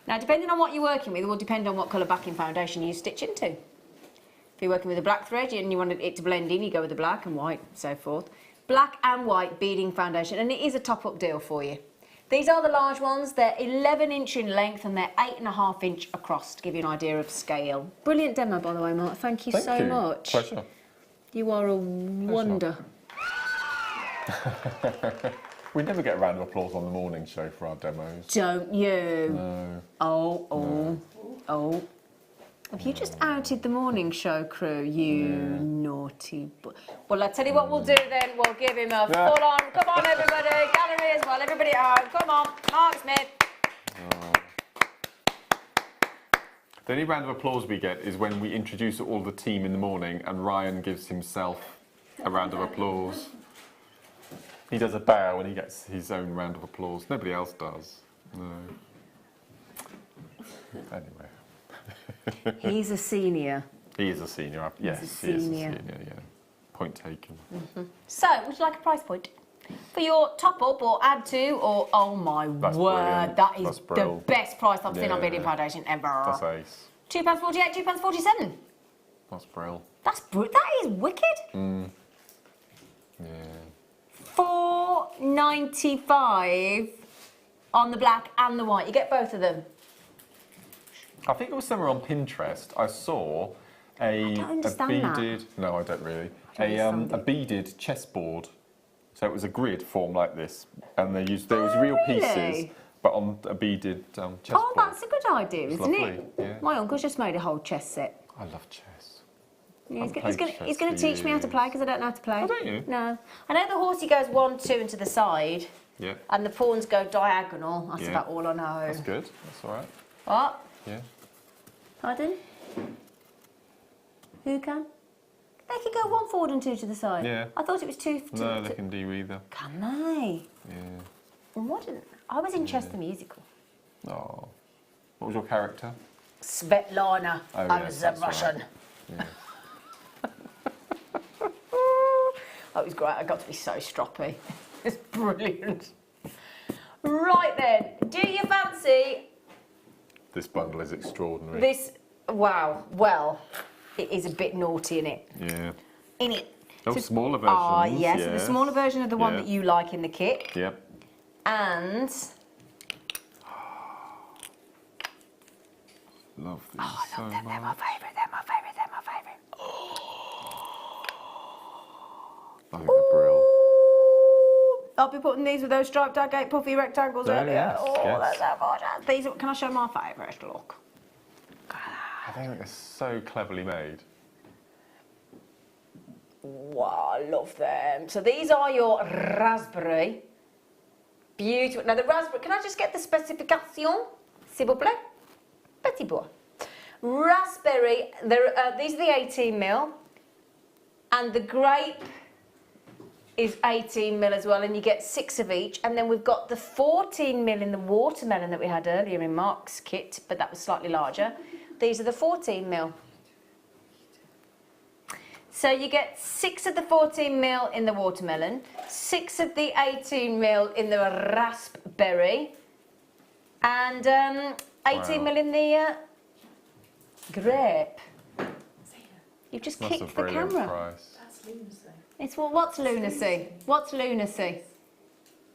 Now, depending on what you're working with, it will depend on what colour backing foundation you stitch into. If you're working with a black thread and you want it to blend in, you go with the black and white, so forth. Black and white beading foundation, and it is a top-up deal for you. These are the large ones. They're 11-inch in length and they're 8.5-inch across, to give you an idea of scale. Brilliant demo, by the way, Mark. Thank you so much. Pleasure. You are a wonder. We never get a round of applause on the morning show for our demos. Don't you? No. Oh. Have you just outed the morning show crew, you naughty boy? Well, I'll tell you what we'll do then. We'll give him a full-on, come on everybody, gallery as well, everybody at home, come on, Mark Smith. The only round of applause we get is when we introduce all the team in the morning and Ryan gives himself a round of applause. He does a bow and he gets his own round of applause. Nobody else does. No. Anyway. He's a senior. He is a senior. Yes, he is a senior, yeah. Point taken. So, would you like a price point? For your top up or add to, or oh my word, brilliant. that is That's the brilliant. best price I've seen on beading foundation ever. That's ace. £2.48, £2.47. That's brilliant. That is wicked. Yeah. £4.95 on the black and the white. You get both of them. I think it was somewhere on Pinterest. I saw a beaded. That. No, I don't really. A beaded chessboard. So it was a grid formed like this, and there was real pieces, but on a beaded chessboard. Oh, that's a good idea, isn't lovely, it? yeah. My uncle's just made a whole chess set. I love chess. Yeah, he's going to teach me how to play because I don't know how to play. Oh, don't you? No. I know the horsey goes 1, 2 and to the side. Yeah. And the pawns go diagonal. That's about all I know. That's good. That's all right. What? Yeah. Pardon? Who can? They can go 1 forward and 2 to the side. Yeah. I thought it was 2. No, they can do either. Can they? Yeah. I was in Chess the Musical. Oh. What was your character? Svetlana. Oh, I yes, was a that's Russian. right. Yeah. That was great. I got to be so stroppy. It's brilliant. Right then, do you fancy This bundle is extraordinary. this? Wow. Well, it is a bit naughty, innit? Yeah. Innit? Oh, smaller versions. Ah, yes. So the smaller version of the one that you like in the kit. Yep. Love And these I love so them. They're much. my favourite. They're my favourite. They're my favourite. I think they're brilliant. I'll be putting these with those striped agate puffy rectangles earlier. Yes, Oh, yes. that's so gorgeous. These, can I show my favourite? Look. I think they're so cleverly made. Wow, I love them. So these are your raspberry. Beautiful. Now the raspberry, can I just get the specification? S'il vous plaît? Petit bois. Raspberry, these are the 18mm. And the grape is 18mm as well, and you get 6 of each. And then we've got the 14mm in the watermelon that we had earlier in Mark's kit, but that was slightly larger. These are the 14mm. So you get 6 of the 14mm in the watermelon, 6 of the 18mm in the raspberry, and 18mm in the grape. You've just kicked the camera. Price. That's lunacy. It's what's lunacy? What's lunacy?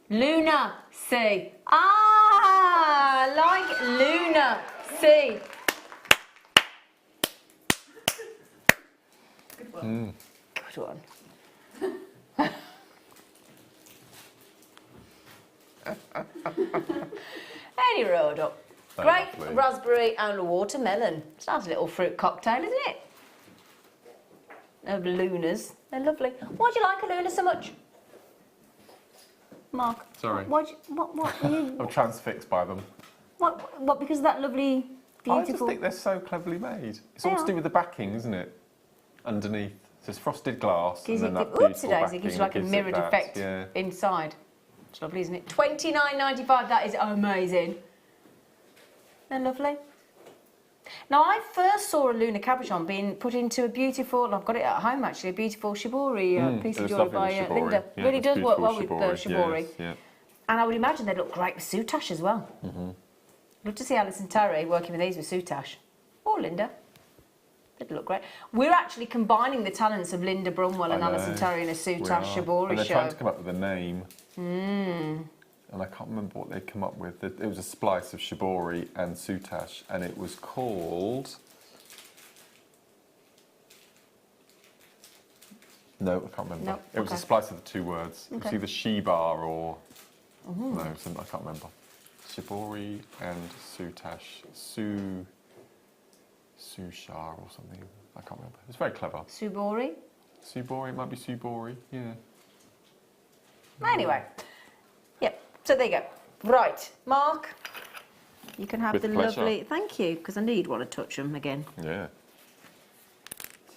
Lunacy. Ah, like lunacy. Good one. Good one. Any road up. Grape, Lovely. raspberry and watermelon. It's a nice little fruit cocktail, isn't it? Of lunas. They're lovely. Why do you like a luna so much? Mark? Sorry. What are you... I'm transfixed by them. What, because of that lovely, I just beautiful... think they're so cleverly made. It's They all to are. do with the backing, isn't it? Underneath. So it's frosted glass Gives and you, then that beautiful oopsie-daisy, backing gives you like a that gives it mirrored that, effect yeah. inside. It's lovely, isn't it? $29.95, that is amazing. They're lovely. Now, I first saw a Luna cabochon being put into a beautiful, I've got it at home actually, a beautiful shibori piece of It's jewellery lovely by with shibori. Linda. Yeah, Really it's does work well beautiful with the shibori. yes, yeah. And I would imagine they'd look great with soutache as well. Love to see Alison Terry working with these with soutache. Or Linda. They'd look great. We're actually combining the talents of Linda Brunwell and I know, Alison Terry in a we soutache are. shibori And they're show. trying to come up with a name. And I can't remember what they'd come up with. It was a splice of shibori and soutache, and it was called... No, I can't remember. No, It was a okay. splice of the two words. It Okay. was either she-bar or... No, I can't remember. Shibori and soutache. Sushar or something. I can't remember. It's very clever. Subori. Subori, it might be Subori, yeah. Anyway. Yep. So there you go. Right. Mark, you can have With the pleasure. lovely... Thank you, because I need want to touch them again. Yeah.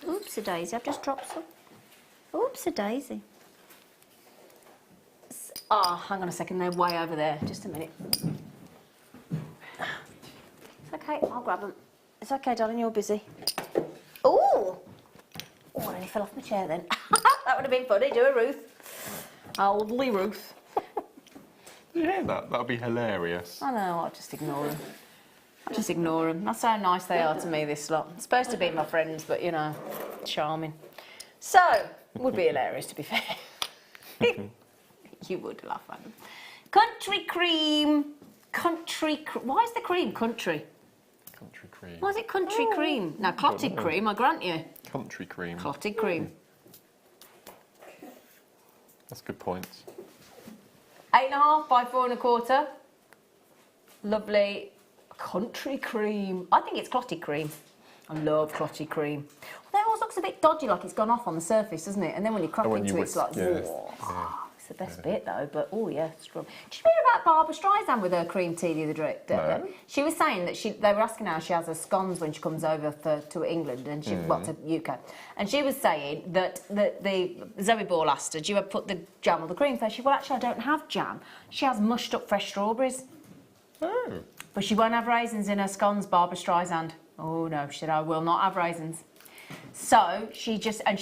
Oops-a-daisy, I've just dropped some. Oops-a-daisy. Ah, hang on a second, they're way over there. Just a minute. It's okay, I'll grab them. It's okay, darling, you're busy. Ooh! Oh, I nearly fell off my chair then. That would have been funny, do a Ruth. Oldly Ruth. You hear that? That would be hilarious. I know, I'll just ignore them. I'll just ignore them. That's how nice they are to me, this lot. It's supposed to be my friends, but, you know, charming. So, would be hilarious, to be fair. You would laugh at them. Country cream. Why is the cream country? Country cream. Why is it country cream? Now, clotted cream, I grant you. Country cream. Clotted cream. That's a good point. 8.5 by 4 1/4. Lovely country cream. I think it's clotted cream. I love clotted cream. Although it always looks a bit dodgy, like it's gone off on the surface, doesn't it? And then when you crack And when into you it, it's whisk- like, yeah, whoa. yeah. It's the best bit though, but oh yeah, strong. Did you hear about Barbara Streisand with her cream tea the other day? No. She was saying that they were asking her how she has her scones when she comes over to England and she well to UK, and she was saying that the Zoe Ball asked her, "Do you ever put the jam or the cream first?" She said, "Well, actually, I don't have jam. She has mushed up fresh strawberries." Oh. But she won't have raisins in her scones, Barbara Streisand. Oh no, she said, I will not have raisins. So she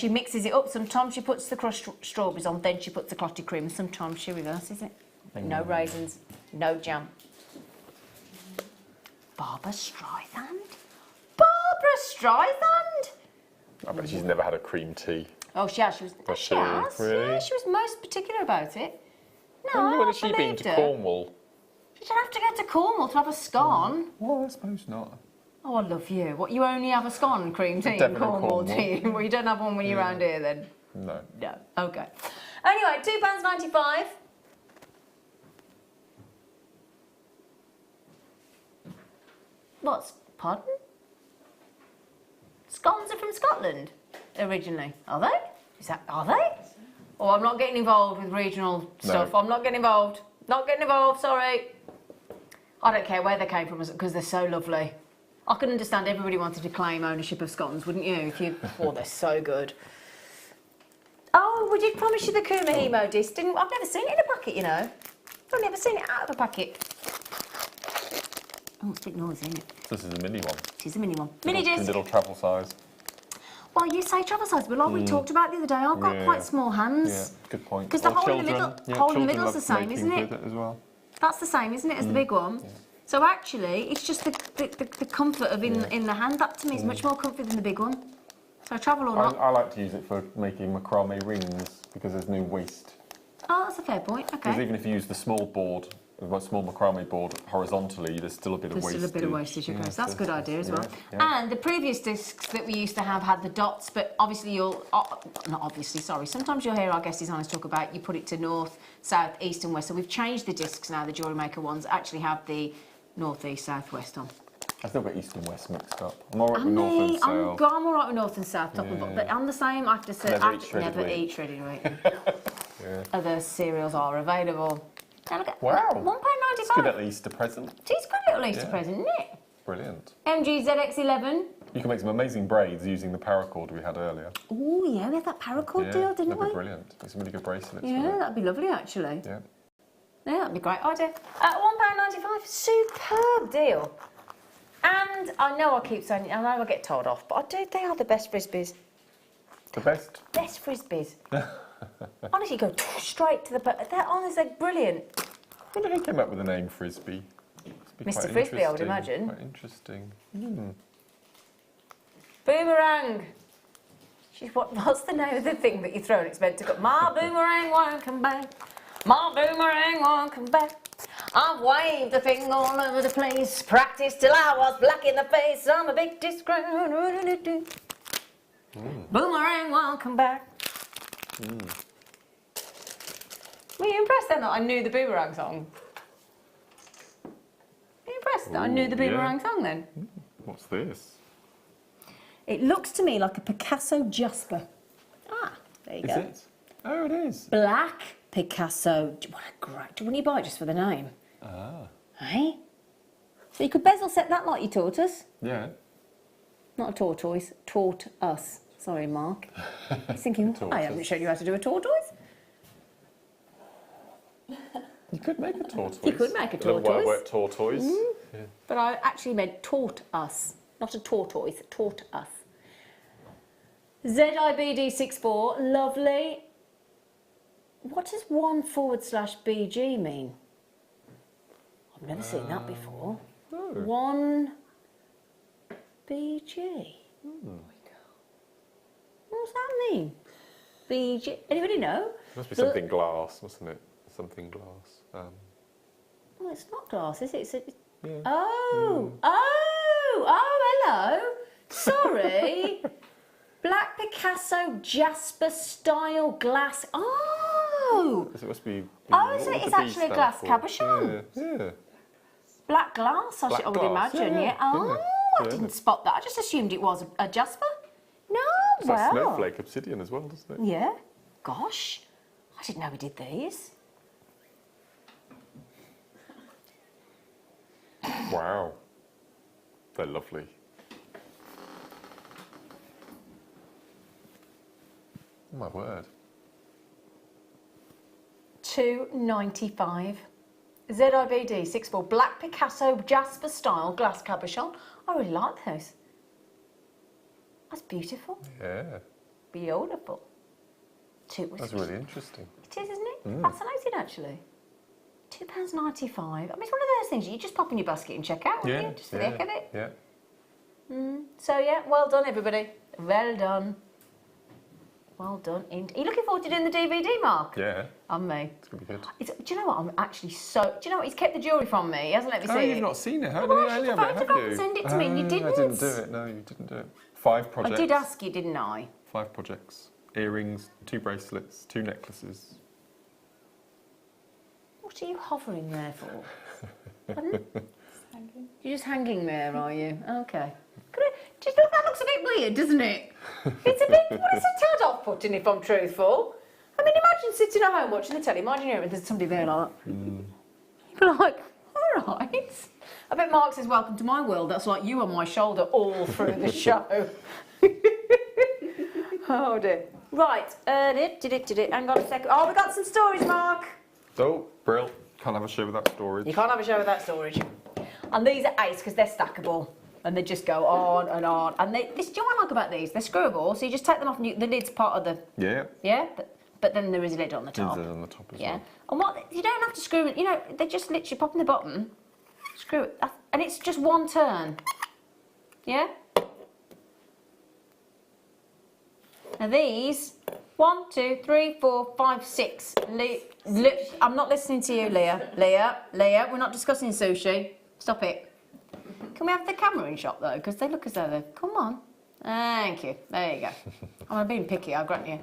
mixes it up. Sometimes she puts the crushed strawberries on, then she puts the clotted cream, and sometimes she reverses it. But no raisins, no jam. Barbara Streisand? Barbara Streisand? I bet she's never had a cream tea. Oh, she has. Was She she? has. Really? Yeah, she was most particular about it. No, When I has she been believed to her. Cornwall? She didn't have to go to Cornwall to have a scone. Well, I suppose not. Oh, I love you. What, you only have a scone and cream tea in Devon and Cornwall, do Cornwall. you? Well, you don't have one when you're around here, then? No. No. Okay. Anyway, £2.95. What's... Pardon? Scones are from Scotland, originally. Are they? Is that, are they? Oh, I'm not getting involved with regional stuff. I'm not getting involved. Not getting involved, sorry. I don't care where they came from because they're so lovely. I can understand everybody wanted to claim ownership of scones, wouldn't you? If you, oh, they're so good. Oh, we did promise you the Kuma Hemo disc, didn't we? I've never seen it in a packet, you know. I've never seen it out of a packet. Oh, it's a big noise, isn't it? This is a mini one. It is a mini one. Mini disc. Little travel size. Well, you say travel size, but like we talked about the other day, I've got quite small hands. Yeah, good point. Because the hole in the middle, hole in the middle's the same, isn't it? As well. That's the same, isn't it, as the big one? Yeah. So actually, it's just the comfort of in the hand. That to me is much more comfy than the big one. So travel or not. I like to use it for making macrame rings because there's no waste. Oh, that's a fair point. Okay. Because even if you use the small board, a small macrame board horizontally, there's still a bit of wastage. There's still a bit of wastage, so that's a good idea as well. Yeah. And the previous discs that we used to have had the dots, but obviously not obviously, sorry. Sometimes you'll hear our guest designers talk about you put it to north, south, east and west. So we've changed the discs now, the Jewellery Maker ones actually have the north, east, south, west on. I still got east and west mixed up. I'm alright with north and south. I'm alright with north and south, top and bottom, but I'm the same. I have to say, never eat shredded wheat. Other cereals are available. Wow. £1.95. It's good at Easter present. It's a good little Easter present, isn't it? Brilliant. MG-ZX11. You can make some amazing braids using the Paracord we had earlier. Oh, yeah, we had that Paracord deal, didn't we? That'd be brilliant. Make some really good bracelets. Yeah, that'd be lovely, actually. Yeah. Yeah, that'd be a great idea. £1.95, superb deal. And I know I keep saying it, I know I get told off, but they are the best frisbees. The best? Best frisbees. Honestly, go straight to the... They're honestly brilliant. I wonder who came up with the name Frisbee. Mr. Frisbee, I would imagine. Quite interesting. Boomerang. What's the name of the thing that you throw and it's meant to go? My boomerang won't come back. My boomerang won't come back. I've waved the thing all over the place. Practiced till I was black in the face. I'm a big disgrace. Boomerang won't come back. Were you impressed then that I knew the Boomerang song? Were you impressed that I knew the Boomerang song then? What's this? It looks to me like a Picasso Jasper. Ah, there you go. Is it? Oh, it is. Black Picasso. What a great... Wouldn't you buy it just for the name? Ah. Hey? So you could bezel set that like you taught us. Yeah. Not a tortoise. Taught us. Sorry, Mark. He's thinking, I haven't shown you how to do a tortoise. You could make a tortoise. You could make a tortoise. A wet tortoise. Yeah. But I actually meant taught us. Not a tortoise. Taught us. ZIBD64. Lovely. What does 1/BG mean? I've never seen that before. No. 1BG. What's that mean? BG. Anybody know? It must be something glass, mustn't it? Something glass. Well, it's not glass, is it? Yeah. Oh, hello. Sorry. Black Picasso Jasper style glass. Oh. So it must be. Oh, so it's actually a glass cabochon. Yeah. Black glass, I would imagine, yeah. Oh, I didn't spot that. I just assumed it was a Jasper. No, It's like snowflake obsidian as well, doesn't it? Yeah. Gosh, I didn't know we did these. Wow. They're lovely. Oh my word. £2.95. ZIBD 64 Black Picasso Jasper style glass cabochon. I really like those. That's beautiful. Yeah. Beautiful. That's really interesting. It is, isn't it? Fascinating, actually. £2.95. I mean, it's one of those things you just pop in your basket and check out, wouldn't you? Just for the heck of it. Yeah. So, yeah, well done, everybody. Well done. Well done. Are you looking forward to doing the DVD, Mark? Yeah. On me. It's going to be good. Do you know what? I'm actually so... Do you know what? He's kept the jewellery from me. He hasn't let me see it. Oh, you've not seen it, haven't Well, you? I should photograph and send it to me, and you didn't. I didn't do it. No, you didn't do it. 5 projects. I did ask you, didn't I? 5 projects. Earrings, 2 bracelets, 2 necklaces. What are you hovering there for? Pardon? You're just hanging there, are you? Okay. That looks a bit weird, doesn't it? It's a bit, well, it's a tad off-putting if I'm truthful. I mean, imagine sitting at home watching the telly, imagine there's somebody there like that. You'd be like, all right. I bet Mark says, welcome to my world. That's like you on my shoulder all through the show. Oh dear. Right, did it. Hang on a second. Oh, we got some storage, Mark. Oh, brill. Can't have a show without storage. You can't have a show without storage. And these are ace because they're stackable. And they just go on and on. And do you know what I like about these? They're screwable, so you just take them off and the lid's part of the... Yeah. Yeah? But then there is a lid on the top. There's a lid on the top as well. well. And you don't have to screw it, they just literally pop in the bottom, screw it, and it's just one turn. Yeah? Now these, 1, 2, 3, 4, 5, 6. I'm not listening to you, Leah. Leah, we're not discussing sushi. Stop it. Can we have the camera in shot though? Because they look as though they're... Come on. Thank you. There you go. I'm being picky, I'll grant you.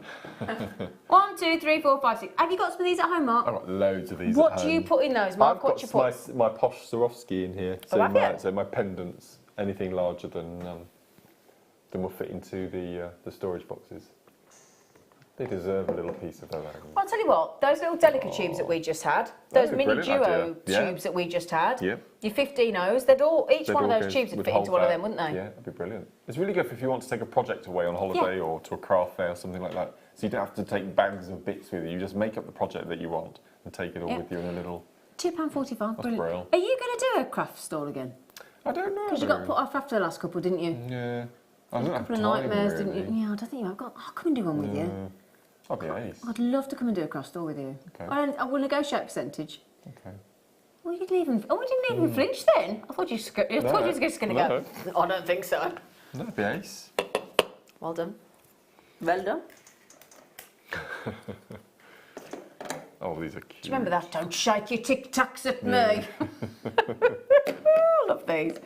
1, 2, 3, 4, 5, 6. Have you got some of these at home, Mark? I've got loads of these What at do home. you put in those, Mark? I've What do you got put? my posh Swarovski in here. So, so my pendants, anything larger than will fit into the storage boxes. They deserve a little piece of their own. Well, I'll tell you what, those little delicate tubes that we just had, those mini duo tubes that we just had, your 15Os, each one of those tubes would fit into one of them, wouldn't they? Yeah, that'd be brilliant. It's really good if you want to take a project away on holiday or to a craft fair or something like that. So you don't have to take bags of bits with you. You just make up the project that you want and take it all with you in a little... £2.45, brilliant. Brilliant. Are you going to do a craft stall again? I don't know. Because you got put off after the last couple, didn't you? Yeah. I don't have a couple of nightmares, didn't you? Yeah, I don't think you have. I'll come and do one with you. That'd be ace. I'd love to come and do a craft store with you. Okay. I will negotiate percentage. Okay. Well, you didn't even. Oh, we didn't even flinch then. I thought you were just going to go. I don't think so. That'd be ace. Well done. Well done. Oh, these are cute. Do you remember that? Don't shake your tic tacs at me. I love these.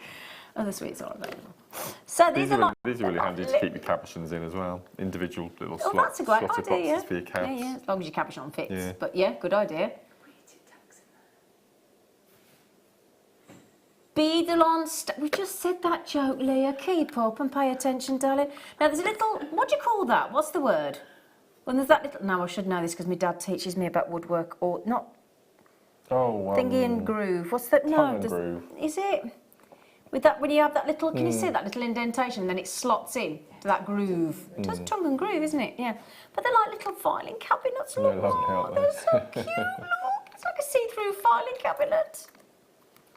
Oh, the sweets are available. So these are really handy to keep your capuchons in as well. Individual little slots. That's a great slotted idea. boxes for your caps. Yeah, as long as your capuchon fits. Yeah. But yeah, good idea. Beadalon, we just said that joke, Leah. Keep up and pay attention, darling. Now there's a little, what do you call that? What's the word? When there's that little, no, I should know this because my dad teaches me about woodwork, or not. Oh, thingy and groove. What's that? No, groove. Is it? With that, when you have that little, can you see that little indentation, and then it slots in to that groove. It does tongue and groove, isn't it? Yeah. But they're like little filing cabinets. Look, they're so cute. Look, it's like a see-through filing cabinet.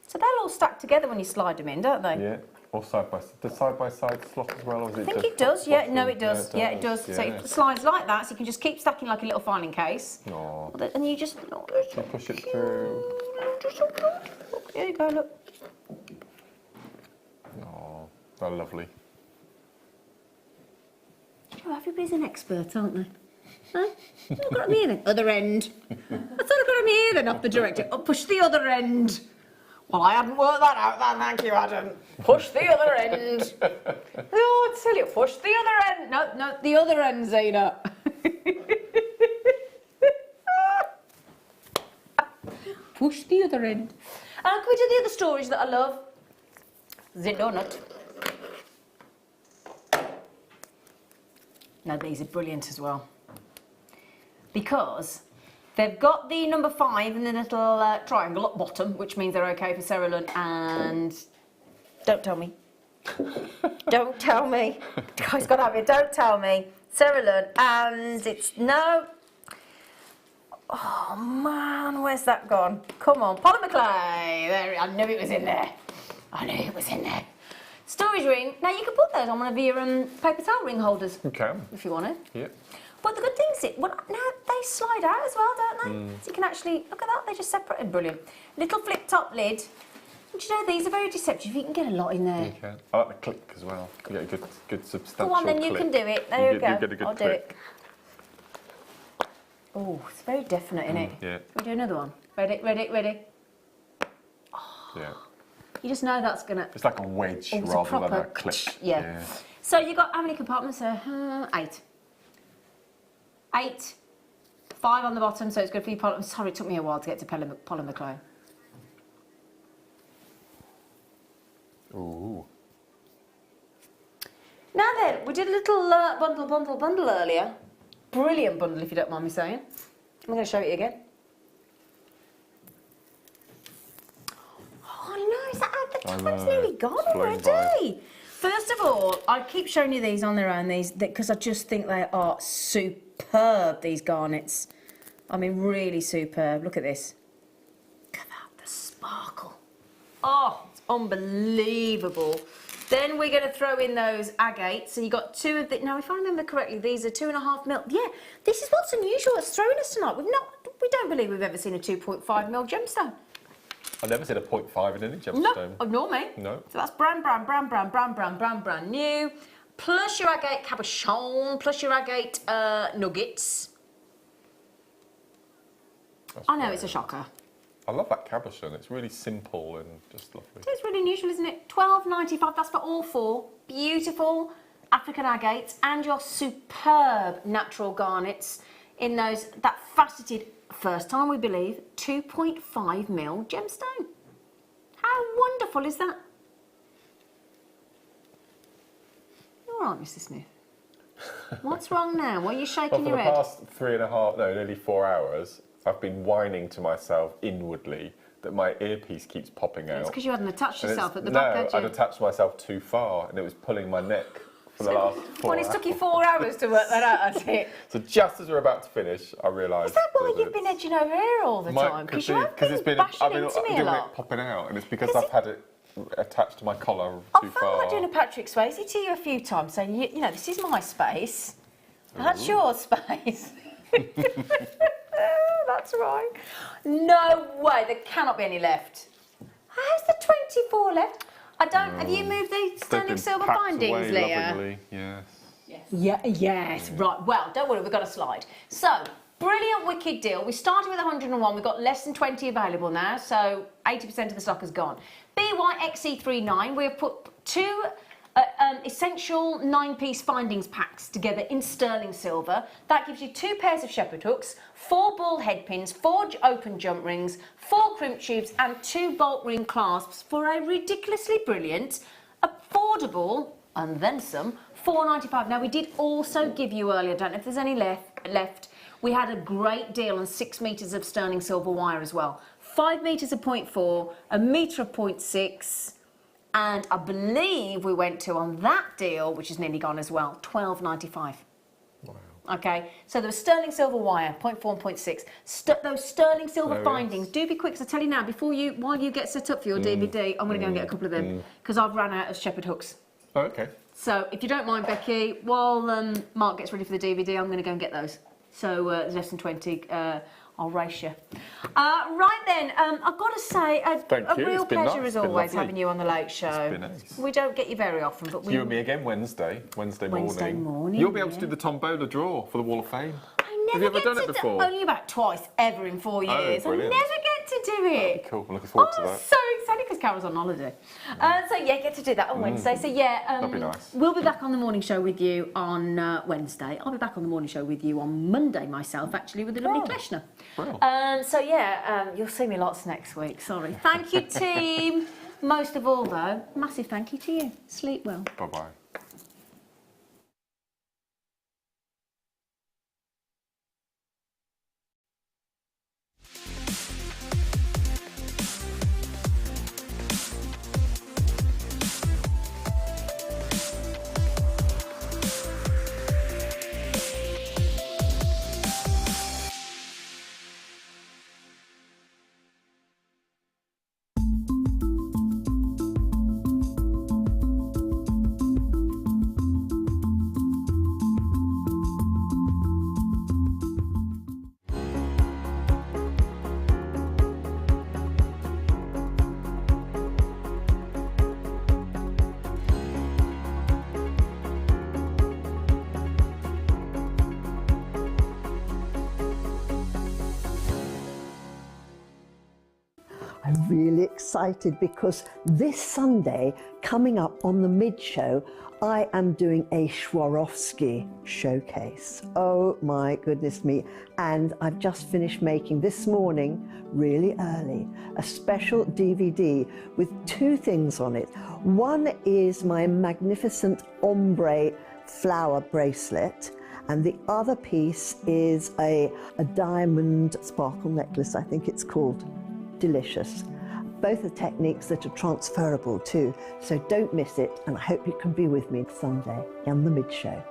So they'll all stack together when you slide them in, don't they? Yeah. Or side by side. The side by side slot as well, or is it? I think it does. Yeah. No, it does. Yeah, it does. So it slides like that, so you can just keep stacking like a little filing case. Oh. And you just you push it through. Look, there you go. Look. Oh, they're lovely. You know, everybody's an expert, aren't they? Huh? I've got them here then. Other end. I thought I got them here then, off the director. Oh, push the other end. Well, I hadn't worked that out then, thank you, Adam. Push the other end. Oh, I tell you, push the other end. No, the other end, Zena. Push the other end. And can we do the other storage that I love? The donut. Now these are brilliant as well. Because they've got the number 5 in the little triangle at bottom, which means they're okay for Cerulin and... Don't tell me. Don't tell me. Guys, got to have it. Don't tell me. Cerulin and it's... No. Oh, man. Where's that gone? Come on. Polymer clay. There. I knew it was in there. I knew it was in there. Storage ring. Now, you can put those on one of your paper towel ring holders. You can. If you want it. Yeah. But the good thing is, now they slide out as well, don't they? So you can actually, look at that, they're just separated. Brilliant. Little flip top lid. And you know, these are very deceptive. You can get a lot in there. You can. I like the click as well. You get a good substantial Go on, then you click. can do it. There you go. You get a good I'll click. do it. Oh, it's very definite, isn't it? Yeah. We'll do another one. Ready, ready, ready. Oh. Yeah. You just know that's going to... It's like a wedge rather than a clip. Yeah. So you got how many compartments there? 8. 8. 5 on the bottom, so it's good for your polymer. Sorry, it took me a while to get to polymer clay. Ooh. Now then, we did a little bundle earlier. Brilliant bundle, if you don't mind me saying. I'm going to show it again. Oh no, is that the time's nearly gone already? First of all, I keep showing you these on their own, because I just think they are superb, these garnets. I mean, really superb. Look at this. Look at that, the sparkle. Oh, it's unbelievable. Then we're going to throw in those agates. So you got two of the. Now, if I remember correctly, these are 2.5 mil. Yeah, this is what's unusual. It's throwing us tonight. We don't believe we've ever seen a 2.5 mil gemstone. I've never seen a 0.5 in any gemstone. No, nor me. No. So that's brand new. Plus your agate cabochon, plus your agate nuggets. I know, it's a shocker. I love that cabochon. It's really simple and just lovely. It's really unusual, isn't it? $12.95. That's for all four. Beautiful African agates and your superb natural garnets in that faceted, first time we believe, 2.5 mil gemstone. How wonderful is that? All right, Mr. Smith. What's wrong now? Why are you shaking your head? For the past nearly 4 hours, I've been whining to myself inwardly that my earpiece keeps popping out. It's because you hadn't attached yourself at the back, had you? No, I'd attached myself too far and it was pulling my neck for the last 4 hours. Well, it's took you 4 hours to work that out, has it? So just as we're about to finish, I realised... Is that why you've been edging over here all the time? Because you have been bashing into me a lot. It popping out, and it's because I've had it attached to my collar too far. I felt like doing a Patrick Swayze to you a few times, saying, you know, this is my space. That's your space. That's right. No way, there cannot be any left. How's the 24 left? I don't. Have you moved the sterling silver bindings, Leah? Yes. Yes. Right. Well, don't worry, we've got a slide. So, brilliant, wicked deal. We started with 101. We've got less than 20 available now, so 80% of the stock has gone. BYXE39. We've put two essential 9-piece findings packs together in sterling silver. That gives you 2 pairs of shepherd hooks, 4 ball head pins, 4 open jump rings, 4 crimp tubes and 2 bolt ring clasps for a ridiculously brilliant, affordable, and then some, $4.95. Now we did also give you earlier, I don't know if there's any left, we had a great deal on 6 metres of sterling silver wire as well. 5 metres of 0.4, a metre of 0.6, and I believe we went to, on that deal, which is nearly gone as well, $12.95. Wow. Okay, so there was sterling silver wire, 0.4 and 0.6. Those sterling silver findings, do be quick, because I tell you now, while you get set up for your DVD, I'm going to go and get a couple of them, because I've run out of shepherd hooks. Oh, okay. So if you don't mind, Becky, while Mark gets ready for the DVD, I'm going to go and get those. So there's less than 20. I'll race you. Right then, I've got to say, a real pleasure as always having you on the Late Show. It's been nice. We don't get you very often, but you and me again Wednesday morning. You'll be able to do the tombola draw for the Wall of Fame. Have you ever done it before? Only about twice ever in 4 years. I never get to do it. Cool. I'm looking forward to that. So excited because Carol's on holiday. So yeah, get to do that on Wednesday. So yeah, that'd be nice. We'll be back on the morning show with you on Wednesday. I'll be back on the morning show with you on Monday myself, actually, with the lovely Kleshner. So yeah, you'll see me lots next week. Sorry. Thank you, team. Most of all, though, massive thank you to you. Sleep well. Bye-bye. I'm really excited because this Sunday, coming up on the mid-show, I am doing a Swarovski showcase. Oh my goodness me. And I've just finished making this morning, really early, a special DVD with two things on it. One is my magnificent ombre flower bracelet, and the other piece is a diamond sparkle necklace, I think it's called. Delicious. Both are techniques that are transferable too, so don't miss it, and I hope you can be with me Sunday on the mid-show.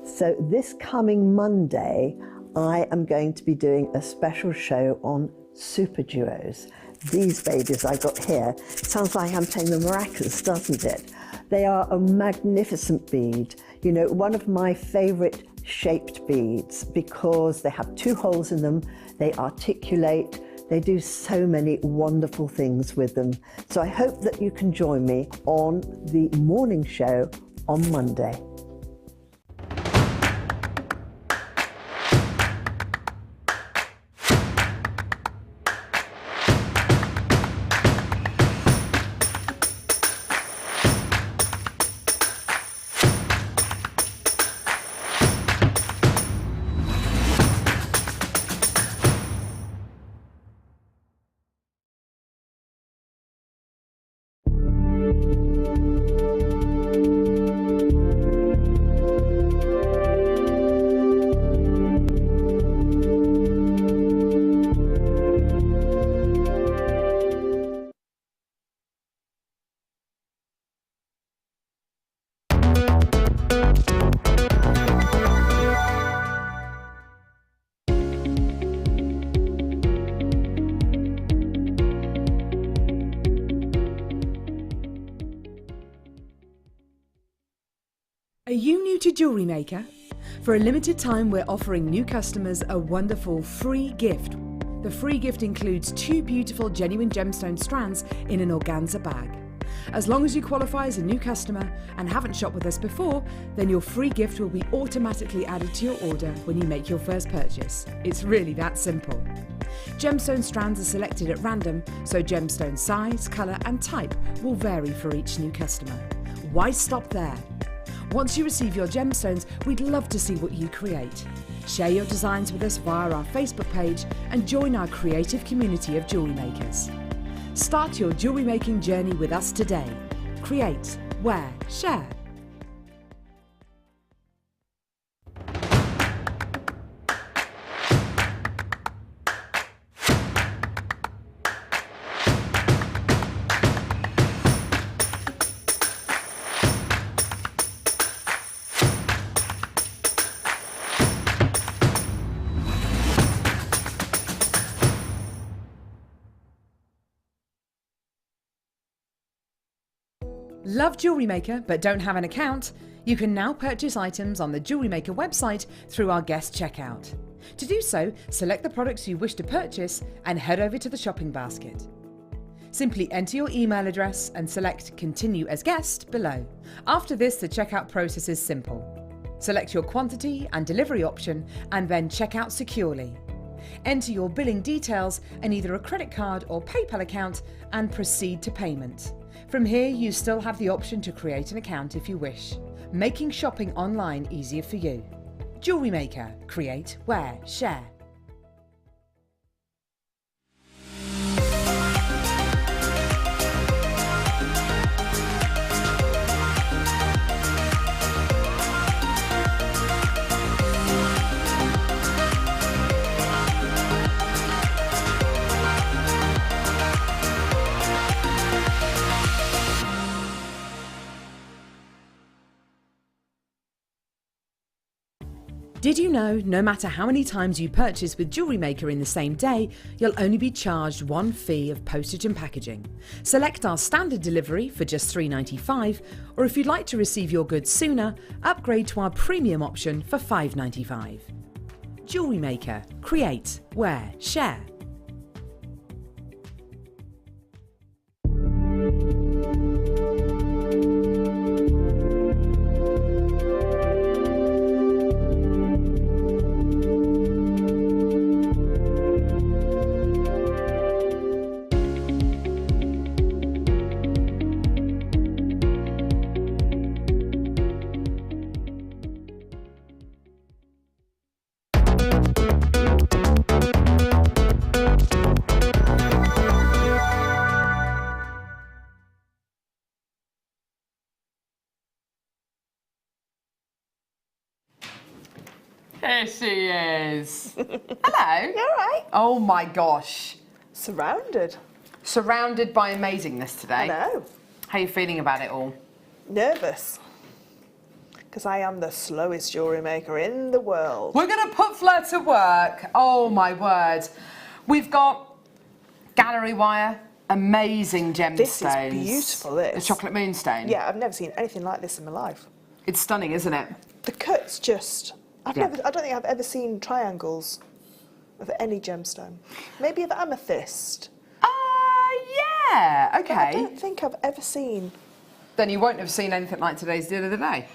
So this coming Monday, I am going to be doing a special show on super duos. These babies I got here, sounds like I'm playing the maracas, doesn't it? They are a magnificent bead. You know, one of my favorite shaped beads because they have two holes in them, they articulate, they do so many wonderful things with them. So I hope that you can join me on the morning show on Monday. Are you new to JewelleryMaker? For a limited time, we're offering new customers a wonderful free gift. The free gift includes 2 beautiful genuine gemstone strands in an organza bag. As long as you qualify as a new customer and haven't shopped with us before, then your free gift will be automatically added to your order when you make your first purchase. It's really that simple. Gemstone strands are selected at random, so gemstone size, colour and type will vary for each new customer. Why stop there? Once you receive your gemstones, we'd love to see what you create. Share your designs with us via our Facebook page and join our creative community of jewellery makers. Start your jewellery making journey with us today. Create, wear, share. Love JewelleryMaker but don't have an account? You can now purchase items on the JewelleryMaker website through our guest checkout. To do so, select the products you wish to purchase and head over to the shopping basket. Simply enter your email address and select Continue as Guest below. After this, the checkout process is simple. Select your quantity and delivery option and then check out securely. Enter your billing details and either a credit card or PayPal account and proceed to payment. From here, you still have the option to create an account if you wish, making shopping online easier for you. JewelleryMaker. Create, wear, share. Did you know no matter how many times you purchase with JewelleryMaker in the same day, you'll only be charged one fee of postage and packaging? Select our standard delivery for just $3.95, or if you'd like to receive your goods sooner, upgrade to our premium option for $5.95. JewelleryMaker. Create, wear, share. Here she is. Hello. You all right? Oh my gosh. Surrounded. Surrounded by amazingness today. I know. How are you feeling about it all? Nervous. Because I am the slowest jewellery maker in the world. We're going to put Fleur to work. Oh my word. We've got gallery wire, amazing gemstones. This is beautiful, this. The chocolate moonstone. Yeah, I've never seen anything like this in my life. It's stunning, isn't it? The cut's just... I Yeah. don't think I've ever seen triangles of any gemstone. Maybe of amethyst. Yeah, But I okay. don't think I've ever seen... Then you won't have seen anything like today's deal of the day.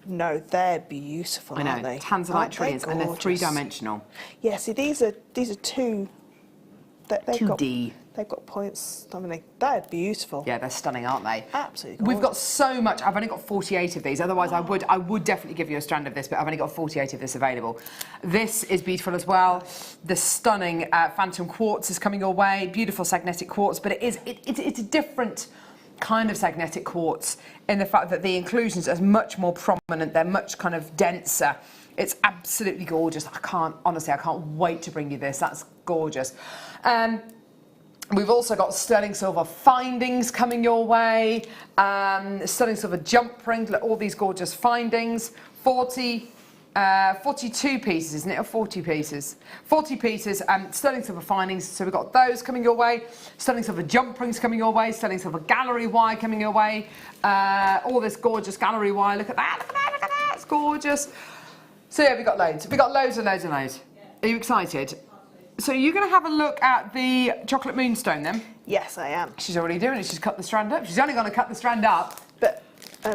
No, they're beautiful, I know, aren't they? tanzanite Aren't they trillions, and they're gorgeous? three-dimensional. Yeah, see, these are two... They've 2D. They've got points, haven't they? They're beautiful. Yeah, they're stunning, aren't they? Absolutely We've got gorgeous. so much. I've only got 48 of these. Otherwise, I would definitely give you a strand of this, but I've only got 48 of this available. This is beautiful as well. The stunning phantom quartz is coming your way. Beautiful sagnetic quartz, but it's a different kind of sagnetic quartz in the fact that the inclusions are much more prominent. They're much kind of denser. It's absolutely gorgeous. Honestly, I can't wait to bring you this. That's gorgeous. We've also got sterling silver findings coming your way, sterling silver jump ring, all these gorgeous findings, 42 pieces, isn't it, or 40 pieces? 40 pieces, sterling silver findings, so we've got those coming your way, sterling silver jump rings coming your way, sterling silver gallery wire coming your way, all this gorgeous gallery wire, look at that, look at that, look at that, it's gorgeous. So yeah, we've got loads and loads and loads. Are you excited? So you're going to have a look at the chocolate moonstone then? Yes, I am. She's already doing it. She's cut the strand up. She's only going to cut the strand up. But I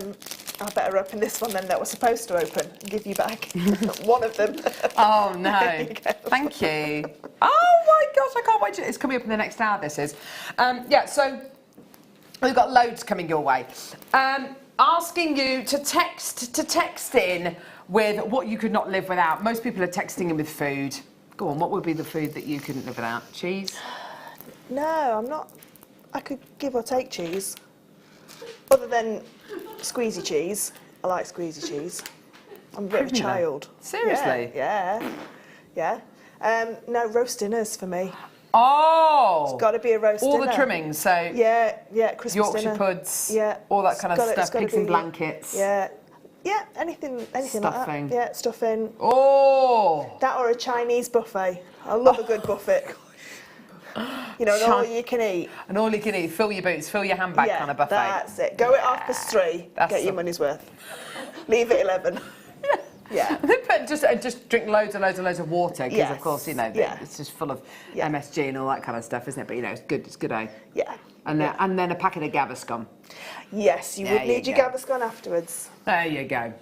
better open this one then that was supposed to open and give you back one of them. Oh no. There you go. Thank you. Oh my gosh, I can't wait to... It's coming up in the next hour, this is. Yeah, so we've got loads coming your way. Asking you to text in with what you could not live without. Most people are texting in with food. Go on, what would be the food that you couldn't live without? Cheese? No, I'm not. I could give or take cheese. Other than squeezy cheese. I like squeezy cheese. I'm a bit of a Really? child. Seriously? Yeah. No, roast dinners for me. Oh! It's got to be a roast all dinner. the trimmings, so Yeah, Christmas Yorkshire dinner. puds, Yeah. all that kind of It's stuff, gotta pigs in be- blankets. Yeah, anything like Stuffing. that. Yeah, stuffing. Oh! That or a Chinese buffet. I love a good buffet. You know, an all you can eat. And all you can eat, fill your boots, fill your handbag kind of buffet. That's it. Go at 3:30, That's get your the- money's worth. Leave at 11. Yeah. But just drink loads and loads of water, because of Yes. course, you know, Yeah. it's just full of Yeah. MSG and all that kind of stuff, isn't it? But you know, it's good, eh? Yeah. And then a packet of Gaviscon. Yes, you There would you need your go. Gaviscon afterwards. There you go.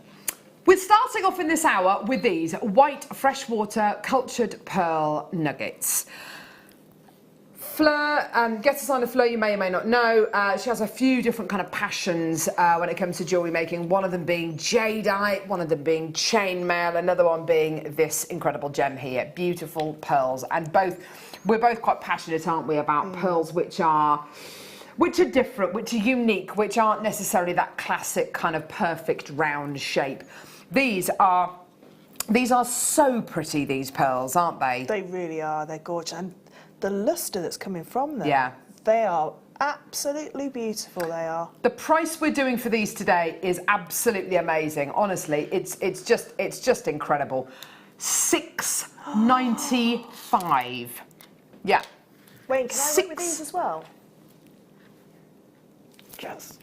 We're starting off in this hour with these white freshwater cultured pearl nuggets. Fleur, get us on to Fleur, you may or may not know. She has a few different kind of passions when it comes to jewellery making. One of them being jadeite, one of them being chainmail, another one being this incredible gem here. Beautiful pearls. And we're both quite passionate, aren't we, about pearls which are different, which are unique, which aren't necessarily that classic kind of perfect round shape. These are so pretty, these pearls, aren't they? They really are. They're gorgeous. And the lustre that's coming from them. Yeah. They are Absolutely beautiful they are. The price we're doing for these today is absolutely amazing. Honestly, it's just incredible. $6.95. Yeah. Wayne, can I work with these as well? Yes.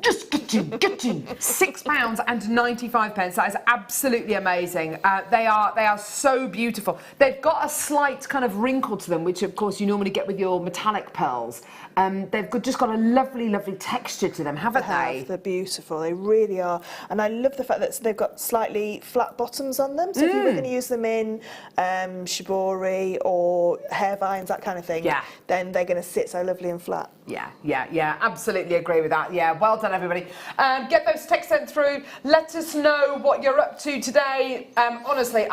Just get in. £6.95. That is absolutely amazing. They are so beautiful. They've got a slight kind of wrinkle to them, which of course you normally get with your metallic pearls. They've just got a lovely, lovely texture to them, haven't they? They're beautiful. They really are. And I love the fact that they've got slightly flat bottoms on them. So if you were going to use them in shibori or hair vines, that kind of thing, then they're going to sit so lovely and flat. Yeah, absolutely agree with that. Yeah, well done, everybody. Get those texts sent through. Let us know what you're up to today. Honestly,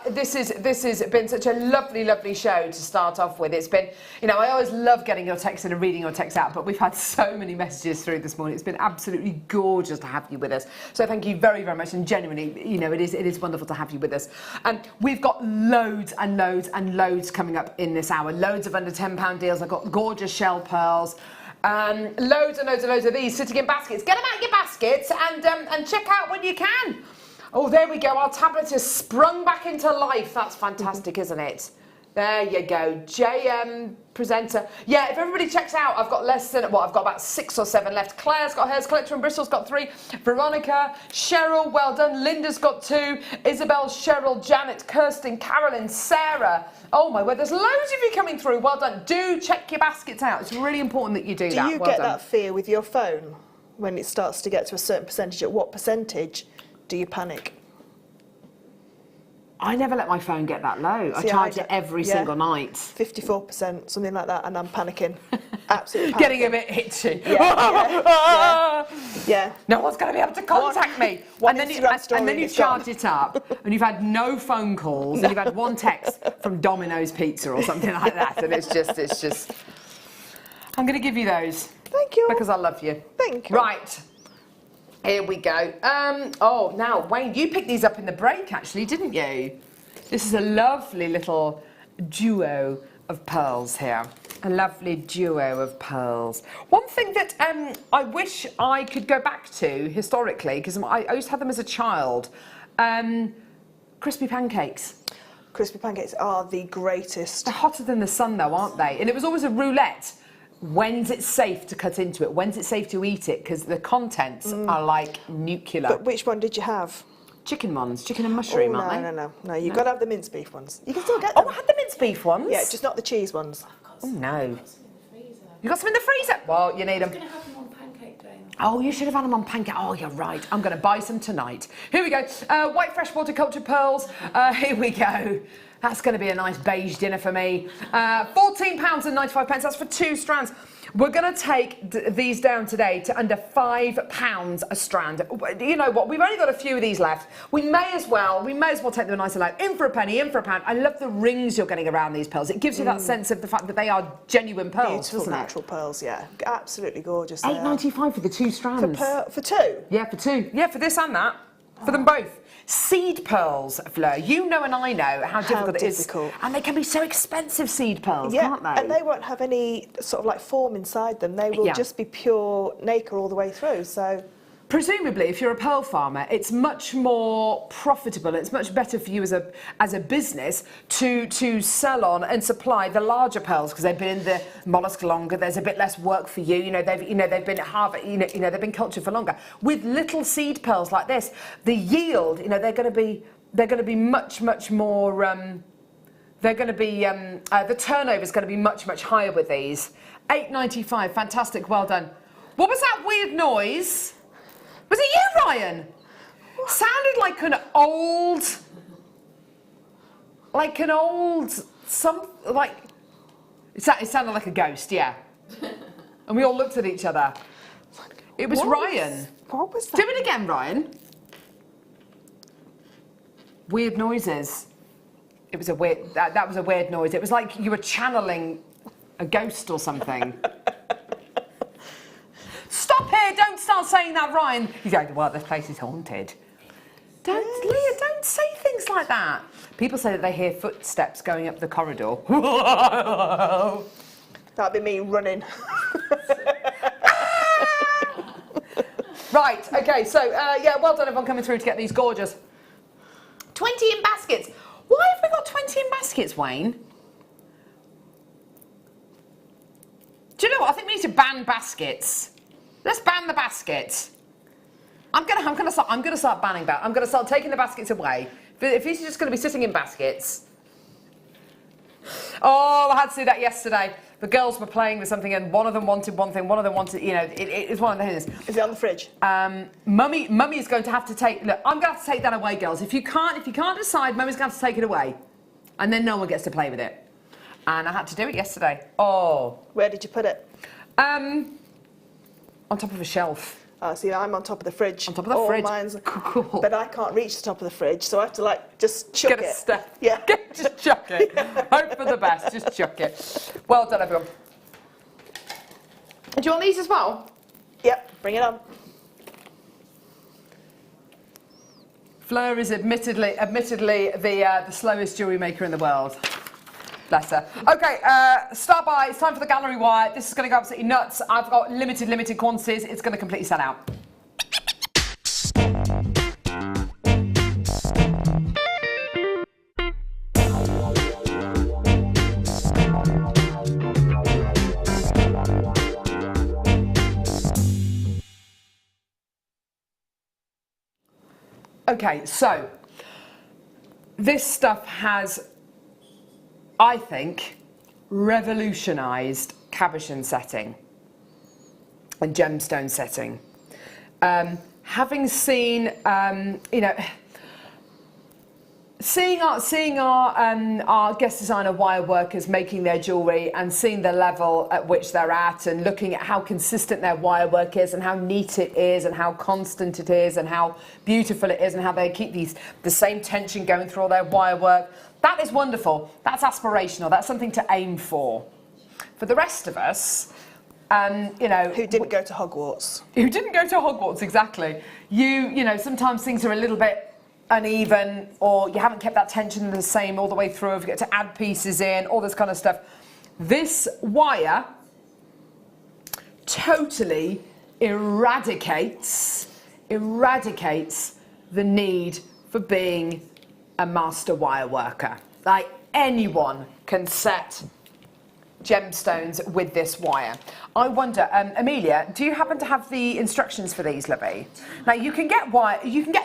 this has been such a lovely, lovely show to start off with. It's been, you know, I always love getting your texts in and reading your texts out, but we've had so many messages through this morning. It's been absolutely gorgeous to have you with us. So thank you very, very much. And genuinely, you know, it is wonderful to have you with us. And we've got loads and loads and loads coming up in this hour. Loads of under £10 deals. I've got gorgeous shell pearls. Loads and loads and loads of these sitting in baskets. Get them out of your baskets and check out when you can. Oh, there we go. Our tablet has sprung back into life. That's fantastic, isn't it? There you go. JM presenter. Yeah, if everybody checks out, I've got less than, well, I've got about 6 or 7 left. Claire's got hers. Collector in Bristol's got 3. Veronica, Cheryl, well done. Linda's got 2. Isabel, Cheryl, Janet, Kirsten, Carolyn, Sarah. Oh my word, there's loads of you coming through. Well done. Do check your baskets out. It's really important that you do that. Do you get that fear with your phone when it starts to get to a certain percentage? At what percentage do you panic? I never let my phone get that low. I charge it every single night. 54%, something like that, and I'm panicking. Absolutely panicking. Getting a bit itchy. Yeah. No one's going to be able to contact me. And then you charge it up, and you've had no phone calls, and you've had one text from Domino's Pizza or something like that, and it's just. I'm going to give you those. Thank you. Because I love you. Thank you. Right. Here we go. Oh, now, Wayne, you picked these up in the break, actually, didn't you? This is a lovely little duo of pearls here. A lovely duo of pearls. One thing that I wish I could go back to, historically, because I used to have them as a child, crispy pancakes. Crispy pancakes are the greatest. They're hotter than the sun, though, aren't they? And it was always a roulette. When's it safe to cut into it? When's it safe to eat it? Because the contents are like nuclear. But which one did you have? Chicken ones, chicken and mushroom, aren't they? No. You've got to have the minced beef ones. You can still get them. Oh, I had the minced beef ones? Yeah, just not the cheese ones. Oh, no. You got some in the freezer? Well, you need them. I was going to have them on pancake day. Oh, you should have had them on pancake. Oh, you're right. I'm going to buy some tonight. Here we go. White freshwater culture pearls. Here we go. That's going to be a nice beige dinner for me. £14.95. That's for 2 strands. We're going to take these down today to under £5 a strand. You know what? We've only got a few of these left. We may as well take them nice and low. In for a penny, in for a pound. I love the rings you're getting around these pearls. It gives you that sense of the fact that they are genuine pearls, Beautiful doesn't it? natural pearls, yeah. Absolutely gorgeous. £8.95 for the 2 strands. For 2? Yeah, for 2. Yeah, for this and that. For them both. Seed pearls, Fleur. You know and I know how difficult it is. And they can be so expensive, seed pearls, can't they? And they won't have any sort of like form inside them. They will just be pure nacre all the way through, so... Presumably, if you're a pearl farmer, it's much more profitable. It's much better for you as a business to sell on and supply the larger pearls because they've been in the mollusk longer. There's a bit less work for you. They've been they've been cultured for longer. With little seed pearls like this, the yield, they're going to be much more. The turnover is going to be much higher with these. £8.95, fantastic, well done. What was that weird noise? Was it you, Ryan? Sounded like an old, it sounded like a ghost, yeah. And we all looked at each other. It was Ryan. What was that? Do it again, Ryan. Weird noises. It was a weird, that was a weird noise. It was like you were channeling a ghost or something. Stop here! Don't start saying that, Ryan. He's going, well, this place is haunted. Leah, don't say things like that. People say that they hear footsteps going up the corridor. That'd be me running. Right, okay, so, yeah, well done everyone coming through to get these gorgeous 20 in baskets. Why have we got 20 in baskets, Wayne? Do you know what? I think we need to ban baskets. Let's ban the baskets. I'm gonna start banning that. I'm gonna start taking the baskets away. If these are just gonna be sitting in baskets. Oh, I had to do that yesterday. The girls were playing with something and one of them wanted one thing, one of them wanted, you know, it's one of the things. Is it on the fridge? Mummy is going to have to take, look, I'm going to have to take that away, girls. If you can't decide, Mummy's going to have to take it away. And then no one gets to play with it. And I had to do it yesterday. Oh. Where did you put it? On top of a shelf. See, I'm on top of the fridge. On top of the fridge. Mine's, cool. But I can't reach the top of the fridge, so I have to like just chuck it. Get a step. Yeah. Just chuck it. Hope for the best. Just chuck it. Well done, everyone. Do you want these as well? Yep. Bring it on. Fleur is admittedly the slowest jewellery maker in the world. Bless her. Okay, start by. It's time for the gallery wire. This is going to go absolutely nuts. I've got limited quantities. It's going to completely sell out. Okay, so this stuff has, I think, revolutionised cabochon setting and gemstone setting. Having seen, you know, seeing our guest designer wire workers making their jewellery and seeing the level at which they're at and looking at how consistent their wire work is and how neat it is and how constant it is and how beautiful it is and how they keep the same tension going through all their wire work. That is wonderful. That's aspirational. That's something to aim for. For the rest of us, you know, who didn't go to Hogwarts. Who didn't go to Hogwarts, exactly. You know, sometimes things are a little bit uneven, or you haven't kept that tension the same all the way through. If you get to add pieces in, all this kind of stuff. This wire totally eradicates the need for being a master wire worker. Like, anyone can set gemstones with this wire. I wonder, Amelia, do you happen to have the instructions for these, lovey? Now, you can get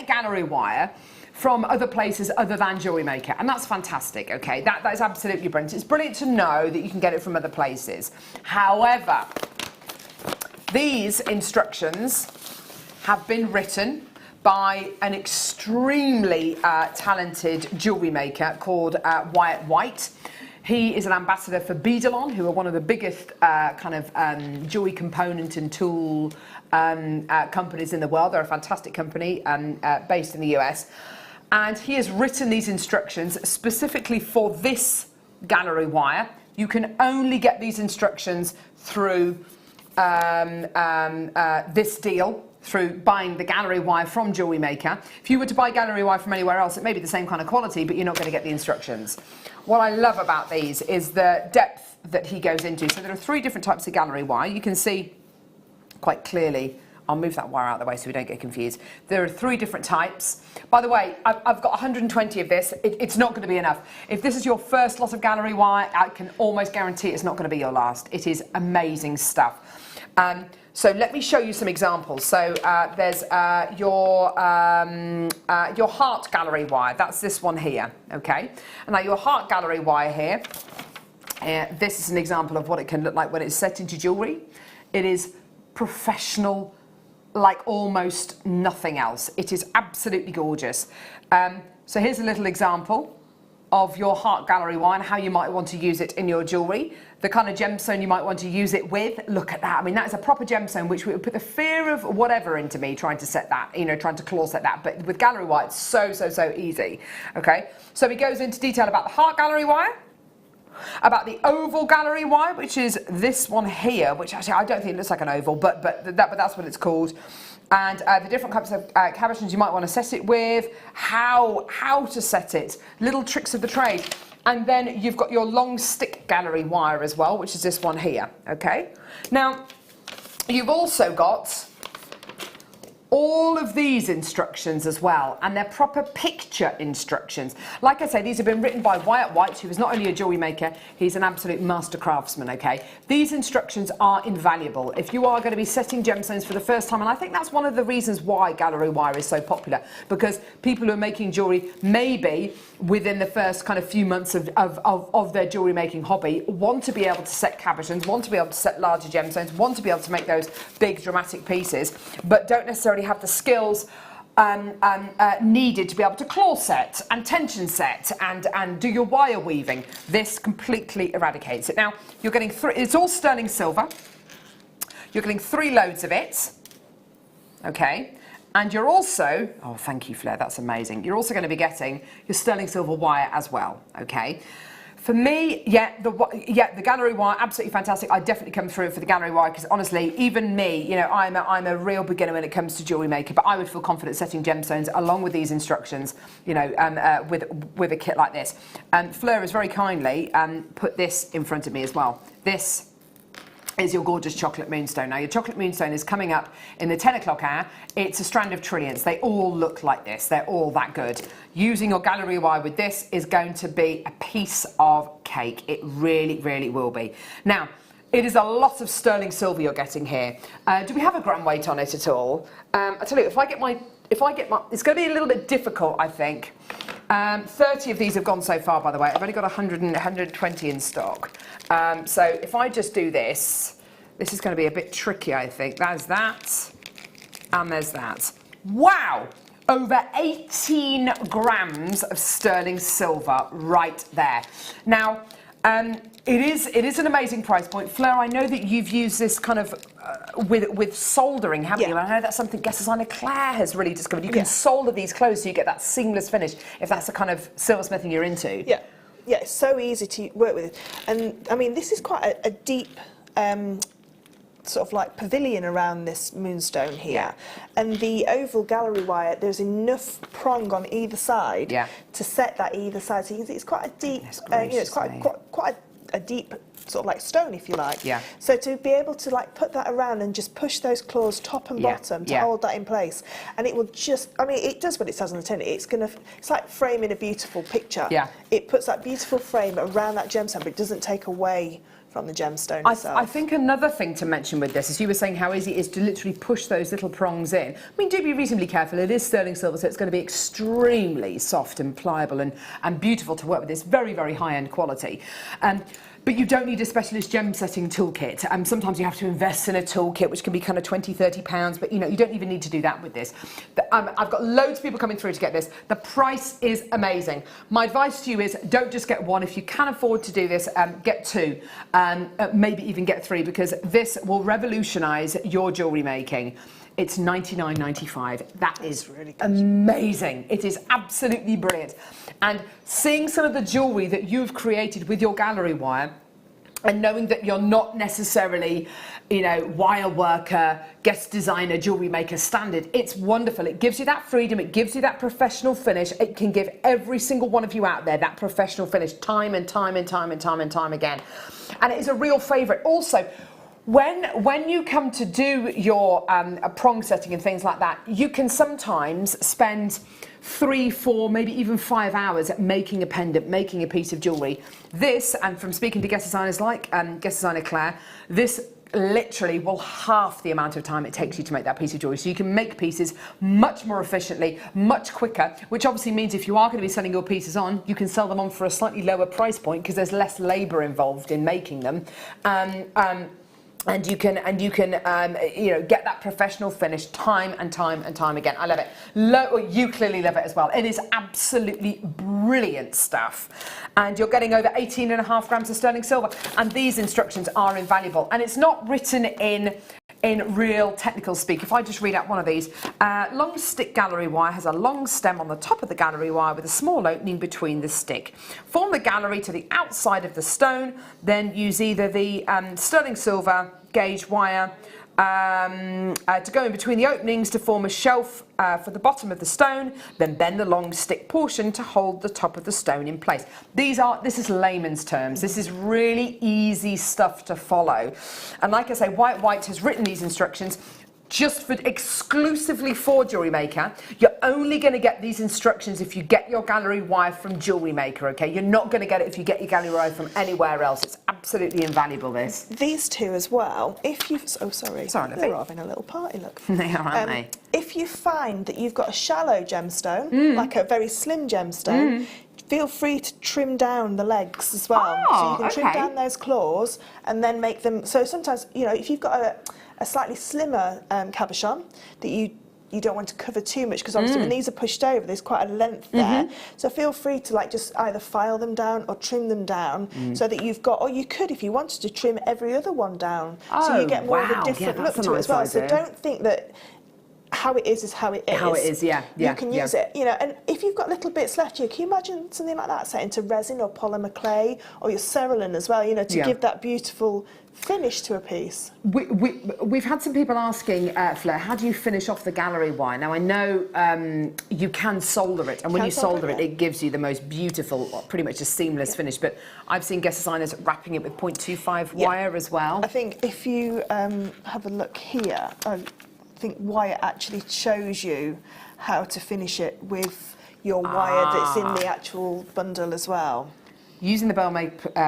gallery wire from other places other than JewelleryMaker, and that's fantastic, okay? That is absolutely brilliant. It's brilliant to know that you can get it from other places. However, these instructions have been written by an extremely talented jewellery maker called Wyatt White. He is an ambassador for Beadalon, who are one of the biggest jewellery component and tool companies in the world. They're a fantastic company based in the US. And he has written these instructions specifically for this gallery wire. You can only get these instructions through this deal, through buying the gallery wire from JewelleryMaker. If you were to buy gallery wire from anywhere else, it may be the same kind of quality, but you're not going to get the instructions. What I love about these is the depth that he goes into. So there are 3 different types of gallery wire. You can see quite clearly. I'll move that wire out of the way so we don't get confused. There are 3 different types. By the way, I've got 120 of this. It's not going to be enough. If this is your first lot of gallery wire, I can almost guarantee it's not going to be your last. It is amazing stuff. So let me show you some examples. So there's your heart gallery wire. That's this one here, okay? And now your heart gallery wire here, this is an example of what it can look like when it's set into jewellery. It is professional, like almost nothing else. It is absolutely gorgeous. So here's a little example of your heart gallery wire and how you might want to use it in your jewellery. The kind of gemstone you might want to use it with. Look at that. I mean, that is a proper gemstone, which would put the fear of whatever into me trying to set that, you know, trying to claw set that. But with gallery wire, it's so easy. Okay, so he goes into detail about the heart gallery wire, about the oval gallery wire, which is this one here, which actually I don't think it looks like an oval, but that's what it's called. And the different types of cabochons you might want to set it with, how to set it, little tricks of the trade. And then you've got your long stick gallery wire as well, which is this one here, okay? Now, you've also got all of these instructions as well, and they're proper picture instructions. Like I say, these have been written by Wyatt White, who is not only a jewellery maker, he's an absolute master craftsman, okay? These instructions are invaluable if you are going to be setting gemstones for the first time, and I think that's one of the reasons why gallery wire is so popular, because people who are making jewellery, maybe within the first kind of few months of their jewellery making hobby, want to be able to set cabochons, want to be able to set larger gemstones, want to be able to make those big dramatic pieces, but don't necessarily have the skills needed to be able to claw set and tension set and do your wire weaving. This completely eradicates it. Now, you're getting it's all sterling silver. You're getting 3 loads of it, okay? And you're also, oh, thank you, Flair, that's amazing. You're also going to be getting your sterling silver wire as well, okay? For me, the gallery wire, absolutely fantastic. I definitely come through for the gallery wire because honestly, even me, you know, I'm a real beginner when it comes to jewellery making, but I would feel confident setting gemstones along with these instructions, you know, with a kit like this. Fleur has very kindly put this in front of me as well. This is your gorgeous chocolate moonstone. Now, your chocolate moonstone is coming up in the 10 o'clock hour. It's a strand of trillions. They all look like this. They're all that good. Using your gallery wire with this is going to be a piece of cake. It really, really will be. Now, it is a lot of sterling silver you're getting here. Do we have a gram weight on it at all? I tell you, if I get my, it's going to be a little bit difficult, I think. 30 of these have gone so far, by the way. I've only got 100 and 120 in stock. So if I just do this, this is going to be a bit tricky, I think. There's that, and there's that. Wow! Over 18 grams of sterling silver right there. Now, it is an amazing price point. Fleur, I know that you've used this kind of with soldering, haven't you? I know that's something Guest Designer Claire has really discovered. You can solder these clothes so you get that seamless finish, if that's the kind of silversmithing you're into. Yeah, yeah, it's so easy to work with. And I mean, this is quite a deep sort of like pavilion around this moonstone here, and the oval gallery wire, there's enough prong on either side to set that either side, so you can see it's quite a deep, you know, it's quite a deep sort of like stone, if you like. Yeah. So to be able to like put that around and just push those claws top and bottom to hold that in place, and it will just, I mean, it does what it says on the tin. It's like framing a beautiful picture. Yeah. It puts that beautiful frame around that gemstone, but it doesn't take away from the gemstone itself. I think another thing to mention with this is you were saying how easy it is to literally push those little prongs in. I mean, do be reasonably careful. It is sterling silver, so it's going to be extremely soft and pliable and beautiful to work with. It's very, very high-end quality. But you don't need a specialist gem setting toolkit. Sometimes you have to invest in a toolkit, which can be kind of 20, 30 pounds, but you know, you don't even need to do that with this. I've got loads of people coming through to get this. The price is amazing. My advice to you is don't just get one. If you can afford to do this, get 2, maybe even get 3, because this will revolutionise your jewellery making. It's $99.95. That is really amazing. It is absolutely brilliant. And seeing some of the jewellery that you've created with your gallery wire, and knowing that you're not necessarily, you know, wire worker, guest designer, jewellery maker standard, it's wonderful. It gives you that freedom. It gives you that professional finish. It can give every single one of you out there that professional finish time and time and time and time and time again. And it is a real favourite. Also, when you come to do your prong setting and things like that, you can sometimes spend 3, 4, maybe even 5 hours making a pendant, making a piece of jewellery. This, and from speaking to guest designers like Guest Designer Claire, this literally will half the amount of time it takes you to make that piece of jewellery. So you can make pieces much more efficiently, much quicker, which obviously means if you are going to be selling your pieces on, you can sell them on for a slightly lower price point because there's less labour involved in making them. And you can you know, get that professional finish time and time and time again. I love it. You clearly love it as well. It is absolutely brilliant stuff. And you're getting over 18.5 grams of sterling silver. And these instructions are invaluable. And it's not written in real technical speak. If I just read out one of these, long stick gallery wire has a long stem on the top of the gallery wire with a small opening between the stick. Form the gallery to the outside of the stone, then use either the sterling silver gauge wire to go in between the openings to form a shelf for the bottom of the stone, then bend the long stick portion to hold the top of the stone in place. This is layman's terms. This is really easy stuff to follow. And like I say, White has written these instructions just for exclusively for JewelleryMaker. You're only going to get these instructions if you get your gallery wire from JewelleryMaker, okay? You're not going to get it if you get your gallery wire from anywhere else. It's absolutely invaluable, this. These two as well, if you... Oh, sorry. Sorry, they're having a little party, look. They are, aren't they? If you find that you've got a shallow gemstone, like a very slim gemstone, feel free to trim down the legs as well. So you can trim down those claws and then make them... So sometimes, you know, if you've got a slightly slimmer cabochon that you don't want to cover too much, because obviously when these are pushed over, there's quite a length there. So feel free to like just either file them down or trim them down so that you've got, or you could, if you wanted to, trim every other one down. So you get more of a different look to it as well. So don't think that how it is how it is. How it is, yeah. You can use it, you know, and if you've got little bits left here, can you imagine something like that set into resin or polymer clay or your cerulean as well, you know, to give that beautiful finish to a piece? We've had some people asking, Fleur, how do you finish off the gallery wire? Now, I know you can solder it, and when you solder it, it gives you the most beautiful, pretty much a seamless finish, but I've seen guest designers wrapping it with 0.25 wire as well. I think if you have a look here, I think wire actually shows you how to finish it with your wire that's in the actual bundle as well. Using the bail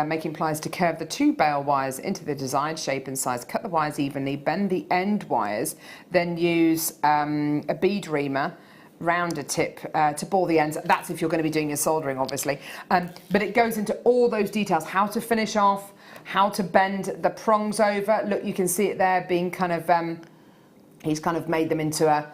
making pliers to curve the two bail wires into the desired shape and size, cut the wires evenly, bend the end wires, then use a bead reamer, rounder tip to bore the ends. That's if you're going to be doing your soldering, obviously. But it goes into all those details, how to finish off, how to bend the prongs over. Look, you can see it there being kind of, he's kind of made them into a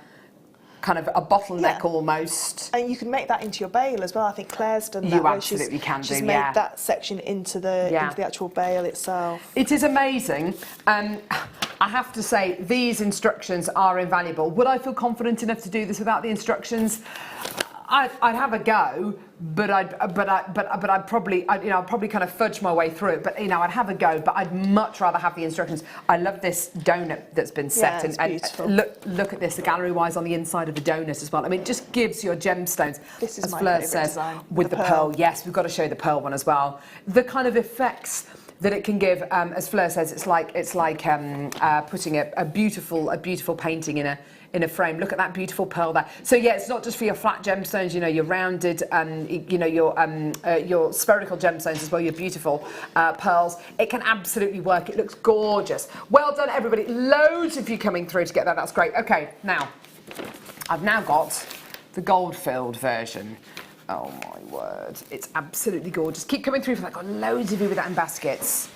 kind of a bottleneck almost. And you can make that into your bail as well. I think Claire's done that. You absolutely can do, she's made that section into the actual bail itself. It is amazing. I have to say, these instructions are invaluable. Would I feel confident enough to do this without the instructions? I'd have a go, but I'd probably kind of fudge my way through it. But you know, I'd have a go, but I'd much rather have the instructions. I love this donut that's been set, and look at this, the gallery wires on the inside of the donut as well. I mean, it just gives your gemstones, this is as my Fleur favourite says, design, with the pearl. Yes, we've got to show the pearl one as well. The kind of effects that it can give, as Fleur says, it's like putting a beautiful painting in a frame. Look at that beautiful pearl there. So yeah, it's not just for your flat gemstones, you know, your rounded, you know, your spherical gemstones as well, your beautiful pearls. It can absolutely work. It looks gorgeous. Well done, everybody. Loads of you coming through to get that. That's great. Okay, now, I've now got the gold-filled version. Oh my word, it's absolutely gorgeous. Keep coming through for that. I've got loads of you with that in baskets.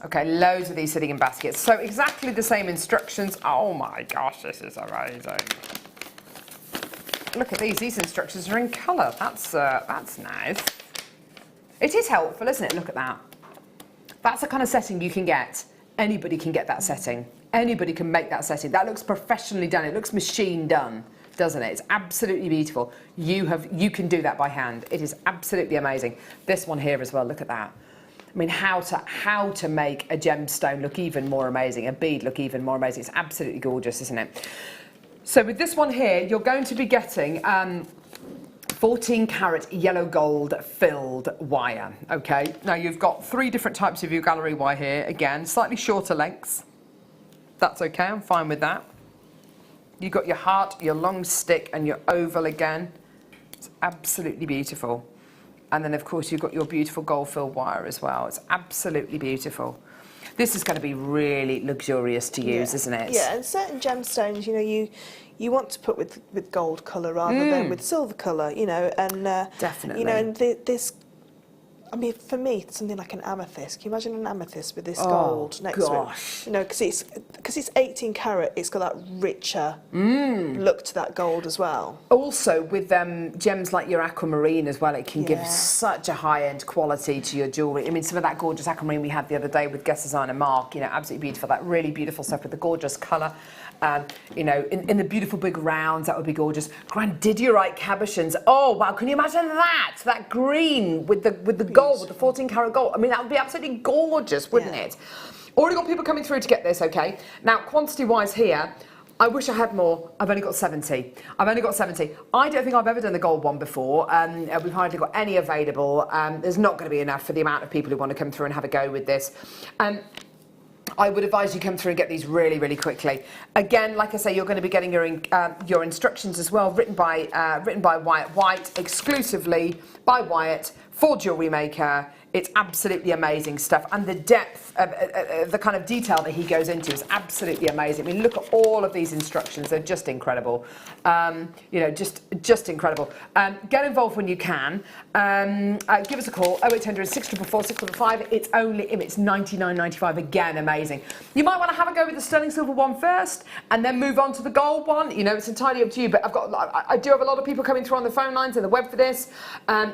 Okay, loads of these sitting in baskets. So exactly the same instructions. Oh my gosh, this is amazing. Look at these instructions are in colour. That's nice. It is helpful, isn't it? Look at that. That's the kind of setting you can get. Anybody can get that setting. Anybody can make that setting. That looks professionally done. It looks machine done, doesn't it? It's absolutely beautiful. You can do that by hand. It is absolutely amazing. This one here as well, look at that. I mean, how to make a gemstone look even more amazing, a bead look even more amazing. It's absolutely gorgeous, isn't it? So with this one here, you're going to be getting 14 karat yellow gold filled wire, okay? Now you've got 3 different types of your gallery wire here. Again, slightly shorter lengths. That's okay, I'm fine with that. You've got your heart, your long stick, and your oval again. It's absolutely beautiful. And then, of course, you've got your beautiful gold-filled wire as well. It's absolutely beautiful. This is going to be really luxurious to use, isn't it? Yeah, and certain gemstones, you know, you want to put with gold colour rather than with silver colour, you know, and definitely, you know, and this. I mean, for me, it's something like an amethyst. Can you imagine an amethyst with this gold next to it? You know, because it's 18 karat, it's got that richer look to that gold as well. Also, with gems like your aquamarine as well, it can give such a high-end quality to your jewellery. I mean, some of that gorgeous aquamarine we had the other day with guest designer Mark, you know, absolutely beautiful. That really beautiful stuff with the gorgeous colour. You know, in the beautiful big rounds, that would be gorgeous. Grandidierite cabochons. Oh wow, can you imagine that? That green with the gold, with the 14 karat gold. I mean, that would be absolutely gorgeous, wouldn't it? Already got people coming through to get this, okay? Now, quantity-wise here, I wish I had more. I've only got 70. I don't think I've ever done the gold one before. We've hardly got any available. There's not going to be enough for the amount of people who want to come through and have a go with this. I would advise you come through and get these really, really quickly. Again, like I say, you're going to be getting your instructions as well, written by Wyatt White, exclusively by Wyatt for JewelleryMaker. It's absolutely amazing stuff, and the depth of the kind of detail that he goes into is absolutely amazing. I mean, look at all of these instructions; they're just incredible. You know, just incredible. Get involved when you can. Give us a call 0800 644 655. It's £99.95. Again, amazing. You might want to have a go with the sterling silver one first, and then move on to the gold one. You know, it's entirely up to you. But I do have a lot of people coming through on the phone lines and the web for this.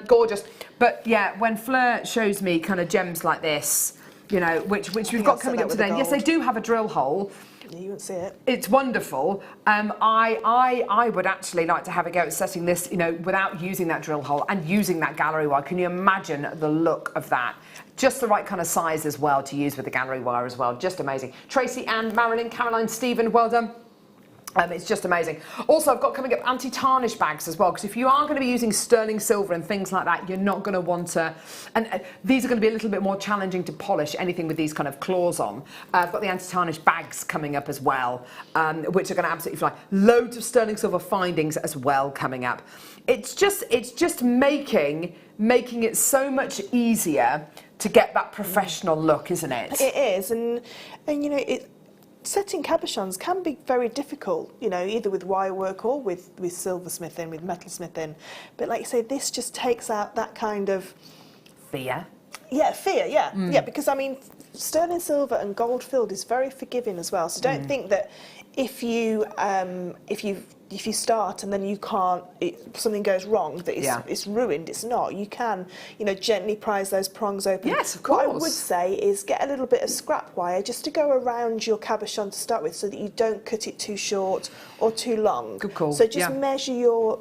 Gorgeous. But yeah, when Fleur shows me kind of gems like this, you know, which we've got coming up today. Yes, they do have a drill hole. Yeah, you won't see it. It's wonderful. I would actually like to have a go at setting this, you know, without using that drill hole and using that gallery wire. Can you imagine the look of that? Just the right kind of size as well to use with the gallery wire as well. Just amazing. Tracy, Ann, Marilyn, Caroline, Stephen, well done. It's just amazing. Also, I've got coming up anti-tarnish bags as well, because if you are going to be using sterling silver and things like that, you're not going to want to, and these are going to be a little bit more challenging to polish, anything with these kind of claws on. I've got the anti-tarnish bags coming up as well, which are going to absolutely fly. Loads of sterling silver findings as well coming up. It's just making it so much easier to get that professional look, isn't it? It is, and you know, setting cabochons can be very difficult, you know, either with wire work or with silversmithing, with metalsmithing. But like you say, this just takes out that kind of fear. Yeah, fear. Yeah, yeah. Because I mean, sterling silver and gold filled is very forgiving as well. So don't think that if you start and then you can't, something goes wrong, that it's ruined. It's not. You can, you know, gently prise those prongs open. Yes, of course. What I would say is get a little bit of scrap wire just to go around your cabochon to start with, so that you don't cut it too short or too long. Good call. So just measure your.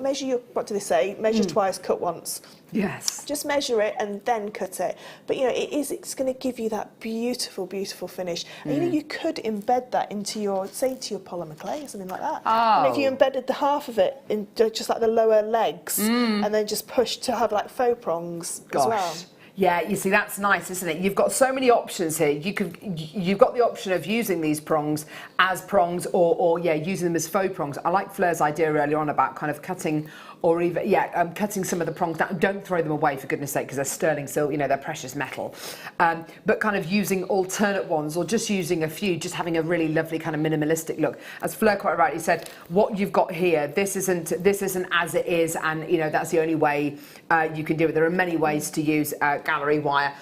What do they say? Measure twice, cut once. Yes. Just measure it and then cut it. But you know, it's going to give you that beautiful, beautiful finish. And you know, you could embed that into your, say, into your polymer clay or something like that. Oh. And if you embedded the half of it in just like the lower legs, and then just push to have like faux prongs as well. Yeah, you see, that's nice, isn't it? You've got so many options here. You've got the option of using these prongs as prongs, or using them as faux prongs. I like Fleur's idea earlier on about kind of cutting, or even cutting some of the prongs down. Don't throw them away, for goodness sake, because they're sterling silver, you know, they're precious metal. But kind of using alternate ones, or just using a few, just having a really lovely kind of minimalistic look. As Fleur quite rightly said, what you've got here, this isn't as it is, and you know, that's the only way you can do it. There are many ways to use gallery wire.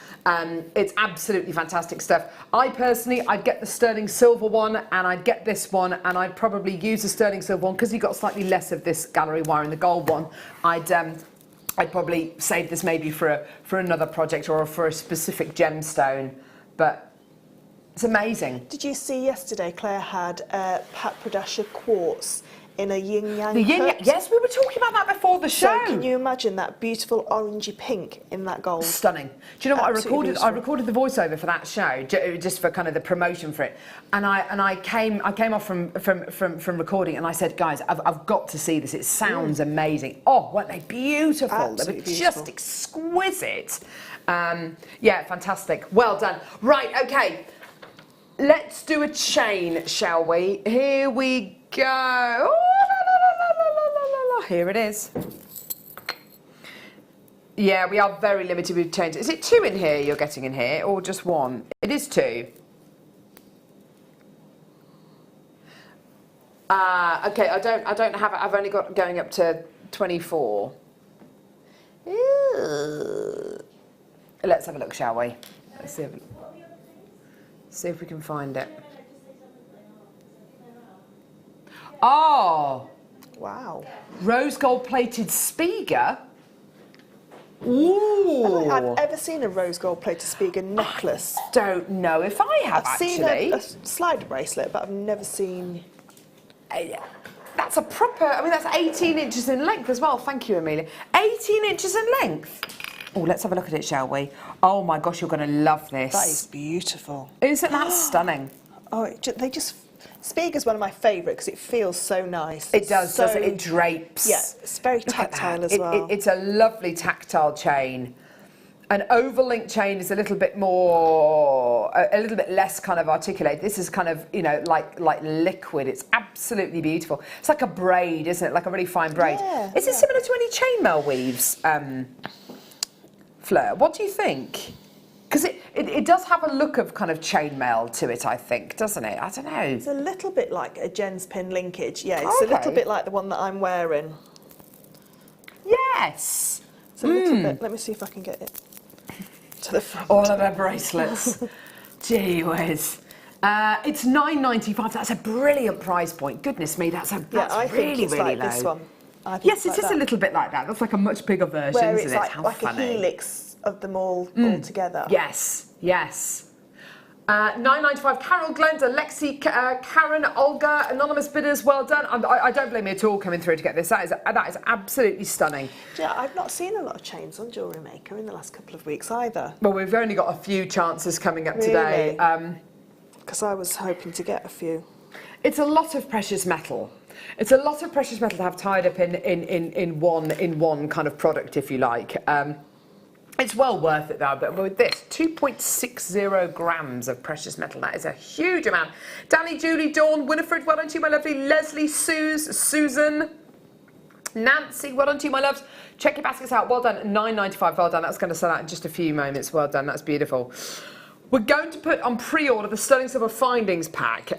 It's absolutely fantastic stuff. I personally, I'd get the sterling silver one, and I'd get this one, and I'd probably use the sterling silver one because you've got slightly less of this gallery wire in the gold one. I'd probably save this maybe for another project or for a specific gemstone, but it's amazing. Did you see yesterday Claire had Pat Pradasha quartz in a yin-yang cut? Yes, we were talking about that before the show. So can you imagine that beautiful orangey pink in that gold? Stunning. Do you know what Absolutely I recorded the voiceover for that show, just for kind of the promotion for it, and I came off from recording, and I said, guys, I've got to see this. It sounds amazing. Oh, weren't they beautiful? Absolutely they were just exquisite. Yeah, fantastic. Well done. Right, okay. Let's do a chain, shall we? Here we go. Oh, here it is. Yeah, we are very limited with chains. Is it 2 in here you're getting in here, or just 1? It is 2. Okay, I don't have it. I've only got going up to 24. Ew. Let's have a look, shall we? Let's see if we can find it. Oh! Wow. Rose gold plated Spiga. Ooh! I don't think I've ever seen a rose gold plated Spiga necklace. I don't know if I have, I've seen a slider bracelet, but I've never seen... That's a proper... I mean, that's 18 inches in length as well. Thank you, Amelia. 18 inches in length. Oh, let's have a look at it, shall we? Oh my gosh, you're going to love this. That is beautiful. Isn't that stunning? Oh, Spiga's one of my favourite because it feels so nice. It does, doesn't it? It drapes. Yeah, it's very tactile as well. It's a lovely tactile chain. An overlink chain is a little bit more, a little bit less kind of articulate. This is kind of, you know, like liquid. It's absolutely beautiful. It's like a braid, isn't it? Like a really fine braid. Yeah, is it similar to any chainmail weaves, Fleur? What do you think? Because it does have a look of kind of chainmail to it, I think, doesn't it? I don't know. It's a little bit like a Jen's pin linkage. Yeah, it's a little bit like the one that I'm wearing. Yes. It's a little bit. Let me see if I can get it to the front. All of their bracelets. Gee whiz. It's $9.95. That's a brilliant price point. Goodness me, that's really, think it's really like low. This one. Yes, it is a little bit like that. That's like a much bigger version, where isn't it's it? like, How like funny. a helix of them all together. Yes, yes. $9.95. Carol, Glenda, Lexi, Karen, Olga, anonymous bidders. Well done. I don't blame you at all coming through to get this. That is absolutely stunning. Yeah, I've not seen a lot of chains on JewelleryMaker in the last couple of weeks either. Well, we've only got a few chances coming up today. Because I was hoping to get a few. It's a lot of precious metal. It's a lot of precious metal to have tied up in one kind of product, if you like. It's well worth it though, but with this, 2.60 grams of precious metal, that is a huge amount. Danny, Julie, Dawn, Winifred, well done to you, my lovely. Leslie, Susan, Nancy, well done to you, my loves. Check your baskets out, well done. $9.95, well done. That's going to sell out in just a few moments. Well done, that's beautiful. We're going to put on pre-order the Sterling Silver Findings Pack.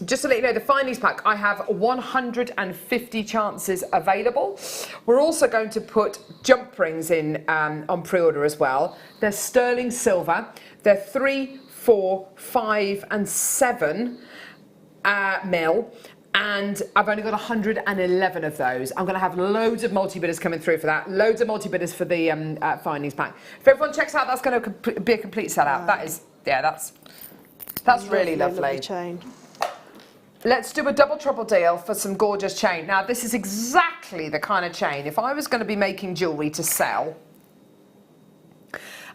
Just to let you know, the Findings Pack, I have 150 chances available. We're also going to put jump rings in on pre-order as well. They're sterling silver. They're 3, 4, 5 and 7 mil. And I've only got 111 of those. I'm going to have loads of multi-bidders coming through for that. Loads of multi-bidders for the Findings Pack. If everyone checks out, that's going to be a complete sellout. That is, yeah, that's really lovely. Chain. Let's do a double trouble deal for some gorgeous chain. Now, this is exactly the kind of chain, if I was going to be making jewellery to sell,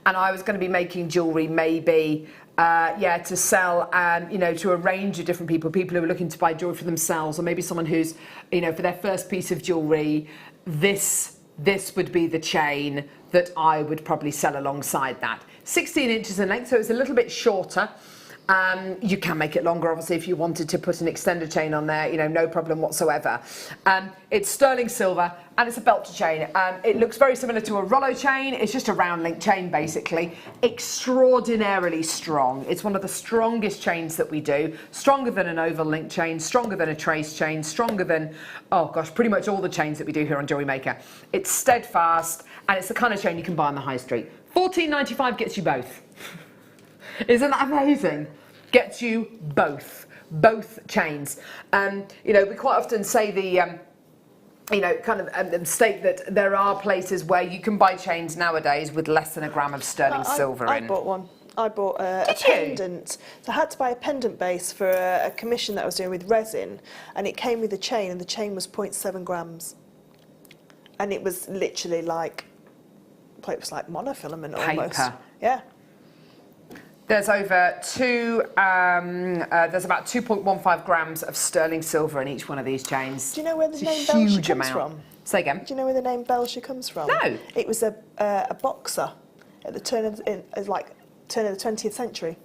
and I was going to be making jewellery maybe, to sell, you know, to a range of different people who are looking to buy jewellery for themselves, or maybe someone who's, you know, for their first piece of jewellery, this would be the chain that I would probably sell alongside that. 16 inches in length, so it's a little bit shorter. You can make it longer, obviously, if you wanted to put an extender chain on there, you know, no problem whatsoever. It's sterling silver and it's a belter chain. It looks very similar to a Rollo chain. It's just a round link chain, basically. Extraordinarily strong. It's one of the strongest chains that we do. Stronger than an oval link chain, stronger than a trace chain, stronger than, oh gosh, pretty much all the chains that we do here on JewelleryMaker. It's steadfast and it's the kind of chain you can buy on the high street. $14.95 gets you both. Isn't that amazing? Gets you both chains. You know, we quite often say the, you know, kind of state that there are places where you can buy chains nowadays with less than a gram of sterling silver in. I bought one. I bought a pendant. So I had to buy a pendant base for a commission that I was doing with resin, and it came with a chain, and the chain was 0.7 grams. And it was literally like, it was like monofilament almost. Paper. Yeah. There's over there's about 2.15 grams of sterling silver in each one of these chains. Do you know where the name huge Belcher comes amount. from? Say again. Do you know where the name Belcher comes from? No. It was a boxer at the turn of the 20th century.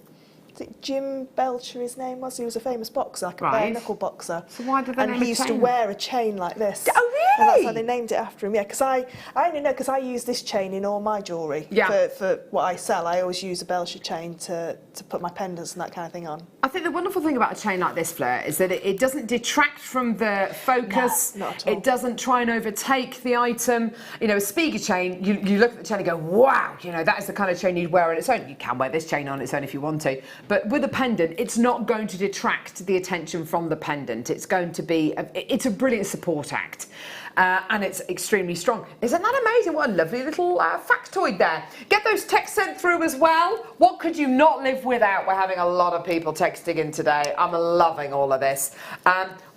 Is it Jim Belcher his name was? He was a famous boxer, like a bare knuckle boxer. So why did they name And he used to wear a chain like this. Oh really? And that's how they named it after him. Yeah, because I only know because I use this chain in all my jewellery. Yeah. For what I sell, I always use a Belcher chain to put my pendants and that kind of thing on. I think the wonderful thing about a chain like this, Fleur, is that it doesn't detract from the focus. No, not at all. It doesn't try and overtake the item. You know, a Spiga chain, you look at the chain and go, wow, you know, that is the kind of chain you'd wear on its own. You can wear this chain on its own if you want to. But with a pendant, it's not going to detract the attention from the pendant. It's going to be, it's a brilliant support act. And it's extremely strong. Isn't that amazing? What a lovely little factoid there. Get those texts sent through as well. What could you not live without? We're having a lot of people texting in today. I'm loving all of this.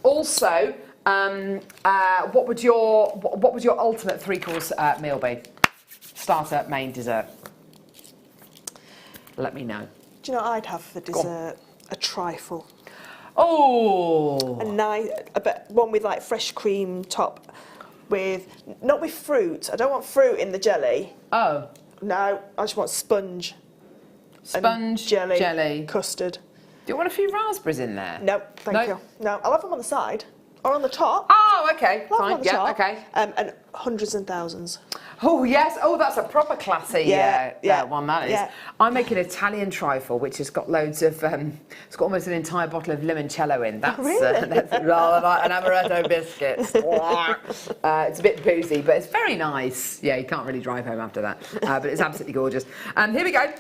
Also, what would your ultimate three-course meal be? Starter, main, dessert. Let me know. Do you know what I'd have for dessert? A trifle. Oh! A nice, one with like fresh cream top, not with fruit. I don't want fruit in the jelly. Oh. No, I just want sponge. Sponge, jelly, custard. Do you want a few raspberries in there? No, thank you. No, I'll have them on the side or on the top. Oh, okay, I'll have them fine. on the Yeah, top. okay. And hundreds and thousands. Oh yes, oh that's a proper classy one that is. Yeah. I make an Italian trifle which has got loads of, it's got almost an entire bottle of limoncello in. That's, really? That's rather like an amaretto biscuit. It's a bit boozy, but it's very nice. Yeah, you can't really drive home after that, but it's absolutely gorgeous. Here we go.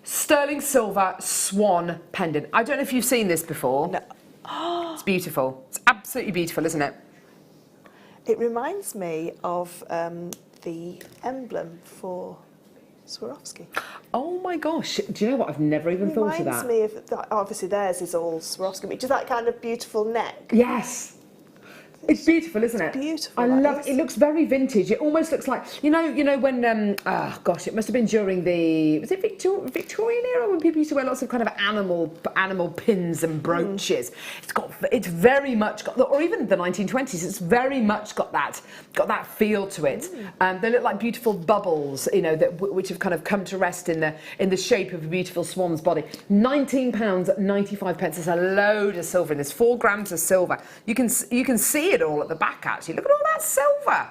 Sterling silver swan pendant. I don't know if you've seen this before. No. It's beautiful. It's absolutely beautiful, isn't it? It reminds me of the emblem for Swarovski. Oh my gosh, do you know what? I've never even thought of that. Reminds me of, obviously theirs is all Swarovski, but just that kind of beautiful neck. Yes. It's beautiful, isn't it? Beautiful. I love it. It looks very vintage. It almost looks like, you know when, oh gosh, it must have been during the, was it Victorian era when people used to wear lots of kind of animal pins and brooches. It's very much got, or even the 1920s, it's very much got that feel to it. They look like beautiful bubbles, you know, which have kind of come to rest in the shape of a beautiful swan's body. £19.95. There's a load of silver in this, 4 grams of silver. You can see it all at the back actually. Look at all that silver.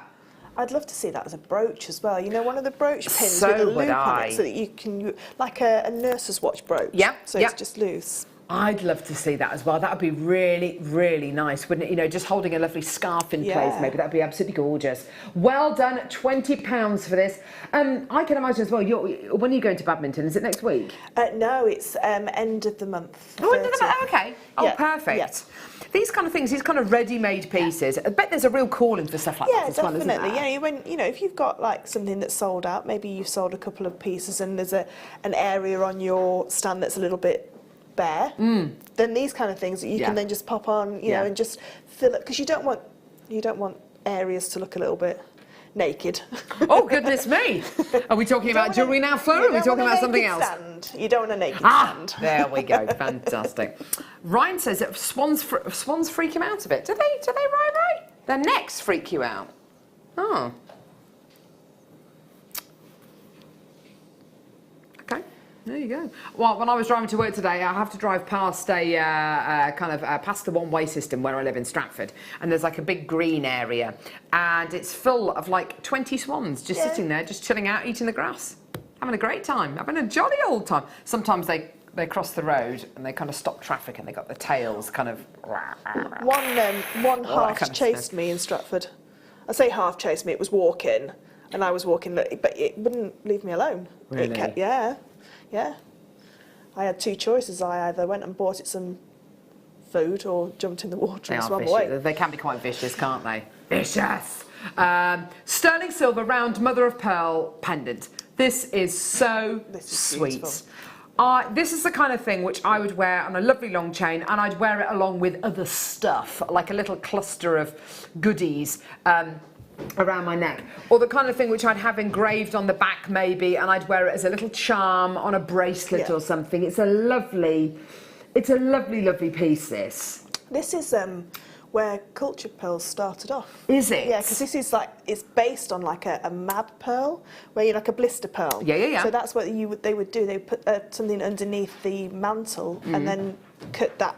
I'd love to see that as a brooch as well. You know, one of the brooch pins So with a would loop on I. it so that you can, like a nurse's watch brooch. Yeah, So yeah. it's just loose. I'd love to see that as well. That would be really, really nice, wouldn't it? You know, just holding a lovely scarf in place, maybe. That would be absolutely gorgeous. Well done, £20 for this. I can imagine as well, when are you going to badminton? Is it next week? No, it's end of the month. Oh, end of the month, okay. Oh, Yeah, perfect. yeah. These kind of things, these kind of ready-made pieces, I bet there's a real calling for stuff like that as well, isn't there? Yeah, if you've got like something that's sold out, maybe you've sold a couple of pieces and there's an area on your stand that's a little bit bare, then these kind of things that you can then just pop on, you know, and just fill it, because you don't want areas to look a little bit naked. Oh, goodness me. Are we talking about jewellery now, Fleur, or are we talking about something else? Stand. You don't want a naked stand. There we go. Fantastic. Ryan says that swans freak him out a bit. Do they, Ryan? Their necks freak you out? Oh. Okay. There you go. Well, when I was driving to work today, I have to drive past past the one-way system where I live in Stratford, and there's like a big green area, and it's full of like 20 swans just sitting there, just chilling out, eating the grass, having a great time, having a jolly old time. Sometimes they cross the road and they kind of stop traffic and they got the tails kind of. One half chased me in Stratford. I say half chased me. It was walking, and I was walking, but it wouldn't leave me alone. Really? It kept, yeah. I had 2 choices. I either went and bought it some food or jumped in the water and swam away. They can be quite vicious, can't they? Vicious! Sterling silver round mother of pearl pendant. This is so sweet. Beautiful. This is the kind of thing which I would wear on a lovely long chain, and I'd wear it along with other stuff, like a little cluster of goodies. Around my neck, or the kind of thing which I'd have engraved on the back maybe, and I'd wear it as a little charm on a bracelet or something. It's a lovely piece, this is where cultured pearls started off. Is it? Yeah, because this is like, it's based on like a mad pearl, where you're like a blister pearl. Yeah. So that's what they would do. They would put something underneath the mantle and then cut that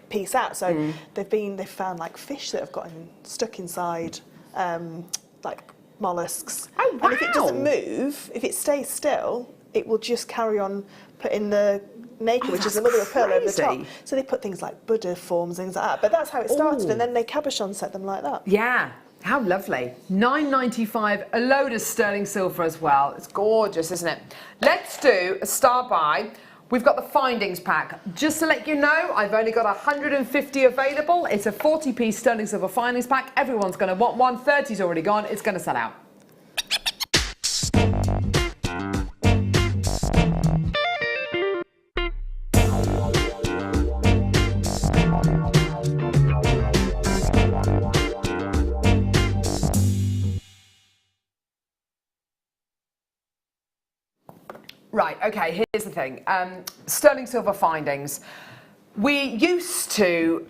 piece out. So they've found like fish that have gotten stuck inside like mollusks. Oh, wow. And if it doesn't move, if it stays still, it will just carry on putting the nacre, which is the mother of pearl, over the top. So they put things like Buddha forms, things like that. But that's how it started, and then they cabochon set them like that. Yeah. How lovely. £9.95, a load of sterling silver as well. It's gorgeous, isn't it? Let's do a star buy. We've got the findings pack. Just to let you know, I've only got 150 available. It's a 40p sterling silver findings pack. Everyone's going to want one. 30's already gone. It's going to sell out. Right, okay, here's the thing. Sterling silver findings. We used to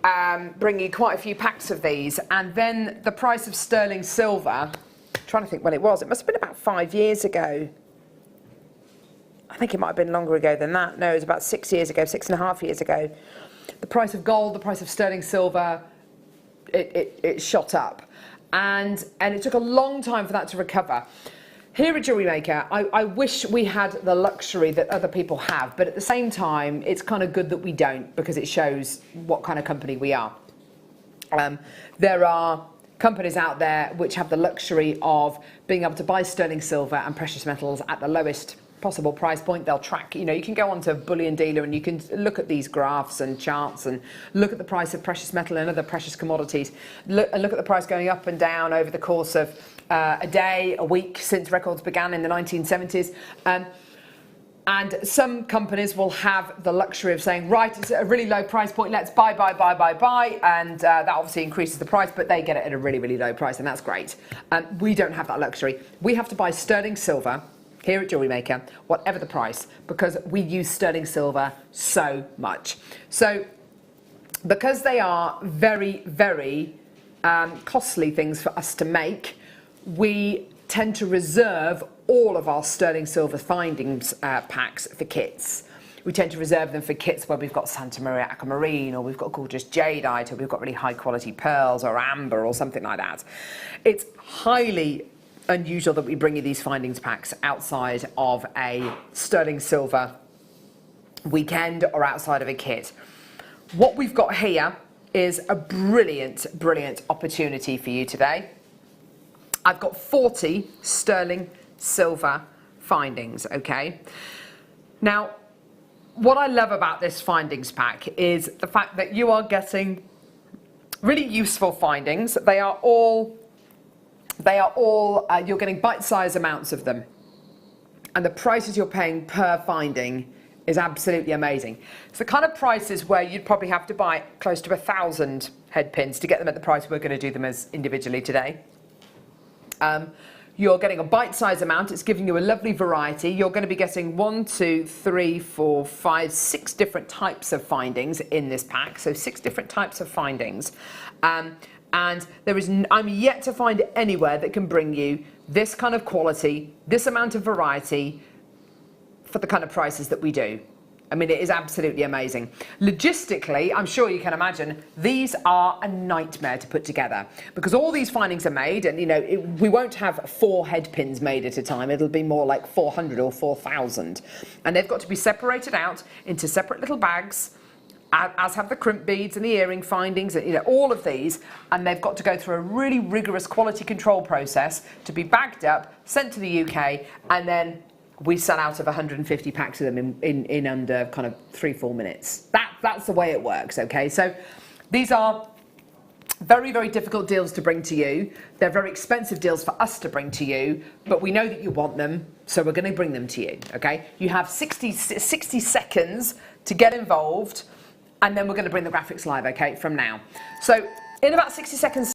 bring you quite a few packs of these, and then the price of sterling silver, I'm trying to think when it was, it must have been about 5 years ago. I think it might have been longer ago than that. No, it was about 6 years ago, 6.5 years ago. The price of gold, the price of sterling silver, it shot up. And it took a long time for that to recover. Here at JewelleryMaker, I wish we had the luxury that other people have, but at the same time, it's kind of good that we don't, because it shows what kind of company we are. There are companies out there which have the luxury of being able to buy sterling silver and precious metals at the lowest possible price point. They'll track, you know, you can go onto a bullion dealer and you can look at these graphs and charts and look at the price of precious metal and other precious commodities, look at the price going up and down over the course of a day, a week, since records began in the 1970s. And some companies will have the luxury of saying, right, it's at a really low price point, let's buy, and that obviously increases the price, but they get it at a really, really low price, and that's great. We don't have that luxury. We have to buy sterling silver here at JewelleryMaker, whatever the price, because we use sterling silver so much. So, because they are very, very costly things for us to make, we tend to reserve all of our sterling silver findings packs for kits. We tend to reserve them for kits where we've got Santa Maria aquamarine, or we've got gorgeous jadeite, or we've got really high quality pearls or amber or something like that. It's highly unusual that we bring you these findings packs outside of a sterling silver weekend or outside of a kit. What we've got here is a brilliant, brilliant opportunity for you today. I've got 40 sterling silver findings, okay? Now, what I love about this findings pack is the fact that you are getting really useful findings. They are all, you're getting bite-sized amounts of them. And the prices you're paying per finding is absolutely amazing. It's the kind of prices where you'd probably have to buy close to 1,000 head pins to get them at the price we're going to do them as individually today. You're getting a bite-sized amount. It's giving you a lovely variety. You're going to be getting 1, 2, 3, 4, 5, 6 different types of findings in this pack. So 6 different types of findings. And there is, I'm yet to find anywhere that can bring you this kind of quality, this amount of variety for the kind of prices that we do. I mean, it is absolutely amazing. Logistically, I'm sure you can imagine, these are a nightmare to put together because all these findings are made and, you know, we won't have 4 head pins made at a time. It'll be more like 400 or 4,000. And they've got to be separated out into separate little bags, as have the crimp beads and the earring findings, you know, all of these. And they've got to go through a really rigorous quality control process to be bagged up, sent to the UK, and then we sell out of 150 packs of them in under kind of 3-4 minutes. That's the way it works, okay? So these are very, very difficult deals to bring to you. They're very expensive deals for us to bring to you, but we know that you want them, so we're going to bring them to you, okay? You have 60 seconds to get involved, and then we're going to bring the graphics live, okay, from now. So in about 60 seconds,